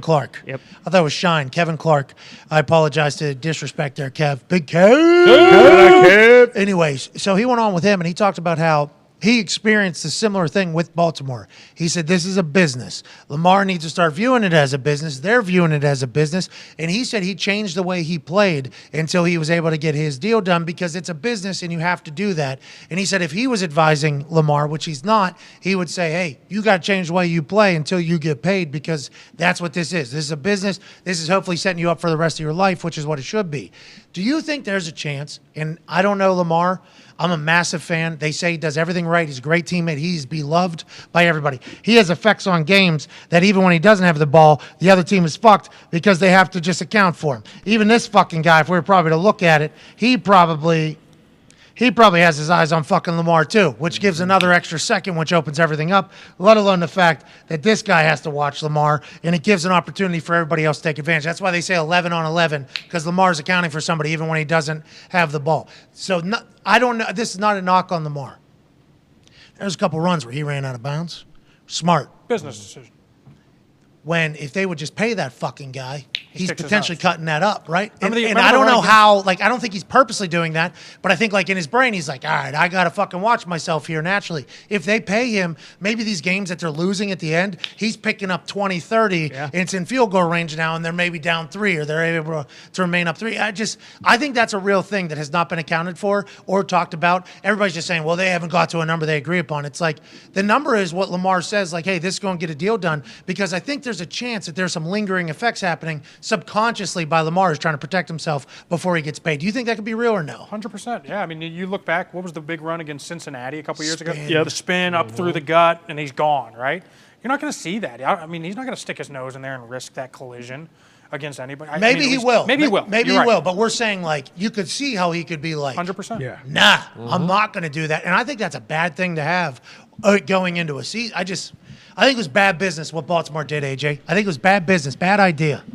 B: Clark.
G: Yep.
B: I thought it was Shine. Kevin Clark. I apologize to disrespect there, Kev. Big Kev. Anyways, so he went on with him, and he talked about how he experienced a similar thing with Baltimore. He said, this is a business. Lamar needs to start viewing it as a business. They're viewing it as a business. And he said he changed the way he played until he was able to get his deal done because it's a business and you have to do that. And he said if he was advising Lamar, which he's not, he would say, hey, you got to change the way you play until you get paid because that's what this is. This is a business. This is hopefully setting you up for the rest of your life, which is what it should be. Do you think there's a chance, and I don't know Lamar, I'm a massive fan. They say he does everything right. He's a great teammate. He's beloved by everybody. He has effects on games that even when he doesn't have the ball, the other team is fucked because they have to just account for him. Even this fucking guy, if we were probably to look at it, he probably has his eyes on fucking Lamar too, which gives another extra second, which opens everything up, let alone the fact that this guy has to watch Lamar, and it gives an opportunity for everybody else to take advantage. That's why they say 11 on 11, because Lamar's accounting for somebody even when he doesn't have the ball. So I don't know. This is not a knock on Lamar. There's a couple runs where he ran out of bounds. Smart.
F: Business decision.
B: When if they would just pay that fucking guy, he's potentially cutting that up, right? And
F: remember
B: I don't
F: the
B: know
F: run
B: how, like, I don't think he's purposely doing that, but I think, like, in his brain, he's like, all right, I got to fucking watch myself here naturally. If they pay him, maybe these games that they're losing at the end, he's picking up 20, 30, and it's in field goal range now, and they're maybe down 3, or they're able to remain up 3. I think that's a real thing that has not been accounted for or talked about. Everybody's just saying, well, they haven't got to a number they agree upon. It's like, the number is what Lamar says, like, hey, this is going to get a deal done, because I think there's a chance that there's some lingering effects happening subconsciously by Lamar, who's trying to protect himself before he gets paid. Do you think that could be real or no?
F: 100%. Yeah, I mean, you look back, what was the big run against Cincinnati a couple years ago?
B: Yep.
F: The spin up through the gut, and he's gone, right? You're not going to see that. I mean, he's not going to stick his nose in there and risk that collision against anybody.
B: Maybe he will.
F: Maybe he will.
B: Maybe he will. But we're saying, like, you could see how he could be like,
F: 100%.
B: Yeah. I'm not going to do that. And I think that's a bad thing to have going into a season. I think it was bad business what Baltimore did, AJ. I think it was bad business, bad idea.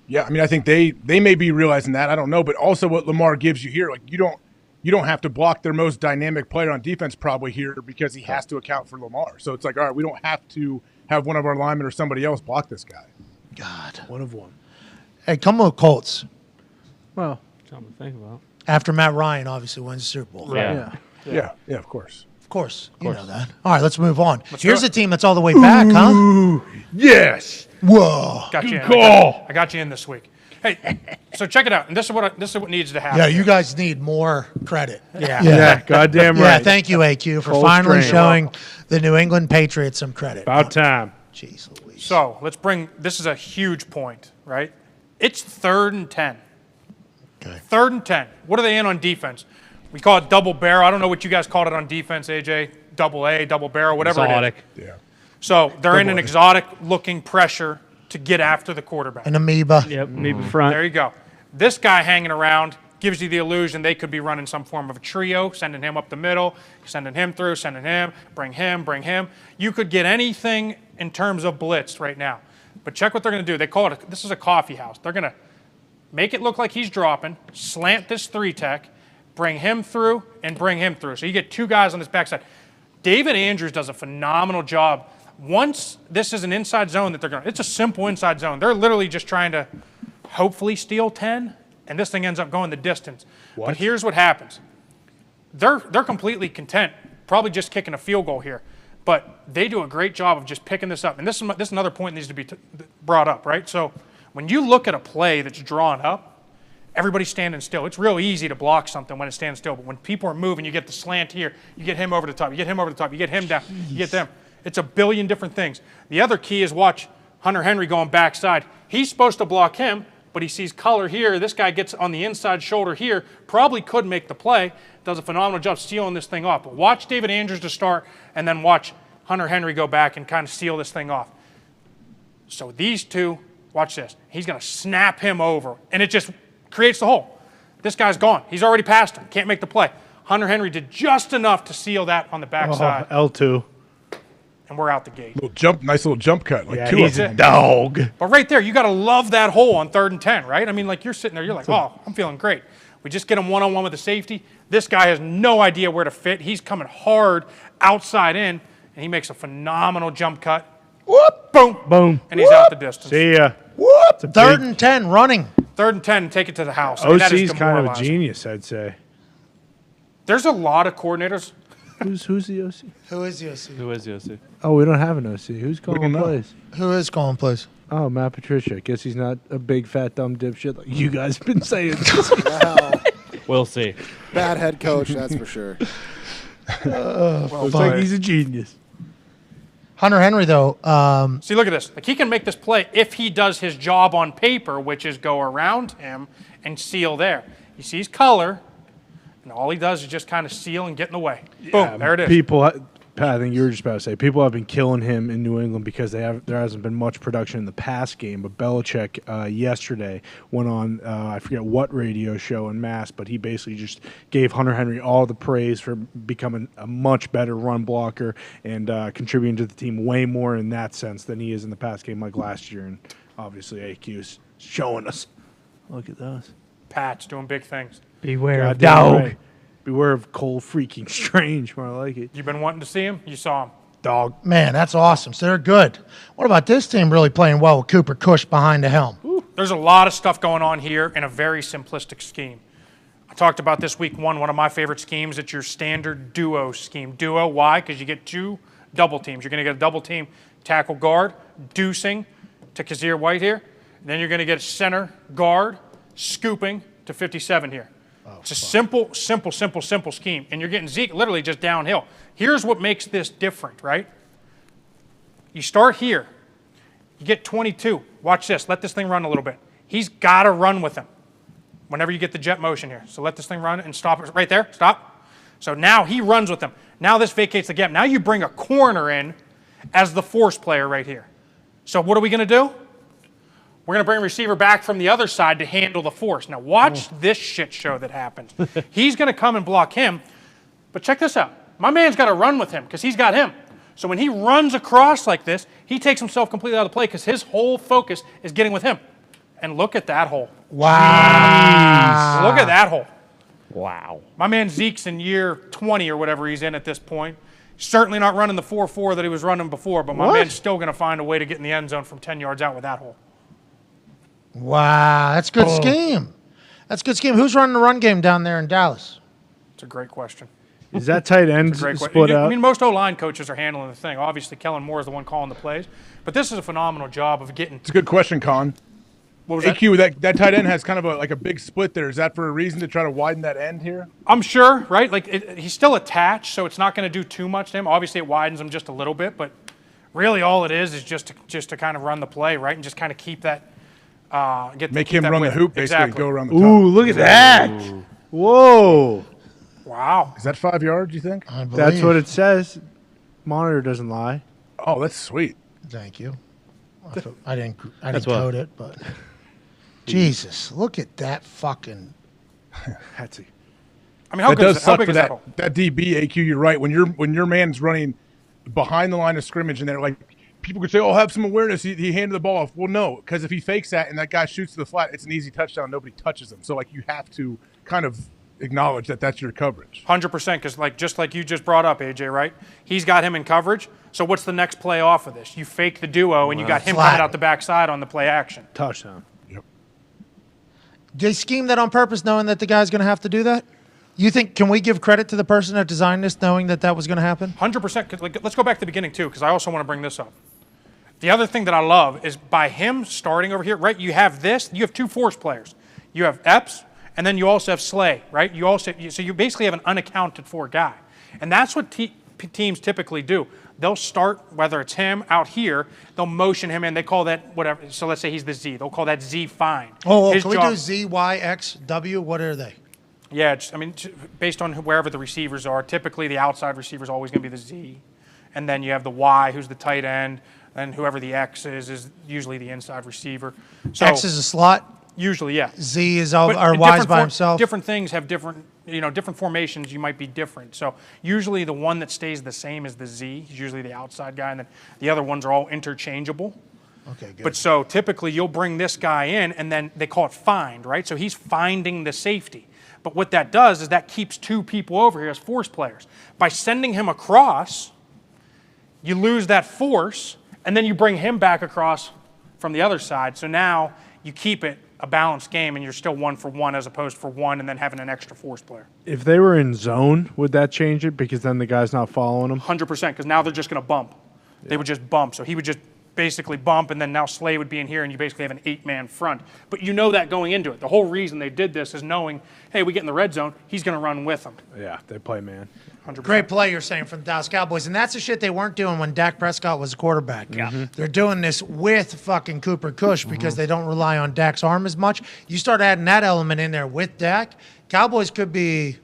L: Yeah, I mean, I think they may be realizing that. I don't know, but also what Lamar gives you here, like you don't have to block their most dynamic player on defense probably here because he has to account for Lamar. So it's like, all right, we don't have to have one of our linemen or somebody else block this guy.
B: God,
D: one of one.
B: Hey, come on, Colts.
G: Well, something to think about.
B: After Matt Ryan obviously wins the Super Bowl.
L: Yeah, of course.
B: Of course. You know that. All right, let's move on.
F: Let's
B: Here's
F: go.
B: a team that's all the way back, huh?
L: Yes.
B: Whoa.
F: Got you
L: Good
F: in.
L: call.
F: I got you in this week. Hey, so check it out. And this is what needs to happen.
B: Yeah, you guys need more credit.
F: Yeah.
D: Goddamn right.
B: Yeah, thank you, AQ, for
D: Full
B: finally
D: strength.
B: showing the New England Patriots some credit.
D: About time.
B: Jeez Louise.
F: So this is a huge point, right? It's 3rd and 10.
B: Okay.
F: 3rd and 10. What are they in on defense? We call it double barrel. I don't know what you guys called it on defense, AJ. Double A, double barrel, whatever
H: Exotic.
F: it is.
L: Yeah.
F: So they're in an exotic-looking pressure to get after the quarterback.
B: An amoeba.
G: Yep, amoeba front.
F: There you go. This guy hanging around gives you the illusion they could be running some form of a trio, sending him up the middle, sending him through, sending him, bring him. You could get anything in terms of blitz right now. But check what they're going to do. They call it, this is a coffee house. They're going to make it look like he's dropping, slant this 3-tech, bring him through, and bring him through. So you get 2 guys on his backside. David Andrews does a phenomenal job. Once this is an inside zone that it's a simple inside zone. They're literally just trying to hopefully steal 10, and this thing ends up going the distance.
D: What?
F: But here's what happens. They're completely content, probably just kicking a field goal here. But they do a great job of just picking this up. And this is another point that needs to be brought up, right? So when you look at a play that's drawn up, everybody's standing still. It's real easy to block something when it's standing still. But when people are moving, you get the slant here. You get him over the top. You get him over the top. You get him down. You get them. It's a billion different things. The other key is watch Hunter Henry going backside. He's supposed to block him, but he sees color here. This guy gets on the inside shoulder here. Probably could make the play. Does a phenomenal job sealing this thing off. But watch David Andrews to start, and then watch Hunter Henry go back and kind of seal this thing off. So these two, watch this. He's going to snap him over, and it just creates the hole. This guy's gone. He's already passed him. Can't make the play. Hunter Henry did just enough to seal that on the backside.
D: L2.
F: And we're out the gate.
L: Nice little jump cut. Like
D: Yeah,
L: 2
D: he's
L: of
D: a
L: them.
D: dog.
F: But right there, you got to love that hole on 3rd and 10, right? I mean, like you're sitting there, you're like, oh, I'm feeling great. We just get him one-on-one with the safety. This guy has no idea where to fit. He's coming hard outside in, and he makes a phenomenal jump cut. Whoop, boom,
G: boom,
F: and he's out the distance.
D: See ya.
B: Whoop. 3rd and 10 running.
F: 3rd and 10, and take it to the house. I mean, that is
D: OC's kind of a
F: demoralizing.
D: genius, I'd say.
F: There's a lot of coordinators
D: Who's the OC?
B: Who is the OC?
H: Who is the OC?
D: Oh, we don't have an OC. Who's calling plays?
B: Who is calling plays?
D: Oh, Matt Patricia. I guess he's not a big fat dumb dipshit like you guys have been saying.
A: Well,
H: We'll see.
A: bad head coach, that's for sure.
D: Looks like he's a genius.
B: Hunter Henry, though.
F: See, look at this. Like, he can make this play if he does his job on paper, which is go around him and seal there. He sees color, and all he does is just kind of seal and get in the way. Boom, there it is.
D: Pat, I think you were just about to say, people have been killing him in New England because there hasn't been much production in the pass game. But Belichick yesterday went on, I forget what radio show in Mass, but he basically just gave Hunter Henry all the praise for becoming a much better run blocker and contributing to the team way more in that sense than he is in the pass game like last year. And obviously AQ's showing us. Look at those.
F: Pat's doing big things.
G: Beware of
D: Goddamn
G: dog.
D: right. Beware of Cole freaking Strange. More like it.
F: You've been wanting to see him? You saw him.
D: Dog.
B: Man, that's awesome. So they're good. What about this team really playing well with Cooper Cush behind the helm?
F: There's a lot of stuff going on here in a very simplistic scheme. I talked about this week one of my favorite schemes. It's your standard duo scheme. Duo, why? Because you get two double teams. You're going to get a double team tackle guard, deucing to Kazir White here. Then you're going to get a center guard, scooping to 57 here. It's a simple scheme. And you're getting Zeke literally just downhill. Here's what makes this different, right? You start here. You get 22. Watch this. Let this thing run a little bit. He's got to run with him whenever you get the jet motion here. So let this thing run and stop it right there. Stop. So now he runs with him. Now this vacates the gap. Now you bring a corner in as the force player right here. So what are we going to do? We're going to bring a receiver back from the other side to handle the force. Now watch this shit show that happens. He's going to come and block him. But check this out. My man's got to run with him because he's got him. So when he runs across like this, he takes himself completely out of the play because his whole focus is getting with him. And look at that hole.
B: Wow.
F: Jeez. Look at that hole.
G: Wow.
F: My man Zeke's in year 20 or whatever he's in at this point. Certainly not running the 4.4 that he was running before, but my man's still going to find a way to get in the end zone from 10 yards out with that hole.
B: Wow, that's a good scheme. That's a good scheme. Who's running the run game down there in Dallas?
F: It's a great question.
D: Is that tight end split out?
F: I mean, most O-line coaches are handling the thing. Obviously, Kellen Moore is the one calling the plays. But this is a phenomenal job of getting...
L: It's a good question, Con.
F: What was
L: AQ, that tight end has kind of like a big split there. Is that for a reason to try to widen that end here?
F: I'm sure, right? Like he's still attached, so it's not going to do too much to him. Obviously, it widens him just a little bit, but really all it is just to kind of run the play, right, and just kind of keep that.
L: Make him run the hoop, basically,
F: exactly.
L: go around the top.
D: Ooh, look at that!
L: Ooh.
D: Whoa!
F: Wow.
L: Is that 5 yards, you think?
D: That's what it says. Monitor doesn't lie.
L: Oh, that's sweet.
B: Thank you. I didn't
D: That's
B: code it, but Jesus, look at that fucking.
D: Hatsy.
F: I mean, how
L: that
F: good
L: does
F: is, how
L: suck
F: big
L: for
F: is
L: that,
F: hole?
L: that DB, AQ. You're right. When your man's running behind the line of scrimmage and they're like, people could say, "Oh, have some awareness." He handed the ball off. Well, no, because if he fakes that and that guy shoots to the flat, it's an easy touchdown. Nobody touches him. So like you have to kind of acknowledge that that's your coverage.
F: 100%, because just like you just brought up, AJ, right? He's got him in coverage. So what's the next play off of this? You fake the duo, and you got him coming out the backside on the play action.
D: Touchdown.
L: Yep.
B: They schemed that on purpose, knowing that the guy's going to have to do that. You think? Can we give credit to the person that designed this, knowing that that was going to happen?
F: 100%. Like, let's go back to the beginning too, because I also want to bring this up. The other thing that I love is by him starting over here, right? You have this. You have two force players. You have Epps, and then you also have Slay, right? So you basically have an unaccounted for guy, and that's what teams typically do. They'll start, whether it's him out here, they'll motion him in. They call that whatever. So let's say he's the Z. They'll call that Z fine.
B: Oh, can we do Z, Y, X, W? What are they?
F: Yeah, based on wherever the receivers are. Typically, the outside receiver is always going to be the Z, and then you have the Y, who's the tight end, and whoever the X is usually the inside receiver. So
B: X is a slot.
F: Usually, yeah.
B: Z is all, or Y is by himself.
F: Different things have different, different formations. You might be different. So usually the one that stays the same is the Z. He's usually the outside guy, and then the other ones are all interchangeable.
B: Okay, good.
F: But so typically you'll bring this guy in, and then they call it find, right? So he's finding the safety. But what that does is that keeps two people over here as force players. By sending him across, you lose that force, and then you bring him back across from the other side. So now you keep it a balanced game and you're still 1 for 1 as opposed for 1 and then having an extra force player.
D: If they were in zone, would that change it? Because then the guy's not following him?
F: 100%, because now they're just going to bump. They would just bump. So he would just basically bump, and then now Slay would be in here, and you basically have an 8-man front. But you know that going into it. The whole reason they did this is knowing, hey, we get in the red zone, he's going to run with them.
D: Yeah, they play man.
F: 100%.
B: Great play you're saying from the Dallas Cowboys, and that's the shit they weren't doing when Dak Prescott was a quarterback.
D: Yeah.
B: They're doing this with fucking Cooper Kush because they don't rely on Dak's arm as much. You start adding that element in there with Dak, Cowboys could be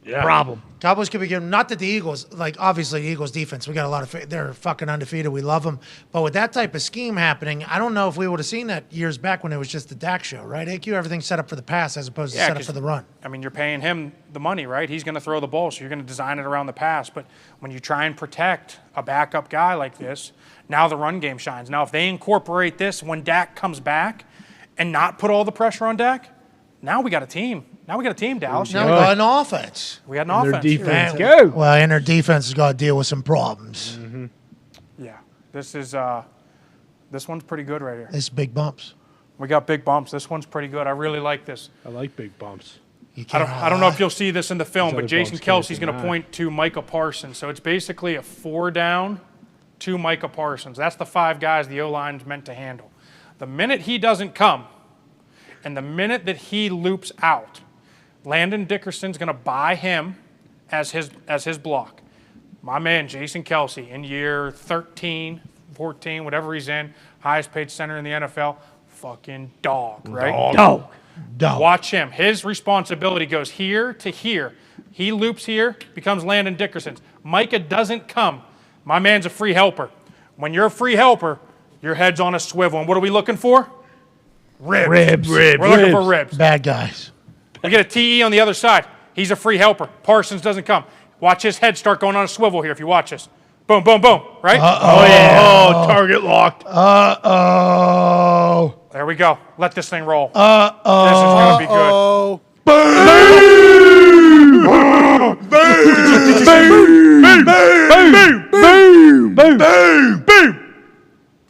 B: problem. Cowboys could be given, not that the Eagles, like obviously the Eagles defense, we got a lot of, they're fucking undefeated. We love them. But with that type of scheme happening, I don't know if we would have seen that years back when it was just the Dak show, right? AQ, everything's set up for the pass as opposed to set up for the run.
F: I mean, you're paying him the money, right? He's going to throw the ball, so you're going to design it around the pass. But when you try and protect a backup guy like this, now the run game shines. Now, if they incorporate this when Dak comes back and not put all the pressure on Dak, now we got a team. Now we got a team, Dallas.
B: Now we got an offense.
F: We got an offense.
B: Their defense, go. Well, and their defense has got to deal with some problems.
F: Yeah, this one's pretty good right here.
B: It's big bumps.
F: We got big bumps. This one's pretty good. I really like this.
D: I like big bumps.
F: I don't know if you'll see this in the film, but Jason
D: bumps
F: Kelsey's
D: can't
F: going to
D: deny.
F: point to Micah Parsons. So it's basically a 4 down to Micah Parsons. That's the 5 guys the O-line's meant to handle. The minute he doesn't come and the minute that he loops out, Landon Dickerson's going to buy him as his block. My man, Jason Kelsey, in year 13, 14, whatever he's in, highest paid center in the NFL, fucking dog, right?
B: Dog.
F: Watch him. His responsibility goes here to here. He loops here, becomes Landon Dickerson's. Micah doesn't come. My man's a free helper. When you're a free helper, your head's on a swivel. And what are we looking for? Ribs. We're looking for ribs.
B: Bad guys.
F: We get a TE on the other side. He's a free helper. Parsons doesn't come. Watch his head start going on a swivel here if you watch this. Boom, boom, boom, right?
B: Oh, yeah.
D: Oh, target locked.
B: Uh-oh.
F: There we go. Let this thing roll.
B: Uh-oh.
F: This is going to be good.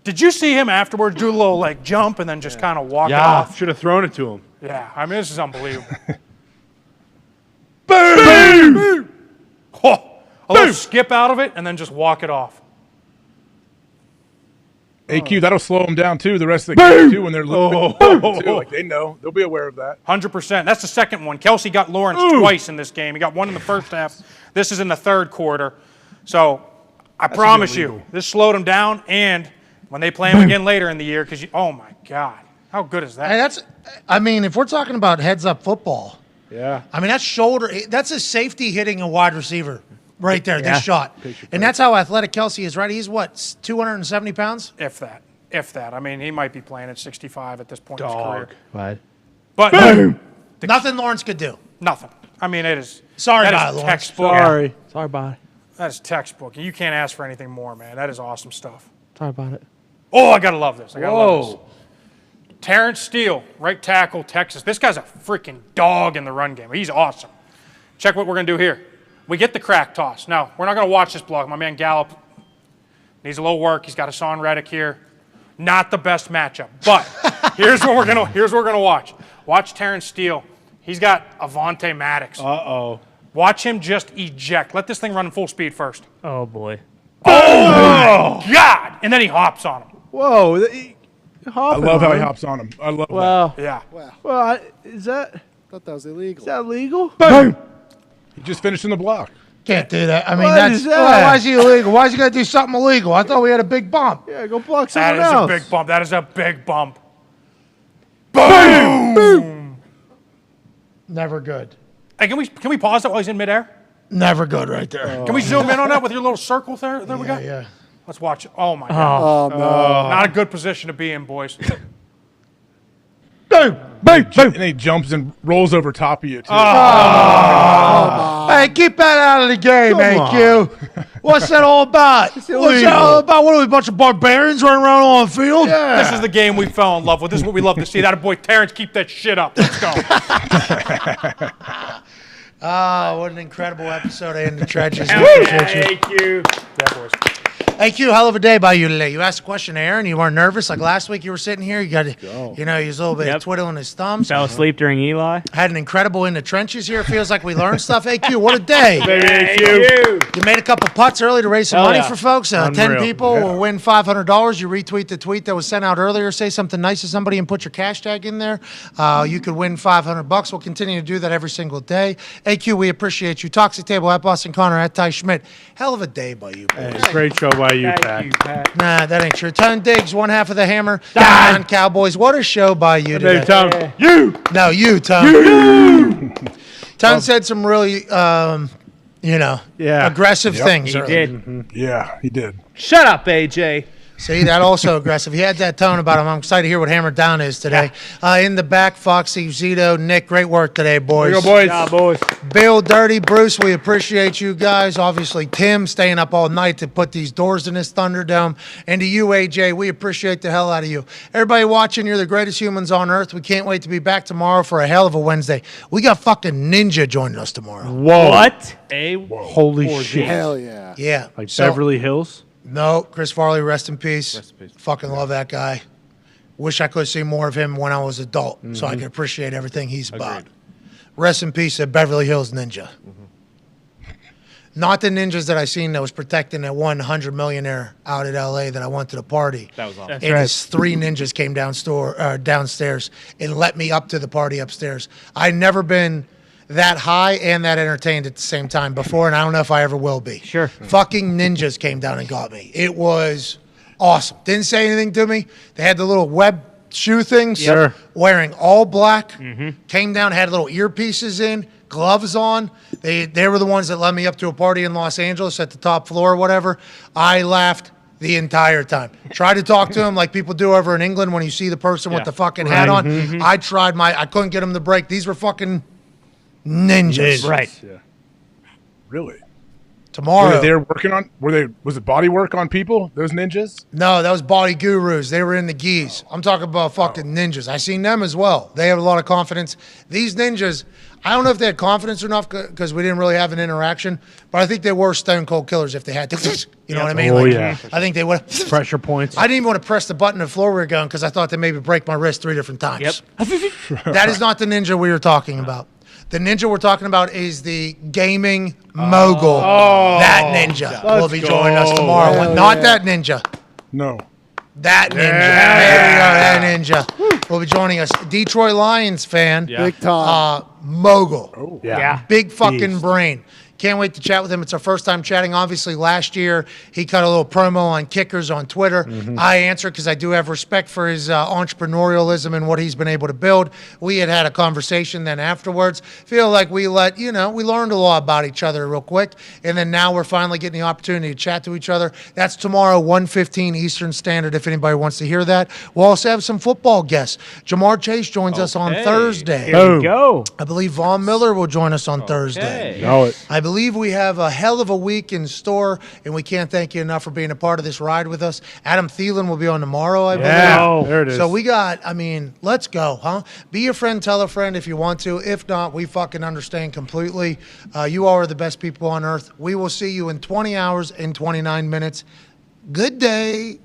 F: Did you see him afterwards do a little like jump and then just kind of walk it off?
D: Should have thrown it to him.
F: Yeah, I mean, this is unbelievable.
D: Boom!
F: Oh, a little skip out of it and then just walk it off.
L: AQ, that'll slow them down too. The rest of the game too when they're looking too. Like they know, they'll be aware of that.
F: 100%. That's the second one. Kelsey got Lawrence twice in this game. He got one in the first half. This is in the third quarter. So I promise you, this slowed him down. And when they play him again later in the year, because oh my God, how good is that?
B: Hey, I mean, if we're talking about heads-up football,
D: yeah.
B: I mean, that's a safety hitting a wide receiver right there, this shot. And that's how athletic Kelsey is, right? He's what, 270 pounds?
F: If that. I mean, he might be playing at 65 at this point in his career.
D: Right.
F: But
B: nothing Lawrence could do.
F: Nothing. I mean, it is.
B: Sorry
F: that
B: about
F: is
B: it, Lawrence.
F: textbook.
D: Sorry. Sorry about it.
F: That is textbook. You can't ask for anything more, man. That is awesome stuff.
D: Sorry about it.
F: Oh, I gotta love this. I gotta love this. Terrence Steele, right tackle, Texas. This guy's a freaking dog in the run game. He's awesome. Check what we're gonna do here. We get the crack toss. Now, we're not gonna watch this block. My man Gallup needs a little work. He's got Hassan Reddick here. Not the best matchup, but here's what we're gonna watch. Watch Terrence Steele. He's got Avonte Maddox.
D: Uh-oh.
F: Watch him just eject. Let this thing run in full speed first.
G: Oh, boy.
F: Oh, my God! And then he hops on him.
D: Whoa.
L: I love how he hops on him. I love that.
F: Yeah.
D: Well, is that?
A: I thought that was illegal.
D: Is that legal?
L: Boom. He just finished in the block.
B: Can't do that. I mean,
D: What is that?
B: Why is he illegal? Why is he going to do something illegal? I thought we had a big bump.
D: Yeah, go block
F: That
D: someone
F: is
D: else.
F: a big bump. That is a big bump. Boom!
B: Never good.
F: Hey, can we pause that while he's in midair?
B: Never good right there.
F: Can we zoom in on that with your little circle there? There we go.
B: Yeah.
F: Let's watch it. Oh my God!
A: Oh, no.
F: Not a good position to be in, boys.
B: Boom.
L: And he jumps and rolls over top of you too.
B: Hey, keep that out of the game, AQ. What's that all about? What's that all about? What are we, a bunch of barbarians running around on the field?
F: This is the game we fell in love with. This is what we love to see. That boy Terrence, keep that shit up. Let's go.
B: What an incredible episode of In the Trenches.
F: Thank you. Yeah, boys.
B: AQ, hell of a day by you today. You asked a question, Aaron. You weren't nervous like last week. You were sitting here. You got, you know, he was a little bit twiddling his thumbs.
G: Fell asleep during Eli.
B: Had an incredible in the trenches here. Feels like we learned stuff. AQ, what a day!
D: Baby AQ.
B: You made a couple putts early to raise some
D: Hell
B: money
D: yeah.
B: for folks. 10
D: Unreal.
B: people will win $500. You retweet the tweet that was sent out earlier. Say something nice to somebody and put your cash tag in there. You could win $500. We'll continue to do that every single day. AQ, we appreciate you. Toxic Table at Boston Connor at Ty Schmidt. Hell of a day by you, boys.
D: Hey, great show by you, Pat.
B: Nah, that ain't true. Ton Diggs, one half of the hammer. Dahn Cowboys. What a show by you today.
D: Hey, Tom. You.
B: No, you, Tom. Tom said some really, aggressive things.
H: He
B: earlier.
H: did.
L: Yeah, he did.
H: Shut up, AJ.
B: See, that also aggressive. He had that tone about him. I'm excited to hear what Hammer Down is today. In the back, Foxy, Zito, Nick, great work today, boys.
D: Here you go, boys.
B: Bill, Dirty, Bruce, we appreciate you guys. Obviously, Tim staying up all night to put these doors in this Thunderdome. And to you, AJ, we appreciate the hell out of you. Everybody watching, you're the greatest humans on earth. We can't wait to be back tomorrow for a hell of a Wednesday. We got fucking Ninja joining us tomorrow.
D: Whoa.
G: What?
D: Holy shit.
A: Hell yeah.
B: Yeah.
D: Like Beverly Hills?
B: No, Chris Farley, rest in peace. Fucking love that guy. Wish I could see more of him when I was adult so I could appreciate everything he's about. Rest in peace at Beverly Hills Ninja. Not the ninjas that I seen that was protecting that 100 millionaire out at L.A. that I went to the party.
H: That was awesome.
B: And his 3 ninjas came downstairs and let me up to the party upstairs. I'd never been that high and that entertained at the same time before, and I don't know if I ever will be.
G: Sure.
B: Fucking ninjas came down and got me. It was awesome. Didn't say anything to me. They had the little web shoe things.
D: Sure.
B: Wearing all black. Came down, had little earpieces in, gloves on. They were the ones that led me up to a party in Los Angeles at the top floor or whatever. I laughed the entire time. Tried to talk to them like people do over in England when you see the person with the fucking hat on. I couldn't get them to break. These were fucking ninjas.
G: Right.
L: Yeah. Really?
B: Tomorrow.
L: They were working on? Was it body work on people? Those ninjas?
B: No, that was body gurus. They were in the gis. I'm talking about fucking ninjas. I seen them as well. They have a lot of confidence. These ninjas, I don't know if they had confidence enough because we didn't really have an interaction, but I think they were stone cold killers if they had to. You know what I mean?
D: Oh, yeah.
B: I think they would.
D: Pressure points.
B: I didn't even want to press the button of floor we were going because I thought they maybe break my wrist 3 different times.
G: Yep.
B: That is not the ninja we were talking about. The ninja we're talking about is the gaming mogul. That ninja will be joining us tomorrow.
L: Hell
B: Not
L: yeah.
B: that ninja.
L: No.
B: That ninja. There you go. That ninja will be joining us. Detroit Lions fan.
A: Big time.
B: Mogul.
G: Yeah.
B: Big fucking brain. Can't wait to chat with him. It's our first time chatting. Obviously, last year, he cut a little promo on Kickers on Twitter. I answered because I do have respect for his entrepreneurialism and what he's been able to build. We had a conversation then afterwards. Feel like we learned a lot about each other real quick. And then now we're finally getting the opportunity to chat to each other. That's tomorrow, 1:15 Eastern Standard, if anybody wants to hear that. We'll also have some football guests. Jamar Chase joins us on Thursday.
G: Here we go.
B: I believe Von Miller will join us on Thursday.
D: Know it.
B: I believe we have a hell of a week in store, and we can't thank you enough for being a part of this ride with us. Adam Thielen will be on tomorrow, I believe.
D: Yeah, there it is.
B: So we got, let's go, huh? Be a friend, tell a friend if you want to. If not, we fucking understand completely. You all are the best people on earth. We will see you in 20 hours and 29 minutes. Good day.